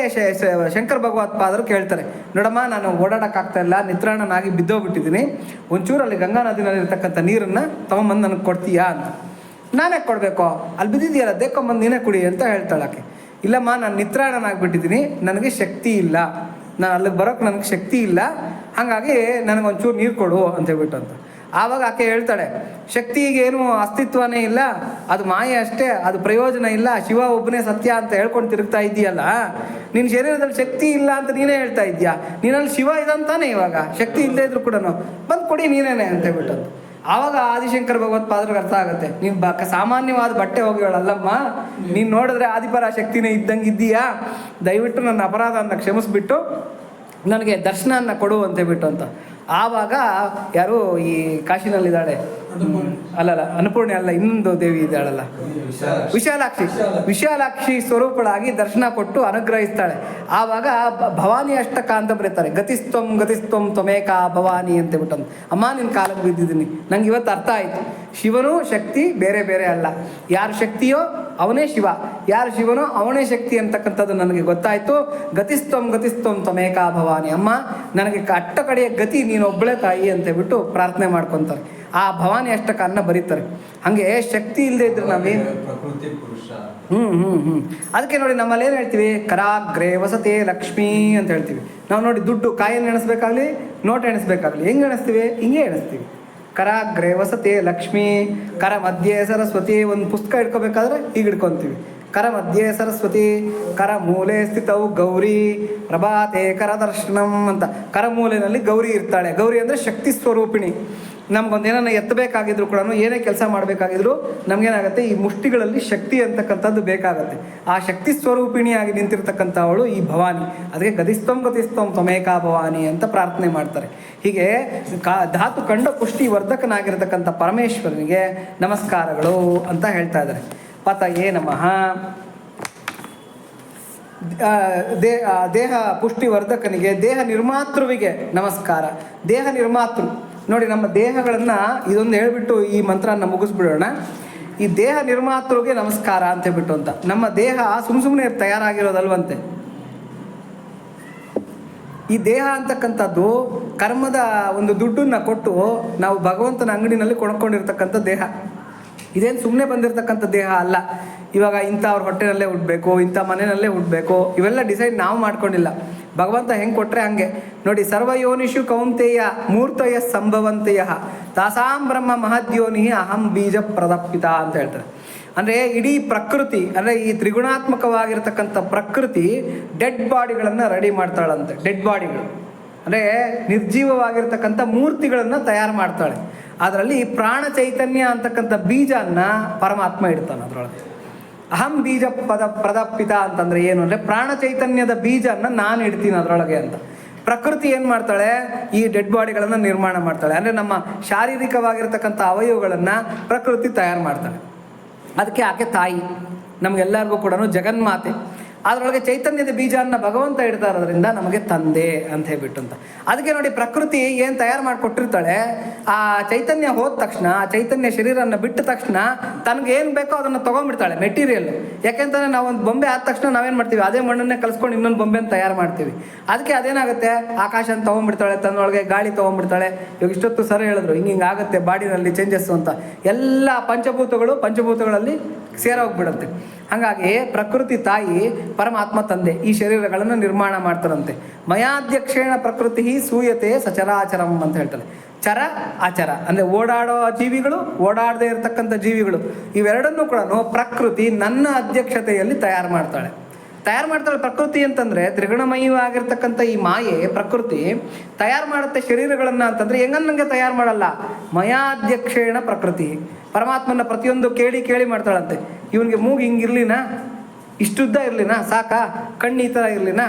ಶಂಕರ ಭಗವತ್ಪಾದರು ಕೇಳ್ತಾರೆ, ನೋಡಮ್ಮ, ನಾನು ಓಡಾಡೋಕ್ಕಾಗ್ತಾ ಇಲ್ಲ, ನಿತ್ರಾಣನಾಗಿ ಬಿದ್ದೋಗ್ಬಿಟ್ಟಿದ್ದೀನಿ, ಒಂಚೂರು ಅಲ್ಲಿ ಗಂಗಾ ನದಿನಲ್ಲಿ ಇರ್ತಕ್ಕಂಥ ನೀರನ್ನು ತೊಗೊಂಬಂದು ನನಗೆ ಕೊಡ್ತೀಯಾ ಅಂತ. ನಾನೇ ಕೊಡಬೇಕು, ಅಲ್ಲಿ ಬಿದ್ದಿದೆಯಲ್ಲ ದೇಕೊಂಬಂದು ನೀನೇ ಕುಡಿ ಅಂತ ಹೇಳ್ತಾಳೆ ಆಕೆ. ಇಲ್ಲಮ್ಮ, ನಾನು ನಿತ್ರಾಣನಾಗಿಬಿಟ್ಟಿದ್ದೀನಿ, ನನಗೆ ಶಕ್ತಿ ಇಲ್ಲ, ನಾನು ಅಲ್ಲಿಗೆ ಬರೋಕ್ಕೆ ನನಗೆ ಶಕ್ತಿ ಇಲ್ಲ, ಹಾಗಾಗಿ ನನಗೊಂಚೂರು ನೀರು ಕೊಡು ಅಂತ ಹೇಳ್ಬಿಟ್ಟು ಅಂತ. ಆವಾಗ ಆಕೆ ಹೇಳ್ತಾಳೆ, ಶಕ್ತಿಗೇನು ಅಸ್ತಿತ್ವನೇ ಇಲ್ಲ, ಅದು ಮಾಯೆ ಅಷ್ಟೇ, ಅದು ಪ್ರಯೋಜನ ಇಲ್ಲ, ಶಿವ ಒಬ್ಬನೇ ಸತ್ಯ ಅಂತ ಹೇಳ್ಕೊಂಡು ತಿರುಗ್ತಾ ಇದೆಯಲ್ಲ, ನಿನ್ನ ಶರೀರದಲ್ಲಿ ಶಕ್ತಿ ಇಲ್ಲ ಅಂತ ನೀನೇ ಹೇಳ್ತಾ ಇದೆಯಾ, ನೀನಲ್ಲಿ ಶಿವ ಇದಂತಾನೆ, ಇವಾಗ ಶಕ್ತಿ ಇಲ್ಲದೆ ಇದ್ರು ಕೂಡ ಬಂದು ಕೊಡಿ ನೀನೇನೆ ಅಂತ ಹೇಳ್ಬಿಟ್ಟು. ಆವಾಗ ಆದಿಶಂಕರ ಭಗವತ್ಪಾದರಿಗೆ ಅರ್ಥ ಆಗುತ್ತೆ, ನೀನು ಸಾಮಾನ್ಯವಾದ ಬಟ್ಟೆ ಹೋಗಿಗಳಲ್ಲಮ್ಮ, ನೀನು ನೋಡಿದ್ರೆ ಆದಿಪರ ಶಕ್ತಿನೇ ಇದ್ದಂಗೆ ಇದ್ದೀಯಾ, ದಯವಿಟ್ಟು ನನ್ನ ಅಪರಾಧವನ್ನು ಕ್ಷಮಿಸ್ಬಿಟ್ಟು ನನಗೆ ದರ್ಶನ ಕೊಡು ಅಂತ ಹೇಳ್ಬಿಟ್ಟು ಅಂತ. ಆವಾಗ ಯಾರು ಈ ಕಾಶಿನಲ್ಲಿದ್ದಾಳೆ, ಅಲ್ಲಲ್ಲ ಅನ್ನಪೂರ್ಣೆ ಅಲ್ಲ, ಇನ್ನೊಂದು ದೇವಿ ಇದ್ದಾಳಲ್ಲ, ವಿಶಾಲಾಕ್ಷಿ ಸ್ವರೂಪಳಾಗಿ ದರ್ಶನ ಕೊಟ್ಟು ಅನುಗ್ರಹಿಸ್ತಾಳೆ. ಆವಾಗ ಭವಾನಿ ಅಷ್ಟಕ ಅಂತ ಬರೀತಾರೆ, ಗತಿಸ್ತಂ ತ್ವಮೇಕ ಭವಾನಿ ಅಂತ ಬಿಟ್ಟು. ಅಮ್ಮ ನಿನ್ನ ಕಾಲಕ್ಕೆ ಬಿದ್ದಿದ್ದೀನಿ, ನಂಗೆ ಇವತ್ತು ಅರ್ಥ ಆಯಿತು, ಶಿವನು ಶಕ್ತಿ ಬೇರೆ ಬೇರೆ ಅಲ್ಲ, ಯಾರು ಶಕ್ತಿಯೋ ಅವನೇ ಶಿವ, ಯಾರು ಶಿವನೋ ಅವನೇ ಶಕ್ತಿ ಅಂತಕ್ಕಂಥದ್ದು ನನಗೆ ಗೊತ್ತಾಯಿತು. ಗತಿಸ್ತಂ ತ್ವಮೇಕ ಭವಾನಿ, ಅಮ್ಮ ನನಗೆ ಅಟ್ಟ ಕಡೆಯ ಗತಿ ನೀನು ಒಬ್ಬಳೇ ತಾಯಿ ಅಂತ ಹೇಳ್ಬಿಟ್ಟು ಪ್ರಾರ್ಥನೆ ಮಾಡ್ಕೊತಾರೆ. ಆ ಭವಾನಿ ಅಷ್ಟಕನ್ನ ಬರೀತಾರೆ. ಹಾಗೆ ಶಕ್ತಿ ಇಲ್ಲದೆ ಇದ್ರೆ ನಾವೇನು ಪ್ರಕೃತಿ ಪುರುಷ. ಅದಕ್ಕೆ ನೋಡಿ ನಮ್ಮಲ್ಲಿ ಏನು ಹೇಳ್ತೀವಿ, ಕರಾಗ್ರೇ ವಸತೆ ಲಕ್ಷ್ಮೀ ಅಂತ ಹೇಳ್ತೀವಿ. ನಾವು ನೋಡಿ ದುಡ್ಡು ಕಾಯನ್ನು ಎಣಿಸ್ಬೇಕಾಗ್ಲಿ, ನೋಟ್ ಎಣಿಸ್ಬೇಕಾಗ್ಲಿ, ಹೆಂಗೆ ಎಣಿಸ್ತೀವಿ, ಹಿಂಗೆ ಎಣಿಸ್ತೀವಿ. ಕರಾಗ್ರೇ ವಸತೆ ಲಕ್ಷ್ಮೀ, ಕರ ಮಧ್ಯೆ ಸರಸ್ವತಿ. ಒಂದು ಪುಸ್ತಕ ಇಟ್ಕೋಬೇಕಾದ್ರೆ ಹೀಗೆ ಇಟ್ಕೊತೀವಿ, ಕರ ಮಧ್ಯೆ ಸರಸ್ವತಿ, ಕರ ಮೂಲೆ ಸ್ಥಿತವು ಗೌರಿ, ಪ್ರಭಾತೆ ಕರ ದರ್ಶನಂ ಅಂತ. ಕರಮೂಲೆಯಲ್ಲಿ ಗೌರಿ ಇರ್ತಾಳೆ. ಗೌರಿ ಅಂದರೆ ಶಕ್ತಿ ಸ್ವರೂಪಿಣಿ. ನಮ್ಗೊಂದು ಏನನ್ನ ಎತ್ತಬೇಕಾಗಿದ್ರು ಕೂಡ, ಏನೇ ಕೆಲಸ ಮಾಡಬೇಕಾಗಿದ್ರು ನಮಗೇನಾಗುತ್ತೆ, ಈ ಮುಷ್ಟಿಗಳಲ್ಲಿ ಶಕ್ತಿ ಅಂತಕ್ಕಂಥದ್ದು ಬೇಕಾಗತ್ತೆ. ಆ ಶಕ್ತಿ ಸ್ವರೂಪಿಣಿಯಾಗಿ ನಿಂತಿರ್ತಕ್ಕಂಥವಳು ಈ ಭವಾನಿ. ಅದಕ್ಕೆ ಗತಿಸ್ತಂ ತ್ವಮೇಕಾ ಭವಾನಿ ಅಂತ ಪ್ರಾರ್ಥನೆ ಮಾಡ್ತಾರೆ. ಹೀಗೆ ಧಾತು ಕಂಡ ಪುಷ್ಟಿ ವರ್ಧಕನಾಗಿರ್ತಕ್ಕಂಥ ಪರಮೇಶ್ವರನಿಗೆ ನಮಸ್ಕಾರಗಳು ಅಂತ ಹೇಳ್ತಾ ಇದ್ದಾರೆ. ಪತಯೇ ನಮಃ. ದೇಹ ಪುಷ್ಟಿವರ್ಧಕನಿಗೆ, ದೇಹ ನಿರ್ಮಾತೃವಿಗೆ ನಮಸ್ಕಾರ. ದೇಹ ನಿರ್ಮಾತೃ ನೋಡಿ, ನಮ್ಮ ದೇಹಗಳನ್ನು ಇದೊಂದು ಹೇಳ್ಬಿಟ್ಟು ಈ ಮಂತ್ರನ ಮುಗಿಸ್ಬಿಡೋಣ. ಈ ದೇಹ ನಿರ್ಮಾತೃಗೆ ನಮಸ್ಕಾರ ಅಂತ ಹೇಳ್ಬಿಟ್ಟು ಅಂತ. ನಮ್ಮ ದೇಹ ಸುಮ್ಮನೆ ತಯಾರಾಗಿರೋದಲ್ವಂತೆ. ಈ ದೇಹ ಅಂತಕ್ಕಂಥದ್ದು ಕರ್ಮದ ಒಂದು ದುಡ್ಡನ್ನು ಕೊಟ್ಟು ನಾವು ಭಗವಂತನ ಅಂಗಡಿನಲ್ಲಿ ಕೊಂಡ್ಕೊಂಡಿರ್ತಕ್ಕಂಥ ದೇಹ. ಇದೇನು ಸುಮ್ಮನೆ ಬಂದಿರತಕ್ಕಂಥ ದೇಹ ಅಲ್ಲ. ಇವಾಗ ಇಂಥವ್ರ ಹೊಟ್ಟೆನಲ್ಲೇ ಹುಟ್ಟಬೇಕು, ಇಂಥ ಮನೆಯಲ್ಲೇ ಹುಟ್ಟಬೇಕು, ಇವೆಲ್ಲ ಡಿಸೈಡ್ ನಾವು ಮಾಡ್ಕೊಂಡಿಲ್ಲ. ಭಗವಂತ ಹೆಂಗೆ ಕೊಟ್ಟರೆ ಹಂಗೆ ನೋಡಿ. ಸರ್ವಯೋನಿಷು ಕೌಂತೆಯ ಮೂರ್ತಯ ಸಂಭವಂತೆಯ ತಾಸಾಂ ಬ್ರಹ್ಮ ಮಹದ್ಯೋನಿ ಅಹಂ ಬೀಜ ಪ್ರದಪಿತ ಅಂತ ಹೇಳ್ತಾರೆ. ಅಂದರೆ ಇಡೀ ಪ್ರಕೃತಿ, ಅಂದರೆ ಈ ತ್ರಿಗುಣಾತ್ಮಕವಾಗಿರ್ತಕ್ಕಂಥ ಪ್ರಕೃತಿ ಡೆಡ್ ಬಾಡಿಗಳನ್ನು ರೆಡಿ ಮಾಡ್ತಾಳಂತೆ. ಡೆಡ್ ಬಾಡಿಗಳು ಅಂದರೆ ನಿರ್ಜೀವವಾಗಿರ್ತಕ್ಕಂಥ ಮೂರ್ತಿಗಳನ್ನು ತಯಾರು ಮಾಡ್ತಾಳೆ. ಅದರಲ್ಲಿ ಪ್ರಾಣ ಚೈತನ್ಯ ಅಂತಕ್ಕಂಥ ಬೀಜನ ಪರಮಾತ್ಮ ಇಡ್ತಾನೆ ಅದರೊಳಗೆ. ಅಹಂ ಬೀಜ ಪ್ರದಪಿತ ಅಂತಂದರೆ ಏನು ಅಂದರೆ ಪ್ರಾಣ ಚೈತನ್ಯದ ಬೀಜನ ನಾನು ಇಡ್ತೀನಿ ಅದರೊಳಗೆ ಅಂತ. ಪ್ರಕೃತಿ ಏನು ಮಾಡ್ತಾಳೆ, ಈ ಡೆಡ್ ಬಾಡಿಗಳನ್ನು ನಿರ್ಮಾಣ ಮಾಡ್ತಾಳೆ. ಅಂದರೆ ನಮ್ಮ ಶಾರೀರಿಕವಾಗಿರ್ತಕ್ಕಂಥ ಅವಯವಗಳನ್ನು ಪ್ರಕೃತಿ ತಯಾರು ಮಾಡ್ತಾಳೆ. ಅದಕ್ಕೆ ಆಕೆ ತಾಯಿ, ನಮಗೆಲ್ಲರಿಗೂ ಕೂಡ ಜಗನ್ಮಾತೆ. ಅದರೊಳಗೆ ಚೈತನ್ಯದ ಬೀಜವನ್ನು ಭಗವಂತ ಇಡ್ತಾ ಇರೋದ್ರಿಂದ ನಮಗೆ ತಂದೆ ಅಂತ ಹೇಳ್ಬಿಟ್ಟು ಅಂತ. ಅದಕ್ಕೆ ನೋಡಿ, ಪ್ರಕೃತಿ ಏನು ತಯಾರು ಮಾಡಿಕೊಟ್ಟಿರ್ತಾಳೆ, ಆ ಚೈತನ್ಯ ಹೋದ ತಕ್ಷಣ, ಆ ಚೈತನ್ಯ ಶರೀರನ ಬಿಟ್ಟ ತಕ್ಷಣ ತನಗೇನು ಬೇಕೋ ಅದನ್ನು ತೊಗೊಂಡ್ಬಿಡ್ತಾಳೆ ಮೆಟೀರಿಯಲ್. ಯಾಕೆಂತಂದರೆ ನಾವು ಒಂದು ಬೊಂಬೆ ಆದ ತಕ್ಷಣ ನಾವೇನು ಮಾಡ್ತೀವಿ, ಅದೇ ಮಣ್ಣನ್ನೇ ಕಲಿಸ್ಕೊಂಡು ಇನ್ನೊಂದು ಬೊಂಬೆನ ತಯಾರು ಮಾಡ್ತೀವಿ. ಅದಕ್ಕೆ ಅದೇನಾಗುತ್ತೆ, ಆಕಾಶನ ತೊಗೊಂಡ್ಬಿಡ್ತಾಳೆ, ತನ್ನೊಳಗೆ ಗಾಳಿ ತೊಗೊಂಡ್ಬಿಡ್ತಾಳೆ. ಇವಾಗ ಇಷ್ಟೊತ್ತು ಸರ್ ಹೇಳಿದ್ರು ಹಿಂಗೆ ಆಗುತ್ತೆ ಬಾಡಿನಲ್ಲಿ ಚೇಂಜಸ್ಸು ಅಂತ. ಎಲ್ಲ ಪಂಚಭೂತಗಳಲ್ಲಿ ಸೇರೋಗ್ಬಿಡುತ್ತೆ. ಹಾಗಾಗಿ ಪ್ರಕೃತಿ ತಾಯಿ, ಪರಮಾತ್ಮ ತಂದೆ ಈ ಶರೀರಗಳನ್ನು ನಿರ್ಮಾಣ ಮಾಡ್ತಾರಂತೆ. ಮಯಾಧ್ಯಕ್ಷೇಣ ಪ್ರಕೃತಿ ಸೂಯತೆ ಸಚರಾಚರಂ ಅಂತ ಹೇಳ್ತಾರೆ. ಚರ ಅಚರ ಅಂದರೆ ಓಡಾಡೋ ಜೀವಿಗಳು, ಓಡಾಡದೇ ಇರತಕ್ಕಂಥ ಜೀವಿಗಳು, ಇವೆರಡನ್ನೂ ಕೂಡ ಪ್ರಕೃತಿ ನನ್ನ ಅಧ್ಯಕ್ಷತೆಯಲ್ಲಿ ತಯಾರು ಮಾಡ್ತಾಳೆ. ಪ್ರಕೃತಿ ಅಂತಂದರೆ ತ್ರಿಗುಣಮಯವಾಗಿರ್ತಕ್ಕಂಥ ಈ ಮಾಯೆ ಪ್ರಕೃತಿ ತಯಾರು ಮಾಡುತ್ತೆ ಶರೀರಗಳನ್ನು ಅಂತಂದರೆ ಹೆಂಗನ್ನಂಗೆ ತಯಾರು ಮಾಡಲ್ಲ. ಮಯಾಧ್ಯಕ್ಷೇಣ ಪ್ರಕೃತಿ, ಪರಮಾತ್ಮನ ಪ್ರತಿಯೊಂದು ಕೇಳಿ ಮಾಡ್ತಾಳಂತೆ. ಇವನಿಗೆ ಮೂಗು ಹಿಂಗಿರ್ಲಿನಾ, ಇಷ್ಟುದ್ದ ಇರಲಿನಾ, ಸಾಕಾ, ಕಣ್ಣು ಈ ಥರ ಇರಲಿನಾ,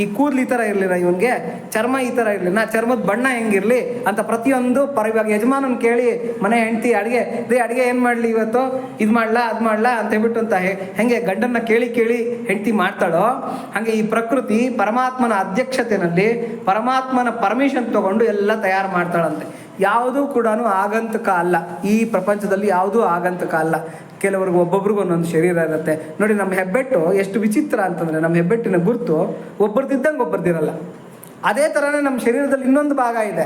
ಈ ಕೂದಲು ಈ ಥರ ಇರಲಿಲ್ಲ, ಇವನಿಗೆ ಚರ್ಮ ಈ ಥರ ಇರಲಿನಾ, ಚರ್ಮದ ಬಣ್ಣ ಹೆಂಗಿರಲಿ ಅಂತ ಪ್ರತಿಯೊಂದು ಇವಾಗ ಯಜಮಾನನ ಕೇಳಿ ಮನೆ ಹೆಂಡ್ತಿ ಅಡುಗೆ ಏನು ಮಾಡಲಿ ಇವತ್ತು, ಇದು ಮಾಡಲಾ ಅದು ಮಾಡಲಾ ಅಂತ ಹೇಳ್ಬಿಟ್ಟು ಅಂತ ಹೆಂಗೆ ಗಂಡನ್ನ ಕೇಳಿ ಹೆಂಡ್ತಿ ಮಾಡ್ತಾಳೋ ಹಾಗೆ ಈ ಪ್ರಕೃತಿ ಪರಮಾತ್ಮನ ಅಧ್ಯಕ್ಷತೆಯಲ್ಲಿ ಪರಮಾತ್ಮನ ಪರ್ಮಿಷನ್ ತಗೊಂಡು ಎಲ್ಲ ತಯಾರು ಮಾಡ್ತಾಳಂತೆ. ಯಾವುದೂ ಕೂಡ ಆಗಂತಕ ಅಲ್ಲ. ಈ ಪ್ರಪಂಚದಲ್ಲಿ ಯಾವುದೂ ಆಗಂತಕ ಅಲ್ಲ. ಕೆಲವ್ರಿಗೆ ಒಬ್ಬೊಬ್ರಿಗೂ ಒಂದೊಂದು ಶರೀರ ಇರುತ್ತೆ ನೋಡಿ. ನಮ್ಮ ಹೆಬ್ಬೆಟ್ಟು ಎಷ್ಟು ವಿಚಿತ್ರ ಅಂತಂದರೆ, ನಮ್ಮ ಹೆಬ್ಬೆಟ್ಟಿನ ಗುರುತು ಒಬ್ಬರದಿದ್ದಂಗೆ ಒಬ್ಬರದಿರಲ್ಲ. ಅದೇ ಥರನೇ ನಮ್ಮ ಶರೀರದಲ್ಲಿ ಇನ್ನೊಂದು ಭಾಗ ಇದೆ.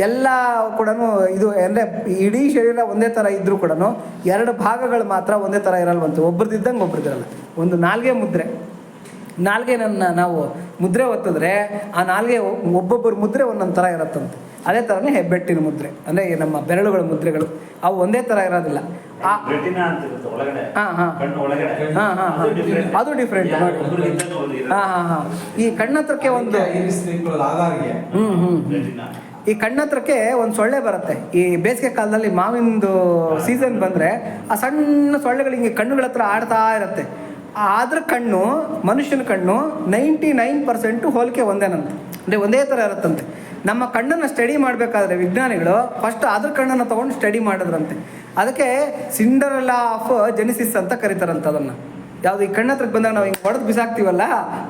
ಎಲ್ಲ ಕೂಡ ಇದು ಅಂದರೆ ಇಡೀ ಶರೀರ ಒಂದೇ ಥರ ಇದ್ದರೂ ಕೂಡ ಎರಡು ಭಾಗಗಳು ಮಾತ್ರ ಒಂದೇ ಥರ ಇರಲ್ವಂತೆ, ಒಬ್ಬರದಿದ್ದಂಗೆ ಒಬ್ಬರದಿರಲ್ಲ. ಒಂದು ನಾಲ್ಗೆ ಮುದ್ರೆ, ನಾಲ್ಗೆನನ್ನು ನಾವು ಮುದ್ರೆ ಒತ್ತಿದ್ರೆ ಆ ನಾಲ್ಗೆ ಒಬ್ಬೊಬ್ಬರು ಮುದ್ರೆ ಒಂದೊಂದು ಥರ ಇರುತ್ತಂತೆ. ಅದೇ ಥರನೇ ಹೆಬ್ಬೆಟ್ಟಿನ ಮುದ್ರೆ, ಅಂದರೆ ನಮ್ಮ ಬೆರಳುಗಳ ಮುದ್ರೆಗಳು ಅವು ಒಂದೇ ಥರ ಇರೋದಿಲ್ಲ. ರೆಟಿನಾ ಅಂತ ಇರುತ್ತೆ ಒಳಗಡೆ, ಕಣ್ಣು ಒಳಗಡೆ, ಅದು ಡಿಫ್ರೆಂಟ್ ನೋಡಿ. ಈ ಕಣ್ಣತ್ರಕ್ಕೆ ಒಂದು ಈ ಕಣ್ಣತ್ರಕ್ಕೆ ಒಂದು ಸೊಳ್ಳೆ ಬರುತ್ತೆ. ಈ ಬೇಸಿಗೆ ಕಾಲದಲ್ಲಿ ಮಾವಿಂದು ಸೀಸನ್ ಬಂದರೆ ಆ ಸಣ್ಣ ಸೊಳ್ಳೆಗಳು ಹಿಂಗೆ ಕಣ್ಣುಗಳ ಹತ್ರ ಆಡ್ತಾ ಇರುತ್ತೆ. ಅದ್ರ ಕಣ್ಣು ಮನುಷ್ಯನ ಕಣ್ಣು 99% ಹೋಲಿಕೆ ಒಂದೇನಂತೆ, ಅಂದರೆ ಒಂದೇ ಥರ ಇರುತ್ತಂತೆ. ನಮ್ಮ ಕಣ್ಣನ್ನು ಸ್ಟಡಿ ಮಾಡಬೇಕಾದ್ರೆ ವಿಜ್ಞಾನಿಗಳು ಫಸ್ಟ್ ಅದ್ರ ಕಣ್ಣನ್ನು ತೊಗೊಂಡು ಸ್ಟಡಿ ಮಾಡಿದ್ರಂತೆ. ಅದಕ್ಕೆ ಸಿಂಡರೆಲ್ಲಾ ಆಫ್ ಜೆನಿಸಿಸ್ ಅಂತ ಕರೀತಾರಂತೆ ಅದನ್ನು. ಯಾವುದು ಈ ಕಣ್ಣತ್ರಕ್ಕೆ ಬಂದಾಗ ನಾವು ಹಿಂಗೆ ಹೊಡೆದು ಬಿಸಾಕ್ತೀವಲ್ಲ,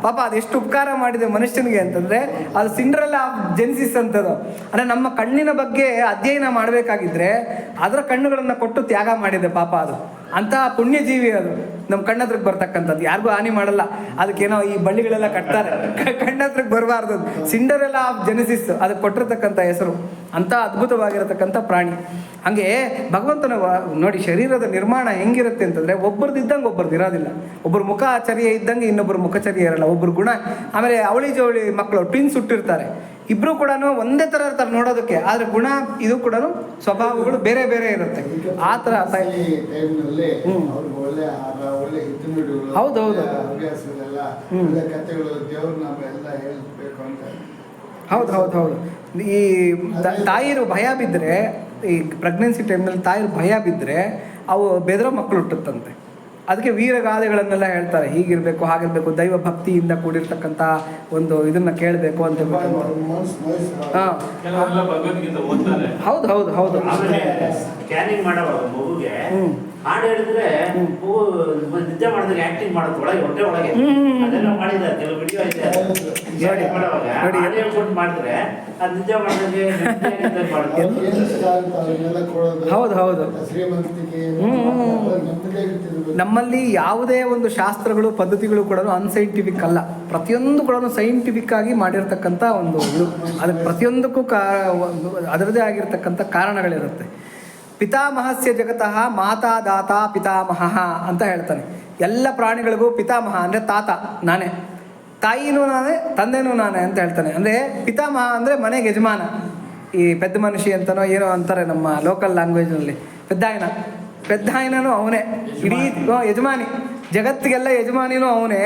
ಪಾಪ ಅದು ಎಷ್ಟು ಉಪಕಾರ ಮಾಡಿದೆ ಮನುಷ್ಯನಿಗೆ ಅಂತಂದರೆ ಅದು ಸಿಂಡ್ರೆಲ್ಲಾ ಆಫ್ ಜೆನಿಸಿಸ್ ಅಂತದು. ಅಂದರೆ ನಮ್ಮ ಕಣ್ಣಿನ ಬಗ್ಗೆ ಅಧ್ಯಯನ ಮಾಡಬೇಕಾಗಿದ್ರೆ ಅದರ ಕಣ್ಣುಗಳನ್ನು ಕೊಟ್ಟು ತ್ಯಾಗ ಮಾಡಿದೆ ಪಾಪ ಅದು. ಅಂತಹ ಪುಣ್ಯಜೀವಿ ಅದು ನಮ್ಮ ಕಣ್ಣತ್ರಕ್ಕೆ ಬರ್ತಕ್ಕಂಥದ್ದು. ಯಾರಿಗೂ ಹಾನಿ ಮಾಡಲ್ಲ. ಅದಕ್ಕೇನೋ ಈ ಬಳ್ಳಿಗಳೆಲ್ಲ ಕಟ್ತಾರೆ, ಕಣ್ಣತ್ರಕ್ಕೆ ಬರಬಾರ್ದು. ಸಿಂಡರೆಲ್ಲಾ ಆಫ್ ಜೆನಿಸಿಸ್ ಅದಕ್ಕೆ ಕೊಟ್ಟಿರ್ತಕ್ಕಂಥ ಹೆಸರು. ಅಂಥ ಅದ್ಭುತವಾಗಿರತಕ್ಕಂಥ ಪ್ರಾಣಿ. ಹಾಗೆ ಭಗವಂತನ ನೋಡಿ ಶರೀರದ ನಿರ್ಮಾಣ ಹೆಂಗಿರುತ್ತೆ ಅಂತಂದರೆ ಒಬ್ಬರದಿದ್ದಂಗೆ ಒಬ್ಬರದ್ದು ಇರೋದಿಲ್ಲ. ಒಬ್ಬರು ಮುಖಚರ್ಯೆ ಇದ್ದಂಗೆ ಇನ್ನೊಬ್ಬರು ಮುಖಚರ್ಯೆ ಇರಲ್ಲ. ಒಬ್ಬರು ಗುಣ, ಆಮೇಲೆ ಅವಳಿ ಜವಳಿ ಮಕ್ಕಳು ಟ್ವಿನ್ಸ್ ಹುಟ್ಟಿರ್ತಾರೆ, ಇಬ್ಬರು ಕೂಡ ಒಂದೇ ಥರ ಇರ್ತಾರೆ ನೋಡೋದಕ್ಕೆ, ಆದರೆ ಗುಣ ಇದು ಕೂಡ ಸ್ವಭಾವಗಳು ಬೇರೆ ಬೇರೆ ಇರುತ್ತೆ. ಆ ಥರ ಟೈಮ್ನಲ್ಲಿ ಒಳ್ಳೆ ಆಹಾರ, ಒಳ್ಳೆ ಹಿತನುಡಿಗಳು, ಹೌದೌದು ಹವ್ಯಾಸಗಳೆಲ್ಲ, ಒಳ್ಳೆ ಕಥೆಗಳು, ದೇವ್ರ ನಾಮ ಎಲ್ಲ ಹೇಳ್ಬೇಕು ಅಂತ. ಹೌದು. ಈ ತಾಯಿರು ಭಯ ಬಿದ್ದರೆ, ಈ ಪ್ರೆಗ್ನೆನ್ಸಿ ಟೈಮ್ನಲ್ಲಿ ತಾಯಿರು ಭಯ ಬಿದ್ದರೆ ಅವು ಬೆದರೋ ಮಕ್ಕಳು ಹುಟ್ಟುತ್ತಂತೆ. ಅದಕ್ಕೆ ವೀರಗಾದೆಗಳನ್ನೆಲ್ಲ ಹೇಳ್ತಾರೆ, ಹೀಗಿರಬೇಕು ಹಾಗಿರಬೇಕು, ದೈವ ಭಕ್ತಿಯಿಂದ ಕೂಡಿರ್ತಕ್ಕಂಥ ಒಂದು ಇದನ್ನ ಕೇಳಬೇಕು ಅಂತ. ಹೌದು. ಸ್ಕ್ಯಾನಿಂಗ್ ಮಾಡೋವಾಗ ಮಗುಗೆ ಹಾಡು ಹೇಳಿದ್ರೆ ಮಗು ನಿದ್ದೆ ಮಾಡಿದ್ರೆ ಆಕ್ಟಿಂಗ್ ಮಾಡೋದು ಒಳಗೆ ಹೊಟ್ಟೆ ಒಳಗೆ ಅದೆಲ್ಲ ಮಾಡಿದ್ದಾರೆ. ಕೆಲವು ವಿಡಿಯೋ ಇದೆ ಮಾಡುವಾಗ ಹಾಡು ಹೇಳ್ಕೊಂಡು ಮಾಡಿದ್ರೆ ಅದು ನಿದ್ದೆ ಮಾಡಿದ್ರೆ ಹೌದು. ನಮ್ಮಲ್ಲಿ ಯಾವುದೇ ಒಂದು ಶಾಸ್ತ್ರಗಳು ಪದ್ಧತಿಗಳು ಕೂಡ ಅನ್ಸೈಂಟಿಫಿಕ್ ಅಲ್ಲ. ಪ್ರತಿಯೊಂದು ಕೂಡ ಸೈಂಟಿಫಿಕ್ ಆಗಿ ಮಾಡಿರ್ತಕ್ಕಂಥ ಒಂದು ಇದು. ಅದಕ್ಕೆ ಪ್ರತಿಯೊಂದಕ್ಕೂ ಅದರದೇ ಆಗಿರ್ತಕ್ಕಂಥ ಕಾರಣಗಳಿರುತ್ತೆ. ಪಿತಾಮಹಸ್ಯ ಜಗತಃ ಮಾತಾ ದಾತ ಪಿತಾಮಹ ಅಂತ ಹೇಳ್ತಾನೆ. ಎಲ್ಲ ಪ್ರಾಣಿಗಳಿಗೂ ಪಿತಾಮಹ ಅಂದರೆ ತಾತ ನಾನೇ, ತಾಯಿನೂ ನಾನೇ, ತಂದೆನೂ ನಾನೇ ಅಂತ ಹೇಳ್ತಾನೆ. ಅಂದರೆ ಪಿತಾಮಹ ಅಂದರೆ ಮನೆಗೆ ಯಜಮಾನ. ಈ ಪೆದ್ದ ಮನುಷ್ಯ ಅಂತನೋ ಏನೋ ಅಂತಾರೆ ನಮ್ಮ ಲೋಕಲ್ ಲ್ಯಾಂಗ್ವೇಜ್ನಲ್ಲಿ. ಪೆದ್ದಾಯನೂ ಅವನೇ, ಇಡೀ ಯಜಮಾನಿ, ಜಗತ್ತಿಗೆಲ್ಲ ಯಜಮಾನಿನೂ ಅವನೇ,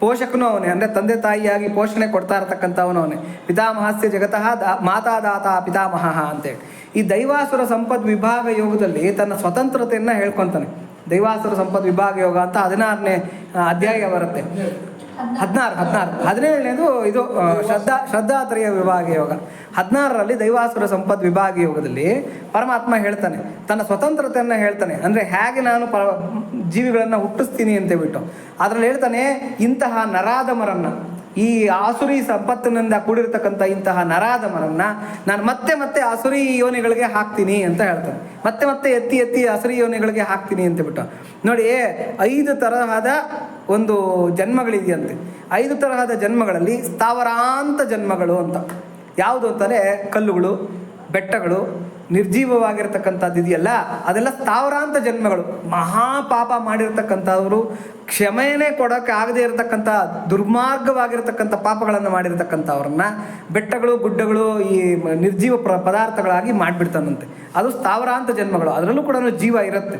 ಪೋಷಕನೂ ಅವನೇ. ಅಂದರೆ ತಂದೆ ತಾಯಿಯಾಗಿ ಪೋಷಣೆ ಕೊಡ್ತಾ ಇರತಕ್ಕಂಥವನು ಅವನೇ. ಪಿತಾಮಹಸ್ಯ ಜಗತಃ ಮಾತಾ ದಾತ ಪಿತಾಮಹ ಅಂತೇಳಿ. ಈ ದೈವಾಸುರ ಸಂಪದ್ ವಿಭಾಗ ಯೋಗದಲ್ಲಿ ತನ್ನ ಸ್ವತಂತ್ರತೆಯನ್ನು ಹೇಳ್ಕೊತಾನೆ. ದೈವಾಸುರ ಸಂಪದ್ ವಿಭಾಗ ಯೋಗ ಅಂತ 16ನೇ ಅಧ್ಯಾಯ ಬರುತ್ತೆ. 17ನೇದು ಇದು ಶ್ರದ್ಧಾತ್ರಯ ವಿಭಾಗ ಯೋಗ. 16ರಲ್ಲಿ ದೈವಾಸುರ ಸಂಪದ್ ವಿಭಾಗ ಯೋಗದಲ್ಲಿ ಪರಮಾತ್ಮ ಹೇಳ್ತಾನೆ, ತನ್ನ ಸ್ವತಂತ್ರತೆಯನ್ನು ಹೇಳ್ತಾನೆ. ಅಂದರೆ ಹೇಗೆ ನಾನು ಜೀವಿಗಳನ್ನು ಹುಟ್ಟಿಸ್ತೀನಿ ಅಂತೇಳ್ಬಿಟ್ಟು ಅದರಲ್ಲಿ ಹೇಳ್ತಾನೆ, ಇಂತಹ ನರಾಧಮರನ್ನು, ಈ ಆಸುರಿ ಸಂಪತ್ತಿನಿಂದ ಕೂಡಿರ್ತಕ್ಕಂಥ ಇಂತಹ ನರಾಧಮರನ್ನ ನಾನು ಮತ್ತೆ ಆಸುರಿ ಯೋನಿಗಳಿಗೆ ಹಾಕ್ತೀನಿ ಅಂತ ಹೇಳ್ತಾನೆ. ಮತ್ತೆ ಎತ್ತಿ ಆಸುರಿ ಯೋನಿಗಳಿಗೆ ಹಾಕ್ತೀನಿ ಅಂತ ಬಿಟ್ಟು ನೋಡಿ. 5 ತರಹದ ಒಂದು ಜನ್ಮಗಳಿದೆಯಂತೆ. 5 ತರಹದ ಜನ್ಮಗಳಲ್ಲಿ ಸ್ಥಾವರಾಂತ ಜನ್ಮಗಳು ಅಂತ ಯಾವುದು ಅಂತಾರೆ, ಕಲ್ಲುಗಳು, ಬೆಟ್ಟಗಳು, ನಿರ್ಜೀವವಾಗಿರ್ತಕ್ಕಂಥದ್ದು ಇದೆಯಲ್ಲ, ಅದೆಲ್ಲ ಸ್ಥಾವರಾಂತ ಜನ್ಮಗಳು. ಮಹಾಪಾಪ ಮಾಡಿರ್ತಕ್ಕಂಥವ್ರು, ಕ್ಷಮೆನೇ ಕೊಡೋಕ್ಕೆ ಆಗದೆ ಇರತಕ್ಕಂಥ ದುರ್ಮಾರ್ಗವಾಗಿರ್ತಕ್ಕಂಥ ಪಾಪಗಳನ್ನು ಮಾಡಿರ್ತಕ್ಕಂಥವ್ರನ್ನ ಬೆಟ್ಟಗಳು, ಗುಡ್ಡಗಳು, ಈ ನಿರ್ಜೀವ ಪದಾರ್ಥಗಳಾಗಿ ಮಾಡಿಬಿಡ್ತಾನಂತೆ. ಅದು ಸ್ಥಾವರಾಂತ ಜನ್ಮಗಳು. ಅದರಲ್ಲೂ ಕೂಡ ಜೀವ ಇರುತ್ತೆ.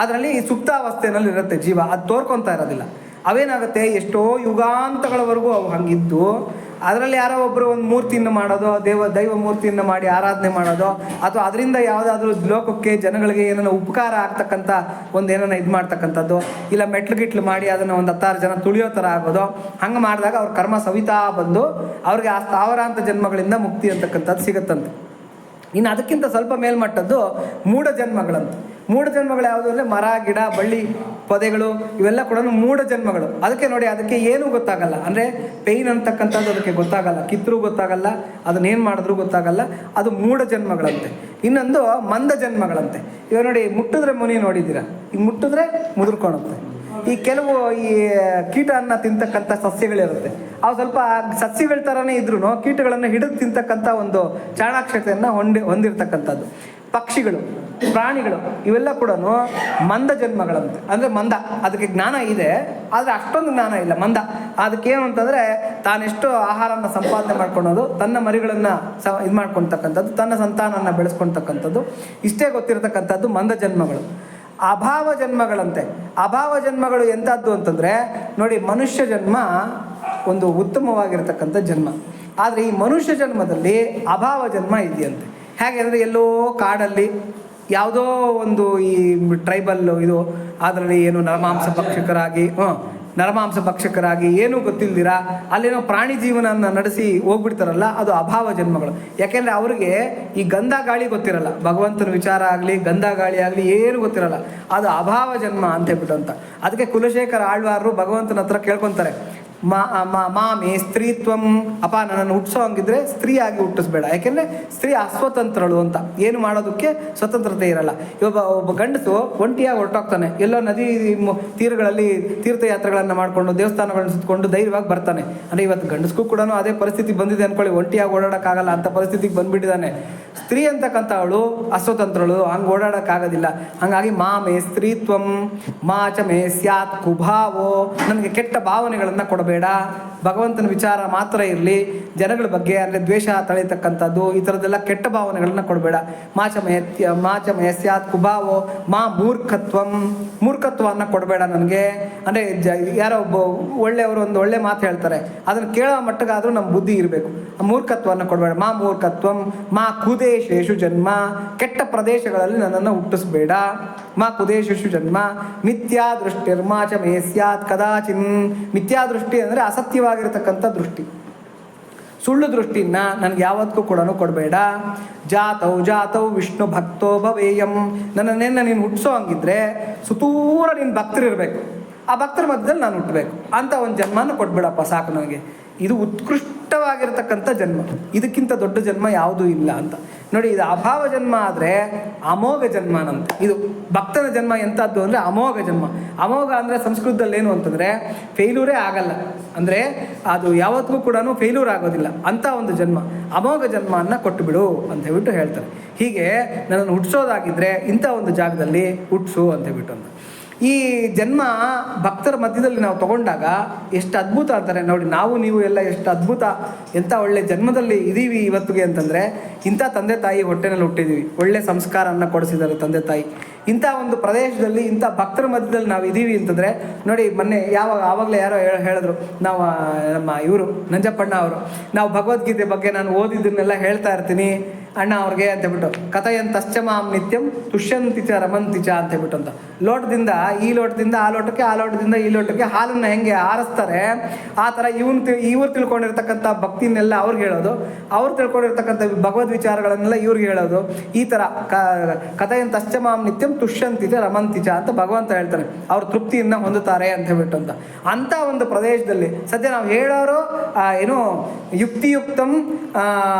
ಅದರಲ್ಲಿ ಸುಪ್ತಾವಸ್ಥೆಯಲ್ಲಿ ಇರುತ್ತೆ ಜೀವ, ಅದು ತೋರ್ಕೊತಾ ಇರೋದಿಲ್ಲ. ಅವೇನಾಗುತ್ತೆ, ಎಷ್ಟೋ ಯುಗಾಂತಗಳವರೆಗೂ ಅವು ಹಂಗಿದ್ದು ಅದರಲ್ಲಿ ಯಾರೋ ಒಬ್ಬರು ಒಂದು ಮೂರ್ತಿಯನ್ನು ಮಾಡೋದು, ದೈವ ಮೂರ್ತಿಯನ್ನು ಮಾಡಿ ಆರಾಧನೆ ಮಾಡೋದು, ಅಥವಾ ಅದರಿಂದ ಯಾವುದಾದ್ರೂ ಲೋಕಕ್ಕೆ ಜನಗಳಿಗೆ ಏನೋ ಉಪಕಾರ ಆಗ್ತಕ್ಕಂಥ ಒಂದು ಏನೋ ಇದು ಮಾಡ್ತಕ್ಕಂಥದ್ದು, ಇಲ್ಲ ಮೆಟ್ಲು ಮಾಡಿ ಅದನ್ನು ಒಂದು 10 ಜನ ತುಳಿಯೋ ಥರ ಆಗೋದು. ಹಂಗೆ ಮಾಡಿದಾಗ ಅವ್ರ ಕರ್ಮ ಸವಿತಾ ಬಂದು ಅವ್ರಿಗೆ ಆ ಸ್ಥಾವರಾಂತ ಜನ್ಮಗಳಿಂದ ಮುಕ್ತಿ ಅಂತಕ್ಕಂಥದ್ದು ಸಿಗುತ್ತಂತೆ. ಇನ್ನು ಅದಕ್ಕಿಂತ ಸ್ವಲ್ಪ ಮೇಲ್ಮಟ್ಟದ್ದು ಮೂಢ ಜನ್ಮಗಳಂತ. ಮೂಢ ಜನ್ಮಗಳು ಯಾವುದು ಅಂದರೆ ಮರ, ಗಿಡ, ಬಳ್ಳಿ, ಪೊದೆಗಳು ಇವೆಲ್ಲ ಕೂಡ ಮೂಢ ಜನ್ಮಗಳು. ಅದಕ್ಕೆ ನೋಡಿ, ಅದಕ್ಕೆ ಏನೂ ಗೊತ್ತಾಗಲ್ಲ. ಅಂದರೆ ಪೇಯ್ನ್ ಅಂತಕ್ಕಂಥದ್ದು ಅದಕ್ಕೆ ಗೊತ್ತಾಗಲ್ಲ, ಕಿತ್ತರೂ ಗೊತ್ತಾಗಲ್ಲ, ಅದನ್ನೇನು ಮಾಡಿದ್ರೂ ಗೊತ್ತಾಗಲ್ಲ. ಅದು ಮೂಢ ಜನ್ಮಗಳಂತೆ. ಇನ್ನೊಂದು ಮಂದ ಜನ್ಮಗಳಂತೆ. ಇವಾಗ ನೋಡಿ, ಮುಟ್ಟಿದ್ರೆ ಮುನಿ ನೋಡಿದ್ದೀರಾ, ಈಗ ಮುಟ್ಟಿದ್ರೆ ಮುದುರ್ಕೊಳುತ್ತೆ. ಈ ಕೆಲವು ಈ ಕೀಟವನ್ನು ತಿಂತಕ್ಕಂಥ ಸಸ್ಯಗಳಿರುತ್ತೆ, ಅವು ಸ್ವಲ್ಪ ಸಸ್ಯಗಳ ಥರನೇ ಇದ್ರೂ ಕೀಟಗಳನ್ನು ಹಿಡಿದು ತಿಂತಕ್ಕಂಥ ಒಂದು ಚಾಣಾಕ್ಷತೆಯನ್ನು ಹೊಂದಿರ್ತಕ್ಕಂಥದ್ದು. ಪಕ್ಷಿಗಳು, ಪ್ರಾಣಿಗಳು ಇವೆಲ್ಲ ಕೂಡ ಮಂದ ಜನ್ಮಗಳಂತೆ. ಅಂದರೆ ಮಂದ, ಅದಕ್ಕೆ ಜ್ಞಾನ ಇದೆ ಆದರೆ ಅಷ್ಟೊಂದು ಜ್ಞಾನ ಇಲ್ಲ. ಮಂದ ಅದಕ್ಕೇನು ಅಂತಂದರೆ ತಾನೆಷ್ಟು ಆಹಾರನ ಸಂಪಾದನೆ ಮಾಡ್ಕೊಳೋದು, ತನ್ನ ಮರಿಗಳನ್ನು ಇದು ಮಾಡ್ಕೊಳ್ತಕ್ಕಂಥದ್ದು, ತನ್ನ ಸಂತಾನನ ಬೆಳೆಸ್ಕೊಳ್ತಕ್ಕಂಥದ್ದು, ಇಷ್ಟೇ ಗೊತ್ತಿರತಕ್ಕಂಥದ್ದು ಮಂದ ಜನ್ಮಗಳು. ಅಭಾವ ಜನ್ಮಗಳಂತೆ. ಅಭಾವ ಜನ್ಮಗಳು ಎಂಥದ್ದು ಅಂತಂದರೆ ನೋಡಿ, ಮನುಷ್ಯ ಜನ್ಮ ಒಂದು ಉತ್ತಮವಾಗಿರ್ತಕ್ಕಂಥ ಜನ್ಮ. ಆದರೆ ಈ ಮನುಷ್ಯ ಜನ್ಮದಲ್ಲಿ ಅಭಾವ ಜನ್ಮ ಇದೆಯಂತೆ. ಹೇಗೆ ಅಂದರೆ ಎಲ್ಲೋ ಕಾಡಲ್ಲಿ ಯಾವುದೋ ಒಂದು ಈ ಟ್ರೈಬಲ್ ಇದು ಅದರಲ್ಲಿ ಏನು ನರಮಾಂಸ ಭಕ್ಷಕರಾಗಿ ಏನೂ ಗೊತ್ತಿಲ್ದಿರ ಅಲ್ಲೇನೋ ಪ್ರಾಣಿ ಜೀವನವನ್ನು ನಡೆಸಿ ಹೋಗ್ಬಿಡ್ತಾರಲ್ಲ, ಅದು ಅಭಾವ ಜನ್ಮಗಳು. ಯಾಕೆಂದರೆ ಅವ್ರಿಗೆ ಈ ಗಂಧ ಗಾಳಿ ಗೊತ್ತಿರಲ್ಲ, ಭಗವಂತನ ವಿಚಾರ ಆಗಲಿ ಗಂಧ ಗಾಳಿ ಆಗಲಿ ಏನು ಗೊತ್ತಿರಲ್ಲ, ಅದು ಅಭಾವ ಜನ್ಮ ಅಂತ ಹೇಳ್ಬಿಟ್ಟು ಅಂತ. ಅದಕ್ಕೆ ಕುಲಶೇಖರ ಆಳ್ವಾರರು ಭಗವಂತನ ಹತ್ರ ಕೇಳ್ಕೊತಾರೆ, ಮಾಮೇ ಸ್ತ್ರೀತ್ವಂ, ಅಪ್ಪ ನನ್ನನ್ನು ಹುಟ್ಟಿಸೋ ಹಂಗಿದ್ರೆ ಸ್ತ್ರೀಯಾಗಿ ಹುಟ್ಟಿಸ್ಬೇಡ, ಯಾಕೆಂದರೆ ಸ್ತ್ರೀ ಅಸ್ವತಂತ್ರಳು ಅಂತ, ಏನು ಮಾಡೋದಕ್ಕೆ ಸ್ವತಂತ್ರತೆ ಇರಲ್ಲ. ಒಬ್ಬ ಗಂಡಸು ಒಂಟಿಯಾಗಿ ಹೊರಟೋಗ್ತಾನೆ, ಎಲ್ಲೋ ನದಿ ತೀರಗಳಲ್ಲಿ ತೀರ್ಥಯಾತ್ರೆಗಳನ್ನು ಮಾಡಿಕೊಂಡು ದೇವಸ್ಥಾನಗಳನ್ನು ಸುತ್ತಕೊಂಡು ಧೈರ್ಯವಾಗಿ ಬರ್ತಾನೆ. ಅಂದರೆ ಇವತ್ತು ಗಂಡಸ್ಗೂ ಕೂಡ ಅದೇ ಪರಿಸ್ಥಿತಿ ಬಂದಿದೆ ಅಂದ್ಕೊಳ್ಳಿ, ಒಂಟಿಯಾಗಿ ಓಡಾಡೋಕ್ಕಾಗಲ್ಲ ಅಂತ ಪರಿಸ್ಥಿತಿಗೆ ಬಂದುಬಿಟ್ಟಿದ್ದಾನೆ. ಸ್ತ್ರೀ ಅಂತಕ್ಕಂಥವಳು ಅಸ್ವತಂತ್ರಳು, ಹಂಗೆ ಓಡಾಡೋಕ್ಕಾಗೋದಿಲ್ಲ. ಹಾಗಾಗಿ ಮಾಮೇ ಸ್ತ್ರೀತ್ವಂ ಮಾಚಮೇ ಸ್ಯಾತ್ ಕುಭಾವೋ, ನನಗೆ ಕೆಟ್ಟ ಭಾವನೆಗಳನ್ನು ಕೊಡಬೇಡ, ಭಗವಂತನ ವಿಚಾರ ಮಾತ್ರ ಇರಲಿ, ಜನಗಳ ಬಗ್ಗೆ ಅಂದರೆ ದ್ವೇಷ ತಳೀತಕ್ಕಂಥದ್ದು ಈ ಥರದ್ದೆಲ್ಲ ಕೆಟ್ಟ ಭಾವನೆಗಳನ್ನ ಕೊಡಬೇಡ. ಮಾಚಮಯ ಸ್ಯಾತ್ ಕುಭಾವೋ ಮಾ ಮೂರ್ಖತ್ವಂ, ಮೂರ್ಖತ್ವವನ್ನು ಕೊಡಬೇಡ ನನಗೆ. ಅಂದರೆ ಯಾರೋ ಒಬ್ಬ ಒಳ್ಳೆಯವರು ಒಂದು ಒಳ್ಳೆ ಮಾತು ಹೇಳ್ತಾರೆ, ಅದನ್ನು ಕೇಳೋ ಮಟ್ಟಗಾದರೂ ನಮ್ಮ ಬುದ್ಧಿ ಇರಬೇಕು. ಮೂರ್ಖತ್ವವನ್ನು ಕೊಡಬೇಡ. ಮಾ ಮೂರ್ಖತ್ವಂ ಮಾ ಕುದೇಶೇಷು ಜನ್ಮ, ಕೆಟ್ಟ ಪ್ರದೇಶಗಳಲ್ಲಿ ನನ್ನನ್ನು ಹುಟ್ಟಿಸ್ಬೇಡ. ಮಾ ಕುದೇಶೇಷು ಜನ್ಮ ಮಿಥ್ಯಾ ದೃಷ್ಟಿರ್ಮಾಚಮೇ ಸ್ಯಾತ್ ಕದಾಚಿನ್. ಮಿಥ್ಯಾ ದೃಷ್ಟಿ ಅಂದರೆ ಅಸತ್ಯವಾಗಿರತಕ್ಕಂಥ ದೃಷ್ಟಿ, ಸುಳ್ಳು ದೃಷ್ಟಿನ ನನಗೆ ಯಾವತ್ತೂ ಕೂಡ ಕೊಡಬೇಡ. ಜಾತೌ ವಿಷ್ಣು ಭಕ್ತೋ ಭವೇಯಂ, ನನ್ನನ್ನೇನು ನೀನು ಹುಟ್ಟಿಸೋ ಹಂಗಿದ್ರೆ ಸುತೂರ ನಿನ್ನ ಭಕ್ತರಿರಬೇಕು, ಆ ಭಕ್ತರ ಮಧ್ಯದಲ್ಲಿ ನಾನು ಹುಟ್ಟಬೇಕು ಅಂತ ಒಂದು ಜನ್ಮನ ಕೊಟ್ಬಿಡಪ್ಪ ಸಾಕು ನನಗೆ. ಇದು ಉತ್ಕೃಷ್ಟವಾಗಿರ್ತಕ್ಕಂಥ ಜನ್ಮ, ಇದಕ್ಕಿಂತ ದೊಡ್ಡ ಜನ್ಮ ಯಾವುದೂ ಇಲ್ಲ ಅಂತ ನೋಡಿ. ಇದು ಅಭಾವ ಜನ್ಮ ಆದರೆ ಅಮೋಘ ಜನ್ಮನಂತೆ. ಇದು ಭಕ್ತನ ಜನ್ಮ ಎಂಥದ್ದು ಅಂದರೆ ಅಮೋಘ ಜನ್ಮ. ಅಮೋಘ ಅಂದರೆ ಸಂಸ್ಕೃತದಲ್ಲಿ ಏನು ಅಂತಂದರೆ ಫೇಲ್ಯೂರೇ ಆಗಲ್ಲ, ಅಂದರೆ ಅದು ಯಾವತ್ತಿಗೂ ಕೂಡ ಫೇಲ್ಯೂರ್ ಆಗೋದಿಲ್ಲ ಅಂಥ ಒಂದು ಜನ್ಮ. ಅಮೋಘ ಜನ್ಮವನ್ನು ಕೊಟ್ಟುಬಿಡು ಅಂತ ಹೇಳ್ಬಿಟ್ಟು ಹೇಳ್ತಾರೆ. ಹೀಗೆ ನನ್ನನ್ನು ಹುಟ್ಟಿಸೋದಾಗಿದ್ದರೆ ಇಂಥ ಒಂದು ಜಾಗದಲ್ಲಿ ಹುಟ್ಟಿಸು ಅಂತ ಹೇಳ್ಬಿಟ್ಟು ಅಂತ. ಈ ಜನ್ಮ ಭಕ್ತರ ಮಧ್ಯದಲ್ಲಿ ನಾವು ತಗೊಂಡಾಗ ಎಷ್ಟು ಅದ್ಭುತ ಅಂತಾರೆ ನೋಡಿ. ನಾವು ನೀವು ಎಲ್ಲ ಎಷ್ಟು ಅದ್ಭುತ, ಎಂಥ ಒಳ್ಳೆ ಜನ್ಮದಲ್ಲಿ ಇದ್ದೀವಿ ಇವತ್ತಿಗೆ ಅಂತಂದರೆ, ಇಂಥ ತಂದೆ ತಾಯಿ ಹೊಟ್ಟೆನಲ್ಲಿ ಹುಟ್ಟಿದ್ದೀವಿ, ಒಳ್ಳೆ ಸಂಸ್ಕಾರವನ್ನು ಕೊಡಿಸಿದ್ದಾರೆ ತಂದೆ ತಾಯಿ. ಇಂಥ ಒಂದು ಪ್ರದೇಶದಲ್ಲಿ ಇಂಥ ಭಕ್ತರ ಮಧ್ಯದಲ್ಲಿ ನಾವು ಇದ್ದೀವಿ ಅಂತಂದರೆ ನೋಡಿ. ಮೊನ್ನೆ ಆವಾಗಲೇ ಯಾರೋ ಹೇಳಿದ್ರು, ನಾವು ನಮ್ಮ ಇವರು ನಂಜಪ್ಪಣ್ಣ ಅವರು, ನಾವು ಭಗವದ್ಗೀತೆ ಬಗ್ಗೆ ನಾನು ಓದಿದ್ದನ್ನೆಲ್ಲ ಹೇಳ್ತಾ ಇರ್ತೀನಿ ಅಣ್ಣ ಅವ್ರಿಗೆ ಅಂತೇಳ್ಬಿಟ್ಟು, ಕಥೆಯಂತಶ್ಚಮಾಂ ನಿತ್ಯಂ ತುಷ್ಯಂತಿ ಚ ರಮಂತಿ ಚ ಅಂತೇಳ್ಬಿಟ್ಟು ಅಂತ. ಲೋಟದಿಂದ ಈ ಲೋಟದಿಂದ ಆ ಲೋಟಕ್ಕೆ, ಆ ಲೋಟದಿಂದ ಈ ಲೋಟಕ್ಕೆ ಹಾಲನ್ನು ಹೆಂಗೆ ಆರಿಸ್ತಾರೆ ಆ ಥರ ಇವ್ರು ತಿಳ್ಕೊಂಡಿರ್ತಕ್ಕಂಥ ಭಕ್ತಿನೆಲ್ಲ ಅವ್ರಿಗೆ ಹೇಳೋದು, ಅವ್ರು ತಿಳ್ಕೊಂಡಿರ್ತಕ್ಕಂಥ ಭಗವದ್ ವಿಚಾರಗಳನ್ನೆಲ್ಲ ಇವ್ರಿಗೆ ಹೇಳೋದು. ಈ ಥರ ಕಥೆಯಂತಶ್ಚಮಾಂ ನಿತ್ಯಂ ತುಷ್ಯಂತಿ ಚ ರಮಂತಿ ಚ ಅಂತ ಭಗವಂತ ಹೇಳ್ತಾನೆ. ಅವ್ರು ತೃಪ್ತಿಯನ್ನು ಹೊಂದುತ್ತಾರೆ ಅಂತ ಹೇಳ್ಬಿಟ್ಟು ಅಂತ. ಅಂಥ ಒಂದು ಪ್ರದೇಶದಲ್ಲಿ ಸದ್ಯ ನಾವು ಹೇಳೋರು ಏನು ಯುಕ್ತಿಯುಕ್ತಂ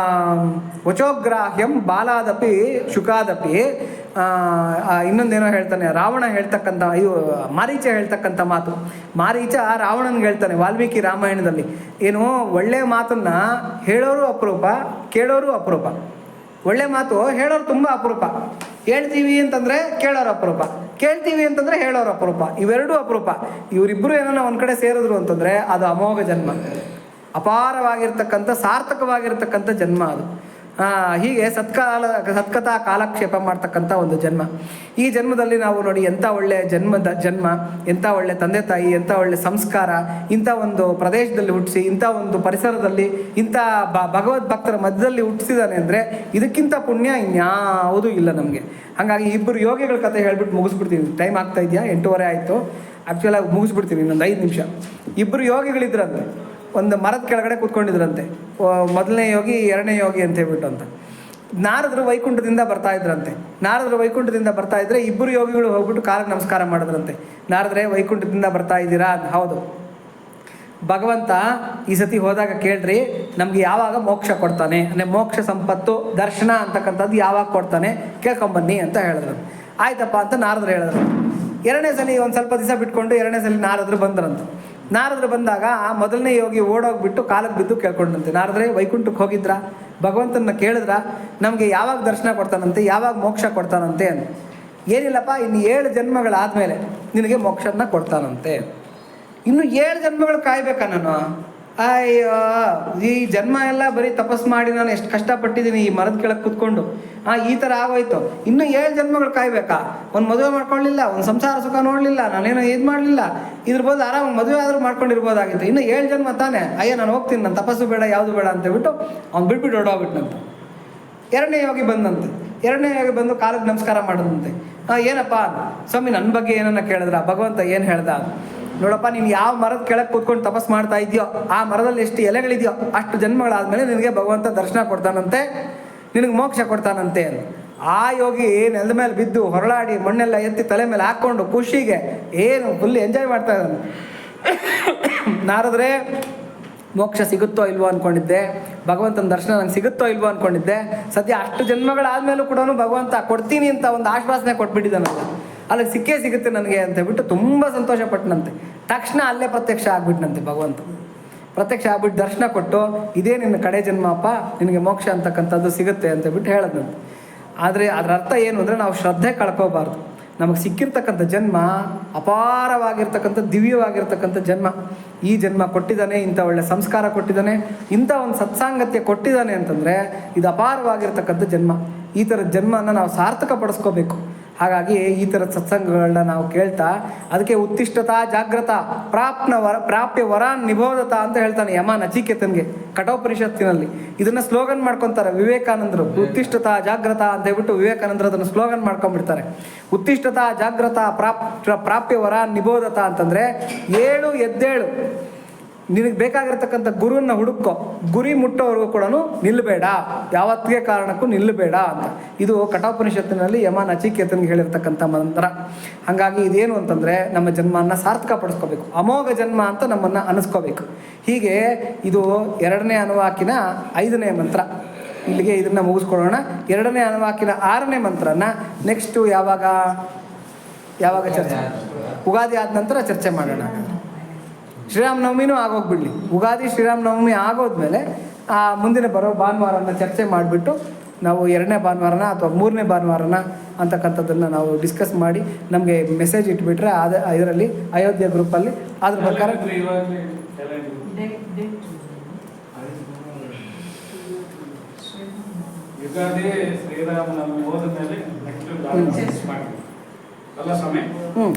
ವಚೋಗ್ರಾಹ್ಯಂ ಬಾಲಾದಪಿ ಶುಕಾದಪಿ. ಇನ್ನೊಂದೇನೋ ಹೇಳ್ತಾನೆ ರಾವಣ ಹೇಳ್ತಕ್ಕಂಥ, ಮಾರೀಚ ಹೇಳ್ತಕ್ಕಂಥ ಮಾತು. ಮಾರೀಚ ರಾವಣನ್ಗೆ ಹೇಳ್ತಾನೆ ವಾಲ್ಮೀಕಿ ರಾಮಾಯಣದಲ್ಲಿ, ಏನು ಒಳ್ಳೆಯ ಮಾತನ್ನು ಹೇಳೋರು ಅಪರೂಪ, ಕೇಳೋರು ಅಪರೂಪ. ಒಳ್ಳೆ ಮಾತು ಹೇಳೋರು ತುಂಬ ಅಪರೂಪ, ಹೇಳ್ತೀವಿ ಅಂತಂದರೆ ಕೇಳೋರು ಅಪರೂಪ, ಕೇಳ್ತೀವಿ ಅಂತಂದರೆ ಹೇಳೋರು ಅಪರೂಪ, ಇವೆರಡೂ ಅಪರೂಪ. ಇವರಿಬ್ಬರು ಏನೋ ಒಂದು ಕಡೆ ಸೇರಿದ್ರು ಅಂತಂದರೆ ಅದು ಅಮೋಘ ಜನ್ಮ, ಅಪಾರವಾಗಿರ್ತಕ್ಕಂಥ ಸಾರ್ಥಕವಾಗಿರ್ತಕ್ಕಂಥ ಜನ್ಮ ಅದು. ಹೀಗೆ ಸತ್ಕಥಾ ಕಾಲಕ್ಷೇಪ ಮಾಡ್ತಕ್ಕಂಥ ಒಂದು ಜನ್ಮ. ಈ ಜನ್ಮದಲ್ಲಿ ನಾವು ನೋಡಿ ಎಂಥ ಒಳ್ಳೆ ಜನ್ಮ, ಎಂಥ ಒಳ್ಳೆ ತಂದೆ ತಾಯಿ, ಎಂಥ ಒಳ್ಳೆ ಸಂಸ್ಕಾರ, ಇಂಥ ಒಂದು ಪ್ರದೇಶದಲ್ಲಿ ಹುಟ್ಟಿಸಿ, ಇಂಥ ಒಂದು ಪರಿಸರದಲ್ಲಿ, ಇಂಥ ಭಗವದ್ ಭಕ್ತರ ಮಧ್ಯದಲ್ಲಿ ಹುಟ್ಟಿಸಿದಾನೆ ಅಂದರೆ ಇದಕ್ಕಿಂತ ಪುಣ್ಯ ಇನ್ಯಾವುದೂ ಇಲ್ಲ ನಮಗೆ. ಹಾಗಾಗಿ ಇಬ್ಬರು ಯೋಗಿಗಳ ಕಥೆ ಹೇಳ್ಬಿಟ್ಟು ಮುಗಿಸ್ಬಿಡ್ತೀನಿ. ಟೈಮ್ ಆಗ್ತಾ ಇದೆಯಾ? 8:15 ಆಯಿತು. ಆ್ಯಕ್ಚುಲಾಗಿ ಮುಗಿಸ್ಬಿಡ್ತೀನಿ, ಇನ್ನೊಂದು 5 ನಿಮಿಷ. ಇಬ್ಬರು ಯೋಗಿಗಳಿದ್ರಂತೆ, ಒಂದು ಮರದ ಕೆಳಗಡೆ ಕೂತ್ಕೊಂಡಿದ್ರಂತೆ. ಮೊದಲನೇ ಯೋಗಿ, ಎರಡನೇ ಯೋಗಿ ಅಂತ ಹೇಳ್ಬಿಟ್ಟು ಅಂತ. ನಾರದರು ವೈಕುಂಠದಿಂದ ಬರ್ತಾ ಇದ್ರಂತೆ. ನಾರದರು ವೈಕುಂಠದಿಂದ ಬರ್ತಾ ಇದ್ರೆ ಇಬ್ಬರು ಯೋಗಿಗಳು ಹೋಗ್ಬಿಟ್ಟು ಕಾಲಕ್ಕೆ ನಮಸ್ಕಾರ ಮಾಡಿದ್ರಂತೆ. ನಾರದ್ರೆ ವೈಕುಂಠದಿಂದ ಬರ್ತಾ ಇದ್ದೀರಾ? ಹೌದು. ಭಗವಂತ ಈ ಸತಿ ಹೋದಾಗ ಕೇಳ್ರಿ, ನಮ್ಗೆ ಯಾವಾಗ ಮೋಕ್ಷ ಕೊಡ್ತಾನೆ, ಅಂದರೆ ಮೋಕ್ಷ ಸಂಪತ್ತು ದರ್ಶನ ಅಂತಕ್ಕಂಥದ್ದು ಯಾವಾಗ ಕೊಡ್ತಾನೆ ಕೇಳ್ಕೊಂಬನ್ನಿ ಅಂತ ಹೇಳಿದ್ರು. ಆಯ್ತಪ್ಪ ಅಂತ ನಾರದ್ರು ಹೇಳಿದ್ರು. ಎರಡನೇ ಸಲ ಒಂದು ಸ್ವಲ್ಪ ದಿವಸ ಬಿಟ್ಕೊಂಡು ಎರಡನೇ ಸಲ ನಾರದ್ರು ಬಂದ್ರಂತೆ. ನಾರದ್ರು ಬಂದಾಗ ಆ ಮೊದಲನೇ ಯೋಗಿ ಓಡೋಗ್ಬಿಟ್ಟು ಕಾಲಕ್ಕೆ ಬಿದ್ದು ಕೇಳ್ಕೊಂಡಂತೆ, ನಾರದ್ರೆ ವೈಕುಂಠಕ್ಕೆ ಹೋಗಿದ್ರಾ? ಭಗವಂತನ ಕೇಳಿದ್ರ ನಮಗೆ ಯಾವಾಗ ದರ್ಶನ ಕೊಡ್ತಾನಂತೆ, ಯಾವಾಗ ಮೋಕ್ಷ ಕೊಡ್ತಾನಂತೆ ಅಂತ. ಏನಿಲ್ಲಪ್ಪ, ಇನ್ನು 7 ಜನ್ಮಗಳಾದಮೇಲೆ ನಿನಗೆ ಮೋಕ್ಷನ ಕೊಡ್ತಾನಂತೆ. ಇನ್ನು 7 ಜನ್ಮಗಳು ಕಾಯ್ಬೇಕಾ ನಾನು? ಅಯ್ಯೋ, ಈ ಜನ್ಮ ಎಲ್ಲ ಬರೀ ತಪಸ್ ಮಾಡಿ ನಾನು ಎಷ್ಟು ಕಷ್ಟಪಟ್ಟಿದ್ದೀನಿ ಈ ಮರದ ಕೆಳಗೆ ಕೂತ್ಕೊಂಡು, ಈ ಥರ ಆಗೋಯ್ತು. ಇನ್ನೂ 7 ಜನ್ಮಗಳು ಕಾಯ್ಬೇಕಾ? ಒಂದು ಮದುವೆ ಮಾಡ್ಕೊಳ್ಳಿಲ್ಲ, ಒಂದು ಸಂಸಾರ ಸುಖ ನೋಡಲಿಲ್ಲ, ನಾನೇನೋ ಇದು ಮಾಡಲಿಲ್ಲ, ಇದ್ರ ಬದಲು ಆರಾಮಾಗಿ ಮದುವೆ ಆದರೂ ಮಾಡ್ಕೊಂಡಿರ್ಬೋದಾಗಿತ್ತು. ಇನ್ನು 7 ಜನ್ಮ ತಾನೇ, ಅಯ್ಯೋ ನಾನು ಹೋಗ್ತೀನಿ, ನಾನು ತಪಸ್ಸು ಬೇಡ ಯಾವುದು ಬೇಡ ಅಂತೇಳ್ಬಿಟ್ಟು ಅವ್ನು ಬಿಟ್ಬಿಟ್ಟು ಹೊಡೋಗ್ಬಿಟ್ನಂತೆ. 2ನೇ ಯೋಗಿ ಬಂದಂತೆ. 2ನೇ ಯೋಗಿ ಬಂದು ಕಾಲಿಗೆ ನಮಸ್ಕಾರ ಮಾಡಿದಂತೆ. ಏನಪ್ಪ ಸ್ವಾಮಿ, ನನ್ನ ಬಗ್ಗೆ ಏನನ್ನ ಕೇಳಿದ್ರ? ಭಗವಂತ ಏನು ಹೇಳ್ದ? ನೋಡಪ್ಪ, ನೀನು ಯಾವ ಮರದ ಕೆಳಗೆ ಕೂತ್ಕೊಂಡು ತಪಸ್ ಮಾಡ್ತಾ ಇದೆಯೋ ಆ ಮರದಲ್ಲಿ ಎಷ್ಟು ಎಲೆಗಳಿದೆಯೋ ಅಷ್ಟು ಜನ್ಮಗಳಾದಮೇಲೆ ನಿನಗೆ ಭಗವಂತ ದರ್ಶನ ಕೊಡ್ತಾನಂತೆ, ನಿನಗೆ ಮೋಕ್ಷ ಕೊಡ್ತಾನಂತೆ. ಆ ಯೋಗಿ ನೆಲದ ಮೇಲೆ ಬಿದ್ದು ಹೊರಳಾಡಿ ಮಣ್ಣೆಲ್ಲ ಎತ್ತಿ ತಲೆ ಮೇಲೆ ಹಾಕ್ಕೊಂಡು ಖುಷಿಗೆ ಏನು ಫುಲ್ ಎಂಜಾಯ್ ಮಾಡ್ತಾ ಇದ್ದಾನೆ. ನಾರದ್ರೆ ಮೋಕ್ಷ ಸಿಗುತ್ತೋ ಇಲ್ವೋ ಅಂದ್ಕೊಂಡಿದ್ದೆ, ಭಗವಂತನ ದರ್ಶನ ನಂಗೆ ಸಿಗುತ್ತೋ ಇಲ್ವೋ ಅಂದ್ಕೊಂಡಿದ್ದೆ. ಸದ್ಯ ಅಷ್ಟು ಜನ್ಮಗಳಾದಮೇಲೂ ಕೂಡ ಭಗವಂತ ಕೊಡ್ತೀನಿ ಅಂತ ಒಂದು ಆಶ್ವಾಸನೆ ಕೊಟ್ಬಿಟ್ಟಿದ್ದಾನಲ್ಲ, ಅಲ್ಲಿಗೆ ಸಿಕ್ಕೇ ಸಿಗುತ್ತೆ ನನಗೆ ಅಂತ ಹೇಳ್ಬಿಟ್ಟು ತುಂಬ ಸಂತೋಷ ಪಟ್ಟನಂತೆ. ತಕ್ಷಣ ಅಲ್ಲೇ ಪ್ರತ್ಯಕ್ಷ ಆಗ್ಬಿಟ್ನಂತೆ ಭಗವಂತ. ಪ್ರತ್ಯಕ್ಷ ಆಗ್ಬಿಟ್ಟು ದರ್ಶನ ಕೊಟ್ಟು, ಇದೇ ನಿನ್ನ ಕಡೆ ಜನ್ಮ ಅಪ್ಪ, ನಿನಗೆ ಮೋಕ್ಷ ಅಂತಕ್ಕಂಥದ್ದು ಸಿಗುತ್ತೆ ಅಂತ ಹೇಳ್ಬಿಟ್ಟು ಹೇಳದಂತೆ. ಆದರೆ ಅದರ ಅರ್ಥ ಏನು ಅಂದರೆ, ನಾವು ಶ್ರದ್ಧೆ ಕಳ್ಕೋಬಾರ್ದು. ನಮಗೆ ಸಿಕ್ಕಿರ್ತಕ್ಕಂಥ ಜನ್ಮ ಅಪಾರವಾಗಿರ್ತಕ್ಕಂಥ ದಿವ್ಯವಾಗಿರ್ತಕ್ಕಂಥ ಜನ್ಮ. ಈ ಜನ್ಮ ಕೊಟ್ಟಿದ್ದಾನೆ, ಇಂಥ ಒಳ್ಳೆ ಸಂಸ್ಕಾರ ಕೊಟ್ಟಿದ್ದಾನೆ, ಇಂಥ ಒಂದು ಸತ್ಸಾಂಗತ್ಯ ಕೊಟ್ಟಿದ್ದಾನೆ ಅಂತಂದರೆ ಇದು ಅಪಾರವಾಗಿರ್ತಕ್ಕಂಥ ಜನ್ಮ. ಈ ಥರದ ಜನ್ಮನ ನಾವು ಸಾರ್ಥಕ ಪಡಿಸ್ಕೋಬೇಕು. ಹಾಗಾಗಿ ಈ ಥರದ ಸತ್ಸಂಗಗಳನ್ನ ನಾವು ಕೇಳ್ತಾ, ಅದಕ್ಕೆ ಉತ್ತಿಷ್ಠತಾ ಜಾಗ್ರತ ಪ್ರಾಪ್ಯ ವರಾನ್ ನಿಬೋಧತ ಅಂತ ಹೇಳ್ತಾನೆ ಯಮ ನಚಿಕೇತನ್ಗೆ ಕಠೋಪನಿಷತ್ತಿನಲ್ಲಿ. ಇದನ್ನು ಸ್ಲೋಗನ್ ಮಾಡ್ಕೊತಾರೆ ವಿವೇಕಾನಂದರು. ಉತ್ತಿಷ್ಠತಾ ಜಾಗ್ರತ ಅಂತ ಹೇಳ್ಬಿಟ್ಟು ವಿವೇಕಾನಂದರು ಅದನ್ನು ಸ್ಲೋಗನ್ ಮಾಡ್ಕೊಂಡ್ಬಿಡ್ತಾರೆ. ಉತ್ತಿಷ್ಠತಾ ಜಾಗ್ರತ ಪ್ರಾಪ್ಯ ವರಾನ್ ನಿಬೋಧತ ಅಂತಂದರೆ, ಎದ್ದೇಳು, ನಿನಗೆ ಬೇಕಾಗಿರ್ತಕ್ಕಂಥ ಗುರುವನ್ನ ಹುಡುಕೋ, ಗುರಿ ಮುಟ್ಟೋವರೆಗೂ ಕೂಡ ನಿಲ್ಲಬೇಡ, ಯಾವತ್ತಿಗೆ ಕಾರಣಕ್ಕೂ ನಿಲ್ಲಬೇಡ ಅಂತ. ಇದು ಕಠೋಪನಿಷತ್ತಿನಲ್ಲಿ ಯಮ ನಚಿಕೇತನ್ಗೆ ಹೇಳಿರ್ತಕ್ಕಂಥ ಮಂತ್ರ. ಹಾಗಾಗಿ ಇದೇನು ಅಂತಂದರೆ, ನಮ್ಮ ಜನ್ಮವನ್ನು ಸಾರ್ಥಕ ಪಡಿಸ್ಕೋಬೇಕು, ಅಮೋಘ ಜನ್ಮ ಅಂತ ನಮ್ಮನ್ನು ಅನ್ನಿಸ್ಕೋಬೇಕು. ಹೀಗೆ ಇದು 2ನೇ ಅನುವಾಕಿನ 5ನೇ ಮಂತ್ರ. ಇಲ್ಲಿಗೆ ಇದನ್ನು ಮುಗಿಸ್ಕೊಳ್ಳೋಣ. 2ನೇ ಅನುವಾಕಿನ 6ನೇ ಮಂತ್ರನ ನೆಕ್ಸ್ಟು ಯಾವಾಗ ಚರ್ಚೆ, ಉಗಾದಿ ಆದ ನಂತರ ಚರ್ಚೆ ಮಾಡೋಣ. ಶ್ರೀರಾಮನವಮಿನೂ ಆಗೋಗ್ಬಿಡ್ಲಿ. ಉಗಾದಿ ಶ್ರೀರಾಮನವಮಿ ಆಗೋದ್ಮೇಲೆ ಮುಂದಿನ ಬರೋ ಭಾನುವಾರನ ಚರ್ಚೆ ಮಾಡಿಬಿಟ್ಟು ನಾವು 2ನೇ ಭಾನುವಾರನ ಅಥವಾ 3ನೇ ಭಾನುವಾರನ ಅಂತಕ್ಕಂಥದ್ದನ್ನು ನಾವು ಡಿಸ್ಕಸ್ ಮಾಡಿ ನಮಗೆ ಮೆಸೇಜ್ ಇಟ್ಬಿಟ್ರೆ ಇದರಲ್ಲಿ ಅಯೋಧ್ಯೆ ಗ್ರೂಪಲ್ಲಿ ಅದ್ರ ಪ್ರಕಾರ ಯುಗಾದಿ ಶ್ರೀರಾಮನವಮಿ ಹೋದ ಮೇಲೆ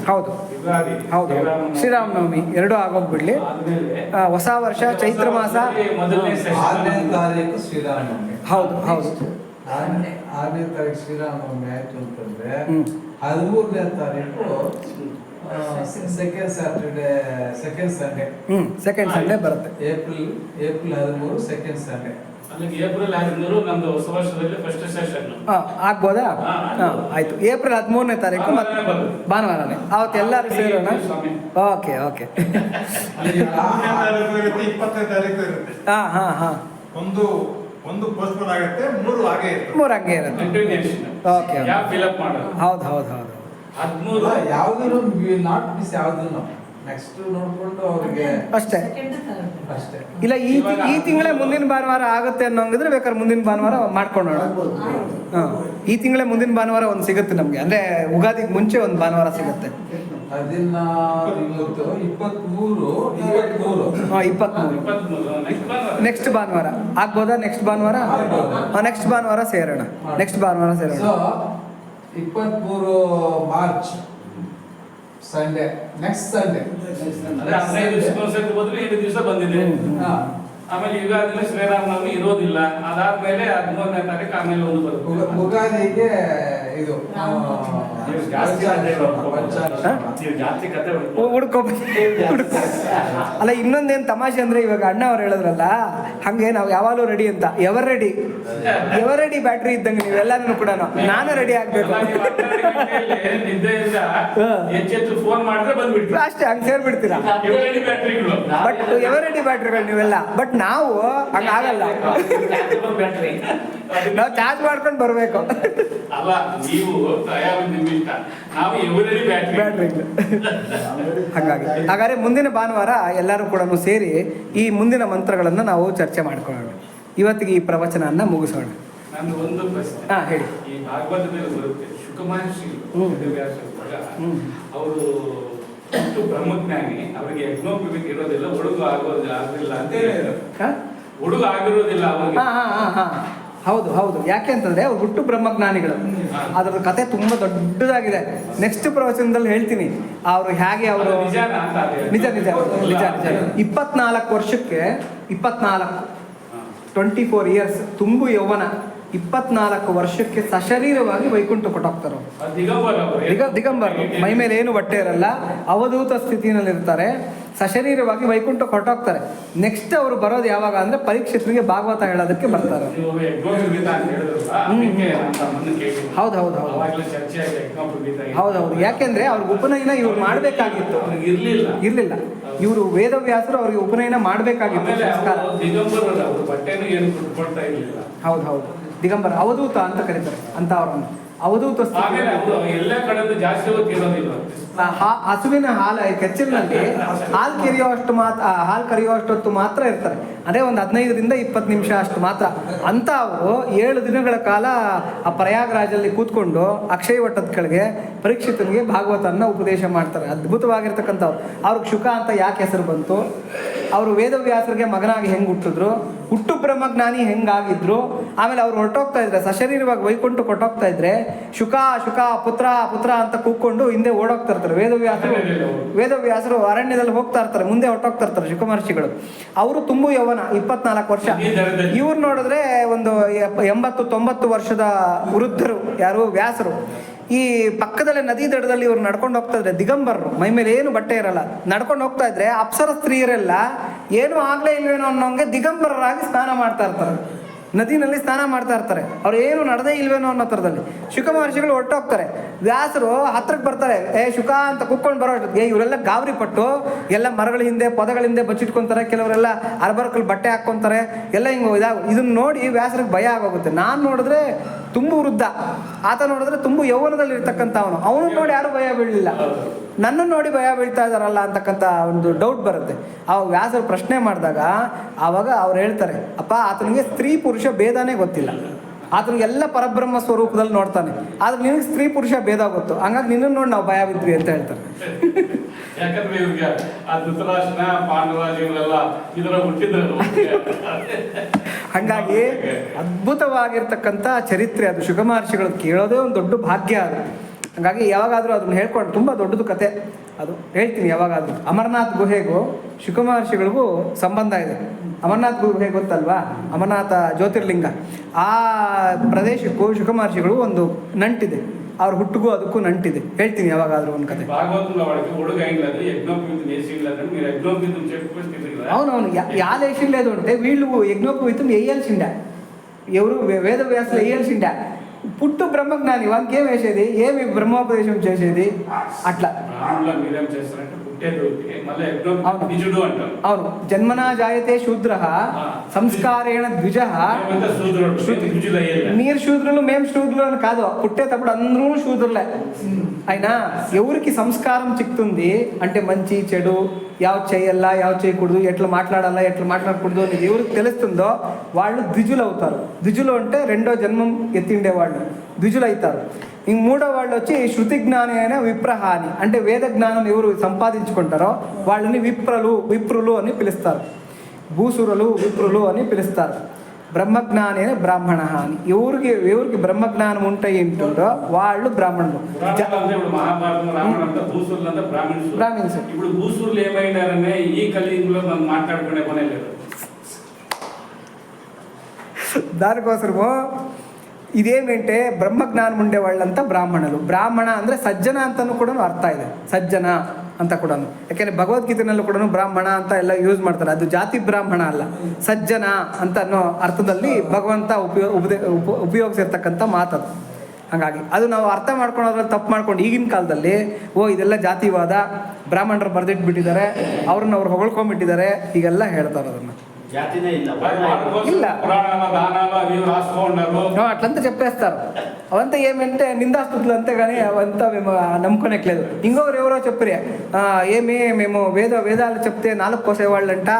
ಹೌದು ಹೌದು, ಶ್ರೀರಾಮನವಮಿ 2 ಆಗೋಗ್ಬಿಡ್ಲಿ. ಹೊಸ ವರ್ಷ ಚೈತ್ರ ಮಾಸ 6ನೇ ತಾರೀಕು ಶ್ರೀರಾಮನವಮಿ. ಹೌದು ಹೌದು, 6ನೇ ತಾರೀಕು ಶ್ರೀರಾಮನವಮಿ ಆಯ್ತು ಅಂತಂದ್ರೆ 13ನೇ ತಾರೀಕು ಸೆಕೆಂಡ್ ಸಂಡೇ ಬರುತ್ತೆ. April 13 second Sunday. ಅಲ್ಲಿಗೆ ಏಪ್ರಿಲ್ 13 ನಮ್ದು ಹೊಸ ವರ್ಷದಲ್ಲಿ ಫಸ್ಟ್ ಸೆಷನ್ ಆಗ್ಬೋದಾ? ಆಯ್ತು. ಏಪ್ರಿಲ್ 13ನೇ ತಾರೀಕು ಭಾನುವಾರನೇ, ಅವತ್ತು ಎಲ್ಲರೂ ಸೇರೋಣ. ಓಕೆ 20ನೇ ತಾರೀಕು ಇರುತ್ತೆ. ಹಾಂ ಒಂದು ಪೋಸ್ಟ್ಪೋನ್ ಆಗುತ್ತೆ, 3 ಹಾಗೆ ಇರುತ್ತೆ. ಓಕೆ, ಹೌದು 13 ಯಾವ್ದು ನಾಟ್ ಮಿಸ್ ಯಾವ್ದು ನೆಕ್ಸ್ಟ್ ನೋಡ್ಕೊಂಡು ಅವ್ರಿಗೆ ಅಷ್ಟೇ. ಇಲ್ಲ, ಈ ತಿಂಗಳೇ ಮುಂದಿನ ಭಾನುವಾರ ಆಗುತ್ತೆ ಅನ್ನೋಂಗಿದ್ರೆ ಬೇಕಾದ್ರೆ ಮುಂದಿನ ಭಾನುವಾರ ಮಾಡ್ಕೊಂಡೋಣ. ಈ ತಿಂಗಳೇ ಮುಂದಿನ ಭಾನುವಾರ ಒಂದು ಸಿಗುತ್ತೆ ನಮಗೆ, ಅಂದ್ರೆ ಉಗಾದಿಗೆ ಮುಂಚೆ ಒಂದು ಭಾನುವಾರ ಸಿಗುತ್ತೆ. ಅದನ್ನ 23 ನೆಕ್ಸ್ಟ್ ಭಾನುವಾರ ಆಗ್ಬೋದಾ? ನೆಕ್ಸ್ಟ್ ಭಾನುವಾರ ಸೇರೋಣ. 23 ಮಾರ್ಚ್ ಸಂಡೇ, ನೆಕ್ಸ್ಟ್ ಸಂಡೇ. ಅಂದ್ರೆ 15 ಬದಲು 7 ದಿವಸ ಬಂದಿದೆ. ಆಮೇಲೆ ಯುಗಾದಿ ಶ್ರೀರಾಮನವಮಿ ಇರೋದಿಲ್ಲ. ಅದಾದ್ಮೇಲೆ 13ನೇ ತಾರೀಕು ಆಮೇಲೆ ಒಂದು ಬರುತ್ತೆ. ಉಗಾದಿಗೆ ಇದು ಅಲ್ಲ, ಇನ್ನೊಂದೇನು ತಮಾಷೆ ಅಂದ್ರೆ, ಇವಾಗ ಅಣ್ಣ ಅವ್ರು ಹೇಳಿದ್ರಲ್ಲ, ಹಂಗೆ ನಾವು ಯಾವಾಗಲೂ ರೆಡಿ ಅಂತ. ಎವರ್ ರೆಡಿ ಬ್ಯಾಟ್ರಿ ಇದ್ದಂಗೆ ನೀವೆಲ್ಲರೂ ಕೂಡ ನಾನು ರೆಡಿ ಆಗ್ಬೇಕು ಫೋನ್ ಮಾಡಿದ್ರೆ ಬಂದ್ಬಿಡ್ತೀವಿ ಅಷ್ಟೇ, ಹಂಗೆ ಸೇರ್ಬಿಡ್ತೀರಾ. ಬಟ್ ಎವರ್ ರೆಡಿ ಬ್ಯಾಟ್ರಿಗಳು ನೀವೆಲ್ಲ. ಬಟ್ ನಾವು ಹಂಗಾಗಲ್ಲ, ನಾವು ಚಾರ್ಜ್ ಮಾಡ್ಕೊಂಡು ಬರ್ಬೇಕು. ಅಲ್ಲ, ನೀವು ಬ್ಯಾಟ್ರಿ ಹಾಗಾದ್ರೆ ಮುಂದಿನ ಭಾನುವಾರ ಎಲ್ಲರೂ ಕೂಡ ಸೇರಿ ಈ ಮುಂದಿನ ಮಂತ್ರಗಳನ್ನು ನಾವು ಚರ್ಚೆ ಮಾಡ್ಕೊಳ್ಳೋಣ. ಇವತ್ತಿಗೆ ಈ ಪ್ರವಚನನ ಮುಗಿಸೋಣ. ನಂದು ಒಂದು ಪ್ರಶ್ನೆ. ಹೇಳಿ. ಈ ಭಾಗವತದಲ್ಲಿ ಬರುತ್ತೆ ಶುಕಮಹರ್ಷಿ ಅವರು ಬ್ರಹ್ಮಜ್ಞಾನಿ, ಅವರಿಗೆ ಯಜ್ಞೋಪವೀತ ಇರೋದಿಲ್ಲ, ಹುಡುಗ ಆಗೋದಿಲ್ಲ ಅಂತ ಹುಡುಗ ಆಗಿರೋದಿಲ್ಲ ಅವ್ರಿಗೆ. ಹೌದು ಹೌದು. ಯಾಕೆ ಅಂತಂದ್ರೆ ಅವ್ರು ಹುಟ್ಟು ಬ್ರಹ್ಮಜ್ಞಾನಿಗಳು. ಅದ್ರ ಕತೆ ತುಂಬಾ ದೊಡ್ಡದಾಗಿದೆ. ನೆಕ್ಸ್ಟ್ ಪ್ರವಚನದಲ್ಲಿ ಹೇಳ್ತೀನಿ ಅವರು ಹೇಗೆ ಅವರು ನಿಜ ನಿಜ ನಿಜ ನಿಜ 24 ವರ್ಷಕ್ಕೆ 24 ಇಯರ್ಸ್ ತುಂಬು ಯೌವನ 24 ವರ್ಷಕ್ಕೆ ಸಶರೀರವಾಗಿ ವೈಕುಂಠ ಕೊಟ್ಟೋಗ್ತಾರೆ. ದಿಗಂಬರ್ ಮೈ ಮೇಲೆ ಏನು ಬಟ್ಟೆ ಇರಲ್ಲ, ಅವಧೂತ ಸ್ಥಿತಿನಲ್ಲಿ ಇರ್ತಾರೆ, ಸಶರೀರವಾಗಿ ವೈಕುಂಠ ಹೊರಟೋಗ್ತಾರೆ. ನೆಕ್ಸ್ಟ್ ಅವರು ಬರೋದು ಯಾವಾಗ ಅಂದ್ರೆ ಪರೀಕ್ಷಿತರಿಗೆ ಭಾಗವತ ಹೇಳೋದಕ್ಕೆ ಬರ್ತಾರೆ. ಹೌದು ಹೌದು ಹೌದು ಹೌದೌದು. ಯಾಕೆಂದ್ರೆ ಅವ್ರಿಗೆ ಉಪನಯನ ಇವ್ರು ಮಾಡ್ಬೇಕಾಗಿತ್ತು, ಇರ್ಲಿಲ್ಲ. ಇವರು ವೇದವ್ಯಾಸರು ಅವ್ರಿಗೆ ಉಪನಯನ ಮಾಡ್ಬೇಕಾಗಿತ್ತು. ಹೌದು ಹೌದು. ದಿಗಂಬರ ಅವಧೂತ ಅಂತ ಕರೀತಾರೆ ಅಂತ ಅವರನ್ನು. ಅವಧೂತ ಹಸುವಿನ ಹಾಲು ಕೆಚ್ಚಲಿನಲ್ಲಿ ಹಾಲು ಕರೆಯುವಷ್ಟು ಮಾತ್ರ ಇರ್ತಾರೆ. ಅದೇ ಒಂದು 15ರಿಂದ 20 ನಿಮಿಷ ಅಷ್ಟು ಮಾತ್ರ. ಅಂತ ಅವರು 7 ದಿನಗಳ ಕಾಲ ಆ ಪ್ರಯಾಗರಾಜಲ್ಲಿ ಕೂತ್ಕೊಂಡು ಅಕ್ಷಯ ವಟದ ಕೆಳಗೆ ಪರೀಕ್ಷಿತನಿಗೆ ಭಾಗವತನ ಉಪದೇಶ ಮಾಡ್ತಾರೆ. ಅದ್ಭುತವಾಗಿರ್ತಕ್ಕಂಥವ್ರು. ಅವ್ರಿಗೆ ಶುಕ ಅಂತ ಯಾಕೆ ಹೆಸರು ಬಂತು, ಅವರು ವೇದವ್ಯಾಸರಿಗೆ ಮಗನಾಗಿ ಹೆಂಗೆ ಹುಟ್ಟಿದ್ರು, ಹುಟ್ಟು ಬ್ರಹ್ಮಜ್ಞಾನಿ ಹೆಂಗಾಗಿದ್ರು, ಆಮೇಲೆ ಅವ್ರು ಹೊರಟೋಗ್ತಾ ಇದ್ರೆ ಸಶರೀರವಾಗಿ ವೈಕುಂಠ ಕೊಟ್ಟೋಗ್ತಾ ಇದ್ರೆ ಶುಕ ಶುಕ ಪುತ್ರ ಪುತ್ರ ಅಂತ ಕೂತ್ಕೊಂಡು ಹಿಂದೆ ಓಡೋಗ್ತಾ ಇರ್ತಾರೆ. ವೇದವ್ಯಾಸರು ಅರಣ್ಯದಲ್ಲಿ ಹೋಗ್ತಾ ಇರ್ತಾರೆ, ಮುಂದೆ ಹೊರಟೋಗ್ತಾ ಇರ್ತಾರೆ ಶುಕ ಮಹರ್ಷಿಗಳು. ಅವರು ತುಂಬು ಯೌವನ 24 ವರ್ಷ. ಇವ್ರು ನೋಡಿದ್ರೆ ಒಂದು 80-90 ವರ್ಷದ ವೃದ್ಧರು. ಯಾರು? ವ್ಯಾಸರು. ಈ ಪಕ್ಕದಲ್ಲೇ ನದಿ ದಡದಲ್ಲಿ ಇವ್ರು ನಡ್ಕೊಂಡು ಹೋಗ್ತಾ ಇದ್ರೆ ದಿಗಂಬರರು, ಮೈ ಮೇಲೆ ಏನು ಬಟ್ಟೆ ಇರಲ್ಲ, ನಡ್ಕೊಂಡು ಹೋಗ್ತಾ ಇದ್ರೆ ಅಪ್ಸರ ಸ್ತ್ರೀಯರೆಲ್ಲ ಏನು ಆಗ್ಲೇ ಇಲ್ವೇನೋ ಅನ್ನೋಂಗೆ ದಿಗಂಬರರಾಗಿ ಸ್ನಾನ ಮಾಡ್ತಾ ಇರ್ತಾರೆ, ನದಿನಲ್ಲಿ ಸ್ನಾನ ಮಾಡ್ತಾ ಇರ್ತಾರೆ. ಅವ್ರು ಏನು ನಡೆದೇ ಇಲ್ವೇನೋ ಅನ್ನೋ ಥರದಲ್ಲಿ ಶುಕ ಮಹರ್ಷಿಗಳು ಹೊರಟೋಗ್ತಾರೆ. ವ್ಯಾಸರು ಹತ್ರಕ್ಕೆ ಬರ್ತಾರೆ, ಶುಕ ಅಂತ ಕುಕ್ಕೊಂಡು ಬರೋ ಇವರೆಲ್ಲ ಗಾಬರಿ ಪಟ್ಟು ಎಲ್ಲ ಮರಗಳ ಹಿಂದೆ ಪೊದಗಳ ಹಿಂದೆ ಬಚ್ಚಿಟ್ಕೊಂತಾರೆ. ಕೆಲವರೆಲ್ಲ ಅರ್ಬರ್ಕಲ್ಲಿ ಬಟ್ಟೆ ಹಾಕ್ಕೊಂತಾರೆ. ಎಲ್ಲ ಹಿಂಗೆ ಇದನ್ನ ನೋಡಿ ವ್ಯಾಸರಿಗೆ ಭಯ ಆಗೋಗುತ್ತೆ. ನಾನು ನೋಡಿದ್ರೆ ತುಂಬು ವೃದ್ಧ, ಆತ ನೋಡಿದ್ರೆ ತುಂಬು ಯೌವನದಲ್ಲಿ ಇರ್ತಕ್ಕಂಥ ಅವನು ನೋಡಿ ಯಾರು ಭಯ ಬೀಳಲಿಲ್ಲ, ನನ್ನನ್ನು ನೋಡಿ ಭಯ ಬೀಳ್ತಾ ಇದ್ದಾರಲ್ಲ ಅಂತಕ್ಕಂಥ ಒಂದು ಡೌಟ್ ಬರುತ್ತೆ. ಆ ವ್ಯಾಸರು ಪ್ರಶ್ನೆ ಮಾಡಿದಾಗ ಆವಾಗ ಅವ್ರು ಹೇಳ್ತಾರೆ, ಅಪ್ಪ ಆತನಿಗೆ ಸ್ತ್ರೀ ಪುರುಷ ಭೇದನೇ ಗೊತ್ತಿಲ್ಲ, ಆತನಿಗೆಲ್ಲ ಪರಬ್ರಹ್ಮ ಸ್ವರೂಪದಲ್ಲಿ ನೋಡ್ತಾನೆ, ಆದ್ರೆ ನಿನಗೆ ಸ್ತ್ರೀ ಪುರುಷ ಭೇದ ಗೊತ್ತು, ಹಂಗಾಗಿ ನಿನ್ನನ್ನು ನೋಡಿ ನಾವು ಭಯ ಬಿದ್ವಿ ಅಂತ ಹೇಳ್ತಾರೆ. ಯಾಕಂದ್ರೆ ಇವ್ರಿಗೆ ಆ ಧೃತರಾಷ್ಟ್ರ ಪಾಂಡರಾಜ ಇವರೆಲ್ಲ ಇದರ ಹುಟ್ಟಿದ್ರು. ಹಂಗಾಗಿ ಅದ್ಭುತವಾಗಿರ್ತಕ್ಕಂಥ ಚರಿತ್ರೆ ಅದು. ಶುಕ ಮಹರ್ಷಿಗಳು ಕೇಳೋದೇ ಒಂದು ದೊಡ್ಡ ಭಾಗ್ಯ ಅದು. ಹಾಗಾಗಿ ಯಾವಾಗಾದರೂ ಅದನ್ನ ಹೇಳ್ಕೊಂಡು ತುಂಬ ದೊಡ್ಡದು ಕತೆ ಅದು ಹೇಳ್ತೀನಿ ಯಾವಾಗಾದರೂ. ಅಮರನಾಥ್ ಗುಹೆಗೂ ಶುಕ ಮಹರ್ಷಿಗಳಿಗೂ ಸಂಬಂಧ ಇದೆ. ಅಮರನಾಥ್ ಗುಹೆ ಗೊತ್ತಲ್ವಾ? ಅಮರನಾಥ ಜ್ಯೋತಿರ್ಲಿಂಗ. ಆ ಪ್ರದೇಶಕ್ಕೂ ಶುಕ ಮಹರ್ಷಿಗಳು ಒಂದು ನಂಟಿದೆ. ಅವ್ರ ಹುಟ್ಟಿಗೂ ಅದಕ್ಕೂ ನಂಟಿದೆ. ಹೇಳ್ತೀನಿ ಯಾವಾಗಾದ್ರೂ ಒಂದು ಕತೆ. అవునవును యాలేసిండేది ఉంటే వీళ్ళు యజ్ఞోపవీతం వేయాల్సిండే. ఎవరు వేదవ్యాసులు వేయాల్సిండే. పుట్టు బ్రహ్మజ్ఞాని వానికి ఏం వేసేది, ఏమి బ్రహ్మోపదేశం చేసేది అట్లా. అవును. జన్మనా జాయతే శూద్ర సంస్కారేణ ద్విజ. మీరు శూద్రులు మేము శూద్రులు అని కాదు, పుట్టేటప్పుడు అందరూ శూద్రులే. అయినా ఎవరికి సంస్కారం చిక్తుంది అంటే మంచి చెడు ಯಾವ చేయాలా ಯಾವ చేయకూడదు, ఎట్లా మాట్లాడాలా ఎట్లా మాట్లాడకూడదు అనేది ఎవరికి తెలుస్తుందో వాళ్ళు ద్విజులు అవుతారు. ద్విజులు అంటే రెండో జన్మం ఎత్తిండే వాళ్ళు ద్విజులు అవుతారు. ఇంక మూడో వాళ్ళు వచ్చి శృతి జ్ఞాని అయిన విప్రహాని అంటే వేద జ్ఞానం ఎవరు సంపాదించుకుంటారో వాళ్ళని విప్రులు అని పిలుస్తారు. భూసురులు విప్రులు అని పిలుస్తారు. బ్రహ్మజ్ఞాని అయిన బ్రాహ్మణ అని. ఎవరికి బ్రహ్మజ్ఞానం ఉంటాయి ఏంటో వాళ్ళు బ్రాహ్మణులు. బ్రాహ్మిన్స్. ఇప్పుడు భూసురులు ఏమైనారనే ఈ కలియుగంలో మనం మాట్లాడుకునే పనే లేదు. దానికోసము ಇದೇನಂటే ಬ್ರಹ್ಮಜ್ಞಾನ ಉಂಡೆ వాళ్ళంతా ಬ್ರಾಹ್ಮಣರು. ಬ್ರಾಹ್ಮಣ ಅಂದರೆ ಸಜ್ಜನ ಅಂತಲೂ ಕೂಡ ಅರ್ಥ ಇದೆ, ಸಜ್ಜನ ಅಂತ ಕೂಡ. ಯಾಕೆಂದರೆ ಭಗವದ್ಗೀತೆನಲ್ಲೂ ಕೂಡ ಬ್ರಾಹ್ಮಣ ಅಂತ ಎಲ್ಲ ಯೂಸ್ ಮಾಡ್ತಾರೆ. ಅದು ಜಾತಿ ಬ್ರಾಹ್ಮಣ ಅಲ್ಲ, ಸಜ್ಜನ ಅಂತ ಅನ್ನೋ ಅರ್ಥದಲ್ಲಿ ಭಗವಂತ ಉಪಯೋಗಿಸಿರ್ತಕ್ಕಂಥ ಮಾತದು. ಹಾಗಾಗಿ ಅದು ನಾವು ಅರ್ಥ ಮಾಡ್ಕೊಳೋದ್ರಲ್ಲಿ ತಪ್ಪು ಮಾಡ್ಕೊಂಡು ಈಗಿನ ಕಾಲದಲ್ಲಿ ಇದೆಲ್ಲ ಜಾತಿವಾದ, ಬ್ರಾಹ್ಮಣರು ಬರೆದಿಟ್ಬಿಟ್ಟಿದ್ದಾರೆ, ಅವ್ರನ್ನ ಅವ್ರು ಹೊಗಳ್ಕೊಂಡ್ಬಿಟ್ಟಿದ್ದಾರೆ, ಹೀಗೆಲ್ಲ ಹೇಳ್ತಾರೆ. ಅದನ್ನು ಇಲ್ಲ అట్లంతా చెప్పేస్తారు. అవంతా ఏమంటే నిందాస్తుతులు అంతేగాని అవంతా మేము నమ్ముకునేట్లేదు. ఇంకొకరు ఎవరో చెప్పారు, ఏమి మేము వేదాలు చెప్తే నాలుగు కోసేవాళ్ళంట,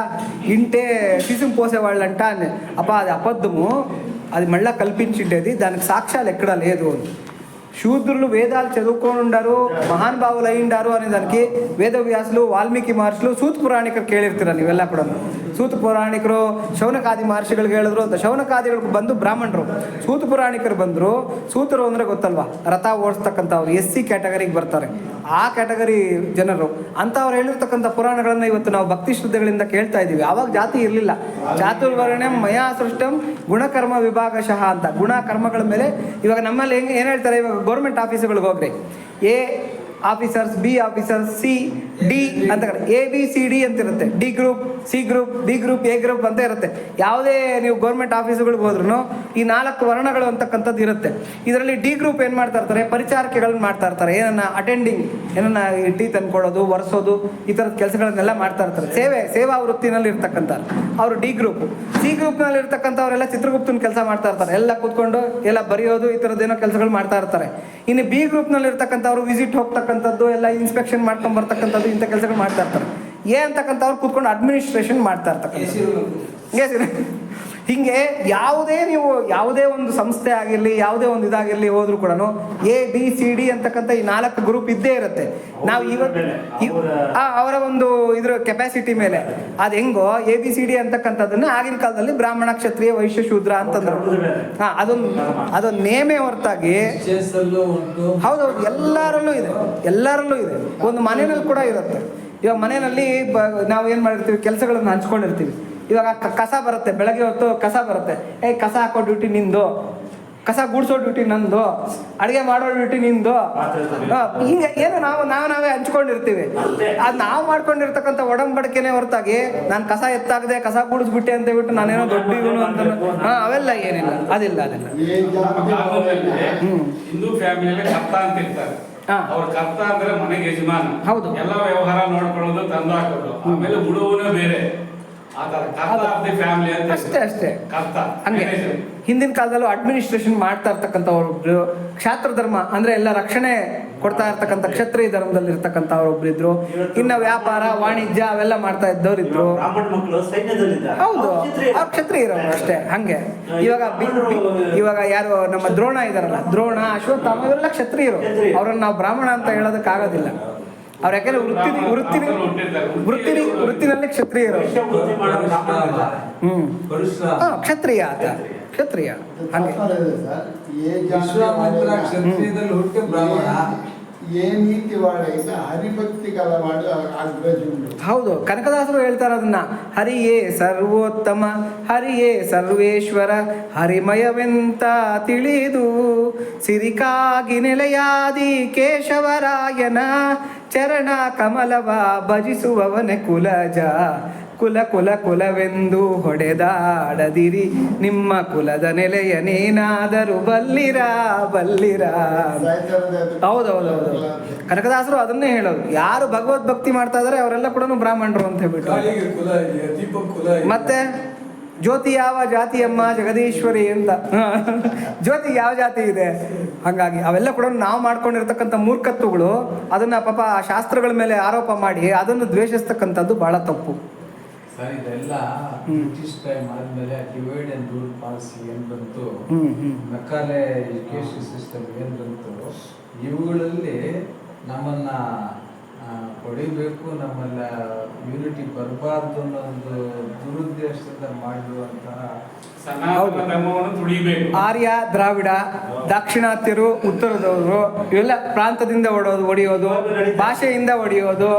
ఇంటే శిశుం పోసేవాళ్ళంట అని. అది అబద్ధము, అది మళ్ళా కల్పించిండేది, దానికి సాక్ష్యాలు ఎక్కడా లేదు. శూద్రులు వేదాలు చదువుకొని ఉండారు, మహానుభావులు అయ్యిండారు అనే దానికి ವೇದವ್ಯಾಸರು, ವಾಲ್ಮೀಕಿ ಮಹರ್ಷಿಗಳು, ಸೂತ ಪುರಾಣಿಕರು ಕೇಳಿರ್ತೀರ ನೀವೆಲ್ಲ ಕೂಡ. ಸೂತ ಪುರಾಣಿಕರು ಶೌನಕಾದಿ ಮಹರ್ಷಿಗಳಿಗೆ ಹೇಳಿದ್ರು ಅಂತ. ಶೌನಕಾದಿಗಳು ಬಂದು ಬ್ರಾಹ್ಮಣರು, ಸೂತ ಪುರಾಣಿಕರು ಬಂದರು. ಸೂತರು ಅಂದರೆ ಗೊತ್ತಲ್ವಾ, ರಥ ಓಡಿಸ್ತಕ್ಕಂಥವ್ರು SC ಕ್ಯಾಟಗರಿಗೆ ಬರ್ತಾರೆ, ಆ ಕ್ಯಾಟಗರಿ ಜನರು. ಅಂಥವ್ರು ಹೇಳಿರ್ತಕ್ಕಂಥ ಪುರಾಣಗಳನ್ನು ಇವತ್ತು ನಾವು ಭಕ್ತಿ ಶ್ರದ್ಧೆಗಳಿಂದ ಕೇಳ್ತಾ ಇದ್ದೀವಿ. ಆವಾಗ ಜಾತಿ ಇರಲಿಲ್ಲ. ಚಾತುರ್ವರ್ಣ್ಯಂ ಮಯಾ ಸೃಷ್ಟಂ ಗುಣಕರ್ಮ ವಿಭಾಗಶಃ ಅಂತ. ಗುಣ ಕರ್ಮಗಳ ಮೇಲೆ ಇವಾಗ ನಮ್ಮಲ್ಲಿ ಹೆಂಗೆ ಏನು ಹೇಳ್ತಾರೆ, ಇವಾಗ ಗೌರ್ಮೆಂಟ್ ಆಫೀಸುಗಳಿಗೆ ಹೋಗ್ರಿ, A officers, B officers, C D ಅಂತ, ABCD ಅಂತ ಇರುತ್ತೆ. D group, C group, D group, A group ಅಂತ ಇರುತ್ತೆ. ಯಾವುದೇ ನೀವು ಗೌರ್ಮೆಂಟ್ ಆಫೀಸುಗಳಿಗೆ ಹೋದ್ರೂ ಈ 4 ವರ್ಣಗಳು ಅಂತಕ್ಕಂಥದ್ದು ಇರುತ್ತೆ. ಇದರಲ್ಲಿ ಡಿ ಗ್ರೂಪ್ ಏನು ಮಾಡ್ತಾ ಇರ್ತಾರೆ, ಪರಿಚಾರಕೆಗಳನ್ನ ಮಾಡ್ತಾ ಇರ್ತಾರೆ. ಏನನ್ನ ಅಟೆಂಡಿಂಗ್, ಏನನ್ನ ಟೀ ತಂದ್ಕೊಡೋದು, ಒರೆಸೋದು, ಈ ಥರದ ಕೆಲಸಗಳನ್ನೆಲ್ಲ ಮಾಡ್ತಾ ಇರ್ತಾರೆ. ಸೇವಾ ವೃತ್ತಿನಲ್ಲಿ ಇರ್ತಕ್ಕಂಥವ್ರು ಅವರು ಡಿ ಗ್ರೂಪ್. ಸಿ ಗ್ರೂಪ್ನಲ್ಲಿ ಇರ್ತಕ್ಕಂಥವರೆಲ್ಲ ಚಿತ್ರಗುಪ್ತನ ಕೆಲಸ ಮಾಡ್ತಾ ಇರ್ತಾರೆ, ಎಲ್ಲ ಕೂತ್ಕೊಂಡು ಎಲ್ಲ ಬರೆಯೋದು, ಈ ಥರದ್ದೇನೋ ಕೆಲಸಗಳು ಮಾಡ್ತಾ ಇರ್ತಾರೆ. ಇನ್ನು ಬಿ ಗ್ರೂಪ್ನಲ್ಲಿ ಇರ್ತಕ್ಕಂಥವ್ರು ವಿಸಿಟ್ ಹೋಗ್ತಕ್ಕಂಥದ್ದು, ಎಲ್ಲ ಇನ್ಸ್ಪೆಕ್ಷನ್ ಮಾಡ್ಕೊಂಡು ಬರ್ತಕ್ಕಂಥದ್ದು, ಇಂಥ ಕೆಲಸಗಳು ಮಾಡ್ತಾ ಇರ್ತಾರೆ. ಅಂತಕ್ಕಂಥವ್ರು ಕೂತ್ಕೊಂಡು ಅಡ್ಮಿನಿಸ್ಟ್ರೇಷನ್ ಮಾಡ್ತಾ ಇರ್ತಕ್ಕಂಥ. ಹೀಗೆ ಯಾವುದೇ ಒಂದು ಸಂಸ್ಥೆ ಆಗಿರಲಿ, ಯಾವುದೇ ಒಂದು ಇದಾಗಿರಲಿ ಹೋದ್ರೂ ಕೂಡ ABCD ಅಂತಕ್ಕಂಥ ಈ 4 ಗ್ರೂಪ್ ಇದ್ದೇ ಇರುತ್ತೆ. ನಾವು ಇವತ್ತು ಅವರ ಒಂದು ಇದ್ರ ಕೆಪಾಸಿಟಿ ಮೇಲೆ ಅದು ಹೆಂಗೋ ABCD ಅಂತಕ್ಕಂಥದ್ದನ್ನು ಆಗಿನ ಕಾಲದಲ್ಲಿ ಬ್ರಾಹ್ಮಣ, ಕ್ಷತ್ರಿಯ, ವೈಶ್ಯ, ಶೂದ್ರ ಅಂತಂದ್ರು. ಅದೊಂದು ನೇಮೇ ಹೊರತಾಗಿ ಹೌದೌದು ಎಲ್ಲರಲ್ಲೂ ಇದೆ. ಒಂದು ಮನೆಯಲ್ಲಿ ಕೂಡ ಇರುತ್ತೆ. ಇವಾಗ ಮನೆಯಲ್ಲಿ ನಾವು ಏನು ಮಾಡಿರ್ತೀವಿ, ಕೆಲಸಗಳನ್ನು ಹಂಚ್ಕೊಂಡಿರ್ತೀವಿ. ಇವಾಗ ಕಸ ಬರುತ್ತೆ, ಬೆಳಗ್ಗೆ ಹೊತ್ತು ಕಸ ಬರುತ್ತೆ, ಕಸ ಹಾಕೋ ಡ್ಯೂಟಿ ನಿಂದು, ಕಸ ಗುಡಿಸೋ ಡ್ಯೂಟಿ ನಂದು, ಅಡುಗೆ ಮಾಡೋ ಡ್ಯೂಟಿ ನಿಂದು. ಹಿಂಗೆ ಏನು ನಾವೇ ಹಂಚ್ಕೊಂಡಿರ್ತೀವಿ. ಅದು ನಾವು ಮಾಡ್ಕೊಂಡಿರ್ತಕ್ಕಂಥ ಒಡಂಬಡಿಕೆನೇ ಹೊರತಾಗಿ ನಾನು ಕಸ ಎತ್ತಾಗದೆ ಕಸ ಗುಡಿಸ್ಬಿಟ್ಟೆ ಅಂತ ಹೇಳ್ಬಿಟ್ಟು ನಾನೇನೋ ದೊಡ್ಡ ಇವನು ಅಂತ ಅವೆಲ್ಲ ಏನಿಲ್ಲ, ಅದಿಲ್ಲ. ಹಿಂದೂ ಫ್ಯಾಮಿಲಿಯಲ್ಲಿ ಕರ್ತ ಅಂತ ಇರ್ತಾರೆ. ಅವ್ರ ಕರ್ತ ಅಂದ್ರೆ ಮನೆಗೆ ಯಜಮಾನ. ಹೌದು. ಎಲ್ಲ ವ್ಯವಹಾರ ನೋಡ್ಕೊಳ್ಳೋದು, ತಂದು ಹಾಕೋದು, ಆಮೇಲೆ ಉಳುವನೇ ಬೇರೆ. ಅಷ್ಟೇ ಹಂಗೆ ಹಿಂದಿನ ಕಾಲದಲ್ಲೂ ಅಡ್ಮಿನಿಸ್ಟ್ರೇಷನ್ ಮಾಡ್ತಾ ಇರ್ತಕ್ಕಂಥವ್ರೊಬ್ರು, ಕ್ಷಾತ್ರ ಧರ್ಮ ಅಂದ್ರೆ ಎಲ್ಲ ರಕ್ಷಣೆ ಕೊಡ್ತಾ ಇರ್ತಕ್ಕಂಥ ಕ್ಷತ್ರಿಯ ಧರ್ಮದಲ್ಲಿ ಇರ್ತಕ್ಕಂಥವ್ರೊಬ್ರು ಇದ್ರು. ಇನ್ನು ವ್ಯಾಪಾರ, ವಾಣಿಜ್ಯ ಅವೆಲ್ಲ ಮಾಡ್ತಾ ಇದ್ದವ್ರಿದ್ರು. ಹೌದು, ಅವ್ರು ಕ್ಷತ್ರಿಯರವರು ಅಷ್ಟೇ. ಹಂಗೆ ಇವಾಗ ಯಾರು ನಮ್ಮ ದ್ರೋಣ ಇದಾರಲ್ಲ, ದ್ರೋಣ, ಅಶ್ವತ್ಥಾಮ, ಇವರೆಲ್ಲ ಕ್ಷತ್ರಿಯರು. ಅವ್ರನ್ನ ನಾವು ಬ್ರಾಹ್ಮಣ ಅಂತ ಹೇಳೋದಕ್ಕಾಗೋದಿಲ್ಲ. ಅವ್ರು ಯಾಕೆಂದ್ರೆ ವೃತ್ತಿನಲ್ಲಿ ಕ್ಷತ್ರಿಯರು. ಕ್ಷತ್ರಿಯ ಆತ, ಕ್ಷತ್ರಿಯ. ಹಂಗೆ ಹೌದು, ಕನಕದಾಸರು ಹೇಳ್ತಾರೆ ಅದನ್ನ. ಹರಿಯೇ ಸರ್ವೋತ್ತಮ, ಹರಿಯೇ ಸರ್ವೇಶ್ವರ, ಹರಿಮಯವೆಂತ ತಿಳಿದು ಸಿರಿಕಾಗಿ ನೆಲೆಯಾದಿ ಕೇಶವರಾಯನ ಚರಣ ಕಮಲವ ಭಜಿಸುವವನೆ ಕುಲಜ. ಕುಲವೆಂದು ಹೊಡೆದಾಡದಿರಿ, ನಿಮ್ಮ ಕುಲದ ನೆಲೆಯನೇನಾದರೂ ಬಲ್ಲಿರ. ಹೌದೌದು, ಕನಕದಾಸರು ಅದನ್ನೇ ಹೇಳೋದು. ಯಾರು ಭಗವದ್ ಭಕ್ತಿ ಮಾಡ್ತಾ ಇದಾರೆ ಅವರೆಲ್ಲ ಕೂಡ ಬ್ರಾಹ್ಮಣರು ಅಂತ ಹೇಳ್ಬಿಟ್ಟು. ಮತ್ತೆ ಜ್ಯೋತಿ ಯಾವ ಜಾತಿಯಮ್ಮ ಜಗದೀಶ್ವರಿ ಅಂತ, ಜ್ಯೋತಿ ಯಾವ ಜಾತಿ ಇದೆ. ಹಾಗಾಗಿ ಅವೆಲ್ಲ ಕೂಡ ನಾವು ಮಾಡ್ಕೊಂಡಿರ್ತಕ್ಕಂಥ ಮೂರ್ಖತ್ವಗಳು. ಅದನ್ನ ಪಾಪ ಶಾಸ್ತ್ರಗಳ ಮೇಲೆ ಆರೋಪ ಮಾಡಿ ಅದನ್ನು ದ್ವೇಷಿಸ್ತಕ್ಕಂಥದ್ದು ಬಹಳ ತಪ್ಪು. ಸರ್, ಇದೆಲ್ಲ ಬ್ರಿಟಿಷ್ ಟೈಮ್ ಆದ್ಮೇಲೆ ಡಿವೈಡ್ ಅಂಡ್ ರೂಲ್ ಪಾಲಿಸಿ ಏನ್ ಬಂತು, ಮೆಕ್ಕಾಲೆ ಎಜುಕೇಶನ್ ಸಿಸ್ಟಮ್ ಏನ್ ಬಂತು, ಇವುಗಳಲ್ಲಿ ನಮ್ಮನ್ನ ಹೊಡಿಬೇಕು, ನಮ್ಮನ್ನ ಯೂನಿಟಿ ಬರಬಾರ್ದು ಅನ್ನೋ ಒಂದು ದುರುದ್ದೇಶದಿಂದ ಮಾಡಿರುವಂತಹ ಆರ್ಯ, ದ್ರಾವಿಡ, ದಾಕ್ಷಿಣಾತ್ಯರು, ಉತ್ತರದವರು, ಇವೆಲ್ಲ ಪ್ರಾಂತದಿಂದ ಹೊಡೆಯೋದು, ಭಾಷೆಯಿಂದ ಹೊಡೆಯೋದು.